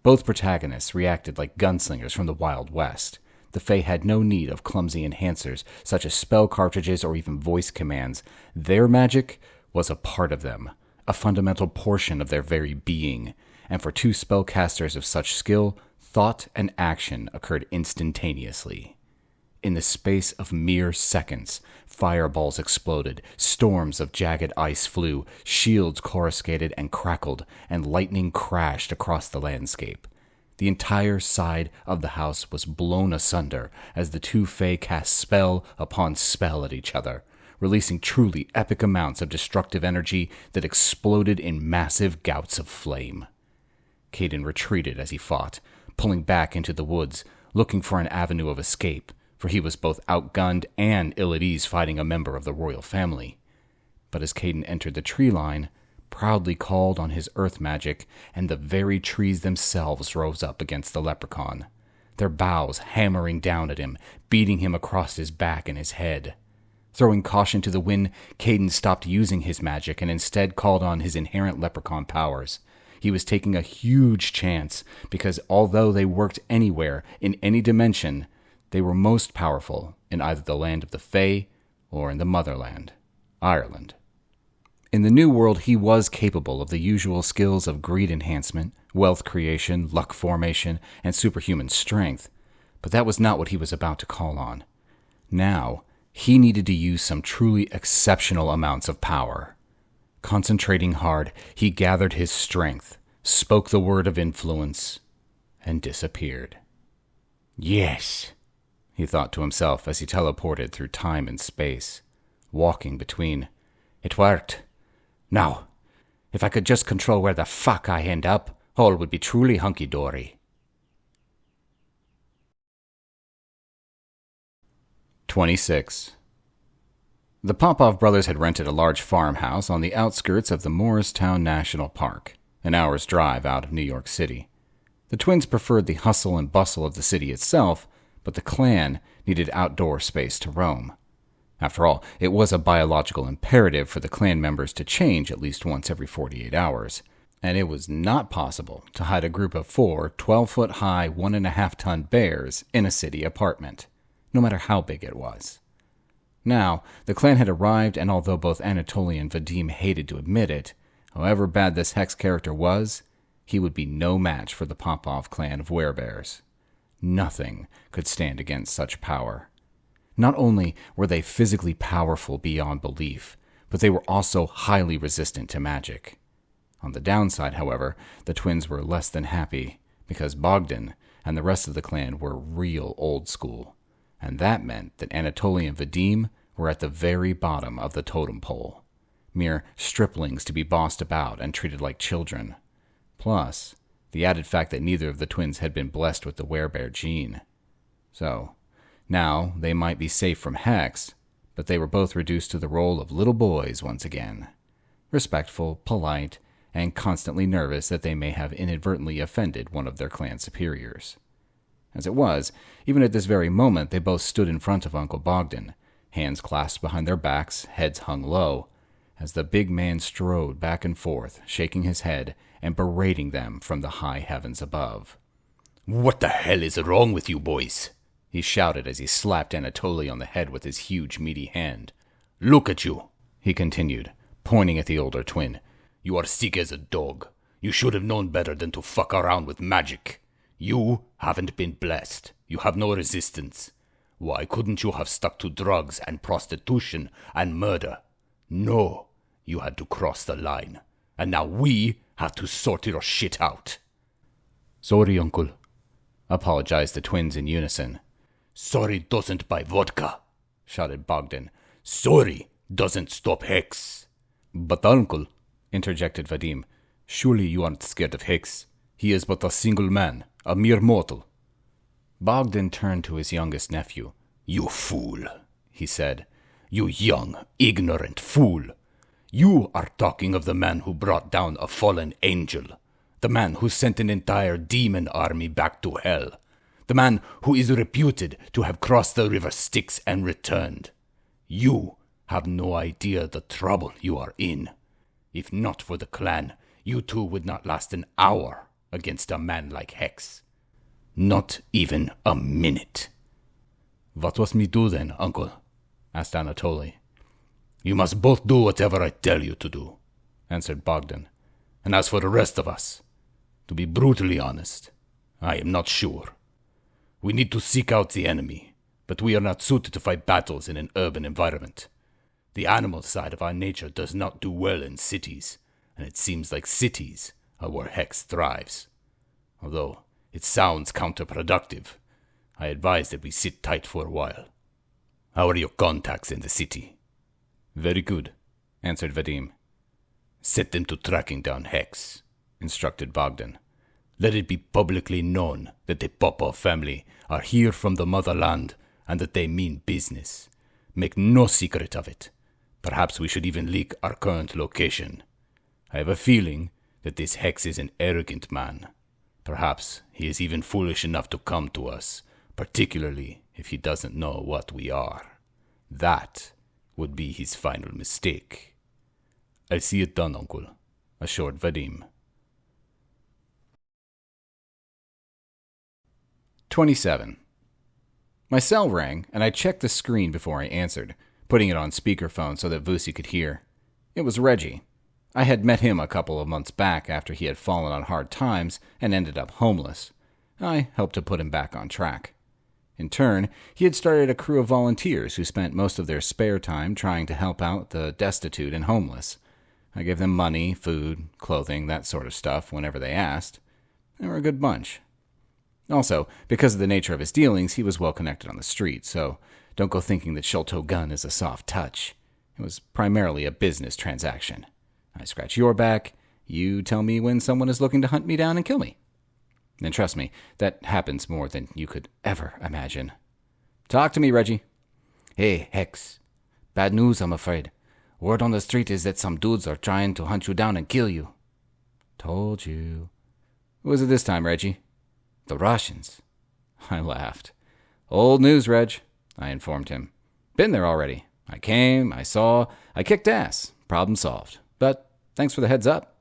Both protagonists reacted like gunslingers from the Wild West. The Fae had no need of clumsy enhancers, such as spell cartridges or even voice commands. Their magic was a part of them, a fundamental portion of their very being, and for two spellcasters of such skill, thought and action occurred instantaneously. In the space of mere seconds, fireballs exploded, storms of jagged ice flew, shields coruscated and crackled, and lightning crashed across the landscape. The entire side of the house was blown asunder as the two Fae cast spell upon spell at each other, releasing truly epic amounts of destructive energy that exploded in massive gouts of flame. Caden retreated as he fought, pulling back into the woods, looking for an avenue of escape, for he was both outgunned and ill at ease fighting a member of the royal family. But as Caden entered the tree line, Proudly called on his earth magic, and the very trees themselves rose up against the leprechaun, their boughs hammering down at him, beating him across his back and his head. Throwing caution to the wind, Caden stopped using his magic and instead called on his inherent leprechaun powers. He was taking a huge chance, because although they worked anywhere, in any dimension, they were most powerful in either the land of the Fae or in the motherland, Ireland. In the New World, he was capable of the usual skills of greed enhancement, wealth creation, luck formation, and superhuman strength, but that was not what he was about to call on. Now, he needed to use some truly exceptional amounts of power. Concentrating hard, he gathered his strength, spoke the word of influence, and disappeared. Yes, he thought to himself as he teleported through time and space, walking between It worked. Now, if I could just control where the fuck I end up, all would be truly hunky-dory. 26. The Popov brothers had rented a large farmhouse on the outskirts of the Morristown National Park, an hour's drive out of New York City. The twins preferred the hustle and bustle of the city itself, but the clan needed outdoor space to roam. After all, it was a biological imperative for the clan members to change at least once every 48 hours, and it was not possible to hide a group of 4 12-foot-high, 1.5-ton bears in a city apartment, no matter how big it was. Now, the clan had arrived, and although both Anatoly and Vadim hated to admit it, however bad this Hex character was, he would be no match for the Popov clan of Werebears. Nothing could stand against such power. Not only were they physically powerful beyond belief, but they were also highly resistant to magic. On the downside, however, the twins were less than happy, because Bogdan and the rest of the clan were real old school, and that meant that Anatoly and Vadim were at the very bottom of the totem pole, mere striplings to be bossed about and treated like children. Plus, the added fact that neither of the twins had been blessed with the werebear gene. So, now they might be safe from Hex, but they were both reduced to the role of little boys once again. Respectful, polite, and constantly nervous that they may have inadvertently offended one of their clan superiors. As it was, even at this very moment they both stood in front of Uncle Bogdan, hands clasped behind their backs, heads hung low, as the big man strode back and forth, shaking his head and berating them from the high heavens above. "What the hell is wrong with you boys?" he shouted as he slapped Anatoly on the head with his huge, meaty hand. "Look at you," he continued, pointing at the older twin. "You are sick as a dog. You should have known better than to fuck around with magic. You haven't been blessed. You have no resistance. Why couldn't you have stuck to drugs and prostitution and murder? No, you had to cross the line. And now we have to sort your shit out." "Sorry, Uncle," apologized the twins in unison. "Sorry doesn't buy vodka," shouted Bogdan. "Sorry doesn't stop Hex." "But Uncle," interjected Vadim, "surely you aren't scared of Hex. He is but a single man, a mere mortal." Bogdan turned to his youngest nephew. "You fool," he said. "You young, ignorant fool. You are talking of the man who brought down a fallen angel, the man who sent an entire demon army back to hell, the man who is reputed to have crossed the river Styx and returned. You have no idea the trouble you are in. If not for the clan, you two would not last an hour against a man like Hex. Not even a minute." "What must me do then, Uncle?" asked Anatoly. "You must both do whatever I tell you to do," answered Bogdan. "And as for the rest of us, to be brutally honest, I am not sure. We need to seek out the enemy, but we are not suited to fight battles in an urban environment. The animal side of our nature does not do well in cities, and it seems like cities are where Hex thrives. Although it sounds counterproductive, I advise that we sit tight for a while. How are your contacts in the city?" "Very good," answered Vadim. "Set them to tracking down Hex," instructed Bogdan. "Let it be publicly known that the Popov family are here from the motherland and that they mean business. Make no secret of it. Perhaps we should even leak our current location. I have a feeling that this Hex is an arrogant man. Perhaps he is even foolish enough to come to us, particularly if he doesn't know what we are. That would be his final mistake." "I'll see it done, Uncle," assured Vadim. 27. My cell rang, and I checked the screen before I answered, putting it on speakerphone so that Vusi could hear. It was Reggie. I had met him a couple of months back after he had fallen on hard times and ended up homeless. I helped to put him back on track. In turn, he had started a crew of volunteers who spent most of their spare time trying to help out the destitute and homeless. I gave them money, food, clothing, that sort of stuff whenever they asked. They were a good bunch. Also, because of the nature of his dealings, he was well connected on the street, so don't go thinking that Sholto Gun is a soft touch. It was primarily a business transaction. I scratch your back, you tell me when someone is looking to hunt me down and kill me. And trust me, that happens more than you could ever imagine. Talk to me, Reggie. Hey, Hex. Bad news, I'm afraid. Word on the street is that some dudes are trying to hunt you down and kill you. Told you. Who was it this time, Reggie? The Russians. I laughed. Old news, Reg, I informed him. Been there already. I came, I saw, I kicked ass. Problem solved. But thanks for the heads up.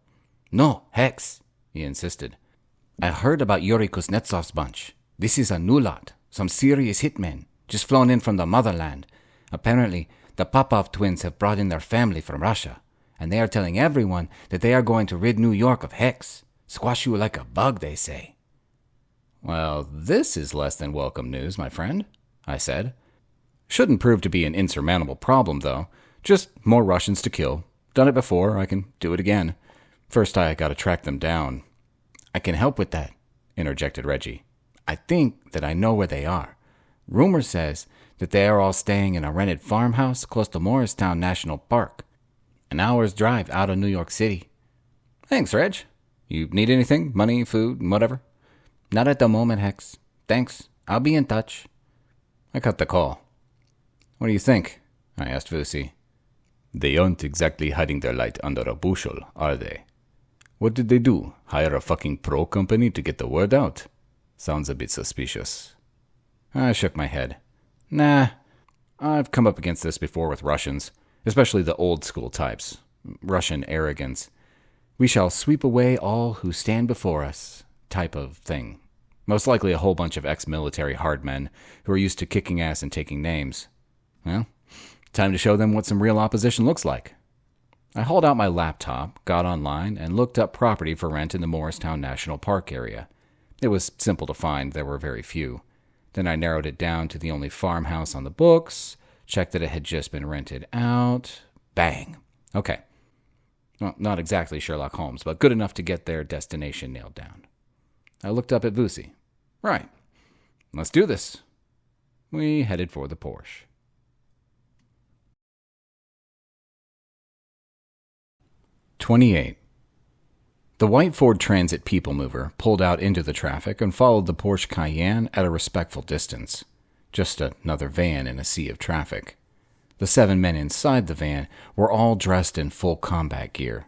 No, Hex, he insisted. I heard about Yuri Kuznetsov's bunch. This is a new lot. Some serious hitmen, just flown in from the motherland. Apparently, the Popov twins have brought in their family from Russia, and they are telling everyone that they are going to rid New York of Hex. Squash you like a bug, they say. Well, this is less than welcome news, my friend, I said. Shouldn't prove to be an insurmountable problem, though. Just more Russians to kill. Done it before, I can do it again. First, I gotta track them down. I can help with that, interjected Reggie. I think that I know where they are. Rumor says that they are all staying in a rented farmhouse close to Morristown National Park, an hour's drive out of New York City. Thanks, Reg. You need anything? Money, food, whatever? Not at the moment, Hex. Thanks. I'll be in touch. I cut the call. What do you think? I asked Vusi. They aren't exactly hiding their light under a bushel, are they? What did they do? Hire a fucking pro company to get the word out? Sounds a bit suspicious. I shook my head. Nah, I've come up against this before with Russians, especially the old-school types. Russian arrogance. We shall sweep away all who stand before us, type of thing. Most likely a whole bunch of ex-military hardmen who are used to kicking ass and taking names. Well, time to show them what some real opposition looks like. I hauled out my laptop, got online, and looked up property for rent in the Morristown National Park area. It was simple to find, there were very few. Then I narrowed it down to the only farmhouse on the books, checked that it had just been rented out. Bang. Okay. Well, not exactly Sherlock Holmes, but good enough to get their destination nailed down. I looked up at Vusi. Right. Let's do this. We headed for the Porsche. 28. The white Ford Transit people mover pulled out into the traffic and followed the Porsche Cayenne at a respectful distance. Just another van in a sea of traffic. The 7 men inside the van were all dressed in full combat gear.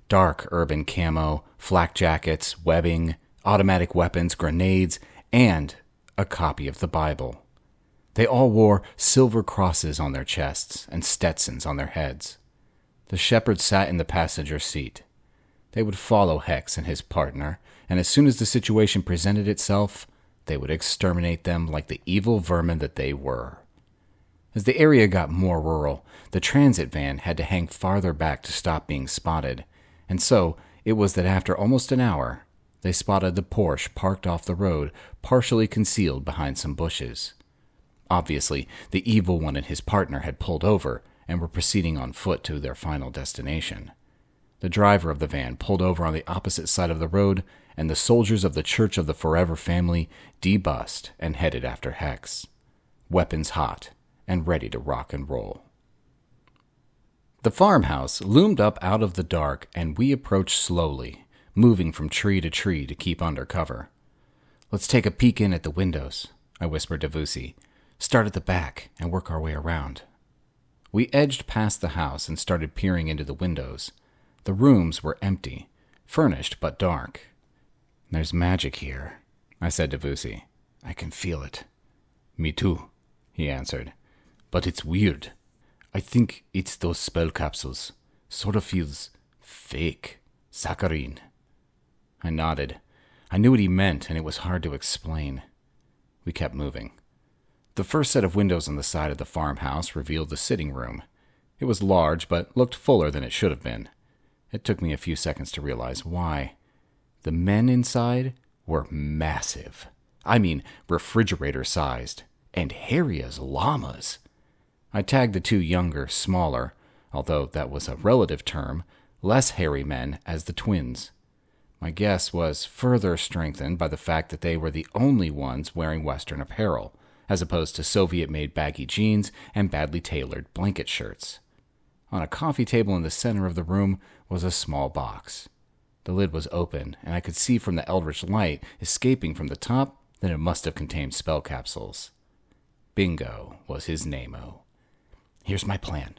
Dark urban camo, flak jackets, webbing, automatic weapons, grenades, and a copy of the Bible. They all wore silver crosses on their chests and Stetsons on their heads. The shepherd sat in the passenger seat. They would follow Hex and his partner, and as soon as the situation presented itself, they would exterminate them like the evil vermin that they were. As the area got more rural, the transit van had to hang farther back to stop being spotted, and so it was that after almost an hour, they spotted the Porsche parked off the road, partially concealed behind some bushes. Obviously, the evil one and his partner had pulled over and were proceeding on foot to their final destination. The driver of the van pulled over on the opposite side of the road, and the soldiers of the Church of the Forever family debussed and headed after Hex, weapons hot and ready to rock and roll. The farmhouse loomed up out of the dark, and we approached slowly, moving from tree to tree to keep under cover. "Let's take a peek in at the windows," I whispered to Vusi. "Start at the back and work our way around." We edged past the house and started peering into the windows. The rooms were empty, furnished but dark. "There's magic here," I said to Vusi. "I can feel it." "Me too," he answered. "But it's weird. I think it's those spell capsules. Sort of feels fake. Saccharine." I nodded. I knew what he meant, and it was hard to explain. We kept moving. The first set of windows on the side of the farmhouse revealed the sitting room. It was large, but looked fuller than it should have been. It took me a few seconds to realize why. The men inside were massive. I mean, refrigerator-sized, and hairy as llamas. I tagged the 2 younger, smaller, although that was a relative term, less hairy men as the twins. My guess was further strengthened by the fact that they were the only ones wearing Western apparel, as opposed to Soviet-made baggy jeans and badly tailored blanket shirts. On a coffee table in the center of the room was a small box. The lid was open, and I could see from the eldritch light escaping from the top that it must have contained spell capsules. Bingo was his name-o. "Here's my plan,"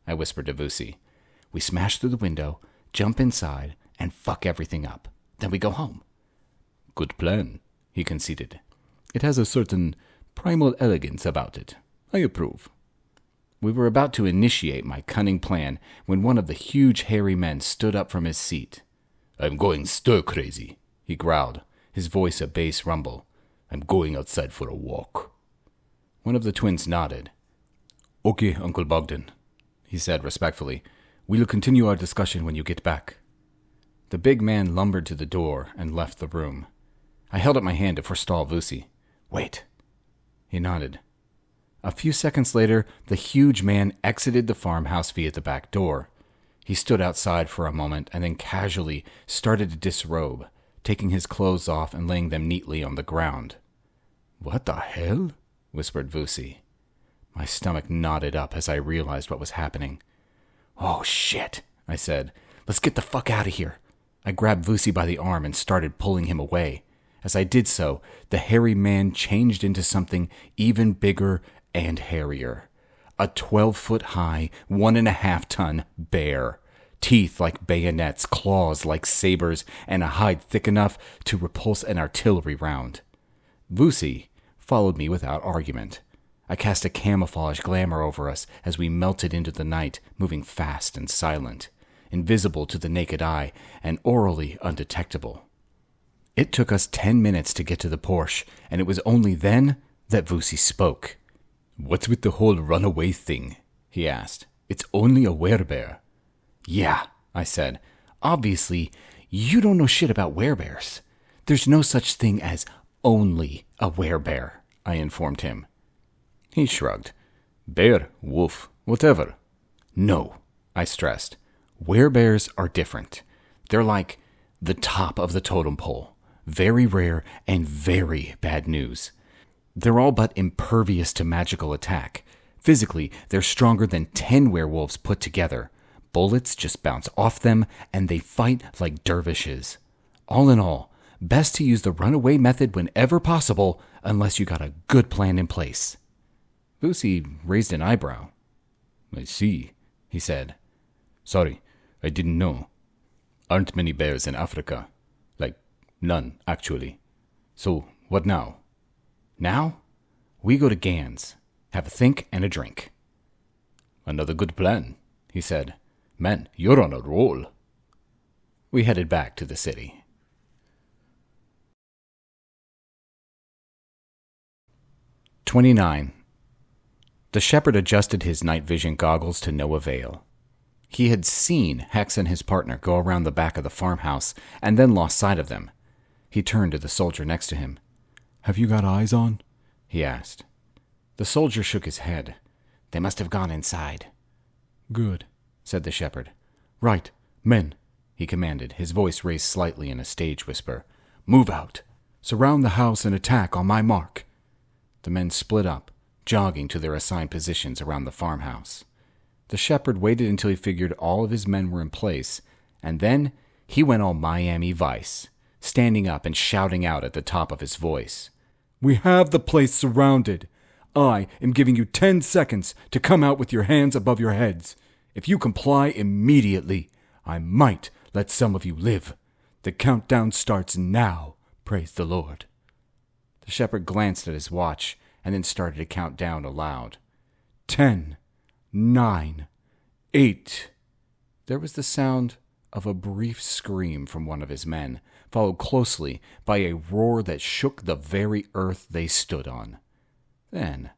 I whispered to Vusi. "We smash through the window, jump inside, and fuck everything up. Then we go home." "Good plan," he conceded. "It has a certain primal elegance about it. I approve." We were about to initiate my cunning plan when one of the huge hairy men stood up from his seat. "I'm going stir-crazy," he growled, his voice a bass rumble. "I'm going outside for a walk." One of the twins nodded. "Okay, Uncle Bogdan," he said respectfully. "We'll continue our discussion when you get back." The big man lumbered to the door and left the room. I held up my hand to forestall Vusi. "Wait." He nodded. A few seconds later, the huge man exited the farmhouse via the back door. He stood outside for a moment and then casually started to disrobe, taking his clothes off and laying them neatly on the ground. "What the hell?" whispered Vusi. My stomach knotted up as I realized what was happening. "Oh, shit," I said. "Let's get the fuck out of here." I grabbed Vusi by the arm and started pulling him away. As I did so, the hairy man changed into something even bigger and hairier. A 12-foot-high, 1.5-ton bear. Teeth like bayonets, claws like sabers, and a hide thick enough to repulse an artillery round. Vusi followed me without argument. I cast a camouflage glamour over us as we melted into the night, moving fast and silent, invisible to the naked eye and orally undetectable. It took us 10 minutes to get to the Porsche, and it was only then that Vusi spoke. "What's with the whole runaway thing?" he asked. "It's only a werebear." "Yeah," I said. "Obviously, you don't know shit about werebears. There's no such thing as only a werebear," I informed him. He shrugged. "Bear, wolf, whatever." "No," I stressed. Werebears are different. They're like the top of the totem pole. Very rare and very bad news. They're all but impervious to magical attack. Physically, they're stronger than 10 werewolves put together. Bullets just bounce off them, and they fight like dervishes. All in all, best to use the runaway method whenever possible, unless you got a good plan in place. Vusi raised an eyebrow. "I see," he said. "Sorry, I didn't know. Aren't many bears in Africa. Like, none, actually. So, what now?" "Now, we go to Gans, have a think and a drink." "Another good plan," he said. "Man, you're on a roll." We headed back to the city. "29. The shepherd adjusted his night vision goggles to no avail. He had seen Hex and his partner go around the back of the farmhouse and then lost sight of them. He turned to the soldier next to him. "Have you got eyes on?" he asked. The soldier shook his head. "They must have gone inside." "Good," said the shepherd. "Right, men," he commanded, his voice raised slightly in a stage whisper. "Move out. Surround the house and attack on my mark." The men split up, jogging to their assigned positions around the farmhouse. The shepherd waited until he figured all of his men were in place, and then he went all Miami Vice, standing up and shouting out at the top of his voice. "We have the place surrounded. I am giving you 10 seconds to come out with your hands above your heads. If you comply immediately, I might let some of you live. The countdown starts now, praise the Lord." The shepherd glanced at his watch and then started to count down aloud. 10, 9, 8. There was the sound of a brief scream from one of his men, followed closely by a roar that shook the very earth they stood on. Then,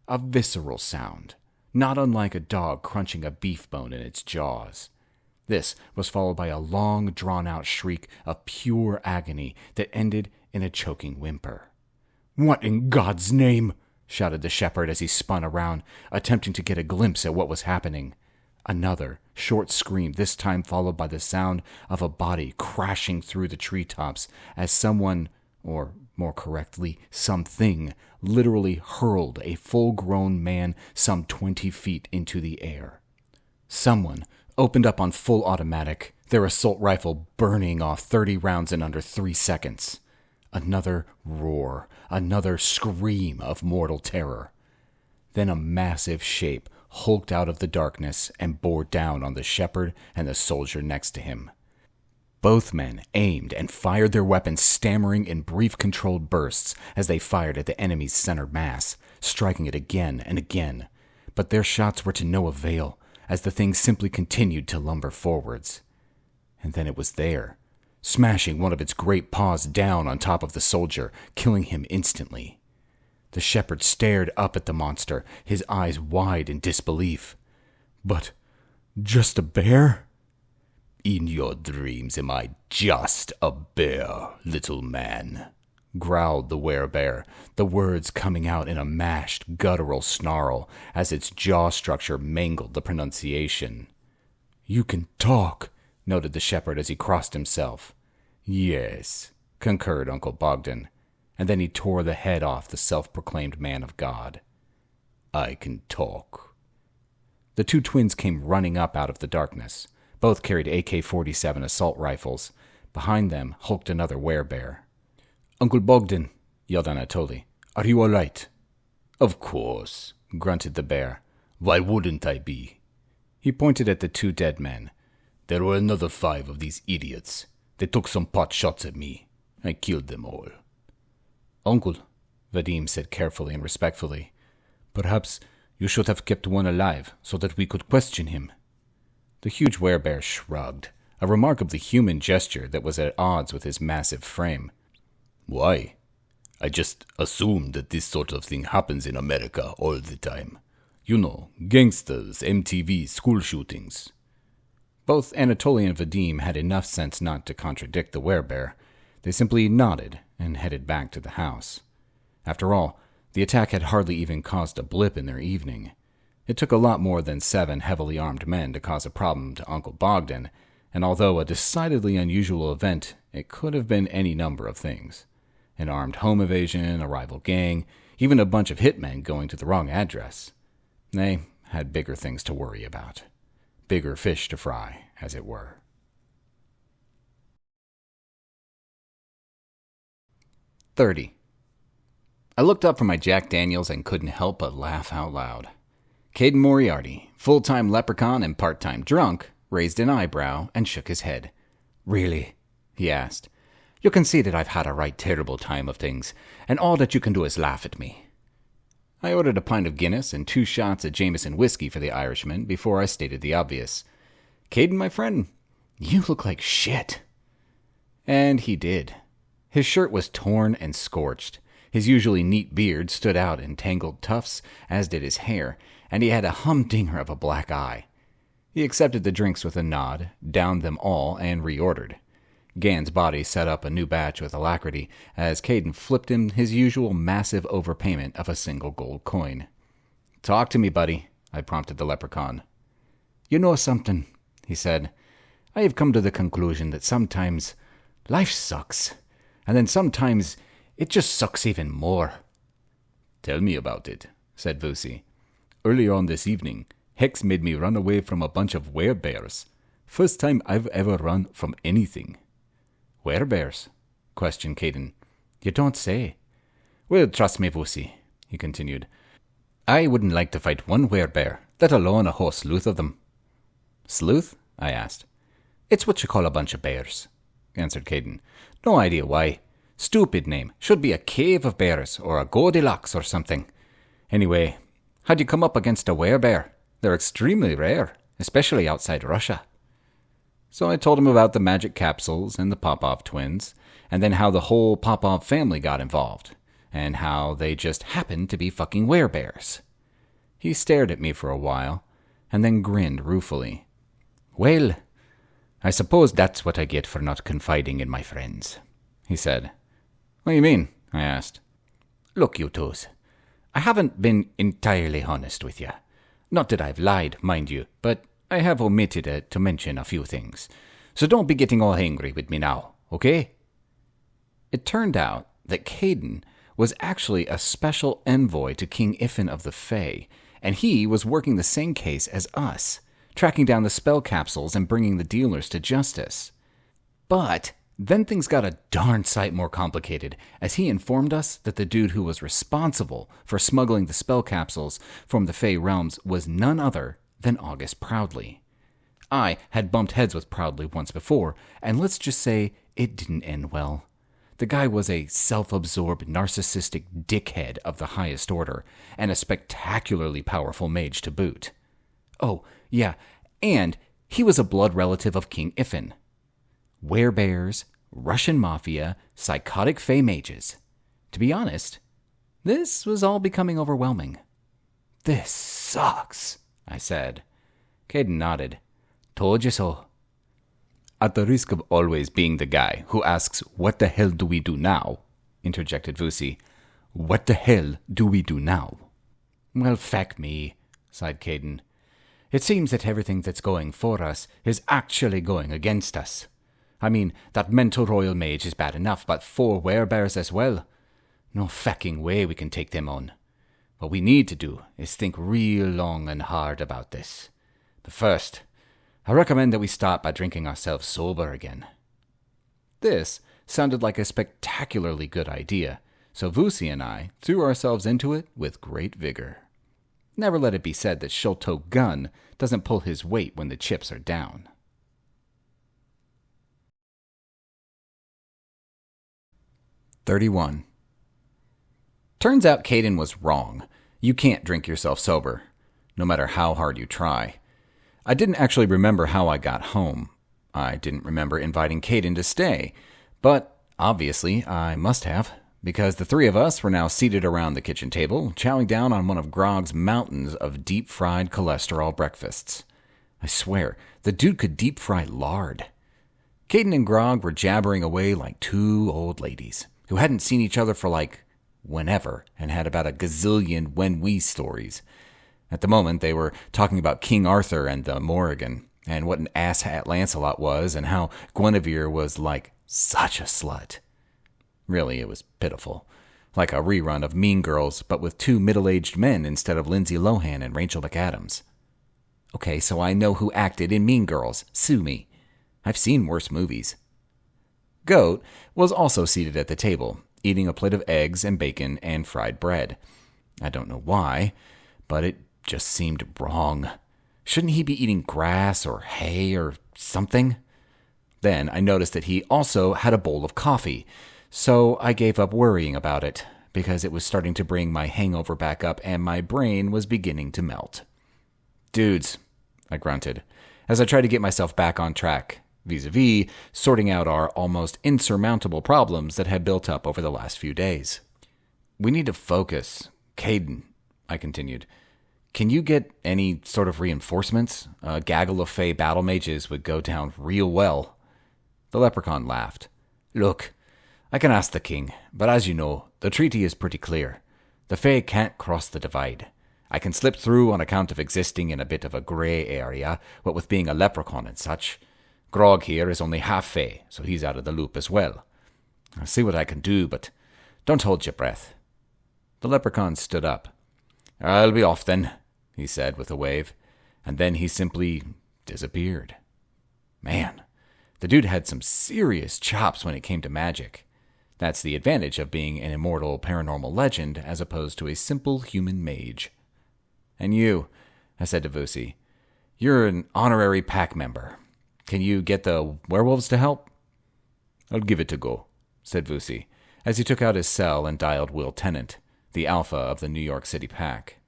a visceral sound, not unlike a dog crunching a beef bone in its jaws. This was followed by a long, drawn-out shriek of pure agony that ended in a choking whimper. "What in God's name?" shouted the shepherd as he spun around, attempting to get a glimpse at what was happening. Another short scream, this time followed by the sound of a body crashing through the treetops as someone, or more correctly, something, literally hurled a full-grown man some 20 feet into the air. Someone opened up on full automatic, their assault rifle burning off 30 rounds in under 3 seconds. Another roar, another scream of mortal terror. Then a massive shape hulked out of the darkness and bore down on the shepherd and the soldier next to him. Both men aimed and fired their weapons, stammering in brief controlled bursts as they fired at the enemy's center mass, striking it again and again. But their shots were to no avail, as the thing simply continued to lumber forwards. And then it was there, smashing one of its great paws down on top of the soldier, killing him instantly. The shepherd stared up at the monster, his eyes wide in disbelief. But just a bear? In your dreams am I just a bear, little man, growled the werebear, the words coming out in a mashed, guttural snarl as its jaw structure mangled the pronunciation. You can talk, noted the shepherd as he crossed himself. Yes, concurred Uncle Bogdan, and then he tore the head off the self-proclaimed man of God. I can talk. The two twins came running up out of the darkness. Both carried AK-47 assault rifles. Behind them hulked another werebear. Uncle Bogdan, yelled Anatoly, are you all right? Of course, grunted the bear. Why wouldn't I be? He pointed at the two dead men. There were another 5 of these idiots. They took some pot shots at me. I killed them all. Uncle, Vadim said carefully and respectfully, perhaps you should have kept one alive so that we could question him. The huge werebear shrugged, a remarkably human gesture that was at odds with his massive frame. Why? I just assumed that this sort of thing happens in America all the time. You know, gangsters, MTV, school shootings. Both Anatoly and Vadim had enough sense not to contradict the werebear. They simply nodded and headed back to the house. After all, the attack had hardly even caused a blip in their evening. It took a lot more than 7 heavily armed men to cause a problem to Uncle Bogdan, and although a decidedly unusual event, it could have been any number of things. An armed home invasion, a rival gang, even a bunch of hitmen going to the wrong address. They had bigger things to worry about. Bigger fish to fry, as it were. 30. I looked up from my Jack Daniels and couldn't help but laugh out loud. Caden Moriarty, full-time leprechaun and part-time drunk, raised an eyebrow and shook his head. Really? He asked. You can see that I've had a right terrible time of things, and all that you can do is laugh at me. I ordered a pint of Guinness and 2 shots of Jameson whiskey for the Irishman before I stated the obvious. Caden, my friend, you look like shit. And he did. His shirt was torn and scorched. His usually neat beard stood out in tangled tufts, as did his hair, and he had a humdinger of a black eye. He accepted the drinks with a nod, downed them all, and reordered. Gan's body set up a new batch with alacrity, as Caden flipped him his usual massive overpayment of a single gold coin. "Talk to me, buddy," I prompted the leprechaun. You know something, he said. I have come to the conclusion that sometimes life sucks, and then sometimes it just sucks even more. "Tell me about it," said Vusi. "Earlier on this evening, Hex made me run away from a bunch of werebears. First time I've ever run from anything." "Werebears?" questioned Caden. You don't say. "Well, trust me, Vusi," he continued. I wouldn't like to fight one werebear, let alone a whole sleuth of them. "Sleuth?" I asked. It's what you call a bunch of bears, answered Caden. No idea why. Stupid name. Should be a cave of bears or a Goldilocks or something. Anyway, how'd you come up against a werebear? They're extremely rare, especially outside Russia. So I told him about the magic capsules and the Popov twins, and then how the whole Popov family got involved, and how they just happened to be fucking werebears. He stared at me for a while, and then grinned ruefully. Well, I suppose that's what I get for not confiding in my friends, he said. What do you mean? I asked. Look, you twos, I haven't been entirely honest with you. Not that I've lied, mind you, but I have omitted to mention a few things. So don't be getting all angry with me now, okay? It turned out that Caden was actually a special envoy to King Ifin of the Fae, and he was working the same case as us, tracking down the spell capsules and bringing the dealers to justice. But then things got a darn sight more complicated, as he informed us that the dude who was responsible for smuggling the spell capsules from the Fey realms was none other than August Proudly. I had bumped heads with Proudly once before, and let's just say it didn't end well. The guy was a self-absorbed, narcissistic dickhead of the highest order, and a spectacularly powerful mage to boot. Oh, yeah, and he was a blood relative of King Iffin. Werebears, Russian mafia, psychotic Fey mages. To be honest, this was all becoming overwhelming. "This sucks," I said. Caden nodded. "Told you so." "At the risk of always being the guy who asks, 'What the hell do we do now?'" interjected Vusi. "What the hell do we do now?" "Well, feck me," sighed Caden. "It seems that everything that's going for us is actually going against us. I mean, that mental royal mage is bad enough, but 4 werebears as well. No fecking way we can take them on. What we need to do is think real long and hard about this. But first, I recommend that we start by drinking ourselves sober again." This sounded like a spectacularly good idea, so Vusi and I threw ourselves into it with great vigor. Never let it be said that Sholto Gunn doesn't pull his weight when the chips are down. 31. Turns out Caden was wrong. You can't drink yourself sober, no matter how hard you try. I didn't actually remember how I got home. I didn't remember inviting Caden to stay, but obviously I must have, because the 3 of us were now seated around the kitchen table, chowing down on one of Grog's mountains of deep-fried cholesterol breakfasts. I swear, the dude could deep-fry lard. Caden and Grog were jabbering away like 2 old ladies who hadn't seen each other for whenever and had about a gazillion when-we stories. At the moment, they were talking about King Arthur and the Morrigan, and what an asshat Lancelot was, and how Guinevere was such a slut. Really, it was pitiful. Like a rerun of Mean Girls, but with 2 middle-aged men instead of Lindsay Lohan and Rachel McAdams. Okay, so I know who acted in Mean Girls. Sue me. I've seen worse movies. Goat was also seated at the table, eating a plate of eggs and bacon and fried bread. I don't know why, but it just seemed wrong. Shouldn't he be eating grass or hay or something? Then I noticed that he also had a bowl of coffee, so I gave up worrying about it, because it was starting to bring my hangover back up and my brain was beginning to melt. "Dudes," I grunted, as I tried to get myself back on track, vis-a-vis sorting out our almost insurmountable problems that had built up over the last few days. "We need to focus. Caden," I continued, "can you get any sort of reinforcements? A gaggle of Fey battle mages would go down real well." The leprechaun laughed. "Look, I can ask the king, but as you know, the treaty is pretty clear. The Fey can't cross the divide. I can slip through on account of existing in a bit of a grey area, what with being a leprechaun and such. Grog here is only half Fey, so he's out of the loop as well. I'll see what I can do, but don't hold your breath." The leprechaun stood up. "I'll be off then," he said with a wave, and then he simply disappeared. Man, the dude had some serious chops when it came to magic. That's the advantage of being an immortal paranormal legend as opposed to a simple human mage. "And you," I said to Vusi, "you're an honorary pack member. Can you get the werewolves to help?" "I'll give it a go," said Vusi, as he took out his cell and dialed Will Tennant, the alpha of the New York City pack.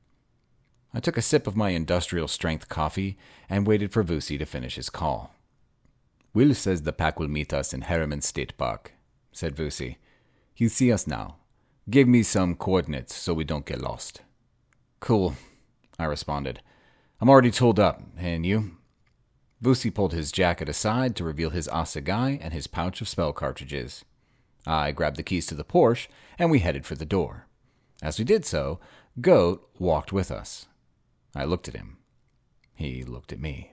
I took a sip of my industrial-strength coffee and waited for Vusi to finish his call. "Will says the pack will meet us in Harriman State Park," said Vusi. "He'll see us now. Give me some coordinates so we don't get lost." "Cool," I responded. "I'm already tooled up, and you?" Vusi pulled his jacket aside to reveal his assegai and his pouch of spell cartridges. I grabbed the keys to the Porsche, and we headed for the door. As we did so, Goat walked with us. I looked at him. He looked at me.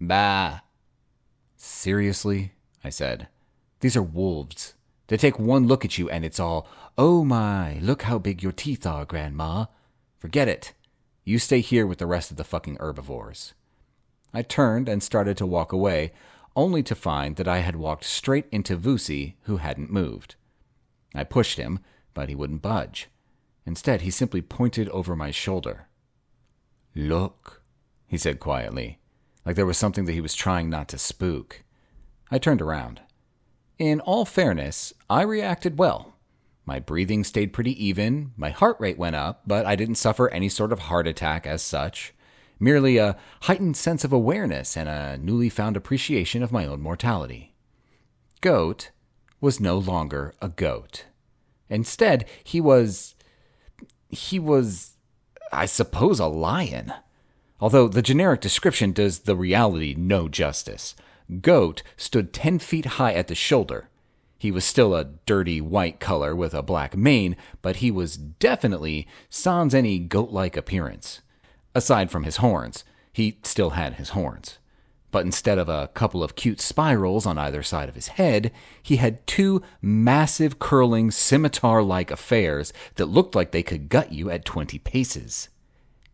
"Bah." "Seriously?" I said. "These are wolves. They take one look at you and it's all, 'Oh my, look how big your teeth are, Grandma.' Forget it. You stay here with the rest of the fucking herbivores." I turned and started to walk away, only to find that I had walked straight into Vusi, who hadn't moved. I pushed him, but he wouldn't budge. Instead, he simply pointed over my shoulder. "Look," he said quietly, like there was something that he was trying not to spook. I turned around. In all fairness, I reacted well. My breathing stayed pretty even, my heart rate went up, but I didn't suffer any sort of heart attack as such. Merely a heightened sense of awareness and a newly found appreciation of my own mortality. Goat was no longer a goat. Instead, he was, I suppose, a lion. Although the generic description does the reality no justice. Goat stood 10 feet high at the shoulder. He was still a dirty white color with a black mane, but he was definitely sans any goat-like appearance. Aside from his horns, he still had his horns. But instead of a couple of cute spirals on either side of his head, he had 2 massive curling scimitar-like affairs that looked like they could gut you at 20 paces.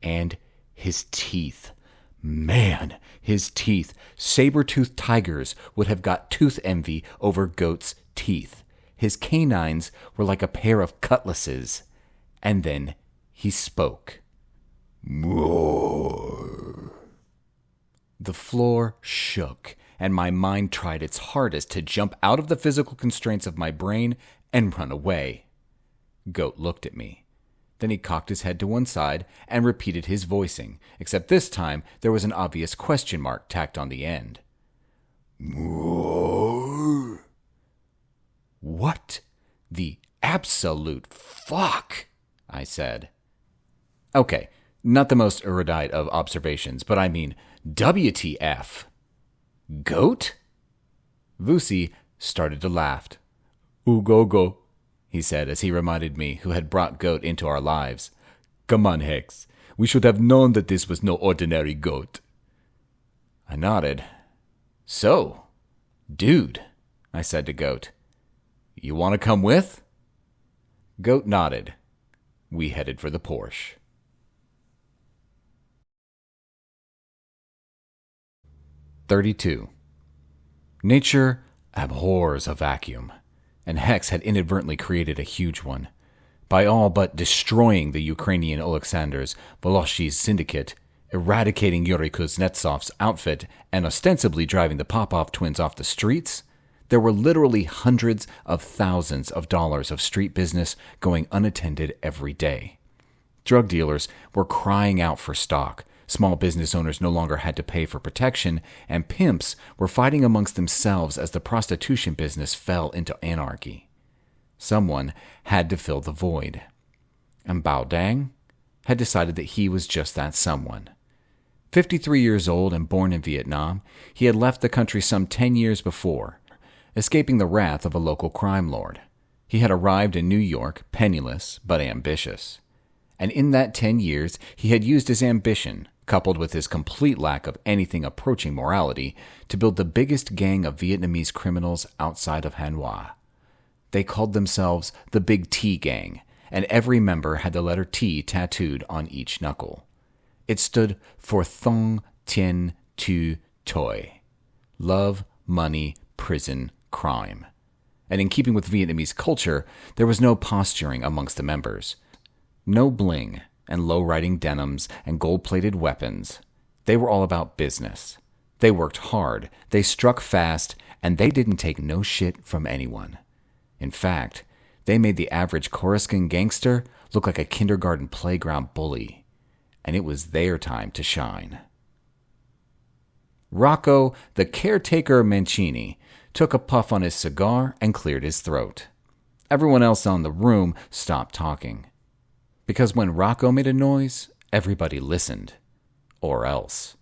And his teeth. Man, his teeth. Saber-toothed tigers would have got tooth envy over Goat's teeth. His canines were like a pair of cutlasses. And then he spoke. More. The floor shook, and my mind tried its hardest to jump out of the physical constraints of my brain and run away. Goat looked at me. Then he cocked his head to one side and repeated his voicing, except this time there was an obvious question mark tacked on the end. More. What the absolute fuck? I said. Okay, not the most erudite of observations, but I mean, WTF? Goat? Vusi started to laugh. Go, he said as he reminded me who had brought Goat into our lives. Come on, Hex. We should have known that this was no ordinary goat. I nodded. So, dude, I said to Goat, you want to come with? Goat nodded. We headed for the Porsche. "32. Nature abhors a vacuum, and Hex had inadvertently created a huge one. By all but destroying the Ukrainian Alexander's Voloshy's syndicate, eradicating Yuri Kuznetsov's outfit, and ostensibly driving the Popov twins off the streets, there were literally hundreds of thousands of dollars of street business going unattended every day. Drug dealers were crying out for stock. Small business owners no longer had to pay for protection, and pimps were fighting amongst themselves as the prostitution business fell into anarchy. Someone had to fill the void. And Bao Dang had decided that he was just that someone. 53 years old and born in Vietnam, he had left the country some 10 years before, escaping the wrath of a local crime lord. He had arrived in New York penniless but ambitious. And in that 10 years, he had used his ambition, coupled with his complete lack of anything approaching morality, to build the biggest gang of Vietnamese criminals outside of Hanoi. They called themselves the Big T Gang, and every member had the letter T tattooed on each knuckle. It stood for Thong Tien Tu Toi. Love, money, prison, crime. And in keeping with Vietnamese culture, there was no posturing amongst the members. No bling and low-riding denims and gold-plated weapons. They were all about business. They worked hard, they struck fast, and they didn't take no shit from anyone. In fact, they made the average Coruscant gangster look like a kindergarten playground bully. And it was their time to shine. Rocco, the caretaker Mancini, took a puff on his cigar and cleared his throat. Everyone else in the room stopped talking. Because when Rocco made a noise, everybody listened. Or else.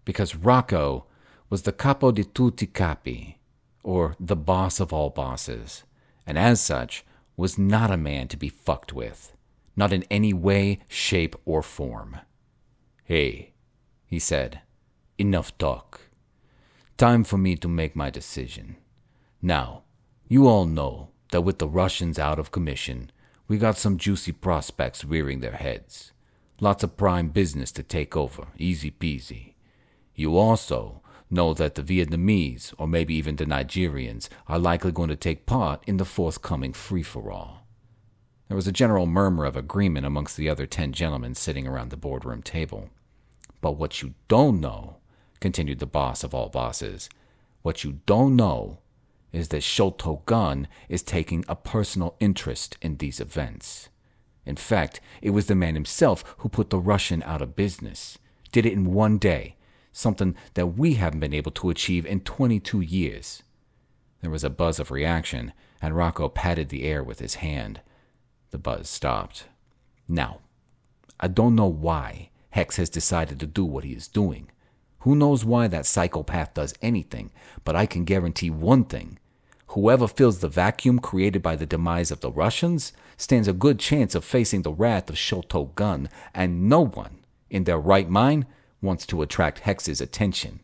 Because Rocco was the capo di tutti capi, or the boss of all bosses, and as such was not a man to be fucked with. Not in any way, shape, or form. Hey, he said, enough talk. Time for me to make my decision. Now, you all know that with the Russians out of commission, we got some juicy prospects rearing their heads. Lots of prime business to take over, easy peasy. You also know that the Vietnamese, or maybe even the Nigerians, are likely going to take part in the forthcoming free-for-all. There was a general murmur of agreement amongst the other 10 gentlemen sitting around the boardroom table. But what you don't know, continued the boss of all bosses, what you don't know is that Shoto Gun is taking a personal interest in these events. In fact, it was the man himself who put the Russian out of business. Did it in one day, something that we haven't been able to achieve in 22 years. There was a buzz of reaction, and Rocco patted the air with his hand. The buzz stopped. Now, I don't know why Hex has decided to do what he is doing. Who knows why that psychopath does anything, but I can guarantee one thing. Whoever fills the vacuum created by the demise of the Russians stands a good chance of facing the wrath of Shoto Gun, and no one, in their right mind, wants to attract Hex's attention.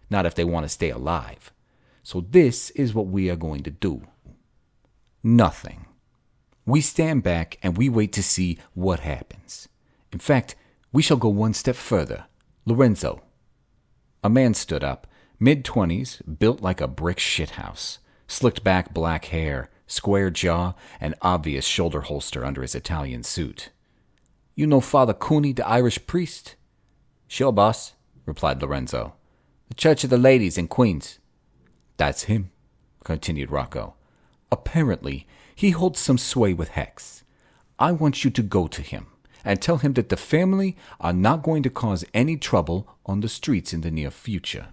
Not if they want to stay alive. So this is what we are going to do. Nothing. We stand back and we wait to see what happens. In fact, we shall go one step further. Lorenzo. A man stood up, mid-20s, built like a brick shithouse. Slicked back black hair, square jaw, and obvious shoulder holster under his Italian suit. You know Father Cooney, the Irish priest? Sure, boss, replied Lorenzo. The Church of the Ladies in Queens. That's him, continued Rocco. Apparently, he holds some sway with Hex. I want you to go to him and tell him that the family are not going to cause any trouble on the streets in the near future.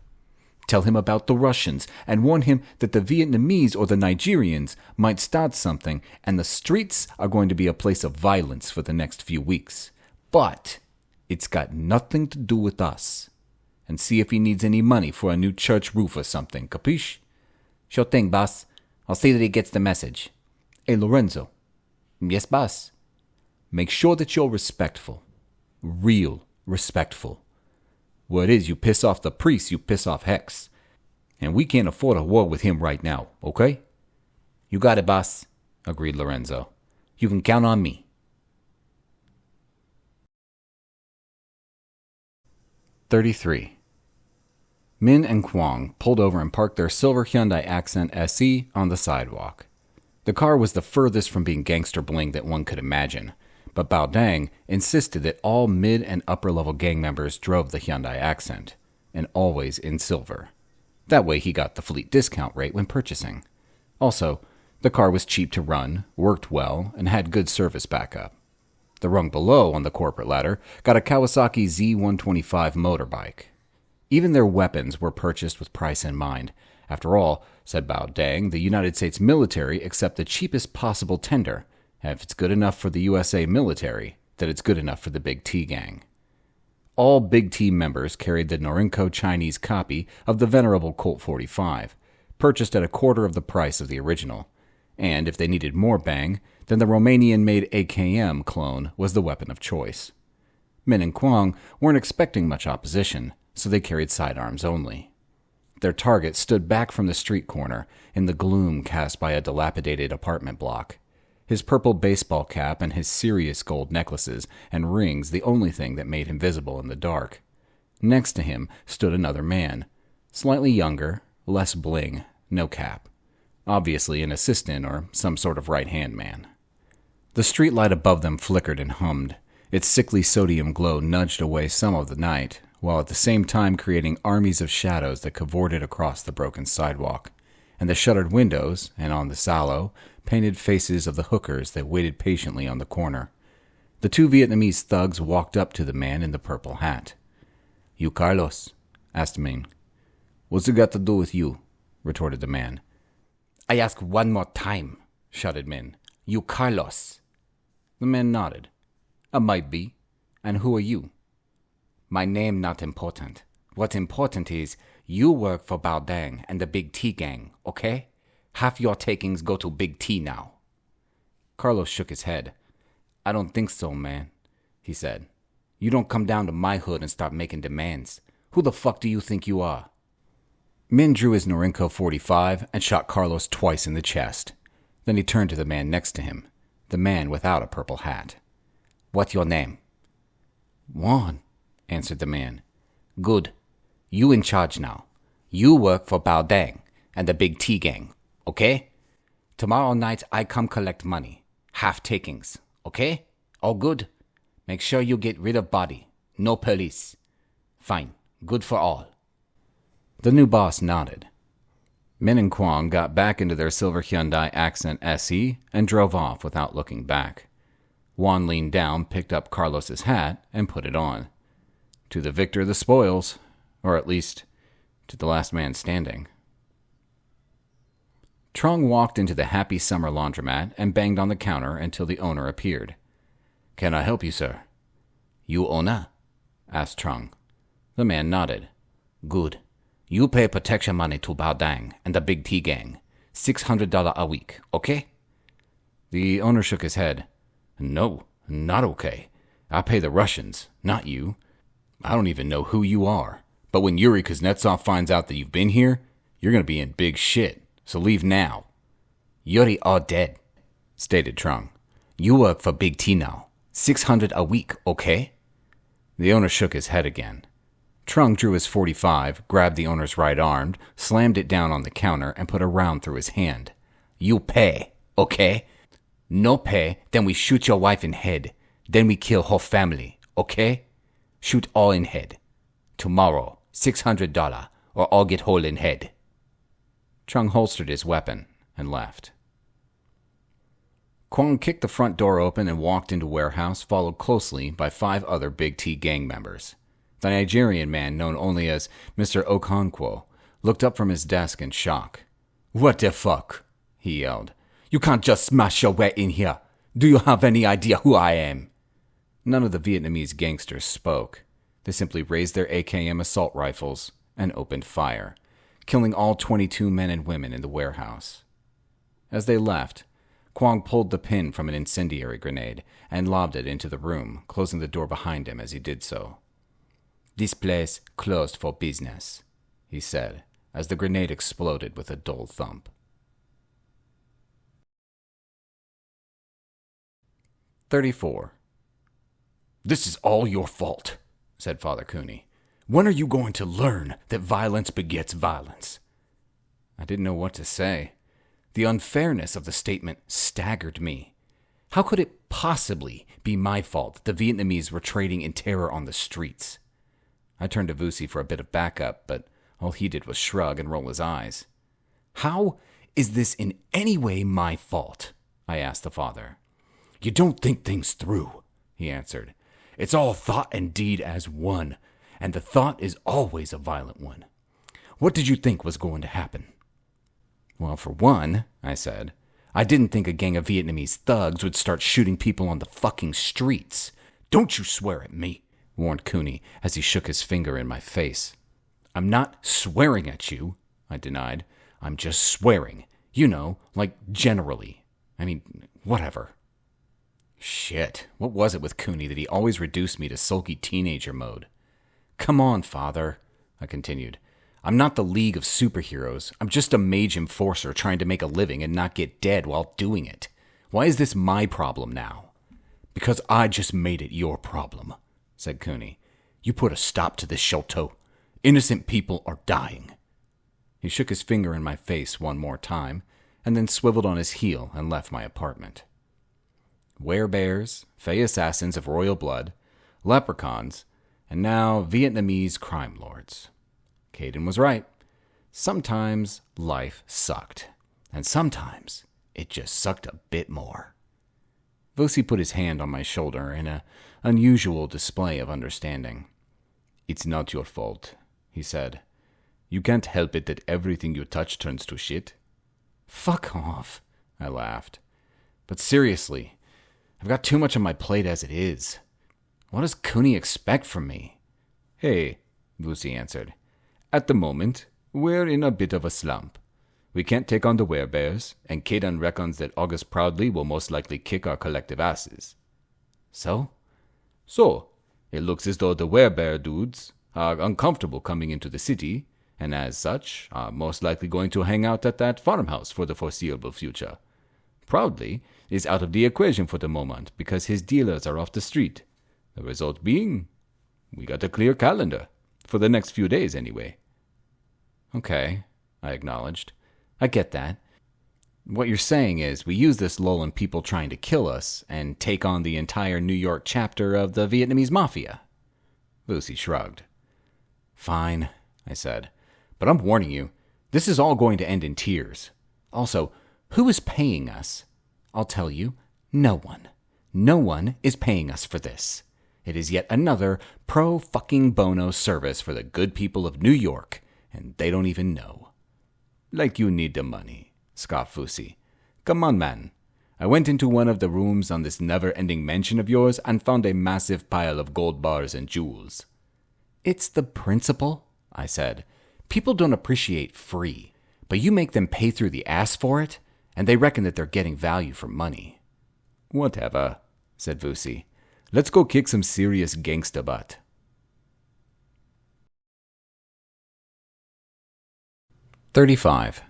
Tell him about the Russians and warn him that the Vietnamese or the Nigerians might start something and the streets are going to be a place of violence for the next few weeks. But it's got nothing to do with us. And see if he needs any money for a new church roof or something, capiche? Sure thing, boss. I'll see that he gets the message. Hey, Lorenzo. Yes, boss. Make sure that you're respectful. Real respectful. Word is, you piss off the priest, you piss off Hex. And we can't afford a war with him right now, okay? You got it, boss, agreed Lorenzo. You can count on me. 33. Min and Kwong pulled over and parked their silver Hyundai Accent SE on the sidewalk. The car was the furthest from being gangster bling that one could imagine, but Bao Dang insisted that all mid- and upper-level gang members drove the Hyundai Accent, and always in silver. That way he got the fleet discount rate when purchasing. Also, the car was cheap to run, worked well, and had good service backup. The rung below on the corporate ladder got a Kawasaki Z125 motorbike. Even their weapons were purchased with price in mind. After all, said Bao Dang, the United States military accept the cheapest possible tender, and if it's good enough for the USA military, then it's good enough for the Big T gang. All Big T members carried the Norinco Chinese copy of the venerable Colt 45, purchased at a quarter of the price of the original, and if they needed more bang, then the Romanian-made AKM clone was the weapon of choice. Min and Kwong weren't expecting much opposition, so they carried sidearms only. Their target stood back from the street corner, in the gloom cast by a dilapidated apartment block. His purple baseball cap and his serious gold necklaces and rings the only thing that made him visible in the dark. Next to him stood another man, slightly younger, less bling, no cap. Obviously an assistant or some sort of right-hand man. The streetlight above them flickered and hummed. Its sickly sodium glow nudged away some of the night, while at the same time creating armies of shadows that cavorted across the broken sidewalk. And the shuttered windows, and on the sallow, painted faces of the hookers that waited patiently on the corner. The two Vietnamese thugs walked up to the man in the purple hat. "You Carlos?" asked Ming. "What's it got to do with you?" retorted the man. "I ask one more time," shouted Min. "You Carlos?" The man nodded. "I might be. And who are you?" "My name not important. What's important is you work for Bao Dang and the Big T gang, okay? Half your takings go to Big T now." Carlos shook his head. "I don't think so, man," he said. "You don't come down to my hood and start making demands. Who the fuck do you think you are?" Min drew his Norinco 45 and shot Carlos twice in the chest. Then he turned to the man next to him, the man without a purple hat. "What's your name?" "Juan," answered the man. "Good. You in charge now. You work for Bao Dang and the Big T gang, okay? Tomorrow night I come collect money. Half takings, okay? All good? Make sure you get rid of body. No police. Fine. Good for all. The new boss nodded. Min and Kwong got back into their silver Hyundai Accent SE and drove off without looking back. Juan leaned down, picked up Carlos's hat, and put it on. To the victor the spoils, or at least to the last man standing. Trung walked into the Happy Summer laundromat and banged on the counter until the owner appeared. "Can I help you, sir?" You owner? asked Trung. The man nodded. Good. You pay protection money to Bao Dang and the Big T gang. $600 a week, okay? The owner shook his head. "No, not okay. I pay the Russians, not you. I don't even know who you are. But when Yuri Kuznetsov finds out that you've been here, you're going to be in big shit. So leave now." Yuri all dead, stated Trung. You work for Big T now. $600 a week, okay? The owner shook his head again. Trung drew his .45, grabbed the owner's right arm, slammed it down on the counter, and put a round through his hand. You pay, okay? No pay, then we shoot your wife in head. Then we kill whole family, okay? Shoot all in head. Tomorrow, $600, or all get whole in head. Trung holstered his weapon and left. Kwong kicked the front door open and walked into warehouse, followed closely by 5 other Big T gang members. The Nigerian man, known only as Mr. Okonkwo, looked up from his desk in shock. "What the fuck?" he yelled. "You can't just smash your way in here. Do you have any idea who I am?" None of the Vietnamese gangsters spoke. They simply raised their AKM assault rifles and opened fire, killing all 22 men and women in the warehouse. As they left, Kwong pulled the pin from an incendiary grenade and lobbed it into the room, closing the door behind him as he did so. "This place closed for business," he said, as the grenade exploded with a dull thump. 34. "This is all your fault," said Father Cooney. "When are you going to learn that violence begets violence?" I didn't know what to say. The unfairness of the statement staggered me. How could it possibly be my fault that the Vietnamese were trading in terror on the streets? I turned to Vusi for a bit of backup, but all he did was shrug and roll his eyes. "How is this in any way my fault?" I asked the father. "You don't think things through," he answered. "It's all thought and deed as one, and the thought is always a violent one. What did you think was going to happen?" "Well, for one," I said, "I didn't think a gang of Vietnamese thugs would start shooting people on the fucking streets." "Don't you swear at me," warned Cooney as he shook his finger in my face. "I'm not swearing at you," I denied. "I'm just swearing. You know, like generally. I mean, whatever." Shit, what was it with Cooney that he always reduced me to sulky teenager mode? "Come on, father," I continued. "I'm not the League of Superheroes. I'm just a mage enforcer trying to make a living and not get dead while doing it. Why is this my problem now?" "Because I just made it your problem," said Cooney. "You put a stop to this Sholto. Innocent people are dying." He shook his finger in my face one more time, and then swiveled on his heel and left my apartment. Werebears, Fey assassins of royal blood, leprechauns, and now Vietnamese crime lords. Caden was right. Sometimes life sucked, and sometimes it just sucked a bit more. Vusi put his hand on my shoulder in an unusual display of understanding. "It's not your fault," he said. "You can't help it that everything you touch turns to shit." "Fuck off," I laughed. "But seriously, I've got too much on my plate as it is. What does Cooney expect from me?" "Hey," Vusi answered. "At the moment, we're in a bit of a slump. We can't take on the Werebears, and Caden reckons that August Proudly will most likely kick our collective asses." "So?" "So, it looks as though the Werebear dudes are uncomfortable coming into the city, and as such, are most likely going to hang out at that farmhouse for the foreseeable future. Proudly is out of the equation for the moment because his dealers are off the street. The result being, we got a clear calendar. For the next few days, anyway. Okay, I acknowledged. I get that. What you're saying is we use this lull in people trying to kill us and take on the entire New York chapter of the Vietnamese mafia. Vusi shrugged. Fine, I said. But I'm warning you, this is all going to end in tears. Also, who is paying us? I'll tell you, no one. No one is paying us for this. It is yet another pro-fucking-bono service for the good people of New York, and they don't even know. Like you need the money, scoffed Vusi. Come on, man. I went into one of the rooms on this never-ending mansion of yours and found a massive pile of gold bars and jewels. It's the principle, I said. People don't appreciate free, but you make them pay through the ass for it, and they reckon that they're getting value for money. Whatever, said Vusi. Let's go kick some serious gangsta butt. $35.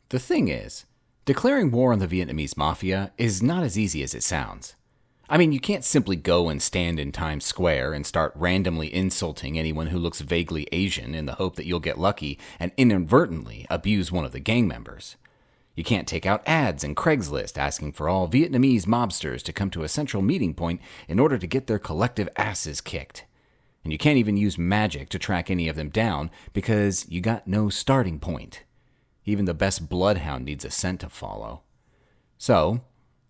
The thing is, declaring war on the Vietnamese mafia is not as easy as it sounds. I mean, you can't simply go and stand in Times Square and start randomly insulting anyone who looks vaguely Asian in the hope that you'll get lucky and inadvertently abuse one of the gang members. You can't take out ads in Craigslist asking for all Vietnamese mobsters to come to a central meeting point in order to get their collective asses kicked. And you can't even use magic to track any of them down because you got no starting point. Even the best bloodhound needs a scent to follow. So,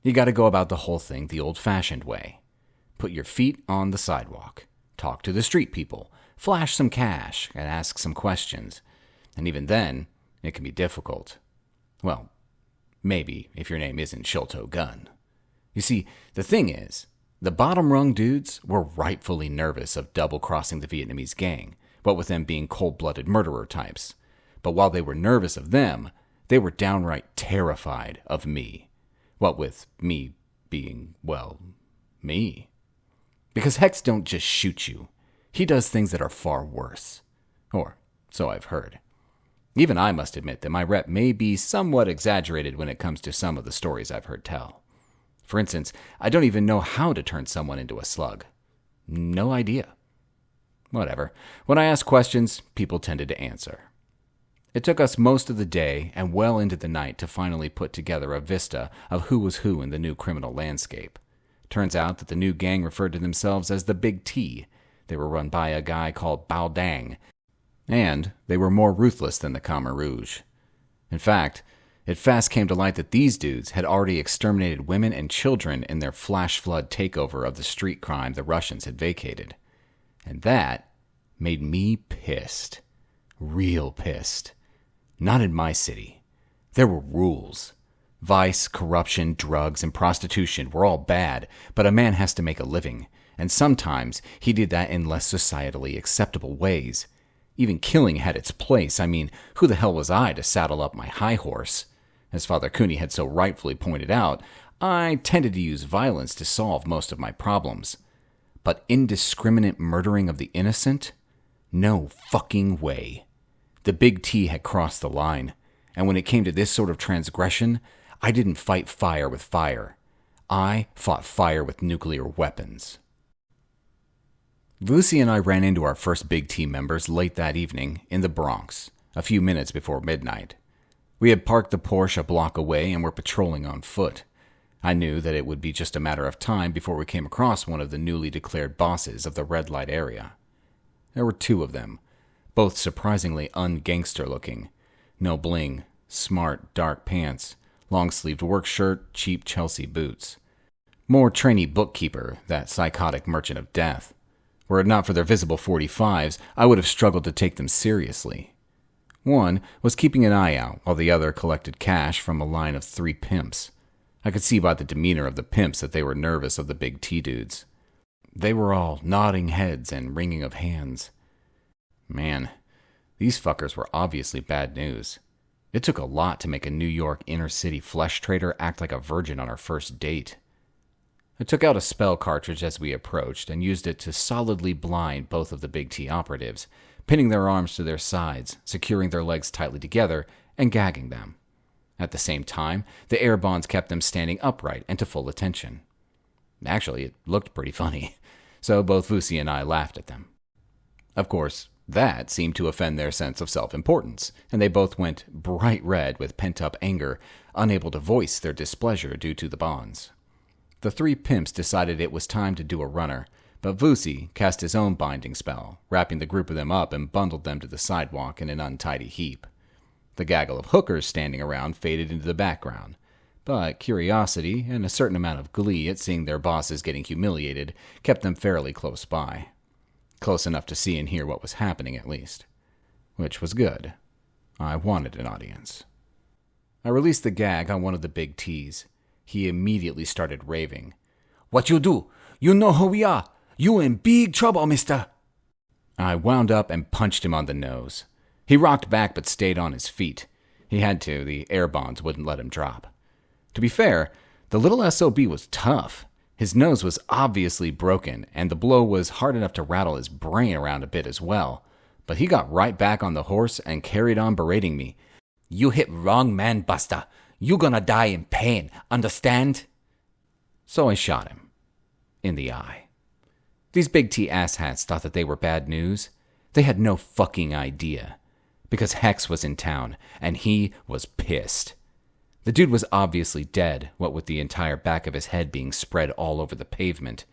you got to go about the whole thing the old-fashioned way. Put your feet on the sidewalk, talk to the street people, flash some cash, and ask some questions. And even then, it can be difficult. Well, maybe if your name isn't Sholto Gun. You see, the thing is, the bottom-rung dudes were rightfully nervous of double-crossing the Vietnamese gang, what with them being cold-blooded murderer types. But while they were nervous of them, they were downright terrified of me. What with me being, well, me. Because Hex don't just shoot you. He does things that are far worse. Or so I've heard. Even I must admit that my rep may be somewhat exaggerated when it comes to some of the stories I've heard tell. For instance, I don't even know how to turn someone into a slug. No idea. Whatever. When I asked questions, people tended to answer. It took us most of the day and well into the night to finally put together a vista of who was who in the new criminal landscape. Turns out that the new gang referred to themselves as the Big T. They were run by a guy called Bao Dang, and they were more ruthless than the Khmer Rouge. In fact, it fast came to light that these dudes had already exterminated women and children in their flash flood takeover of the street crime the Russians had vacated. And that made me pissed. Real pissed. Not in my city. There were rules. Vice, corruption, drugs, and prostitution were all bad, but a man has to make a living, and sometimes he did that in less societally acceptable ways. Even killing had its place. I mean, who the hell was I to saddle up my high horse? As Father Cooney had so rightfully pointed out, I tended to use violence to solve most of my problems. But indiscriminate murdering of the innocent? No fucking way. The Big T had crossed the line, and when it came to this sort of transgression, I didn't fight fire with fire. I fought fire with nuclear weapons. Vusi and I ran into our first Big T members late that evening in the Bronx, a few minutes before midnight. We had parked the Porsche a block away and were patrolling on foot. I knew that it would be just a matter of time before we came across one of the newly declared bosses of the red light area. There were two of them, both surprisingly ungangster looking. No bling, smart, dark pants, long-sleeved work shirt, cheap Chelsea boots. More trainee bookkeeper, that psychotic merchant of death. Were it not for their visible 45s, I would have struggled to take them seriously. One was keeping an eye out, while the other collected cash from a line of 3 pimps. I could see by the demeanor of the pimps that they were nervous of the Big T dudes. They were all nodding heads and wringing of hands. Man, these fuckers were obviously bad news. It took a lot to make a New York inner-city flesh trader act like a virgin on our first date. I took out a spell cartridge as we approached and used it to solidly blind both of the Big T operatives, pinning their arms to their sides, securing their legs tightly together, and gagging them. At the same time, the air bonds kept them standing upright and to full attention. Actually, it looked pretty funny, so both Vusi and I laughed at them. Of course, that seemed to offend their sense of self-importance, and they both went bright red with pent-up anger, unable to voice their displeasure due to the bonds. The three pimps decided it was time to do a runner, but Vusi cast his own binding spell, wrapping the group of them up and bundled them to the sidewalk in an untidy heap. The gaggle of hookers standing around faded into the background, but curiosity and a certain amount of glee at seeing their bosses getting humiliated kept them fairly close by. Close enough to see and hear what was happening, at least. Which was good. I wanted an audience. I released the gag on one of the big T's. He immediately started raving. "What you do? You know who we are. You in big trouble, mister." I wound up and punched him on the nose. He rocked back but stayed on his feet. He had to, the air bonds wouldn't let him drop. To be fair, the little SOB was tough. His nose was obviously broken, and the blow was hard enough to rattle his brain around a bit as well. But he got right back on the horse and carried on berating me. "You hit wrong man, buster. You gonna die in pain, understand?" So I shot him. In the eye. These big T asshats thought that they were bad news. They had no fucking idea. Because Hex was in town, and he was pissed. The dude was obviously dead, what with the entire back of his head being spread all over the pavement,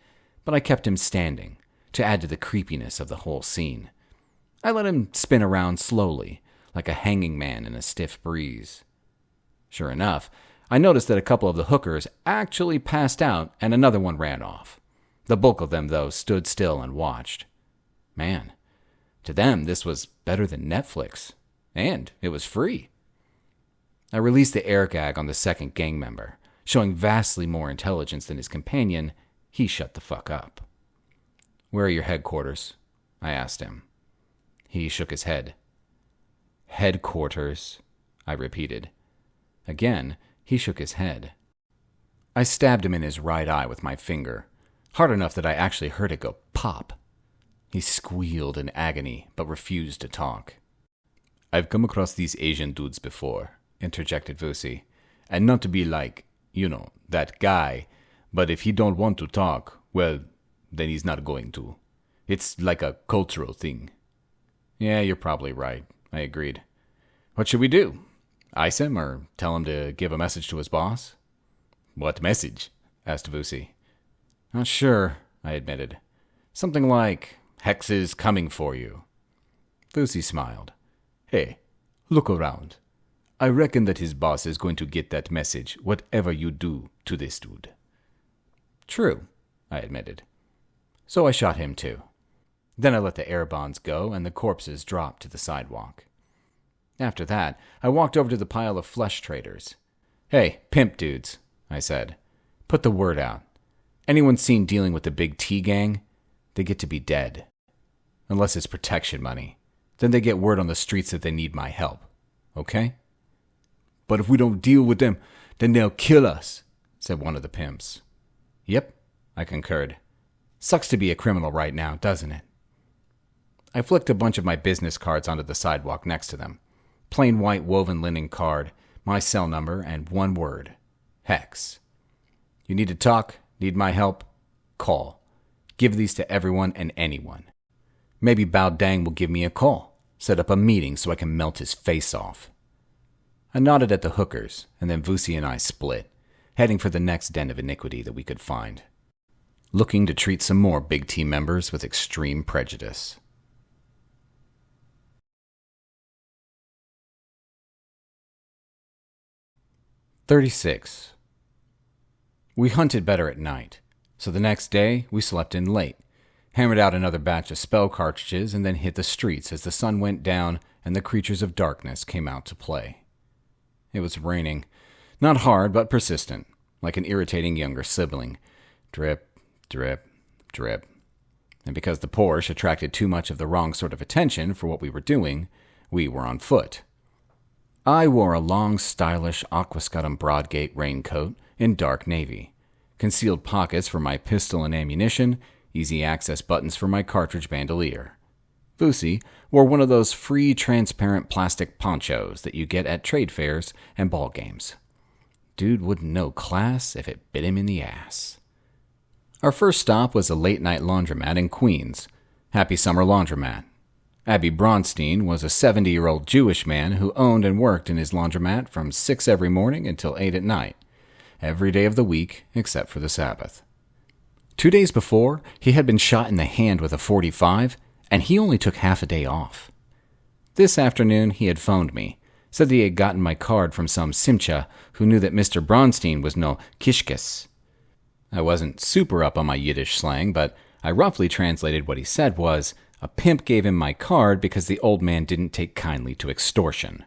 but I kept him standing, to add to the creepiness of the whole scene. I let him spin around slowly, like a hanging man in a stiff breeze. Sure enough, I noticed that a couple of the hookers actually passed out and another one ran off. The bulk of them, though, stood still and watched. Man, to them this was better than Netflix, and it was free. I released the air gag on the second gang member. Showing vastly more intelligence than his companion, he shut the fuck up. "Where are your headquarters?" I asked him. He shook his head. "Headquarters," I repeated. Again, he shook his head. I stabbed him in his right eye with my finger, hard enough that I actually heard it go pop. He squealed in agony, but refused to talk. "I've come across these Asian dudes before," interjected Vusi. "And not to be like, that guy, but if he don't want to talk, well, then he's not going to. It's like a cultural thing." "Yeah, you're probably right," I agreed. "What should we do? Ice him or tell him to give a message to his boss?" "What message?" asked Vusi. "Not sure," I admitted. "Something like, Hex is coming for you." Vusi smiled. "Hey, look around. I reckon that his boss is going to get that message, whatever you do to this dude." "True," I admitted. So I shot him too. Then I let the air bonds go and the corpses drop to the sidewalk. After that, I walked over to the pile of flesh traders. "Hey, pimp dudes," I said. "Put the word out. Anyone seen dealing with the big T gang, they get to be dead. Unless it's protection money. Then they get word on the streets that they need my help. Okay?" "But if we don't deal with them, then they'll kill us," said one of the pimps. "Yep," I concurred. "Sucks to be a criminal right now, doesn't it?" I flicked a bunch of my business cards onto the sidewalk next to them. Plain white woven linen card, my cell number, and one word. Hex. "You need to talk? Need my help? Call. Give these to everyone and anyone. Maybe Bao Dang will give me a call. Set up a meeting so I can melt his face off." I nodded at the hookers, and then Vusi and I split, heading for the next den of iniquity that we could find. Looking to treat some more Big T members with extreme prejudice. "36. We hunted better at night, so the next day we slept in late, hammered out another batch of spell cartridges, and then hit the streets as the sun went down and the creatures of darkness came out to play. It was raining, not hard but persistent, like an irritating younger sibling. Drip, drip, drip. And because the Porsche attracted too much of the wrong sort of attention for what we were doing, we were on foot. I wore a long, stylish aquascutum broadgate raincoat in dark navy, concealed pockets for my pistol and ammunition, easy access buttons for my cartridge bandolier. Vusi wore one of those free transparent plastic ponchos that you get at trade fairs and ball games. Dude wouldn't know class if it bit him in the ass. Our first stop was a late-night laundromat in Queens. Happy Summer Laundromat, Abby Bronstein was a 70-year-old Jewish man who owned and worked in his laundromat from 6 every morning until 8 at night, every day of the week except for the Sabbath. 2 days before, he had been shot in the hand with a .45, and he only took half a day off. This afternoon, he had phoned me, said that he had gotten my card from some simcha who knew that Mr. Bronstein was no kishkes. I wasn't super up on my Yiddish slang, but I roughly translated what he said was, a pimp gave him my card because the old man didn't take kindly to extortion.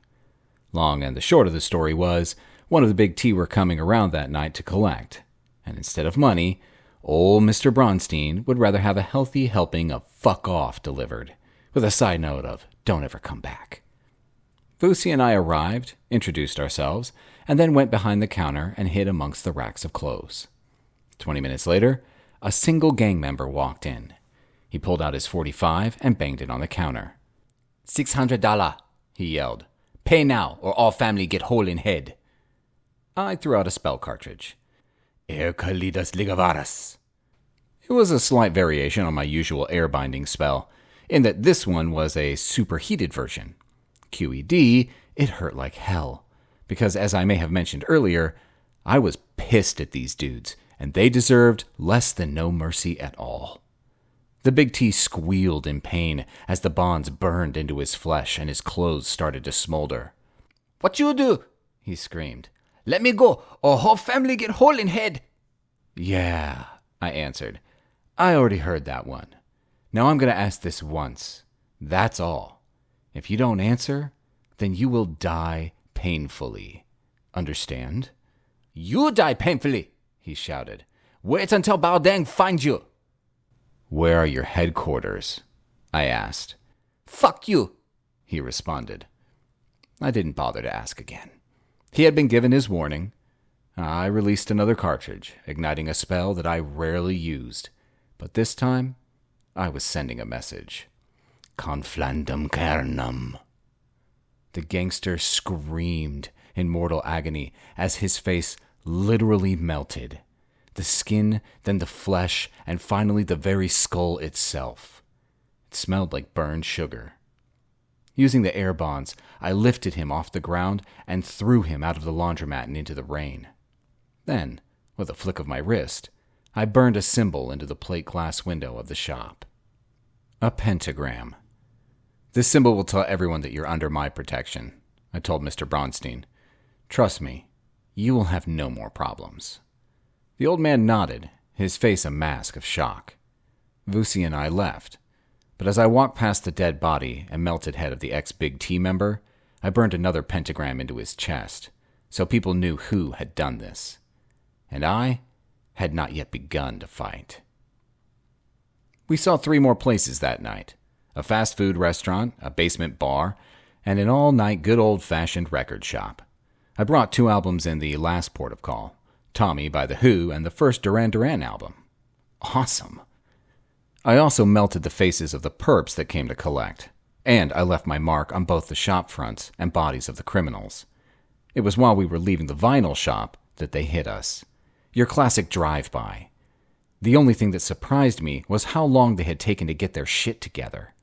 Long and the short of the story was, one of the big T were coming around that night to collect, and instead of money, old Mr. Bronstein would rather have a healthy helping of fuck off delivered, with a side note of don't ever come back. Vusi and I arrived, introduced ourselves, and then went behind the counter and hid amongst the racks of clothes. 20 minutes later, a single gang member walked in. He pulled out his .45 and banged it on the counter. $600, he yelled. Pay now, or all family get hole in head. I threw out a spell cartridge. Kalidas ligavaras. It was a slight variation on my usual air-binding spell, in that this one was a superheated version. QED, it hurt like hell, because as I may have mentioned earlier, I was pissed at these dudes, and they deserved less than no mercy at all. The big T squealed in pain as the bonds burned into his flesh and his clothes started to smolder. What you do? He screamed. Let me go, or whole family get hole in head. Yeah, I answered. I already heard that one. Now I'm going to ask this once. That's all. If you don't answer, then you will die painfully. Understand? You die painfully, he shouted. Wait until Baodang finds you. Where are your headquarters? I asked. Fuck you, he responded. I didn't bother to ask again. He had been given his warning. I released another cartridge, igniting a spell that I rarely used. But this time, I was sending a message. Conflandum kernum. The gangster screamed in mortal agony as his face literally melted. The skin, then the flesh, and finally the very skull itself. It smelled like burned sugar. Using the air bonds, I lifted him off the ground and threw him out of the laundromat and into the rain. Then, with a flick of my wrist, I burned a symbol into the plate glass window of the shop. A pentagram. This symbol will tell everyone that you're under my protection, I told Mr. Bronstein. Trust me, you will have no more problems. The old man nodded, his face a mask of shock. Vusi and I left, but as I walked past the dead body and melted head of the ex-Big T member, I burned another pentagram into his chest, so people knew who had done this. And I had not yet begun to fight. We saw 3 more places that night. A fast food restaurant, a basement bar, and an all-night good old-fashioned record shop. I brought 2 albums in the last port of call, Tommy by The Who and the first Duran Duran album. Awesome. I also melted the faces of the perps that came to collect, and I left my mark on both the shop fronts and bodies of the criminals. It was while we were leaving the vinyl shop that they hit us. Your classic drive-by. The only thing that surprised me was how long they had taken to get their shit together.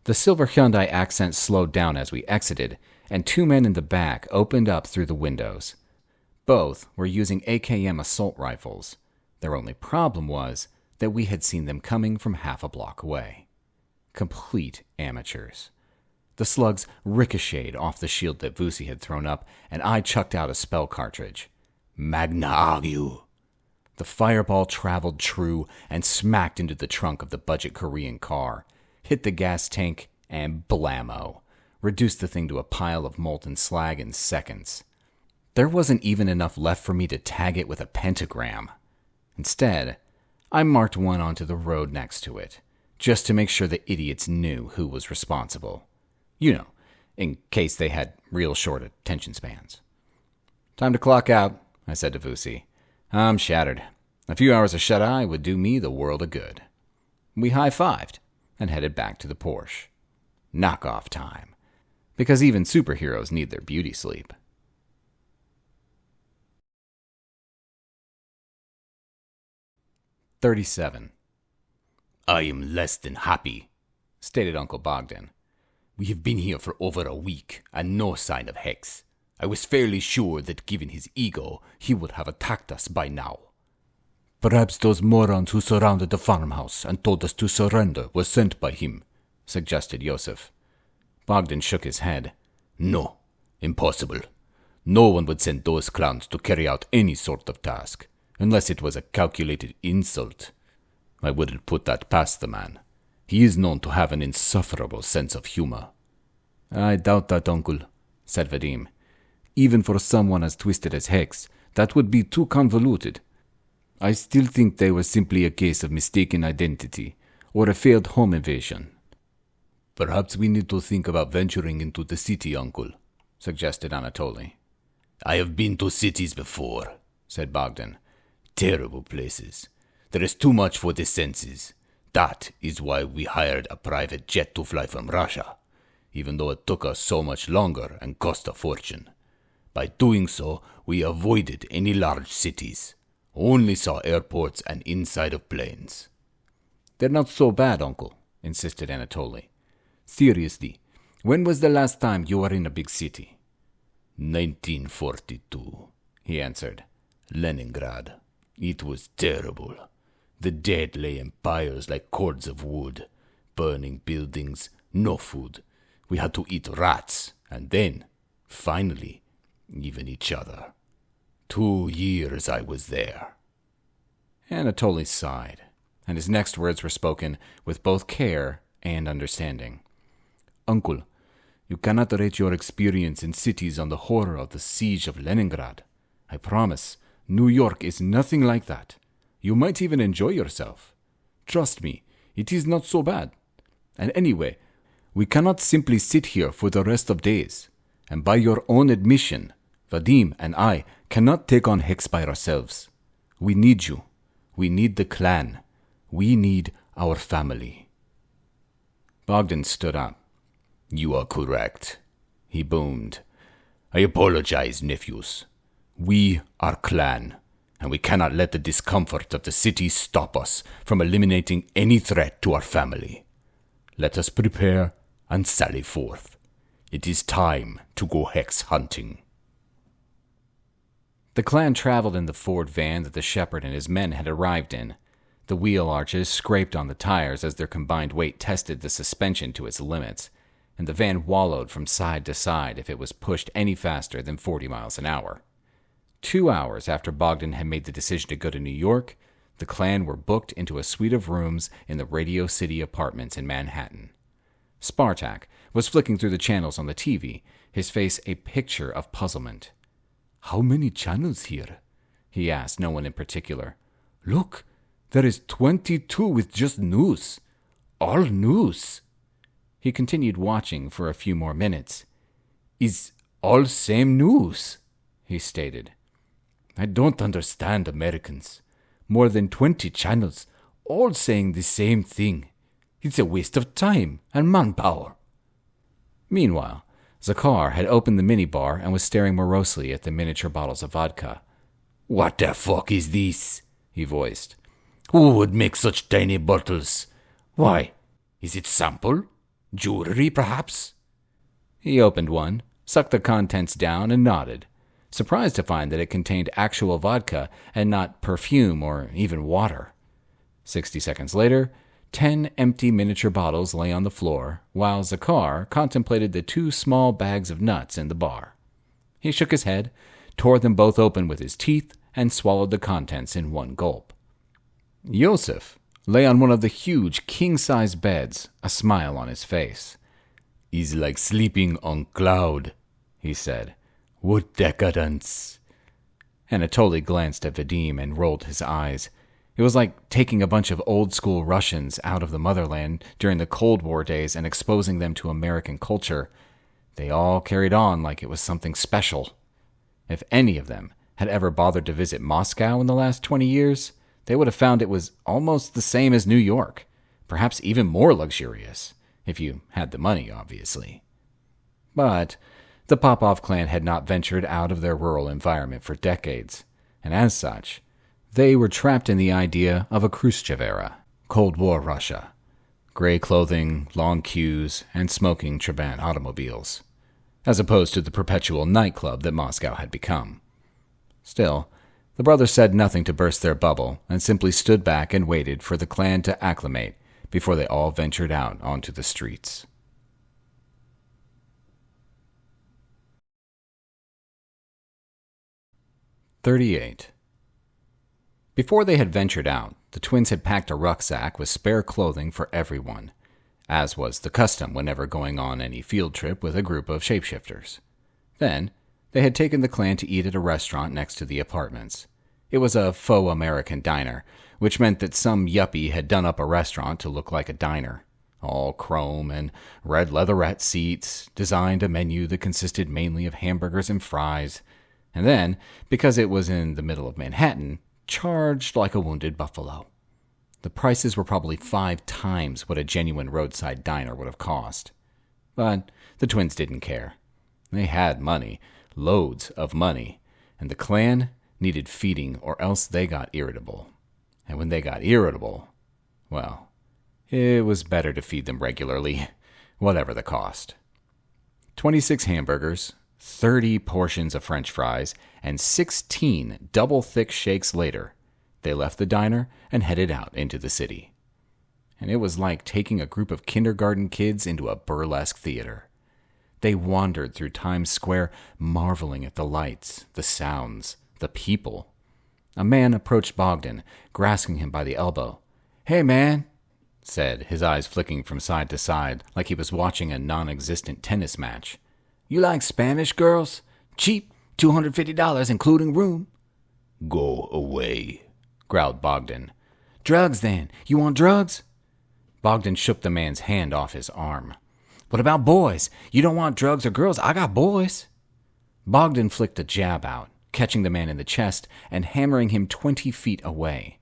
The silver Hyundai Accent slowed down as we exited, and 2 men in the back opened up through the windows. Both were using AKM assault rifles. Their only problem was that we had seen them coming from half a block away. Complete amateurs. The slugs ricocheted off the shield that Vusi had thrown up, and I chucked out a spell cartridge. Magna Agu. The fireball traveled true and smacked into the trunk of the budget Korean car, hit the gas tank, and blammo. Reduced the thing to a pile of molten slag in seconds. There wasn't even enough left for me to tag it with a pentagram. Instead, I marked one onto the road next to it, just to make sure the idiots knew who was responsible. You know, in case they had real short attention spans. Time to clock out, I said to Vusi. I'm shattered. A few hours of shut-eye would do me the world of good. We high-fived and headed back to the Porsche. Knock-off time. Because even superheroes need their beauty sleep. "37. I am less than happy, stated Uncle Bogdan. We have been here for over a week, and no sign of Hex. I was fairly sure that given his ego, he would have attacked us by now. Perhaps those morons who surrounded the farmhouse and told us to surrender were sent by him, suggested Yosef. Bogdan shook his head. No, impossible. No one would send those clowns to carry out any sort of task, unless it was a calculated insult. I wouldn't put that past the man. He is known to have an insufferable sense of humor. I doubt that, uncle, said Vadim. Even for someone as twisted as Hex, that would be too convoluted. I still think they were simply a case of mistaken identity, or a failed home invasion. Perhaps we need to think about venturing into the city, uncle, suggested Anatoly. I have been to cities before, said Bogdan. Terrible places. There is too much for the senses. That is why we hired a private jet to fly from Russia, even though it took us so much longer and cost a fortune. By doing so, we avoided any large cities, only saw airports and inside of planes. They're not so bad, uncle, insisted Anatoly. Seriously, when was the last time you were in a big city? 1942, he answered. Leningrad. It was terrible. The dead lay in piles like cords of wood, burning buildings, no food. We had to eat rats, and then, finally, even each other. 2 years I was there. Anatoly sighed, and his next words were spoken with both care and understanding. Uncle, you cannot rate your experience in cities on the horror of the siege of Leningrad. I promise, New York is nothing like that. You might even enjoy yourself. Trust me, it is not so bad. And anyway, we cannot simply sit here for the rest of days. And by your own admission, Vadim and I cannot take on Hex by ourselves. We need you. We need the clan. We need our family. Bogdan stood up. You are correct, he boomed. I apologize, nephews. We are clan, and we cannot let the discomfort of the city stop us from eliminating any threat to our family. Let us prepare and sally forth. It is time to go Hex hunting. The clan traveled in the Ford van that the shepherd and his men had arrived in. The wheel arches scraped on the tires as their combined weight tested the suspension to its limits, and the van wallowed from side to side if it was pushed any faster than 40 miles an hour. 2 hours after Bogdan had made the decision to go to New York, the clan were booked into a suite of rooms in the Radio City apartments in Manhattan. Spartak was flicking through the channels on the TV, his face a picture of puzzlement. How many channels here? He asked no one in particular. Look, there is 22 with just news. All news. He continued watching for a few more minutes. Is all same news, he stated. I don't understand Americans. More than 20 channels, all saying the same thing. It's a waste of time and manpower. Meanwhile, Zakhar had opened the minibar and was staring morosely at the miniature bottles of vodka. What the fuck is this? He voiced. Who would make such tiny bottles? Why? Is it sample? Jewelry, perhaps? He opened one, sucked the contents down, and nodded, surprised to find that it contained actual vodka and not perfume or even water. 60 seconds later, 10 empty miniature bottles lay on the floor, while Zakhar contemplated the 2 small bags of nuts in the bar. He shook his head, tore them both open with his teeth, and swallowed the contents in one gulp. Yosef lay on one of the huge king-size beds, a smile on his face. Is like sleeping on cloud, he said. What decadence. Anatoly glanced at Vadim and rolled his eyes. It was like taking a bunch of old-school Russians out of the motherland during the Cold War days and exposing them to American culture. They all carried on like it was something special. If any of them had ever bothered to visit Moscow in the last 20 years, they would have found it was almost the same as New York, perhaps even more luxurious, if you had the money, obviously. But the Popov clan had not ventured out of their rural environment for decades, and as such, they were trapped in the idea of a Khrushchev era, Cold War Russia. gray clothing, long queues, and smoking Trabant automobiles, as opposed to the perpetual nightclub that Moscow had become. Still, the brothers said nothing to burst their bubble and simply stood back and waited for the clan to acclimate before they all ventured out onto the streets. "38. Before they had ventured out, the twins had packed a rucksack with spare clothing for everyone, as was the custom whenever going on any field trip with a group of shapeshifters. Then, they had taken the clan to eat at a restaurant next to the apartments. It was a faux American diner, which meant that some yuppie had done up a restaurant to look like a diner. All chrome and red leatherette seats, designed a menu that consisted mainly of hamburgers and fries, and then, because it was in the middle of Manhattan, charged like a wounded buffalo. The prices were probably 5 times what a genuine roadside diner would have cost. But the twins didn't care. They had money, loads of money, and the clan needed feeding or else they got irritable. And when they got irritable, well, it was better to feed them regularly, whatever the cost. 26 hamburgers, 30 portions of French fries, and 16 double-thick shakes later, they left the diner and headed out into the city. And it was like taking a group of kindergarten kids into a burlesque theater. They wandered through Times Square, marveling at the lights, the sounds, the people. A man approached Bogdan, grasping him by the elbow. "Hey, man," said, his eyes flicking from side to side like he was watching a non-existent tennis match. "You like Spanish girls? Cheap, $250 including room." Go away, growled Bogdan. "Drugs, then. You want drugs?" Bogdan shook the man's hand off his arm. "What about boys? You don't want drugs or girls? I got boys." Bogdan flicked a jab out, catching the man in the chest and hammering him 20 feet away.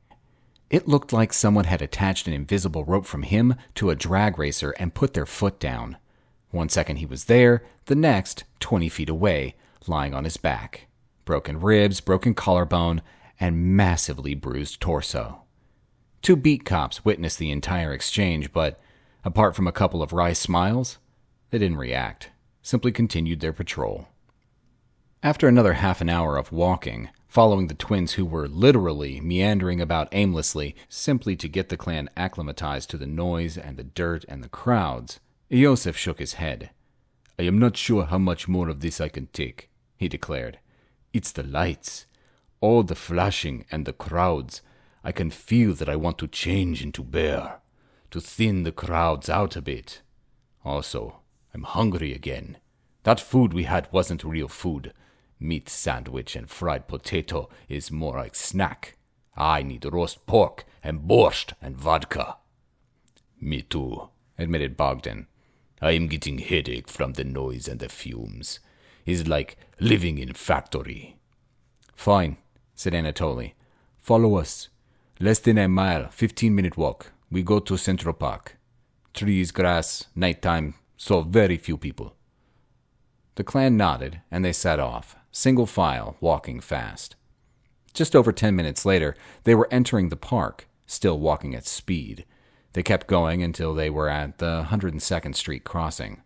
It looked like someone had attached an invisible rope from him to a drag racer and put their foot down. 1 second he was there, the next 20 feet away, lying on his back. Broken ribs, broken collarbone, and massively bruised torso. 2 beat cops witnessed the entire exchange, but apart from a couple of wry smiles, they didn't react, simply continued their patrol. After another half an hour of walking, following the twins who were literally meandering about aimlessly simply to get the clan acclimatized to the noise and the dirt and the crowds, Iosif shook his head. "I am not sure how much more of this I can take," he declared. "It's the lights, all the flashing and the crowds. I can feel that I want to change into bear, to thin the crowds out a bit. Also, I'm hungry again. That food we had wasn't real food. Meat sandwich and fried potato is more like snack. I need roast pork and borscht and vodka." "Me too," admitted Bogdan. "I am getting headache from the noise and the fumes. It's like living in a factory." "Fine," said Anatoly. "Follow us. Less than a mile, 15-minute walk. We go to Central Park. Trees, grass, nighttime, so very few people." The clan nodded, and they set off, single file, walking fast. Just over 10 minutes later, they were entering the park, still walking at speed. They kept going until they were at the 102nd Street crossing.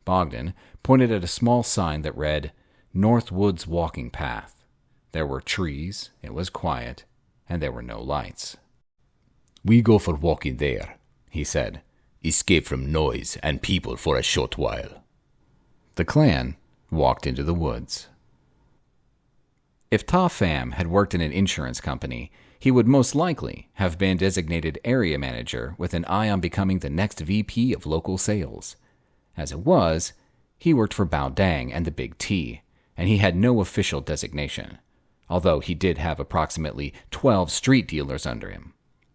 Bogdan pointed at a small sign that read, "North Woods Walking Path." There were trees, it was quiet, and there were no lights. "We go for walking there," he said. "Escape from noise and people for a short while." The clan walked into the woods. If Ta Pham had worked in an insurance company, he would most likely have been designated area manager with an eye on becoming the next VP of local sales. As it was, he worked for Bao Dang and the Big T, and he had no official designation, although he did have approximately 12 street dealers under him.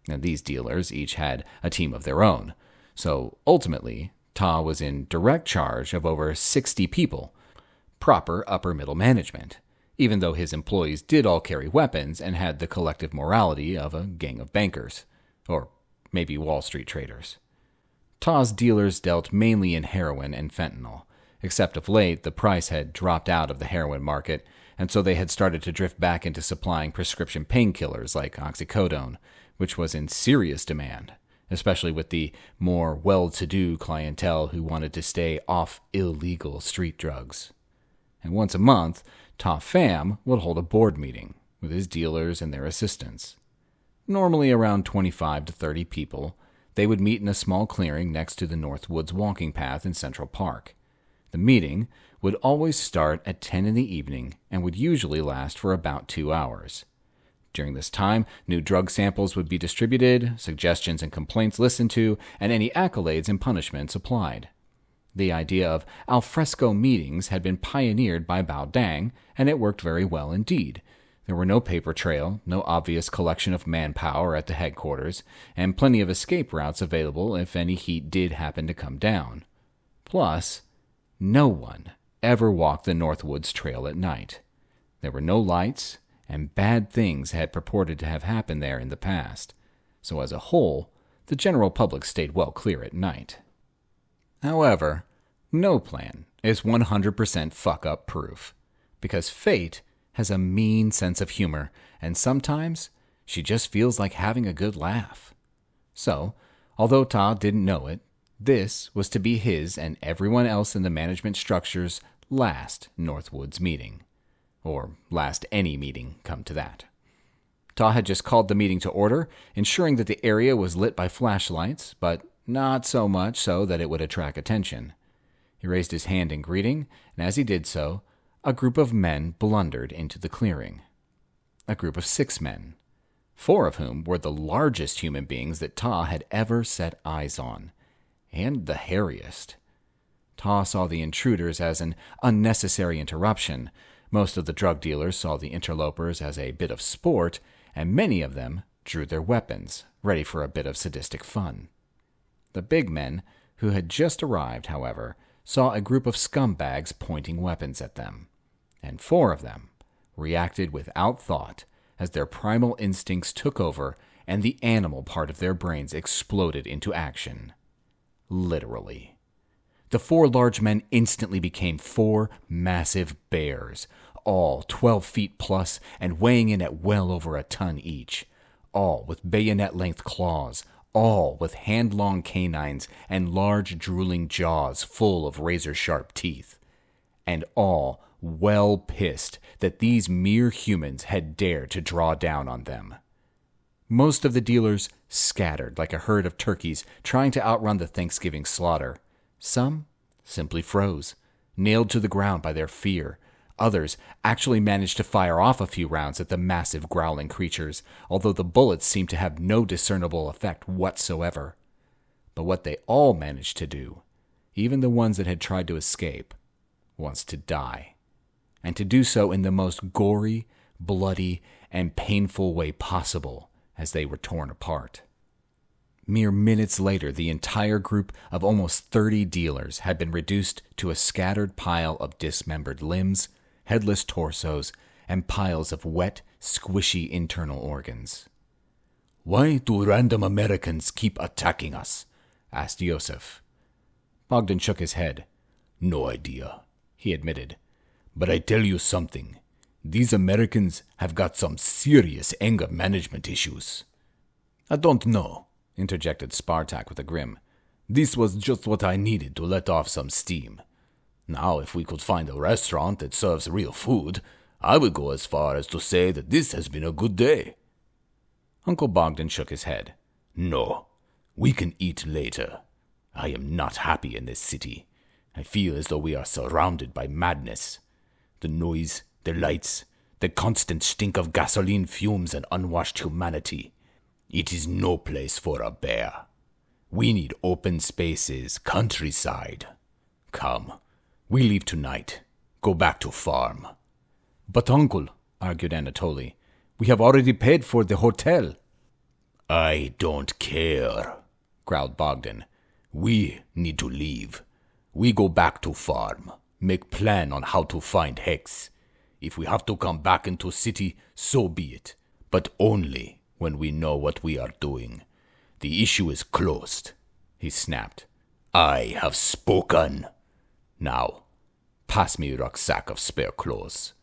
And these dealers each had a team of their own, so ultimately, Ta was in direct charge of over 60 people, proper upper-middle management, even though his employees did all carry weapons and had the collective morality of a gang of bankers, or maybe Wall Street traders. Ta's dealers dealt mainly in heroin and fentanyl, except of late the price had dropped out of the heroin market, and so they had started to drift back into supplying prescription painkillers like oxycodone, which was in serious demand, especially with the more well-to-do clientele who wanted to stay off illegal street drugs. And once a month, Ta Pham would hold a board meeting with his dealers and their assistants. Normally around 25 to 30 people, they would meet in a small clearing next to the North Woods walking path in Central Park. The meeting would always start at 10 in the evening and would usually last for about 2 hours. During this time, new drug samples would be distributed, suggestions and complaints listened to, and any accolades and punishments applied. The idea of alfresco meetings had been pioneered by Bao Dang, and it worked very well indeed. There were no paper trail, no obvious collection of manpower at the headquarters, and plenty of escape routes available if any heat did happen to come down. Plus, no one ever walked the Northwoods Trail at night. There were no lights, and bad things had purported to have happened there in the past, so as a whole, the general public stayed well clear at night. However, no plan is 100% fuck-up proof, because fate has a mean sense of humor, and sometimes she just feels like having a good laugh. So, although Ta didn't know it, this was to be his and everyone else in the management structure's last Northwoods meeting. Or last any meeting, come to that. Ta had just called the meeting to order, ensuring that the area was lit by flashlights, but not so much so that it would attract attention. He raised his hand in greeting, and as he did so, a group of men blundered into the clearing. A group of 6 men, 4 of whom were the largest human beings that Ta had ever set eyes on, and the hairiest. Ta saw the intruders as an unnecessary interruption. Most of the drug dealers saw the interlopers as a bit of sport, and many of them drew their weapons, ready for a bit of sadistic fun. The big men, who had just arrived, however, saw a group of scumbags pointing weapons at them, and 4 of them reacted without thought as their primal instincts took over and the animal part of their brains exploded into action. Literally. The 4 large men instantly became 4 massive bears, all 12 feet plus and weighing in at well over a ton each, all with bayonet-length claws, all with hand-long canines and large drooling jaws full of razor-sharp teeth, and all well pissed that these mere humans had dared to draw down on them. Most of the dealers scattered like a herd of turkeys trying to outrun the Thanksgiving slaughter. Some simply froze, nailed to the ground by their fear. Others actually managed to fire off a few rounds at the massive growling creatures, although the bullets seemed to have no discernible effect whatsoever. But what they all managed to do, even the ones that had tried to escape, was to die. And to do so in the most gory, bloody, and painful way possible as they were torn apart. Mere minutes later, the entire group of almost 30 dealers had been reduced to a scattered pile of dismembered limbs, headless torsos, and piles of wet, squishy internal organs. "Why do random Americans keep attacking us?" asked Yosef. Bogdan shook his head. "No idea," he admitted. "But I tell you something. These Americans have got some serious anger management issues." "I don't know," interjected Spartak with a grin. "This was just what I needed to let off some steam. Now, if we could find a restaurant that serves real food, I would go as far as to say that this has been a good day." Uncle Bogdan shook his head. "No, we can eat later. I am not happy in this city. I feel as though we are surrounded by madness. The noise, the lights, the constant stink of gasoline fumes and unwashed humanity. It is no place for a bear. We need open spaces, countryside. Come, we leave tonight. Go back to farm." "But uncle," argued Anatoly, "we have already paid for the hotel." "I don't care," growled Bogdan. "We need to leave. We go back to farm. Make plan on how to find Hex. If we have to come back into city, so be it. But only when we know what we are doing. The issue is closed," he snapped. "I have spoken. Now, pass me your rucksack of spare clothes."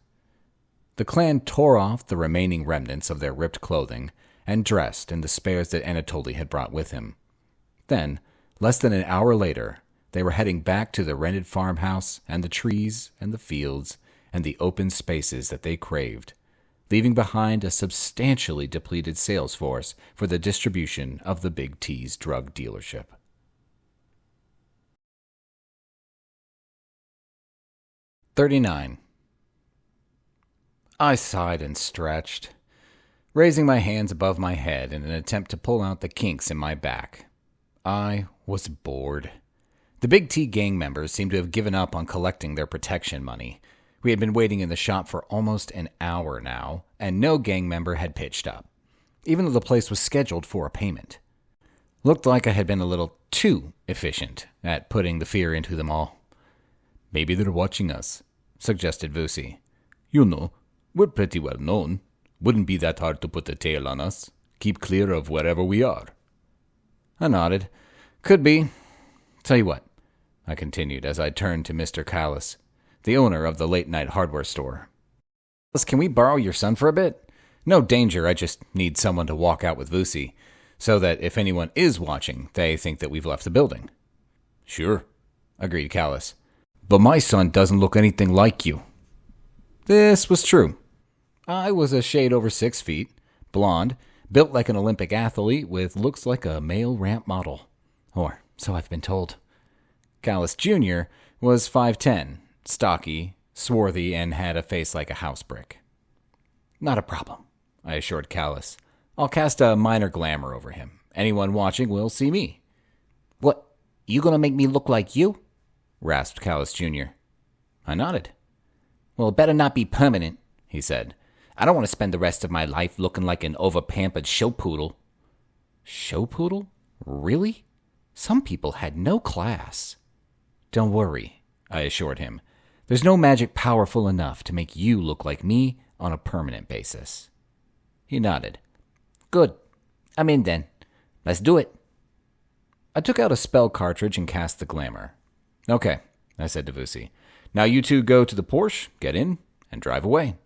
The clan tore off the remaining remnants of their ripped clothing and dressed in the spares that Anatoly had brought with him. Then, less than an hour later, they were heading back to the rented farmhouse and the trees and the fields and the open spaces that they craved, leaving behind a substantially depleted sales force for the distribution of the Big T's drug dealership. $39. I sighed and stretched, raising my hands above my head in an attempt to pull out the kinks in my back. I was bored. The Big T gang members seemed to have given up on collecting their protection money. We had been waiting in the shop for almost an hour now, and no gang member had pitched up, even though the place was scheduled for a payment. Looked like I had been a little too efficient at putting the fear into them all. Maybe they're watching us, suggested Vusi. You know, we're pretty well known. Wouldn't be that hard to put a tail on us. Keep clear of wherever we are. I nodded. Could be. Tell you what, I continued as I turned to Mr. Callis, the owner of the late-night hardware store. Can we borrow your son for a bit? No danger, I just need someone to walk out with Vusi, so that if anyone is watching, they think that we've left the building. Sure, agreed Callis. But my son doesn't look anything like you. This was true. I was a shade over 6 feet, blonde, built like an Olympic athlete with looks like a male ramp model. Or so I've been told. Callis Jr. was 5'10", stocky, swarthy, and had a face like a house brick. Not a problem, I assured Callis. I'll cast a minor glamour over him. Anyone watching will see me. What, you gonna make me look like you? Rasped Callis Jr. I nodded. Well, it better not be permanent, he said. I don't want to spend the rest of my life looking like an over-pampered show poodle. Show poodle? Really? Some people had no class. Don't worry, I assured him. There's no magic powerful enough to make you look like me on a permanent basis. He nodded. Good. I'm in then. Let's do it. I took out a spell cartridge and cast the glamour. Okay, I said to Vusi. Now you two go to the Porsche, get in, and drive away.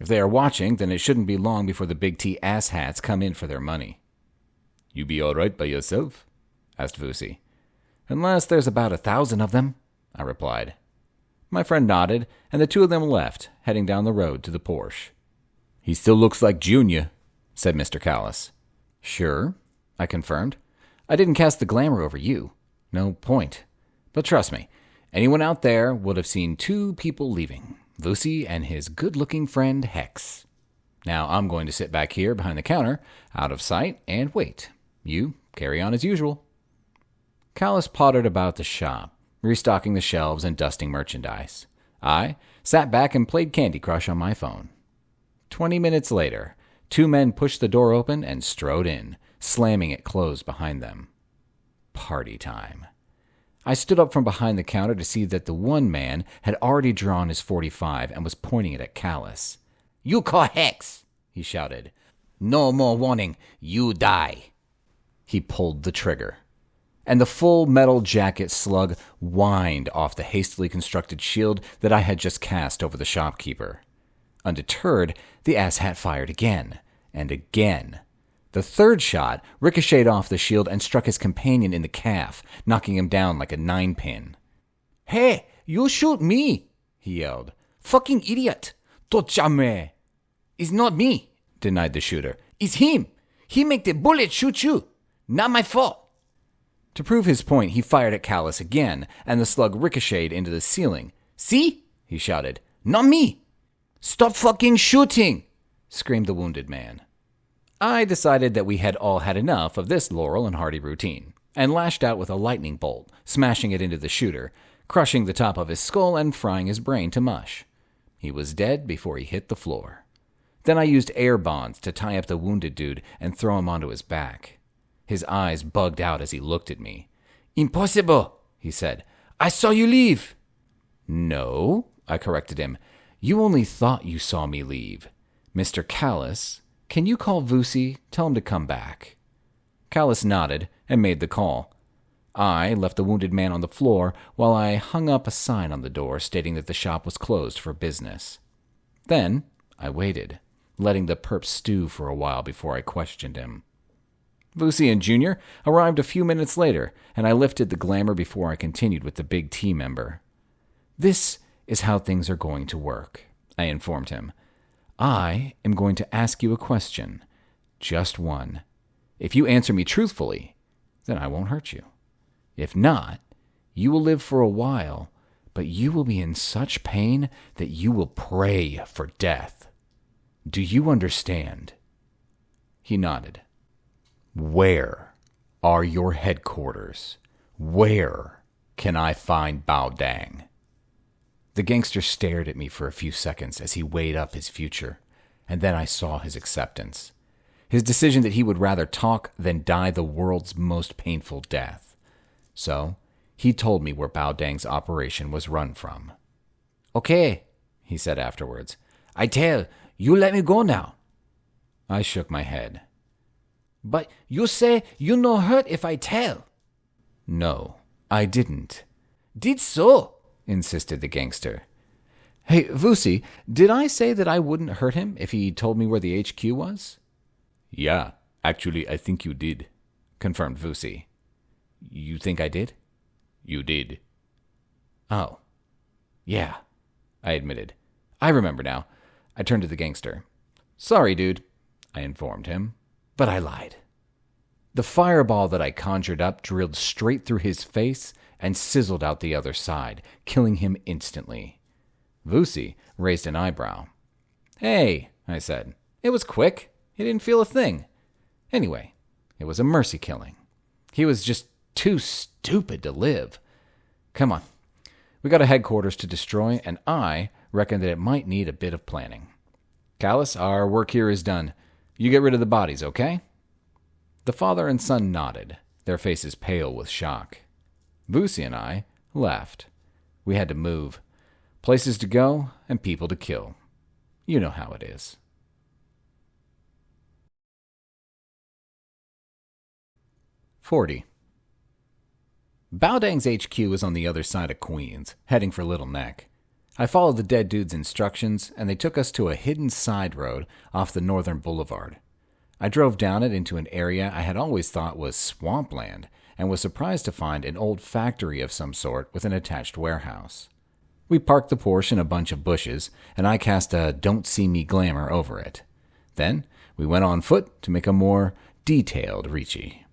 If they are watching, then it shouldn't be long before the Big T asshats come in for their money. You be all right by yourself? Asked Vusi. Unless there's about 1,000 of them, I replied. My friend nodded, and the two of them left, heading down the road to the Porsche. He still looks like Junior, said Mr. Callis. Sure, I confirmed. I didn't cast the glamour over you. No point. But trust me, anyone out there would have seen 2 people leaving, Vusi and his good-looking friend Hex. Now I'm going to sit back here behind the counter, out of sight, and wait. You carry on as usual. Callis pottered about the shop, restocking the shelves and dusting merchandise. I sat back and played Candy Crush on my phone. 20 minutes later, 2 men pushed the door open and strode in, slamming it closed behind them. Party time. I stood up from behind the counter to see that the one man had already drawn his .45 and was pointing it at Callis. You call Hex, he shouted. No more warning. You die. He pulled the trigger, and the full metal jacket slug whined off the hastily constructed shield that I had just cast over the shopkeeper. Undeterred, the asshat fired again, and again. The 3rd shot ricocheted off the shield and struck his companion in the calf, knocking him down like a 9-pin. Hey, you shoot me, he yelled. Fucking idiot. Tot jamais. It's not me, denied the shooter. It's him. He make the bullet shoot you. Not my fault. To prove his point, he fired at Callis again, and the slug ricocheted into the ceiling. See? He shouted. Not me. Stop fucking shooting, screamed the wounded man. I decided that we had all had enough of this Laurel and Hardy routine, and lashed out with a lightning bolt, smashing it into the shooter, crushing the top of his skull and frying his brain to mush. He was dead before he hit the floor. Then I used air bonds to tie up the wounded dude and throw him onto his back. His eyes bugged out as he looked at me. Impossible, he said. I saw you leave. No, I corrected him. You only thought you saw me leave. Mr. Callis, can you call Vusi? Tell him to come back. Callis nodded and made the call. I left the wounded man on the floor while I hung up a sign on the door stating that the shop was closed for business. Then I waited, letting the perp stew for a while before I questioned him. Vusi and Junior arrived a few minutes later, and I lifted the glamour before I continued with the big T member. This is how things are going to work, I informed him. I am going to ask you a question. Just one. If you answer me truthfully, then I won't hurt you. If not, you will live for a while, but you will be in such pain that you will pray for death. Do you understand? He nodded. Where are your headquarters? Where can I find Bao Dang? The gangster stared at me for a few seconds as he weighed up his future, and then I saw his acceptance. His decision that he would rather talk than die the world's most painful death. So, he told me where Bao Dang's operation was run from. Okay, he said afterwards. I tell, you let me go now. I shook my head. But you say you no hurt if I tell. No, I didn't. Did so, insisted the gangster. Hey, Vusi, did I say that I wouldn't hurt him if he told me where the HQ was? Yeah, actually, I think you did, confirmed Vusi. You think I did? You did. Oh. Yeah, I admitted. I remember now. I turned to the gangster. Sorry, dude, I informed him, but I lied. The fireball that I conjured up drilled straight through his face and sizzled out the other side, killing him instantly. Vusi raised an eyebrow. Hey, I said. It was quick. He didn't feel a thing. Anyway, it was a mercy killing. He was just too stupid to live. Come on. We got a headquarters to destroy, and I reckon that it might need a bit of planning. Callus, our work here is done. You get rid of the bodies, okay? The father and son nodded, their faces pale with shock. Vusi and I left. We had to move. Places to go and people to kill. You know how it is. $40. Bao Dang's HQ is on the other side of Queens, heading for Little Neck. I followed the dead dude's instructions, and they took us to a hidden side road off the northern boulevard. I drove down it into an area I had always thought was swampland, and was surprised to find an old factory of some sort with an attached warehouse. We parked the Porsche in a bunch of bushes, and I cast a "Don't See Me" glamour over it. Then we went on foot to make a more detailed Ricci.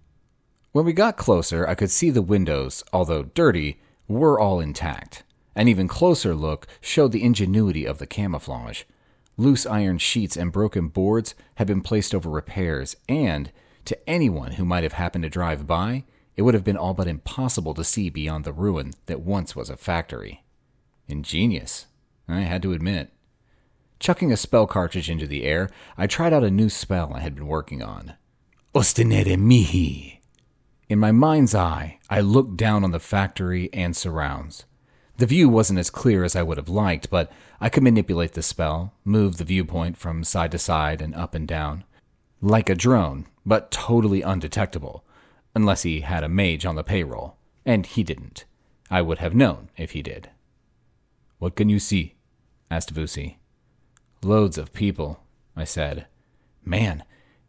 When we got closer, I could see the windows, although dirty, were all intact. An even closer look showed the ingenuity of the camouflage. Loose iron sheets and broken boards had been placed over repairs, and, to anyone who might have happened to drive by, it would have been all but impossible to see beyond the ruin that once was a factory. Ingenious, I had to admit. Chucking a spell cartridge into the air, I tried out a new spell I had been working on. Ostinere mihi. In my mind's eye, I looked down on the factory and surrounds. The view wasn't as clear as I would have liked, but I could manipulate the spell, move the viewpoint from side to side and up and down. Like a drone, but totally undetectable, unless he had a mage on the payroll, and he didn't. I would have known if he did. What can you see? Asked Vusi. Loads of people, I said. Man,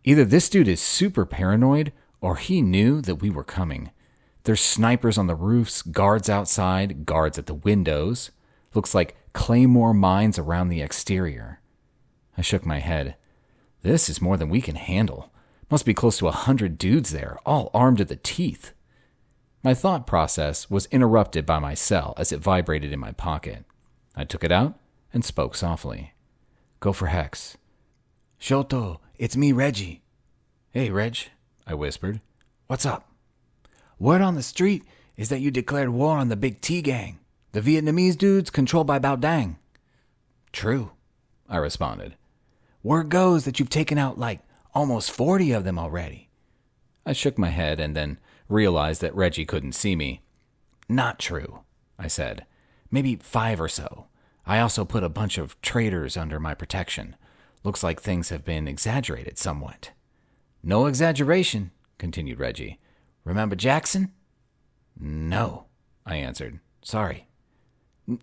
either this dude is super paranoid, or he knew that we were coming. There's snipers on the roofs, guards outside, guards at the windows. Looks like claymore mines around the exterior. I shook my head. This is more than we can handle. Must be close to 100 dudes there, all armed to the teeth. My thought process was interrupted by my cell as it vibrated in my pocket. I took it out and spoke softly. Go for Hex. Shoto, it's me, Reggie. Hey, Reg, I whispered. What's up? Word on the street is that you declared war on the Big T gang, the Vietnamese dudes controlled by Bao Dang. True, I responded. Word goes that you've taken out almost 40 of them already. I shook my head and then realized that Reggie couldn't see me. Not true, I said. Maybe 5 or so. I also put a bunch of traitors under my protection. Looks like things have been exaggerated somewhat. No exaggeration, continued Reggie. Remember Jackson? No, I answered. Sorry.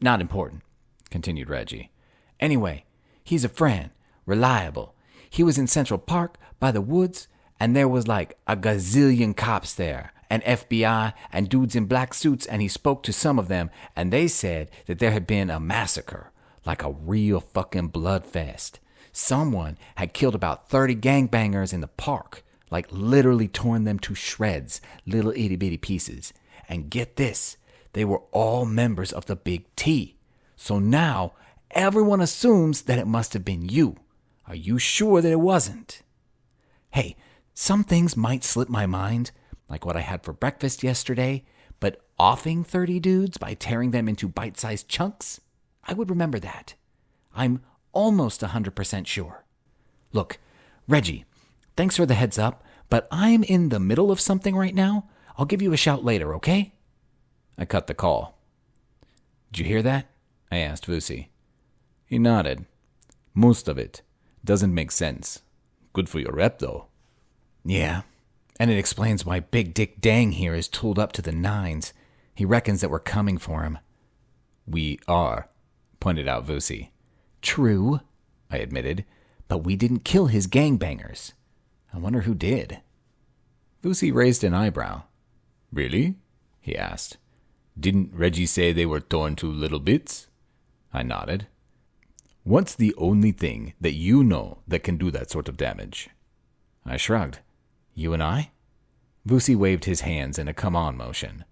Not important, continued Reggie. Anyway, he's a friend, reliable. He was in Central Park by the woods and there was like a gazillion cops there, and FBI, and dudes in black suits, and he spoke to some of them, and they said that there had been a massacre, like a real fucking bloodfest. Someone had killed about 30 gangbangers in the park, like literally torn them to shreds, little itty bitty pieces. And get this, they were all members of the Big T. So now everyone assumes that it must have been you. Are you sure that it wasn't? Hey, some things might slip my mind, like what I had for breakfast yesterday, but offing 30 dudes by tearing them into bite-sized chunks, I would remember that. I'm almost 100% sure. Look, Reggie, thanks for the heads up, but I'm in the middle of something right now. I'll give you a shout later, okay? I cut the call. Did you hear that? I asked Vusi. He nodded. Most of it doesn't make sense. Good for your rep, though. Yeah, and it explains why Big Dick Dang here is tooled up to the nines. He reckons that we're coming for him. We are, pointed out Vusi. True, I admitted, but we didn't kill his gangbangers. I wonder who did. Vusi raised an eyebrow. Really? He asked. Didn't Reggie say they were torn to little bits? I nodded. What's the only thing that you know that can do that sort of damage? I shrugged. You and I? Vusi waved his hands in a come-on motion.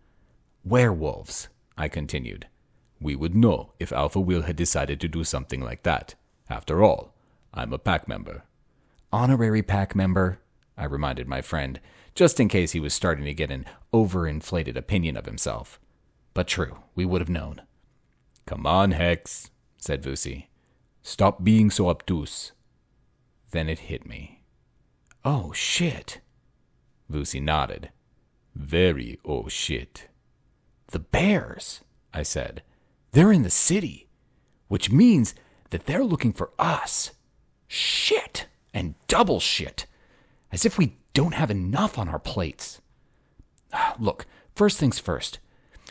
Werewolves, I continued. We would know if Alpha Will had decided to do something like that. After all, I'm a pack member. Honorary pack member, I reminded my friend, just in case he was starting to get an overinflated opinion of himself. But true, we would have known. Come on, Hex, said Vusi. Stop being so obtuse. Then it hit me. Oh, shit. Vusi nodded. Very oh shit. The bears, I said. They're in the city, which means that they're looking for us. Shit, and double shit. As if we don't have enough on our plates. Look, first things first.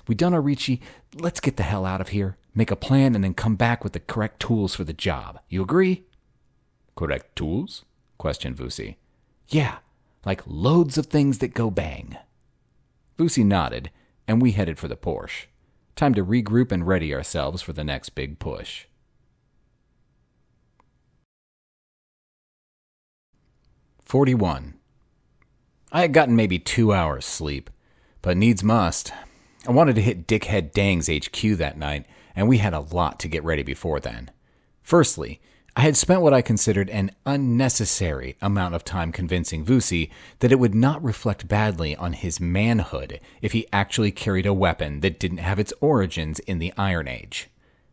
We done our Ricci. Let's get the hell out of here, make a plan, and then come back with the correct tools for the job. You agree? Correct tools? Questioned Vusi. Yeah, like loads of things that go bang. Vusi nodded, and we headed for the Porsche. Time to regroup and ready ourselves for the next big push. "41. I had gotten maybe 2 hours sleep, but needs must. I wanted to hit Dickhead Dang's HQ that night, and we had a lot to get ready before then. Firstly, I had spent what I considered an unnecessary amount of time convincing Vusi that it would not reflect badly on his manhood if he actually carried a weapon that didn't have its origins in the Iron Age.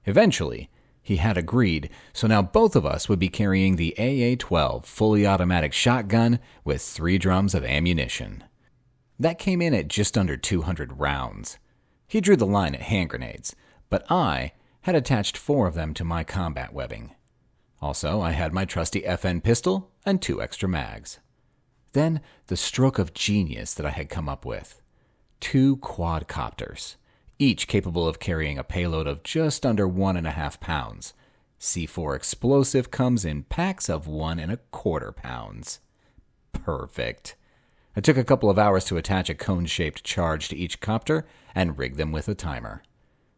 Eventually, he had agreed, so now both of us would be carrying the AA-12 fully automatic shotgun with 3 drums of ammunition. That came in at just under 200 rounds. He drew the line at hand grenades, but I had attached 4 of them to my combat webbing. Also, I had my trusty FN pistol and 2 extra mags. Then, the stroke of genius that I had come up with. 2 quadcopters, each capable of carrying a payload of just under 1.5 pounds. C4 explosive comes in packs of 1.25 pounds. Perfect. It took a couple of hours to attach a cone-shaped charge to each copter and rig them with a timer.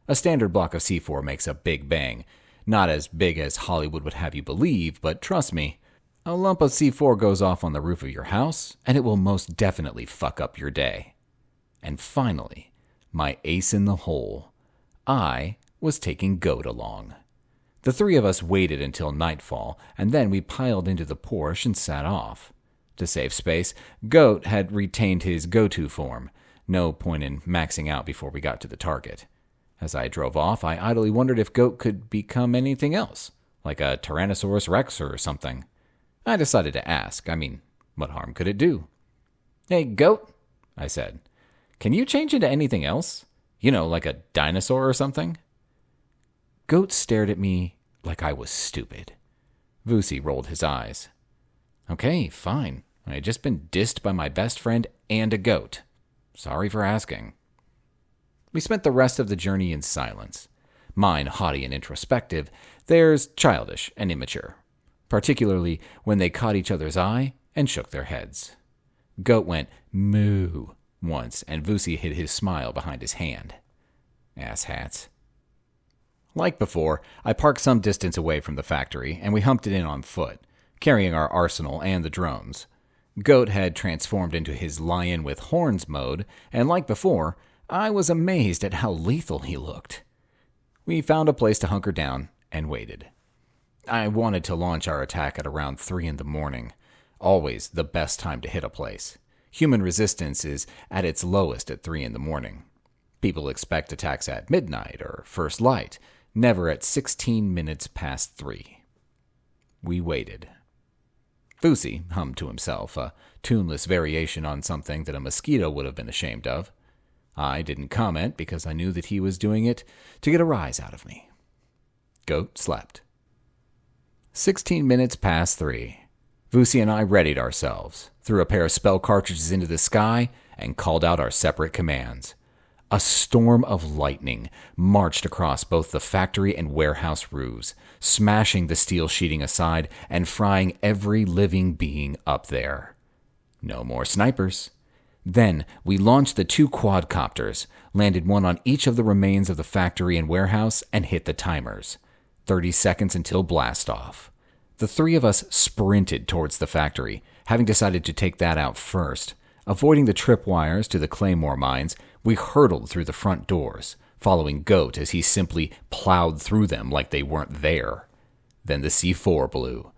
A standard block of C4 makes a big bang. Not as big as Hollywood would have you believe, but trust me, a lump of C4 goes off on the roof of your house, and it will most definitely fuck up your day. And finally, my ace in the hole. I was taking Goat along. The 3 of us waited until nightfall, and then we piled into the Porsche and sat off. To save space, Goat had retained his go-to form. No point in maxing out before we got to the target. As I drove off, I idly wondered if Goat could become anything else, like a Tyrannosaurus Rex or something. I decided to ask. I mean, what harm could it do? "Hey, Goat," I said, "can you change into anything else? You know, like a dinosaur or something?" Goat stared at me like I was stupid. Vusi rolled his eyes. "Okay, fine. I had just been dissed by my best friend and a goat. Sorry for asking." We spent the rest of the journey in silence. Mine haughty and introspective, theirs childish and immature, particularly when they caught each other's eye and shook their heads. Goat went moo once, and Vusi hid his smile behind his hand. Asshats. Like before, I parked some distance away from the factory, and we humped it in on foot, carrying our arsenal and the drones. Goat had transformed into his lion with horns mode, and like before, I was amazed at how lethal he looked. We found a place to hunker down and waited. I wanted to launch our attack at around 3 a.m, always the best time to hit a place. Human resistance is at its lowest at 3 a.m. People expect attacks at midnight or first light, never at 16 minutes past 3. We waited. Vusi hummed to himself, a tuneless variation on something that a mosquito would have been ashamed of. I didn't comment because I knew that he was doing it to get a rise out of me. Goat slept. 16 minutes past 3. Vusi and I readied ourselves, threw a pair of spell cartridges into the sky, and called out our separate commands. A storm of lightning marched across both the factory and warehouse roofs, smashing the steel sheeting aside and frying every living being up there. No more snipers. Then we launched the 2 quadcopters, landed one on each of the remains of the factory and warehouse, and hit the timers. 30 seconds until blast-off. The 3 of us sprinted towards the factory, having decided to take that out first. Avoiding the tripwires to the claymore mines, we hurtled through the front doors, following Goat as he simply plowed through them like they weren't there. Then the C4 blew.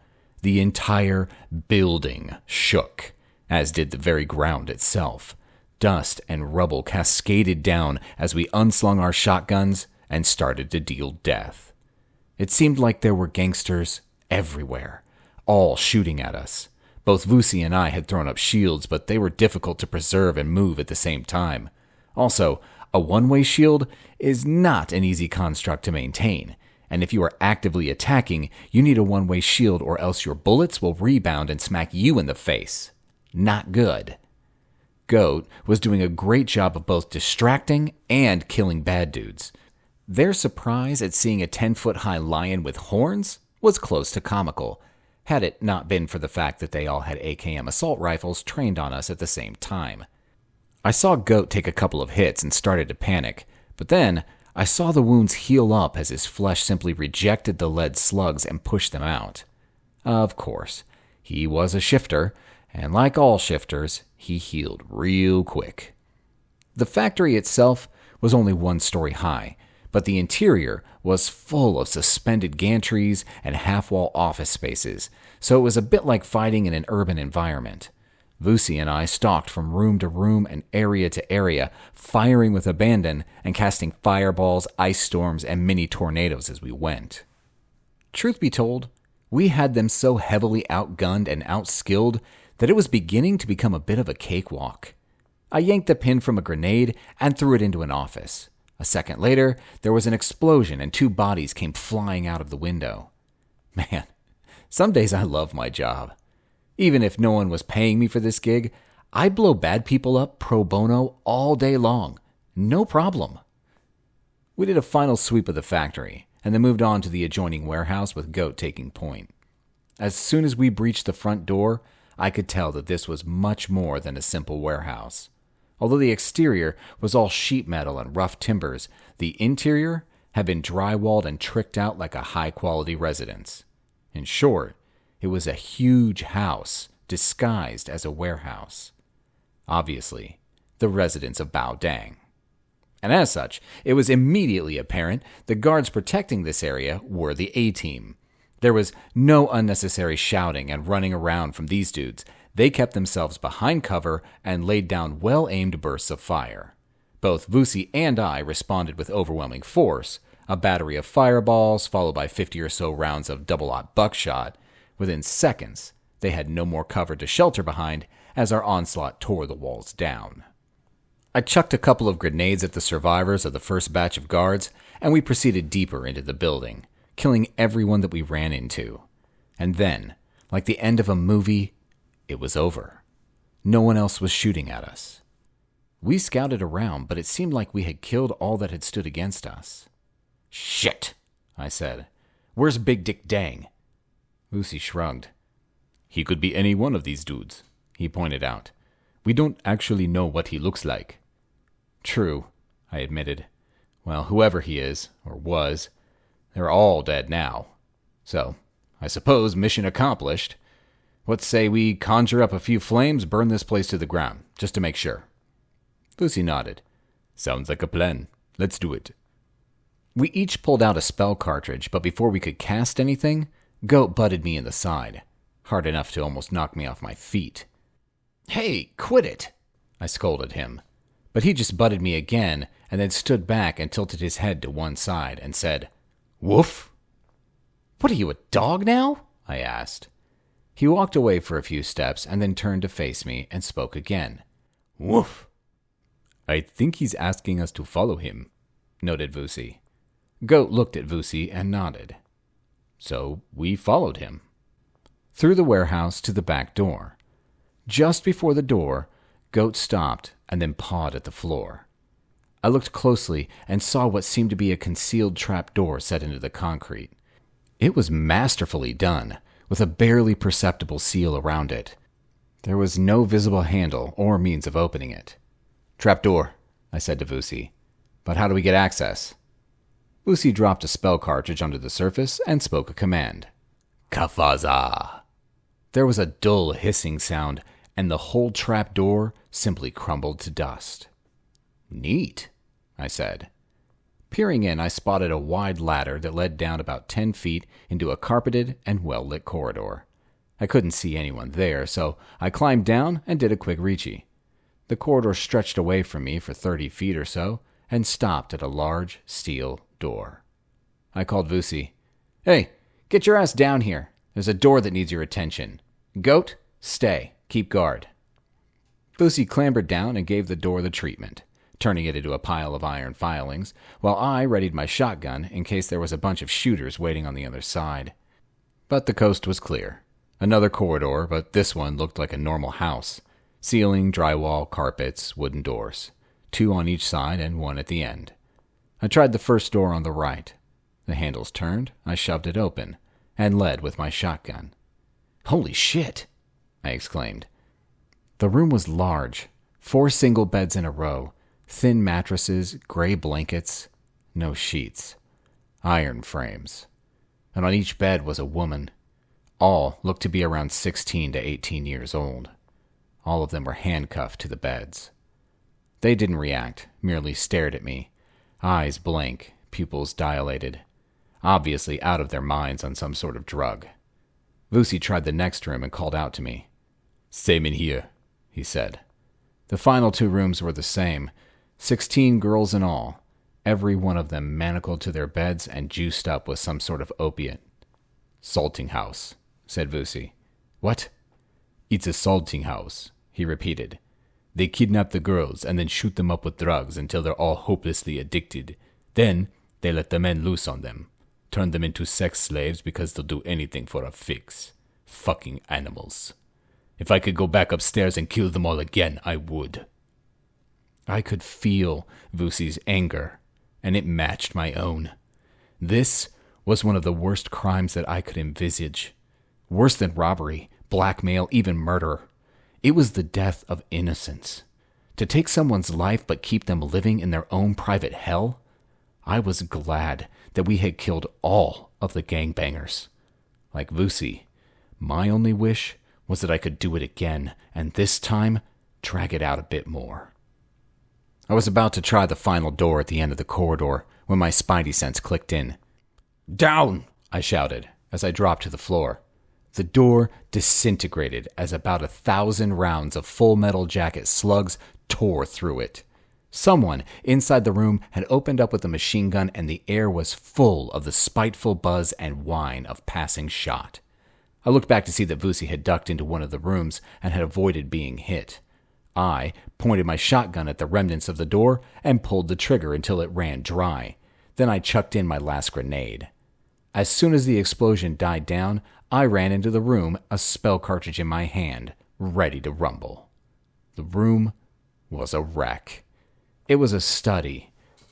The entire building shook, as did the very ground itself. Dust and rubble cascaded down as we unslung our shotguns and started to deal death. It seemed like there were gangsters everywhere, all shooting at us. Both Vusi and I had thrown up shields, but they were difficult to preserve and move at the same time. Also, a one-way shield is not an easy construct to maintain, and if you are actively attacking, you need a one-way shield or else your bullets will rebound and smack you in the face. Not good. Goat was doing a great job of both distracting and killing bad dudes. Their surprise at seeing a 10-foot-high lion with horns was close to comical, had it not been for the fact that they all had AKM assault rifles trained on us at the same time. I saw Goat take a couple of hits and started to panic, but then I saw the wounds heal up as his flesh simply rejected the lead slugs and pushed them out. Of course, he was a shifter, and like all shifters, he healed real quick. The factory itself was only 1 story high, but the interior was full of suspended gantries and half-wall office spaces, so it was a bit like fighting in an urban environment. Vusi and I stalked from room to room and area to area, firing with abandon and casting fireballs, ice storms, and mini tornadoes as we went. Truth be told, we had them so heavily outgunned and outskilled that it was beginning to become a bit of a cakewalk. I yanked a pin from a grenade and threw it into an office. A second later, there was an explosion and 2 bodies came flying out of the window. Man, some days I love my job. Even if no one was paying me for this gig, I'd blow bad people up pro bono all day long. No problem. We did a final sweep of the factory, and then moved on to the adjoining warehouse with Goat taking point. As soon as we breached the front door, I could tell that this was much more than a simple warehouse. Although the exterior was all sheet metal and rough timbers, the interior had been drywalled and tricked out like a high-quality residence. In short, it was a huge house disguised as a warehouse. Obviously, the residence of Bao Dang. And as such, it was immediately apparent the guards protecting this area were the A-team. There was no unnecessary shouting and running around from these dudes. They kept themselves behind cover and laid down well-aimed bursts of fire. Both Vusi and I responded with overwhelming force, a battery of fireballs followed by 50 or so rounds of double-aught buckshot. Within seconds, they had no more cover to shelter behind as our onslaught tore the walls down. I chucked a couple of grenades at the survivors of the first batch of guards, and we proceeded deeper into the building, killing everyone that we ran into. And then, like the end of a movie, it was over. No one else was shooting at us. We scouted around, but it seemed like we had killed all that had stood against us. "Shit," I said. "Where's Big Dick Dang?" Vusi shrugged. "He could be any one of these dudes," he pointed out. We don't actually know what he looks like. True, I admitted. Well, whoever he is, or was, they're all dead now. So, I suppose mission accomplished. What say we conjure up a few flames, burn this place to the ground, just to make sure? Vusi nodded. Sounds like a plan. Let's do it. We each pulled out a spell cartridge, but before we could cast anything, Goat butted me in the side, hard enough to almost knock me off my feet. "Hey, quit it!" I scolded him. But he just butted me again, and then stood back and tilted his head to one side and said, "Woof!" "What are you, a dog now?" I asked. He walked away for a few steps and then turned to face me and spoke again. "Woof!" I think he's asking us to follow him, noted Vusi. Goat looked at Vusi and nodded. So we followed him. Through the warehouse to the back door. Just before the door, Goat stopped and then pawed at the floor. I looked closely and saw what seemed to be a concealed trap door set into the concrete. It was masterfully done, with a barely perceptible seal around it. There was no visible handle or means of opening it. "Trap door," I said to Vusi. "But how do we get access?" Vusi dropped a spell cartridge onto the surface and spoke a command. "Kafaza!" There was a dull hissing sound, and the whole trap door simply crumbled to dust. "Neat," I said. Peering in, I spotted a wide ladder that led down about 10 feet into a carpeted and well-lit corridor. I couldn't see anyone there, so I climbed down and did a quick reachie. The corridor stretched away from me for 30 feet or so and stopped at a large steel door. I called Vusi. "Hey, get your ass down here. There's a door that needs your attention. Goat, stay. Keep guard." Vusi clambered down and gave the door the treatment, turning it into a pile of iron filings, while I readied my shotgun in case there was a bunch of shooters waiting on the other side. But the coast was clear. Another corridor, but this one looked like a normal house. Ceiling, drywall, carpets, wooden doors. 2 on each side and 1 at the end. I tried the first door on the right. The handles turned, I shoved it open, and led with my shotgun. "Holy shit!" I exclaimed. The room was large. 4 single beds in a row. Thin mattresses, gray blankets, no sheets. Iron frames. And on each bed was a woman. All looked to be around 16 to 18 years old. All of them were handcuffed to the beds. They didn't react, merely stared at me, eyes blank, pupils dilated, obviously out of their minds on some sort of drug. Vusi tried the next room and called out to me. "Same in here," he said. The final 2 rooms were the same, 16 girls in all, every one of them manacled to their beds and juiced up with some sort of opiate. "Salting house," said Vusi. "What?" "It's a salting house," he repeated. "They kidnap the girls and then shoot them up with drugs until they're all hopelessly addicted. Then they let the men loose on them, turn them into sex slaves because they'll do anything for a fix. Fucking animals. If I could go back upstairs and kill them all again, I would." I could feel Vusi's anger, and it matched my own. This was one of the worst crimes that I could envisage. Worse than robbery, blackmail, even murder. It was the death of innocence. To take someone's life but keep them living in their own private hell? I was glad that we had killed all of the gangbangers. Like Vusi, my only wish was that I could do it again, and this time, drag it out a bit more. I was about to try the final door at the end of the corridor when my spidey sense clicked in. "Down!" I shouted as I dropped to the floor. The door disintegrated as about 1,000 rounds of Full Metal Jacket slugs tore through it. Someone inside the room had opened up with a machine gun, and the air was full of the spiteful buzz and whine of passing shot. I looked back to see that Vusi had ducked into one of the rooms and had avoided being hit. I pointed my shotgun at the remnants of the door and pulled the trigger until it ran dry. Then I chucked in my last grenade. As soon as the explosion died down, I ran into the room, a spell cartridge in my hand, ready to rumble. The room was a wreck. It was a study.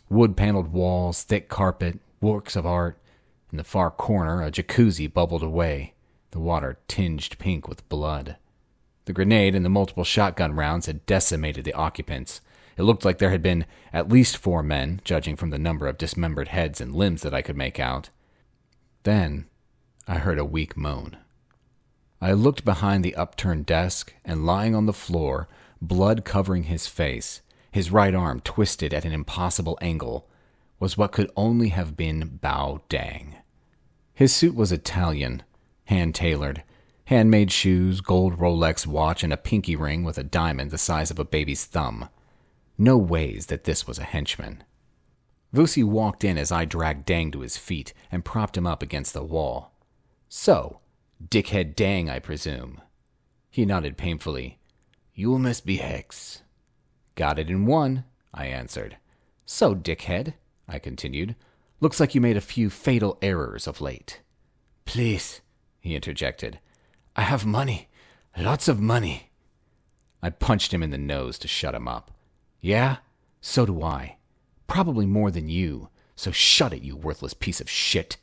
Wood-paneled walls, thick carpet, works of art. In the far corner, a jacuzzi bubbled away, the water tinged pink with blood. The grenade and the multiple shotgun rounds had decimated the occupants. It looked like there had been at least 4 men, judging from the number of dismembered heads and limbs that I could make out. Then I heard a weak moan. I looked behind the upturned desk, and lying on the floor, blood covering his face, his right arm twisted at an impossible angle, was what could only have been Bao Dang. His suit was Italian, hand-tailored, handmade shoes, gold Rolex watch, and a pinky ring with a diamond the size of a baby's thumb. No ways that this was a henchman. Vusi walked in as I dragged Dang to his feet and propped him up against the wall. "So, Dickhead Dang, I presume." He nodded painfully. "You must be Hex." "Got it in one," I answered. "So, Dickhead," I continued, "looks like you made a few fatal errors of late." "Please," he interjected. "I have money. Lots of money." I punched him in the nose to shut him up. "Yeah? So do I. Probably more than you, so shut it, you worthless piece of shit.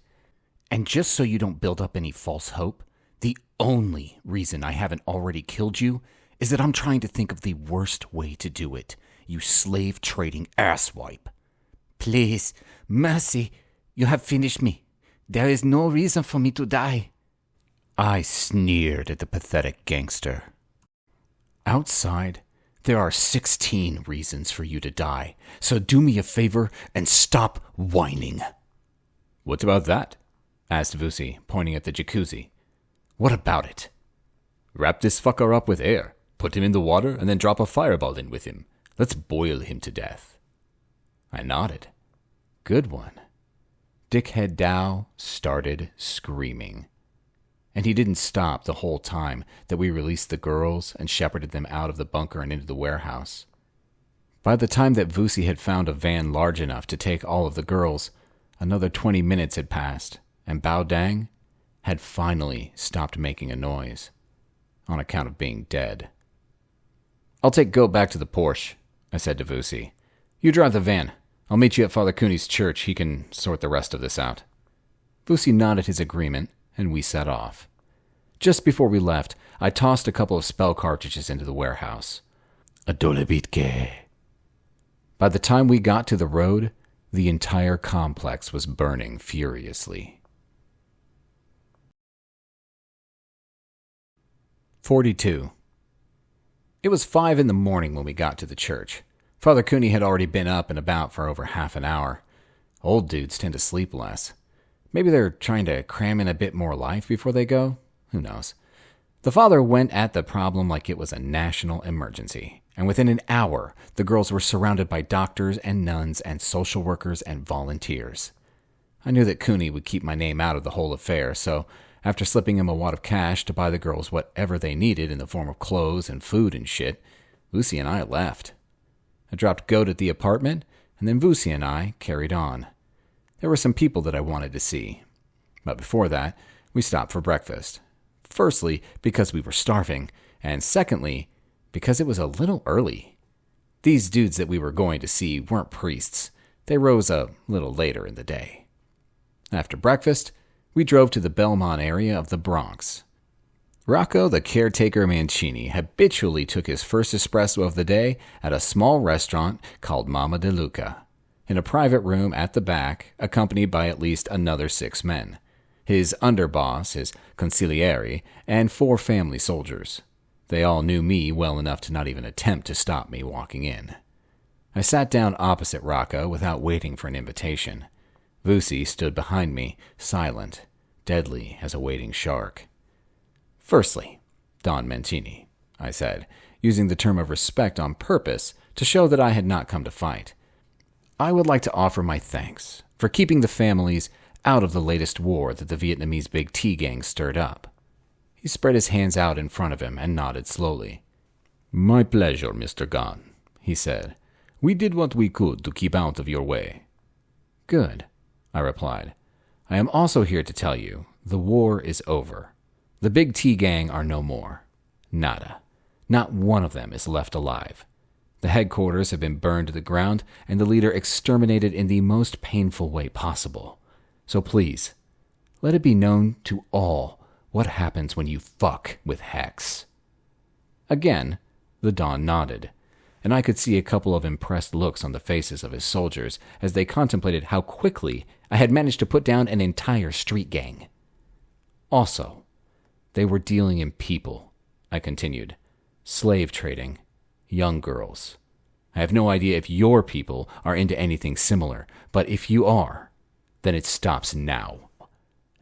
And just so you don't build up any false hope, the only reason I haven't already killed you is that I'm trying to think of the worst way to do it, you slave-trading asswipe. Please, mercy, you have finished me. There is no reason for me to die." I sneered at the pathetic gangster. "Outside, there are 16 reasons for you to die, so do me a favor and stop whining." "What about that?" asked Vusi, pointing at the jacuzzi. "What about it?" "Wrap this fucker up with air, put him in the water, and then drop a fireball in with him. Let's boil him to death." I nodded. Good one. Dickhead Dow started screaming. And he didn't stop the whole time that we released the girls and shepherded them out of the bunker and into the warehouse. By the time that Vusi had found a van large enough to take all of the girls, another 20 minutes had passed, and Bao Dang had finally stopped making a noise, on account of being dead. "I'll take Goat back to the Porsche," I said to Vusi. "You drive the van. I'll meet you at Father Cooney's church. He can sort the rest of this out." Vusi nodded his agreement, and we set off. Just before we left, I tossed a couple of spell cartridges into the warehouse. Adolebitke. By the time we got to the road, the entire complex was burning furiously. 42. It was 5 in the morning when we got to the church. Father Cooney had already been up and about for over half an hour. Old dudes tend to sleep less. Maybe they're trying to cram in a bit more life before they go. Who knows? The father went at the problem like it was a national emergency, and within an hour, the girls were surrounded by doctors and nuns and social workers and volunteers. I knew that Cooney would keep my name out of the whole affair, so after slipping him a wad of cash to buy the girls whatever they needed in the form of clothes and food and shit, Vusi and I left. I dropped Goat at the apartment, and then Vusi and I carried on. There were some people that I wanted to see. But before that, we stopped for breakfast. Firstly, because we were starving, and secondly, because it was a little early. These dudes that we were going to see weren't priests. They rose a little later in the day. After breakfast, we drove to the Belmont area of the Bronx. Rocco, the caretaker Mancini, habitually took his first espresso of the day at a small restaurant called Mama De Luca, in a private room at the back, accompanied by at least another 6 men, his underboss, his consigliere, and 4 family soldiers. They all knew me well enough to not even attempt to stop me walking in. I sat down opposite Rocco without waiting for an invitation. Vusi stood behind me, silent, deadly as a waiting shark. "Firstly, Don Mancini," I said, using the term of respect on purpose to show that I had not come to fight. "I would like to offer my thanks for keeping the families out of the latest war that the Vietnamese Big T gang stirred up." He spread his hands out in front of him and nodded slowly. "My pleasure, Mr. Gunn," he said. "We did what we could to keep out of your way." "Good," I replied. "I am also here to tell you the war is over. The Big T gang are no more. Nada. Not one of them is left alive. The headquarters have been burned to the ground and the leader exterminated in the most painful way possible. So please, let it be known to all what happens when you fuck with Hex." Again, the Don nodded, and I could see a couple of impressed looks on the faces of his soldiers as they contemplated how quickly I had managed to put down an entire street gang. Also, they were dealing in people, I continued. Slave trading, young girls. I have no idea if your people are into anything similar, but if you are, then it stops now.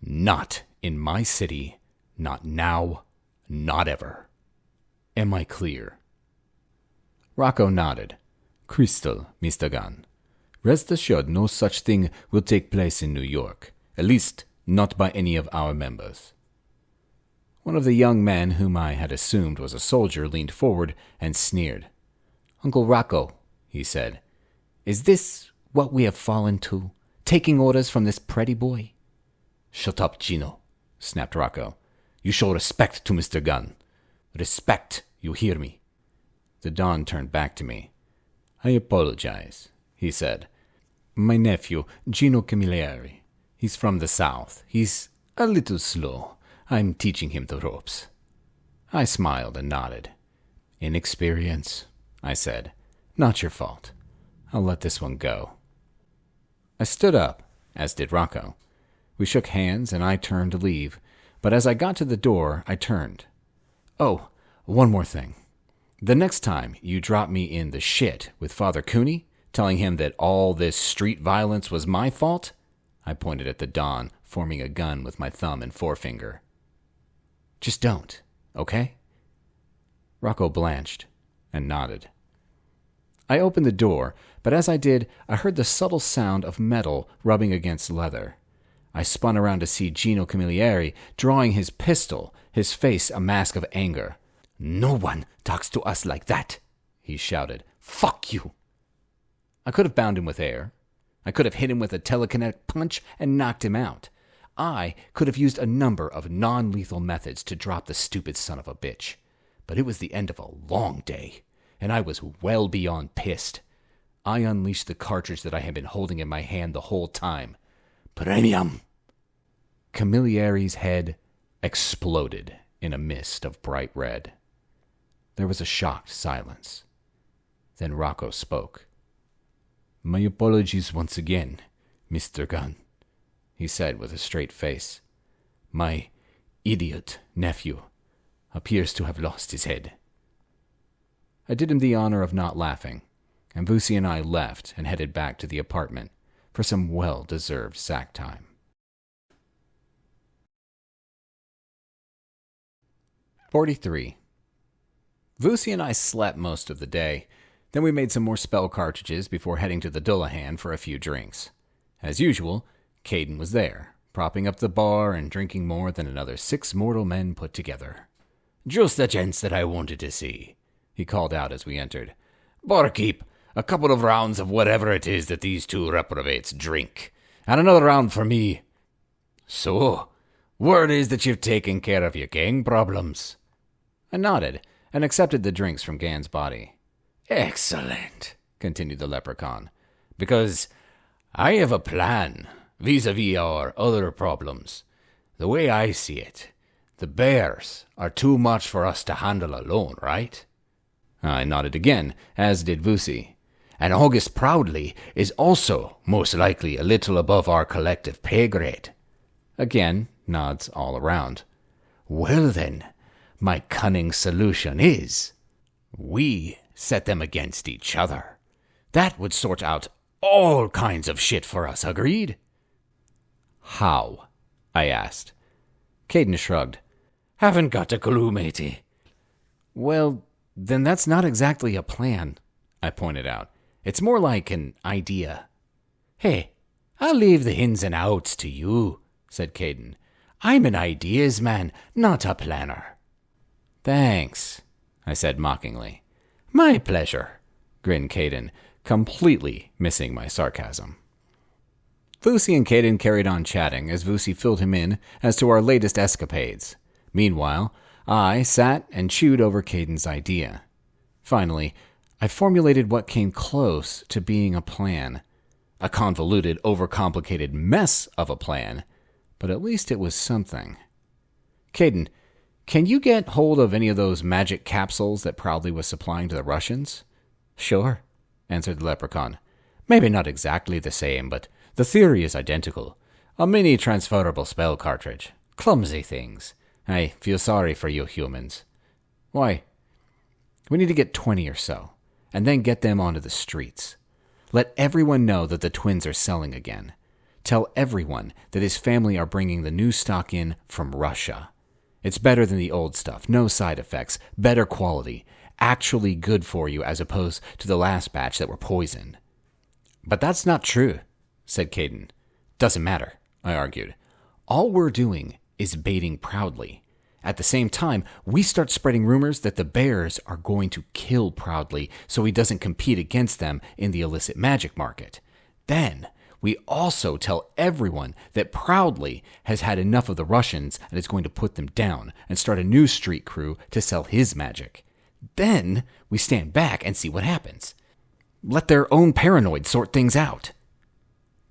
Not in my city, not now, not ever. Am I clear? Rocco nodded. Crystal, Mr. Gunn. Rest assured no such thing will take place in New York, at least not by any of our members. One of the young men whom I had assumed was a soldier leaned forward and sneered. Uncle Rocco, he said, is this what we have fallen to? Taking orders from this pretty boy? Shut up, Gino, snapped Rocco. You show respect to Mr. Gunn. Respect, you hear me? The Don turned back to me. I apologize, he said. My nephew, Gino Camilleri. He's from the South. He's a little slow. I'm teaching him the ropes. I smiled and nodded. Inexperience, I said. Not your fault. I'll let this one go. I stood up, as did Rocco. We shook hands and I turned to leave, but as I got to the door, I turned. Oh, one more thing. The next time you drop me in the shit with Father Cooney, telling him that all this street violence was my fault, I pointed at the Don, forming a gun with my thumb and forefinger. Just don't, okay? Rocco blanched and nodded. I opened the door, but as I did, I heard the subtle sound of metal rubbing against leather. I spun around to see Gino Camilleri drawing his pistol, his face a mask of anger. No one talks to us like that, he shouted. Fuck you! I could have bound him with air. I could have hit him with a telekinetic punch and knocked him out. I could have used a number of non-lethal methods to drop the stupid son of a bitch. But it was the end of a long day, and I was well beyond pissed. I unleashed the cartridge that I had been holding in my hand the whole time. Premium! Camilleri's head exploded in a mist of bright red. There was a shocked silence. Then Rocco spoke. My apologies once again, Mr. Gunn, he said with a straight face. My idiot nephew appears to have lost his head. I did him the honor of not laughing, and Vusi and I left and headed back to the apartment for some well-deserved sack time. "43. Vusi and I slept most of the day. Then we made some more spell cartridges before heading to the Dullahan for a few drinks. As usual, Caden was there, propping up the bar and drinking more than another 6 mortal men put together. "Just the gents that I wanted to see," he called out as we entered. "Barkeep, a couple of rounds of whatever it is that these 2 reprobates drink, and another round for me. So, word is that you've taken care of your gang problems." I nodded and accepted the drinks from Gan's body. "Excellent," continued the leprechaun, "because I have a plan vis-a-vis our other problems. The way I see it, the bears are too much for us to handle alone, right?" I nodded again, as did Vusi. "And August Proudly is also most likely a little above our collective pay grade." Again, nods all around. "Well then, my cunning solution is, we set them against each other. That would sort out all kinds of shit for us, agreed?" "How?" I asked. Caden shrugged. "Haven't got a clue, matey." "Well, then that's not exactly a plan," I pointed out. "It's more like an idea." "Hey, I'll leave the ins and outs to you," said Caden. "I'm an ideas man, not a planner." "Thanks," I said mockingly. "My pleasure," grinned Caden, completely missing my sarcasm. Vusi and Caden carried on chatting as Vusi filled him in as to our latest escapades. Meanwhile, I sat and chewed over Caden's idea. Finally, I formulated what came close to being a plan. A convoluted, overcomplicated mess of a plan, but at least it was something. "Caden, Can you get hold of any of those magic capsules that Proudly was supplying to the Russians? Sure, answered the leprechaun. Maybe not exactly the same, but the theory is identical. A mini transferable spell cartridge. Clumsy things. I feel sorry for you humans. Why? We need to get 20 or so, and then get them onto the streets. Let everyone know that the twins are selling again. Tell everyone that his family are bringing the new stock in from Russia. It's better than the old stuff, no side effects, better quality, actually good for you as opposed to the last batch that were poisoned. But that's not true, said Caden. Doesn't matter, I argued. All we're doing is baiting Proudly. At the same time, we start spreading rumors that the bears are going to kill Proudly so he doesn't compete against them in the illicit magic market. Then, we also tell everyone that Proudly has had enough of the Russians and is going to put them down and start a new street crew to sell his magic. Then, we stand back and see what happens. Let their own paranoid sort things out.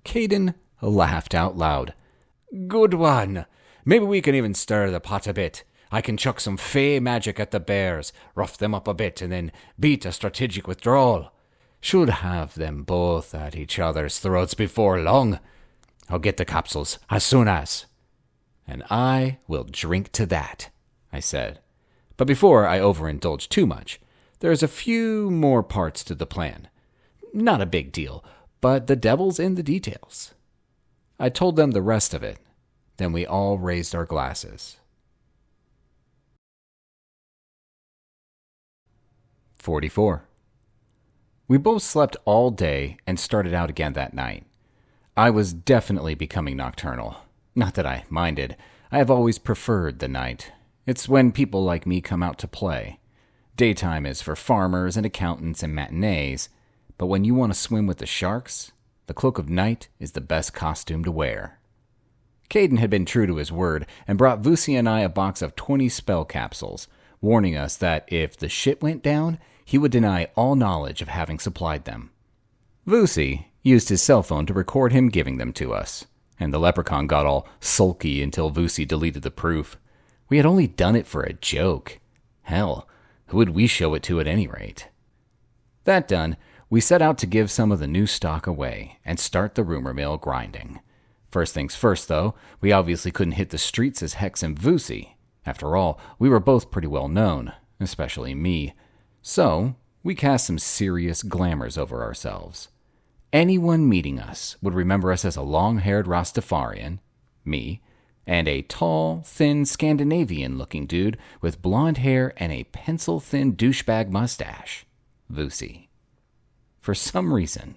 Caden laughed out loud. Good one. Maybe we can even stir the pot a bit. I can chuck some fey magic at the bears, rough them up a bit, and then beat a strategic withdrawal. Should have them both at each other's throats before long. I'll get the capsules as soon as. And I will drink to that, I said. But before I overindulge too much, there's a few more parts to the plan. Not a big deal, but the devil's in the details. I told them the rest of it. Then we all raised our glasses. 44. We both slept all day and started out again that night. I was definitely becoming nocturnal. Not that I minded. I have always preferred the night. It's when people like me come out to play. Daytime is for farmers and accountants and matinees, but when you want to swim with the sharks, the cloak of night is the best costume to wear. Caden had been true to his word and brought Vusi and I a box of 20 spell capsules, warning us that if the shit went down, he would deny all knowledge of having supplied them. Vusi used his cell phone to record him giving them to us, and the leprechaun got all sulky until Vusi deleted the proof. We had only done it for a joke. Hell, who would we show it to at any rate? That done, we set out to give some of the new stock away and start the rumor mill grinding. First things first, though, we obviously couldn't hit the streets as Hex and Vusi. After all, we were both pretty well known, especially me. So, we cast some serious glamours over ourselves. Anyone meeting us would remember us as a long-haired Rastafarian, me, and a tall, thin Scandinavian-looking dude with blonde hair and a pencil-thin douchebag mustache, Vusi. For some reason,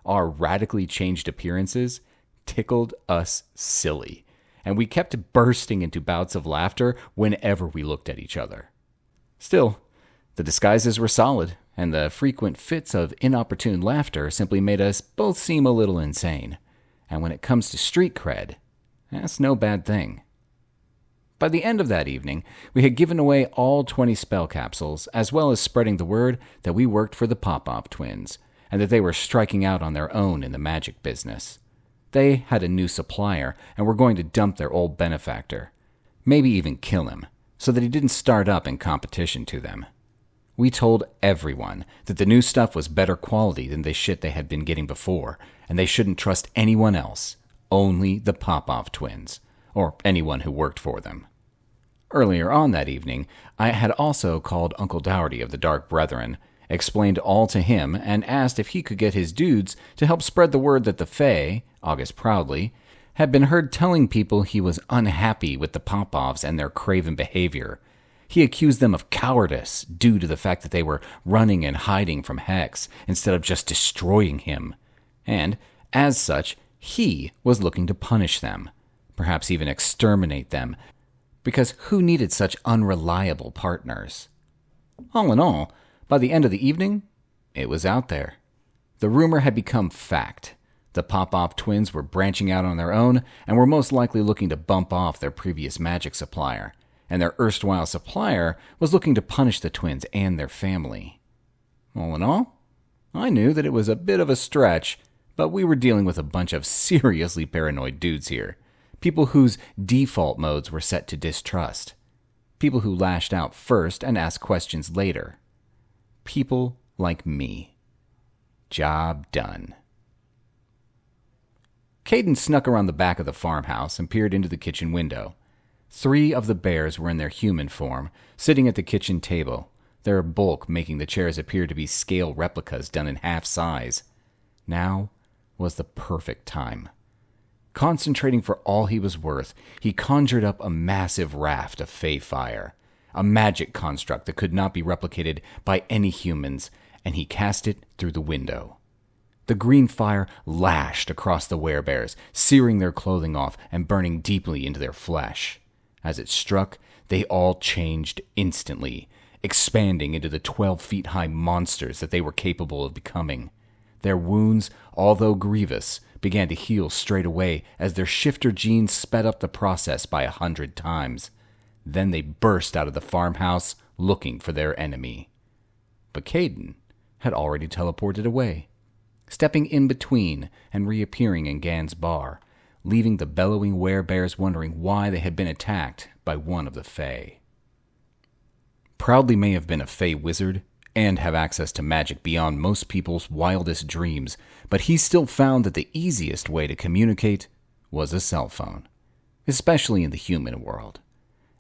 our radically changed appearances tickled us silly, and we kept bursting into bouts of laughter whenever we looked at each other. Still, the disguises were solid, and the frequent fits of inopportune laughter simply made us both seem a little insane. And when it comes to street cred, that's no bad thing. By the end of that evening, we had given away all 20 spell capsules, as well as spreading the word that we worked for the Popov twins, and that they were striking out on their own in the magic business. They had a new supplier and were going to dump their old benefactor, maybe even kill him, so that he didn't start up in competition to them. We told everyone that the new stuff was better quality than the shit they had been getting before, and they shouldn't trust anyone else, only the Popov twins, or anyone who worked for them. Earlier on that evening, I had also called Uncle Dougherty of the Dark Brethren, explained all to him, and asked if he could get his dudes to help spread the word that the Fae, August Proudly, had been heard telling people he was unhappy with the Popovs and their craven behavior. He accused them of cowardice due to the fact that they were running and hiding from Hex instead of just destroying him. And, as such, he was looking to punish them, perhaps even exterminate them, because who needed such unreliable partners? All in all, by the end of the evening, it was out there. The rumor had become fact. The Popov twins were branching out on their own and were most likely looking to bump off their previous magic supplier, and their erstwhile supplier was looking to punish the twins and their family. All in all, I knew that it was a bit of a stretch, but we were dealing with a bunch of seriously paranoid dudes here, people whose default modes were set to distrust. People who lashed out first and asked questions later. People like me. Job done. Caden snuck around the back of the farmhouse and peered into the kitchen window. 3 of the bears were in their human form, sitting at the kitchen table, their bulk making the chairs appear to be scale replicas done in half size. Now was the perfect time. Concentrating for all he was worth, he conjured up a massive raft of fey fire, a magic construct that could not be replicated by any humans, and he cast it through the window. The green fire lashed across the werebears, searing their clothing off and burning deeply into their flesh. As it struck, they all changed instantly, expanding into the 12-feet-high monsters that they were capable of becoming. Their wounds, although grievous, began to heal straight away as their shifter genes sped up the process by 100 times. Then they burst out of the farmhouse, looking for their enemy. But Caden had already teleported away, stepping in between and reappearing in Gan's bar, leaving the bellowing werebears wondering why they had been attacked by one of the Fae. Proudly may have been a Fae wizard and have access to magic beyond most people's wildest dreams, but he still found that the easiest way to communicate was a cell phone, especially in the human world.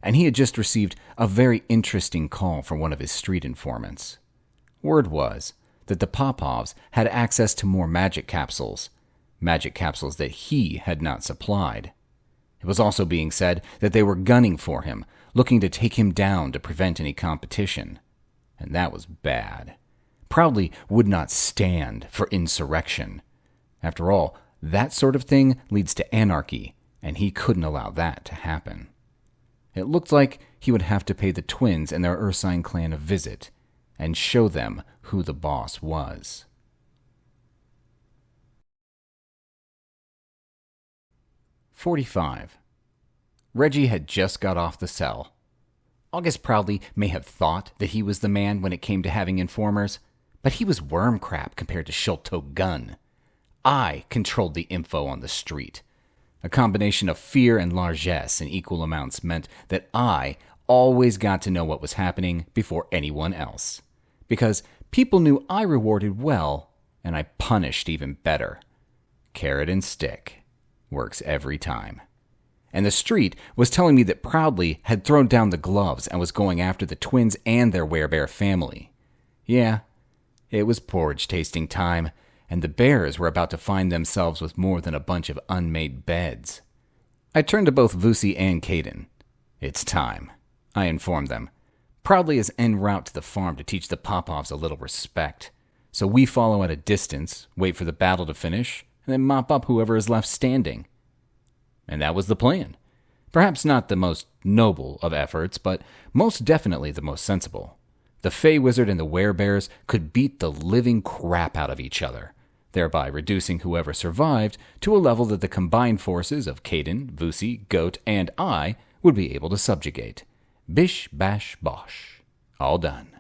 And he had just received a very interesting call from one of his street informants. Word was that the Popovs had access to more magic capsules that he had not supplied. It was also being said that they were gunning for him, looking to take him down to prevent any competition. And that was bad. Proudly would not stand for insurrection. After all, that sort of thing leads to anarchy, and he couldn't allow that to happen. It looked like he would have to pay the twins and their Ursine clan a visit, and show them who the boss was. "45. Reggie had just got off the cell. August proudly may have thought that he was the man when it came to having informers, but he was worm crap compared to Sholto Gunn. I controlled the info on the street. A combination of fear and largesse in equal amounts meant that I always got to know what was happening before anyone else. Because people knew I rewarded well, and I punished even better. Carrot and stick works every time. And the street was telling me that Proudly had thrown down the gloves and was going after the twins and their werebear family. Yeah, it was porridge-tasting time, and the bears were about to find themselves with more than a bunch of unmade beds. I turned to both Vusi and Caden. It's time, I informed them. Proudly is en route to the farm to teach the Popovs a little respect. So we follow at a distance, wait for the battle to finish, and then mop up whoever is left standing. And that was the plan. Perhaps not the most noble of efforts, but most definitely the most sensible. The Fey Wizard and the Werebears could beat the living crap out of each other, thereby reducing whoever survived to a level that the combined forces of Caden, Vusi, Goat, and I would be able to subjugate. Bish, bash, bosh. All done.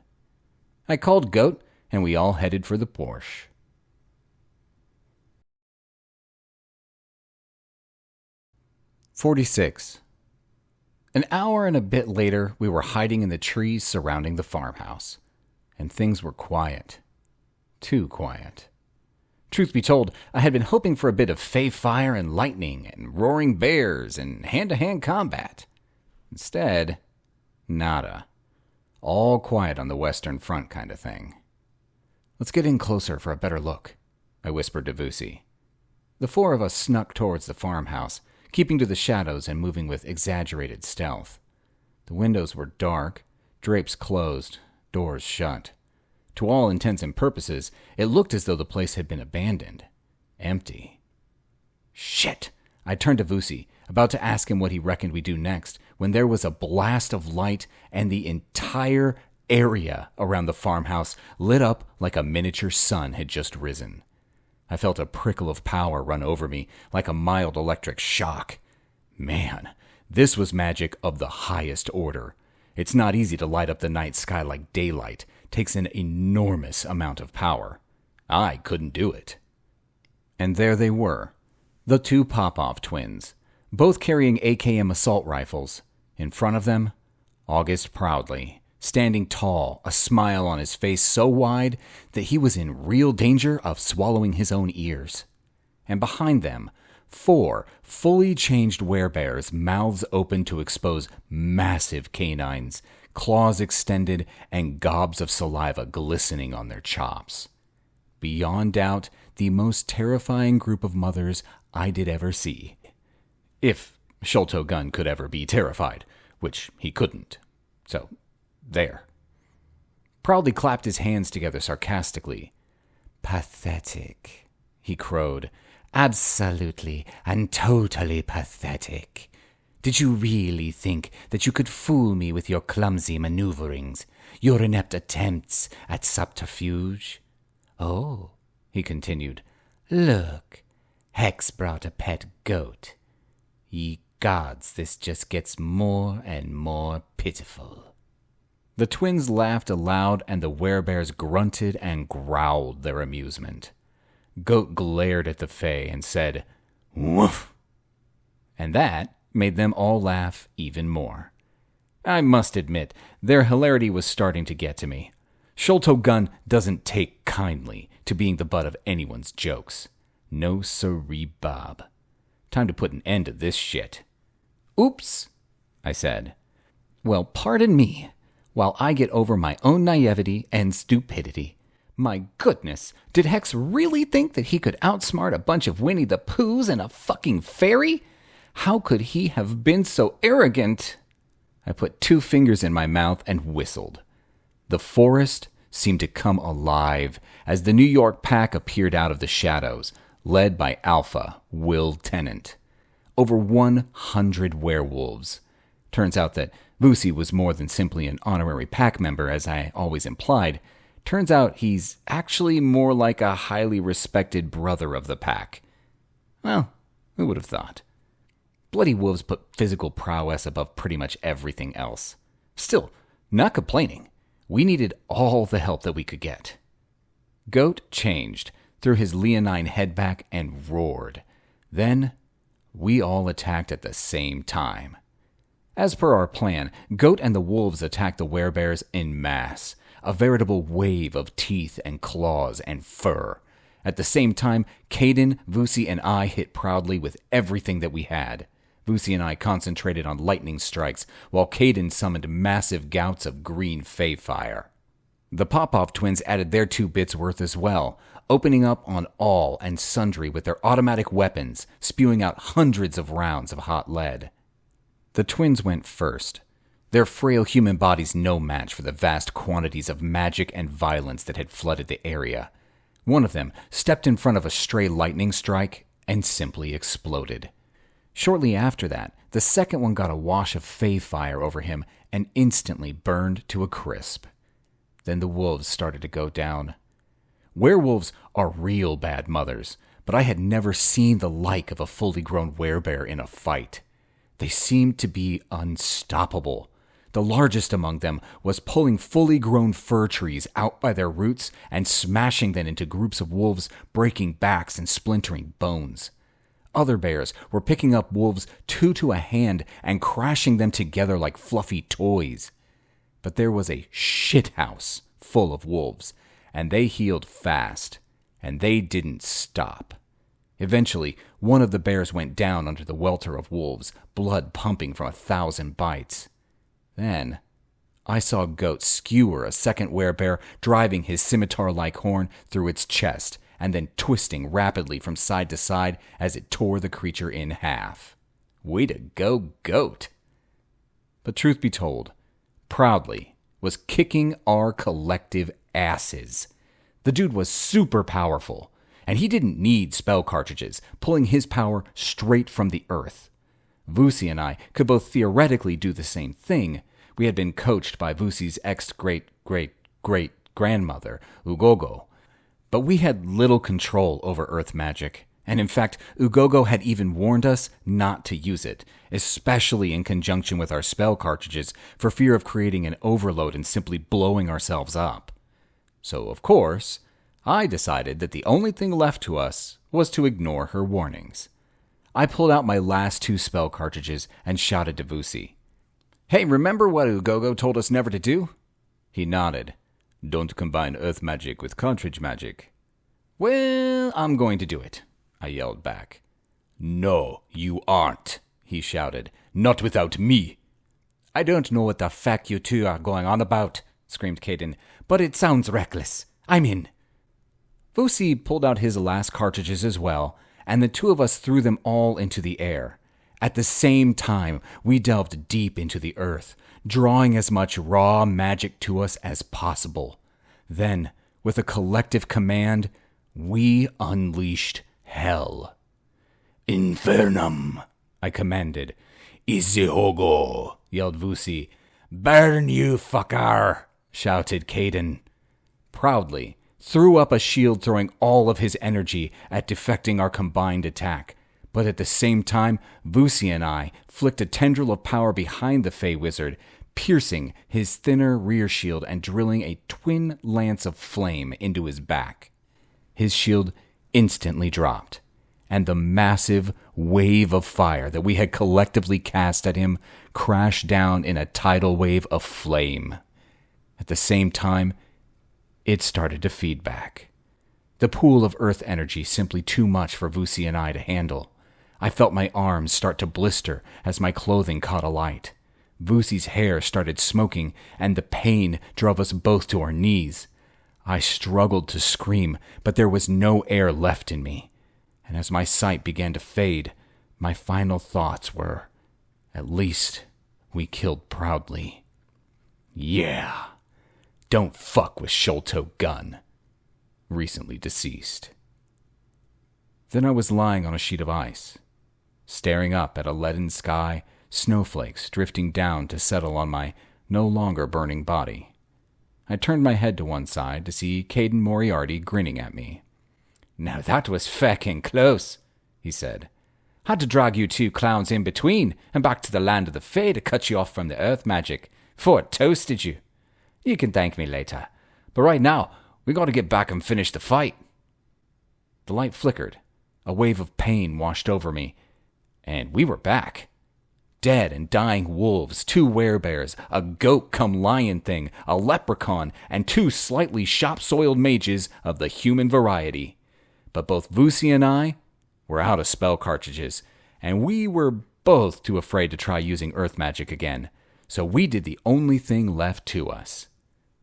I called Goat, and we all headed for the Porsche. "46. An hour and a bit later, we were hiding in the trees surrounding the farmhouse, and things were quiet. Too quiet. Truth be told, I had been hoping for a bit of fey fire and lightning and roaring bears and hand-to-hand combat. Instead, nada. All quiet on the Western Front kind of thing. Let's get in closer for a better look, I whispered to Vusi. The 4 of us snuck towards the farmhouse, keeping to the shadows and moving with exaggerated stealth. The windows were dark, drapes closed, doors shut. To all intents and purposes, it looked as though the place had been abandoned. Empty. Shit! I turned to Vusi, about to ask him what he reckoned we'd do next, when there was a blast of light and the entire area around the farmhouse lit up like a miniature sun had just risen. I felt a prickle of power run over me, like a mild electric shock. Man, this was magic of the highest order. It's not easy to light up the night sky like daylight. It takes an enormous amount of power. I couldn't do it. And there they were, the 2 Popov twins, both carrying AKM assault rifles. In front of them, August proudly, standing tall, a smile on his face so wide that he was in real danger of swallowing his own ears. And behind them, 4 fully changed werebears, mouths open to expose massive canines, claws extended, and gobs of saliva glistening on their chops. Beyond doubt, the most terrifying group of mothers I did ever see. If Sholto Gun could ever be terrified, which he couldn't. So, there. Proudly clapped his hands together sarcastically. "Pathetic," he crowed. "Absolutely and totally pathetic. Did you really think that you could fool me with your clumsy maneuverings, your inept attempts at subterfuge? Oh," he continued, "look, Hex brought a pet goat. Ye gods, this just gets more and more pitiful." The twins laughed aloud, and the werebears grunted and growled their amusement. Goat glared at the Fae and said, "Woof!" And that made them all laugh even more. I must admit, their hilarity was starting to get to me. Sholto Gun doesn't take kindly to being the butt of anyone's jokes. No siree, Bob. Time to put an end to this shit. "Oops," I said. "Well, pardon me, while I get over my own naivety and stupidity. My goodness, did Hex really think that he could outsmart a bunch of Winnie the Poohs and a fucking fairy? How could he have been so arrogant?" I put 2 fingers in my mouth and whistled. The forest seemed to come alive as the New York pack appeared out of the shadows, led by Alpha, Will Tennant. Over 100 werewolves. Turns out that Vusi was more than simply an honorary pack member, as I always implied. Turns out he's actually more like a highly respected brother of the pack. Well, who would have thought? Bloody wolves put physical prowess above pretty much everything else. Still, not complaining. We needed all the help that we could get. Goat changed, threw his leonine head back, and roared. Then, we all attacked at the same time. As per our plan, Goat and the wolves attacked the werebears en masse, a veritable wave of teeth and claws and fur. At the same time, Caden, Vusi, and I hit proudly with everything that we had. Vusi and I concentrated on lightning strikes, while Caden summoned massive gouts of green fey fire. The Popov twins added their 2 bits worth as well, opening up on all and sundry with their automatic weapons, spewing out hundreds of rounds of hot lead. The twins went first. Their frail human bodies no match for the vast quantities of magic and violence that had flooded the area. One of them stepped in front of a stray lightning strike and simply exploded. Shortly after that, the second one got a wash of fey fire over him and instantly burned to a crisp. Then the wolves started to go down. Werewolves are real bad mothers, but I had never seen the like of a fully grown werebear in a fight. They seemed to be unstoppable. The largest among them was pulling fully grown fir trees out by their roots and smashing them into groups of wolves, breaking backs and splintering bones. Other bears were picking up wolves 2 to a hand and crashing them together like fluffy toys. But there was a shithouse full of wolves, and they healed fast, and they didn't stop. Eventually, one of the bears went down under the welter of wolves, blood pumping from 1,000 bites. Then, I saw Goat skewer a second werebear, driving his scimitar-like horn through its chest, and then twisting rapidly from side to side as it tore the creature in half. Way to go, Goat! But truth be told, Proudly was kicking our collective asses. The dude was super powerful, and he didn't need spell cartridges, pulling his power straight from the earth. Vusi and I could both theoretically do the same thing. We had been coached by Vusi's ex-great-great-great-grandmother, Ugogo. But we had little control over earth magic, and in fact, Ugogo had even warned us not to use it, especially in conjunction with our spell cartridges, for fear of creating an overload and simply blowing ourselves up. So, of course, I decided that the only thing left to us was to ignore her warnings. I pulled out my last 2 spell cartridges and shouted to Vusi, Hey, remember what Ugogo told us never to do? He nodded. Don't combine earth magic with cartridge magic. Well, I'm going to do it, I yelled back. No, you aren't, he shouted. Not without me. I don't know what the fuck you two are going on about, screamed Caden, but it sounds reckless. I'm in. Vusi pulled out his last cartridges as well, and the two of us threw them all into the air. At the same time, we delved deep into the earth, drawing as much raw magic to us as possible. Then, with a collective command, we unleashed hell. Infernum, I commanded. Isihogo, yelled Vusi. Burn, you fucker, shouted Caden. Proudly, threw up a shield, throwing all of his energy at defecting our combined attack. But at the same time, Vusi and I flicked a tendril of power behind the Fey Wizard, piercing his thinner rear shield and drilling a twin lance of flame into his back. His shield instantly dropped, and the massive wave of fire that we had collectively cast at him crashed down in a tidal wave of flame. At the same time, it started to feed back. The pool of earth energy simply too much for Vusi and I to handle. I felt my arms start to blister as my clothing caught alight. Vusi's hair started smoking, and the pain drove us both to our knees. I struggled to scream, but there was no air left in me. And as my sight began to fade, my final thoughts were, at least we killed proudly. Yeah, don't fuck with Sholto Gun. Recently deceased. Then I was lying on a sheet of ice, staring up at a leaden sky, snowflakes drifting down to settle on my no longer burning body. I turned my head to one side to see Caden Moriarty grinning at me. "Now that was feckin' close," he said. "Had to drag you two clowns in between and back to the land of the Fae to cut you off from the earth magic, before it toasted you. You can thank me later, but right now we gotta get back and finish the fight." The light flickered, a wave of pain washed over me, and we were back. Dead and dying wolves, 2 werebears, a goat-come-lion thing, a leprechaun, and 2 slightly shop-soiled mages of the human variety. But both Vusi and I were out of spell cartridges, and we were both too afraid to try using earth magic again, so we did the only thing left to us.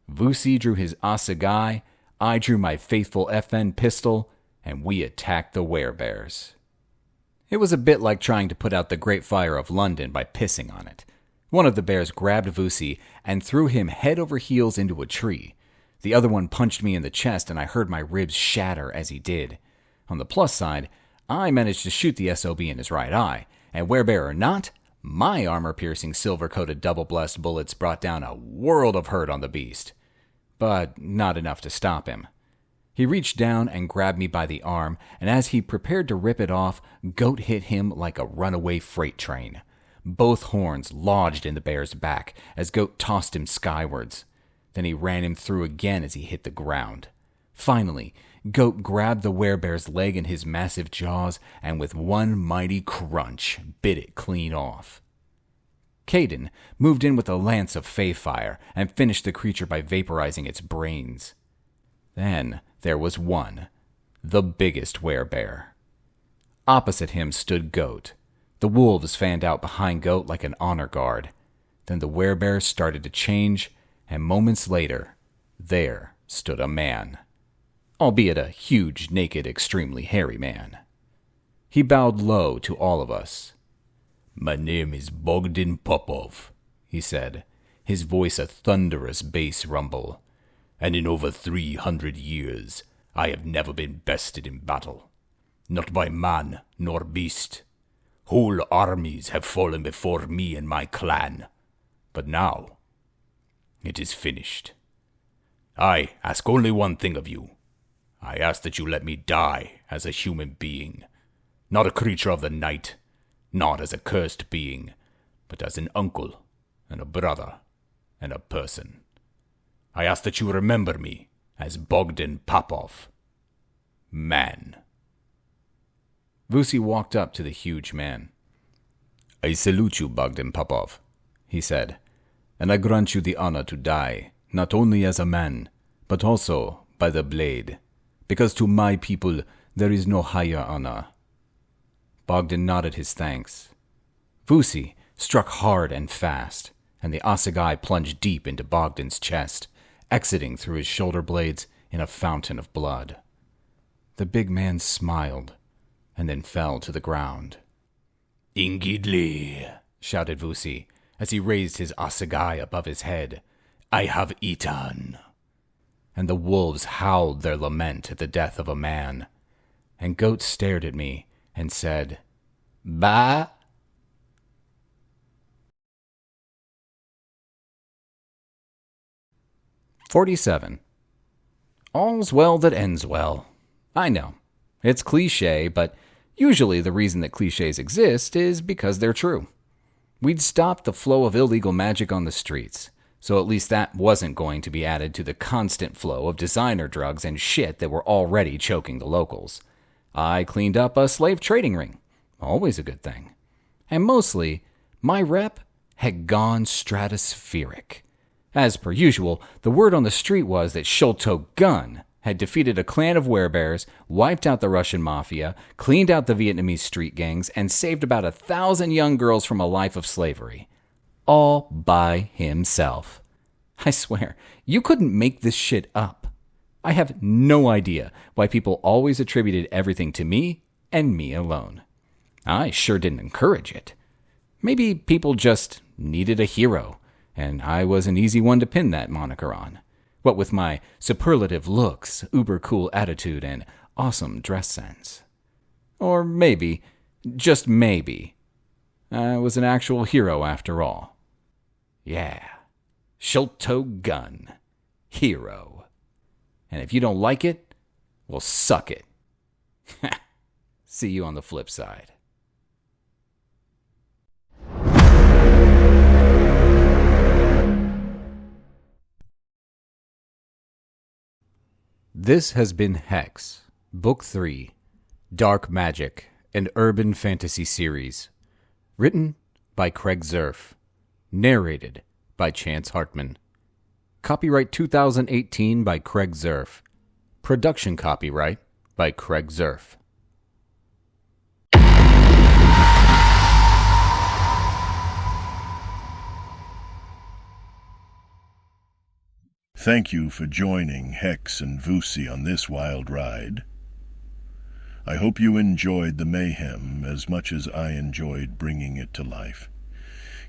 Vusi drew his assegai, I drew my faithful FN pistol, and we attacked the werebears. It was a bit like trying to put out the Great Fire of London by pissing on it. One of the bears grabbed Vusi and threw him head over heels into a tree. The other one punched me in the chest, and I heard my ribs shatter as he did. On the plus side, I managed to shoot the SOB in his right eye, and werebear or not, my armor-piercing silver-coated double-blessed bullets brought down a world of hurt on the beast. But not enough to stop him. He reached down and grabbed me by the arm, and as he prepared to rip it off, Goat hit him like a runaway freight train. Both horns lodged in the bear's back as Goat tossed him skywards. Then he ran him through again as he hit the ground. Finally, Goat grabbed the werebear's leg in his massive jaws and with one mighty crunch bit it clean off. Caden moved in with a lance of fey fire and finished the creature by vaporizing its brains. Then there was one, the biggest werebear. Opposite him stood Goat. The wolves fanned out behind Goat like an honor guard. Then the werebears started to change, and moments later, there stood a man. Albeit a huge, naked, extremely hairy man. He bowed low to all of us. "My name is Bogdan Popov," he said, his voice a thunderous bass rumble. "And in over 300 years, I have never been bested in battle. Not by man nor beast. Whole armies have fallen before me and my clan. But now, it is finished. I ask only one thing of you. I ask that you let me die as a human being. Not a creature of the night, not as a cursed being, but as an uncle and a brother and a person. I ask that you remember me as Bogdan Popov. Man." Vusi walked up to the huge man. "I salute you, Bogdan Popov," he said, "and I grant you the honor to die, not only as a man, but also by the blade, because to my people there is no higher honor." Bogdan nodded his thanks. Vusi struck hard and fast, and the assegai plunged deep into Bogdan's chest, exiting through his shoulder blades in a fountain of blood. The big man smiled, and then fell to the ground. "Ingidli," shouted Vusi, as he raised his assegai above his head. "I have eaten." And the wolves howled their lament at the death of a man. And Goat stared at me and said, "Bah?" "47. All's well that ends well." I know, it's cliche, but usually the reason that cliches exist is because they're true. We'd stopped the flow of illegal magic on the streets, so at least that wasn't going to be added to the constant flow of designer drugs and shit that were already choking the locals. I cleaned up a slave trading ring, always a good thing. And mostly, my rep had gone stratospheric. As per usual, the word on the street was that Sholto Gun had defeated a clan of Werebears, wiped out the Russian mafia, cleaned out the Vietnamese street gangs, and saved about 1,000 young girls from a life of slavery. All by himself. I swear, you couldn't make this shit up. I have no idea why people always attributed everything to me and me alone. I sure didn't encourage it. Maybe people just needed a hero, and I was an easy one to pin that moniker on. What with my superlative looks, uber-cool attitude, and awesome dress sense. Or maybe, just maybe, I was an actual hero after all. Yeah, Sholto Gun, hero. And if you don't like it, well, suck it. See you on the flip side. This has been Hex, Book 3, Dark Magic, an Urban Fantasy Series. Written by Craig Zerf. Narrated by Chance Hartman. Copyright 2018 by Craig Zerf. Production copyright by Craig Zerf. Thank you for joining Hex and Vusi on this wild ride. I hope you enjoyed the mayhem as much as I enjoyed bringing it to life.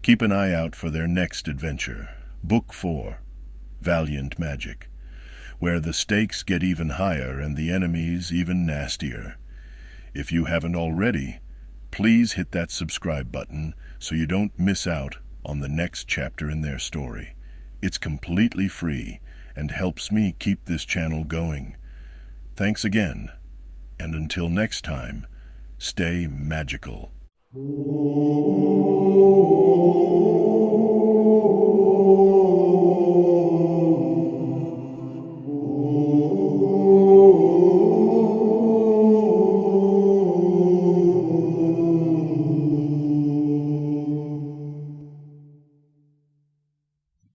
Keep an eye out for their next adventure, Book 4, Valiant Magic, where the stakes get even higher and the enemies even nastier. If you haven't already, please hit that subscribe button so you don't miss out on the next chapter in their story. It's completely free and helps me keep this channel going. Thanks again, and until next time, stay magical.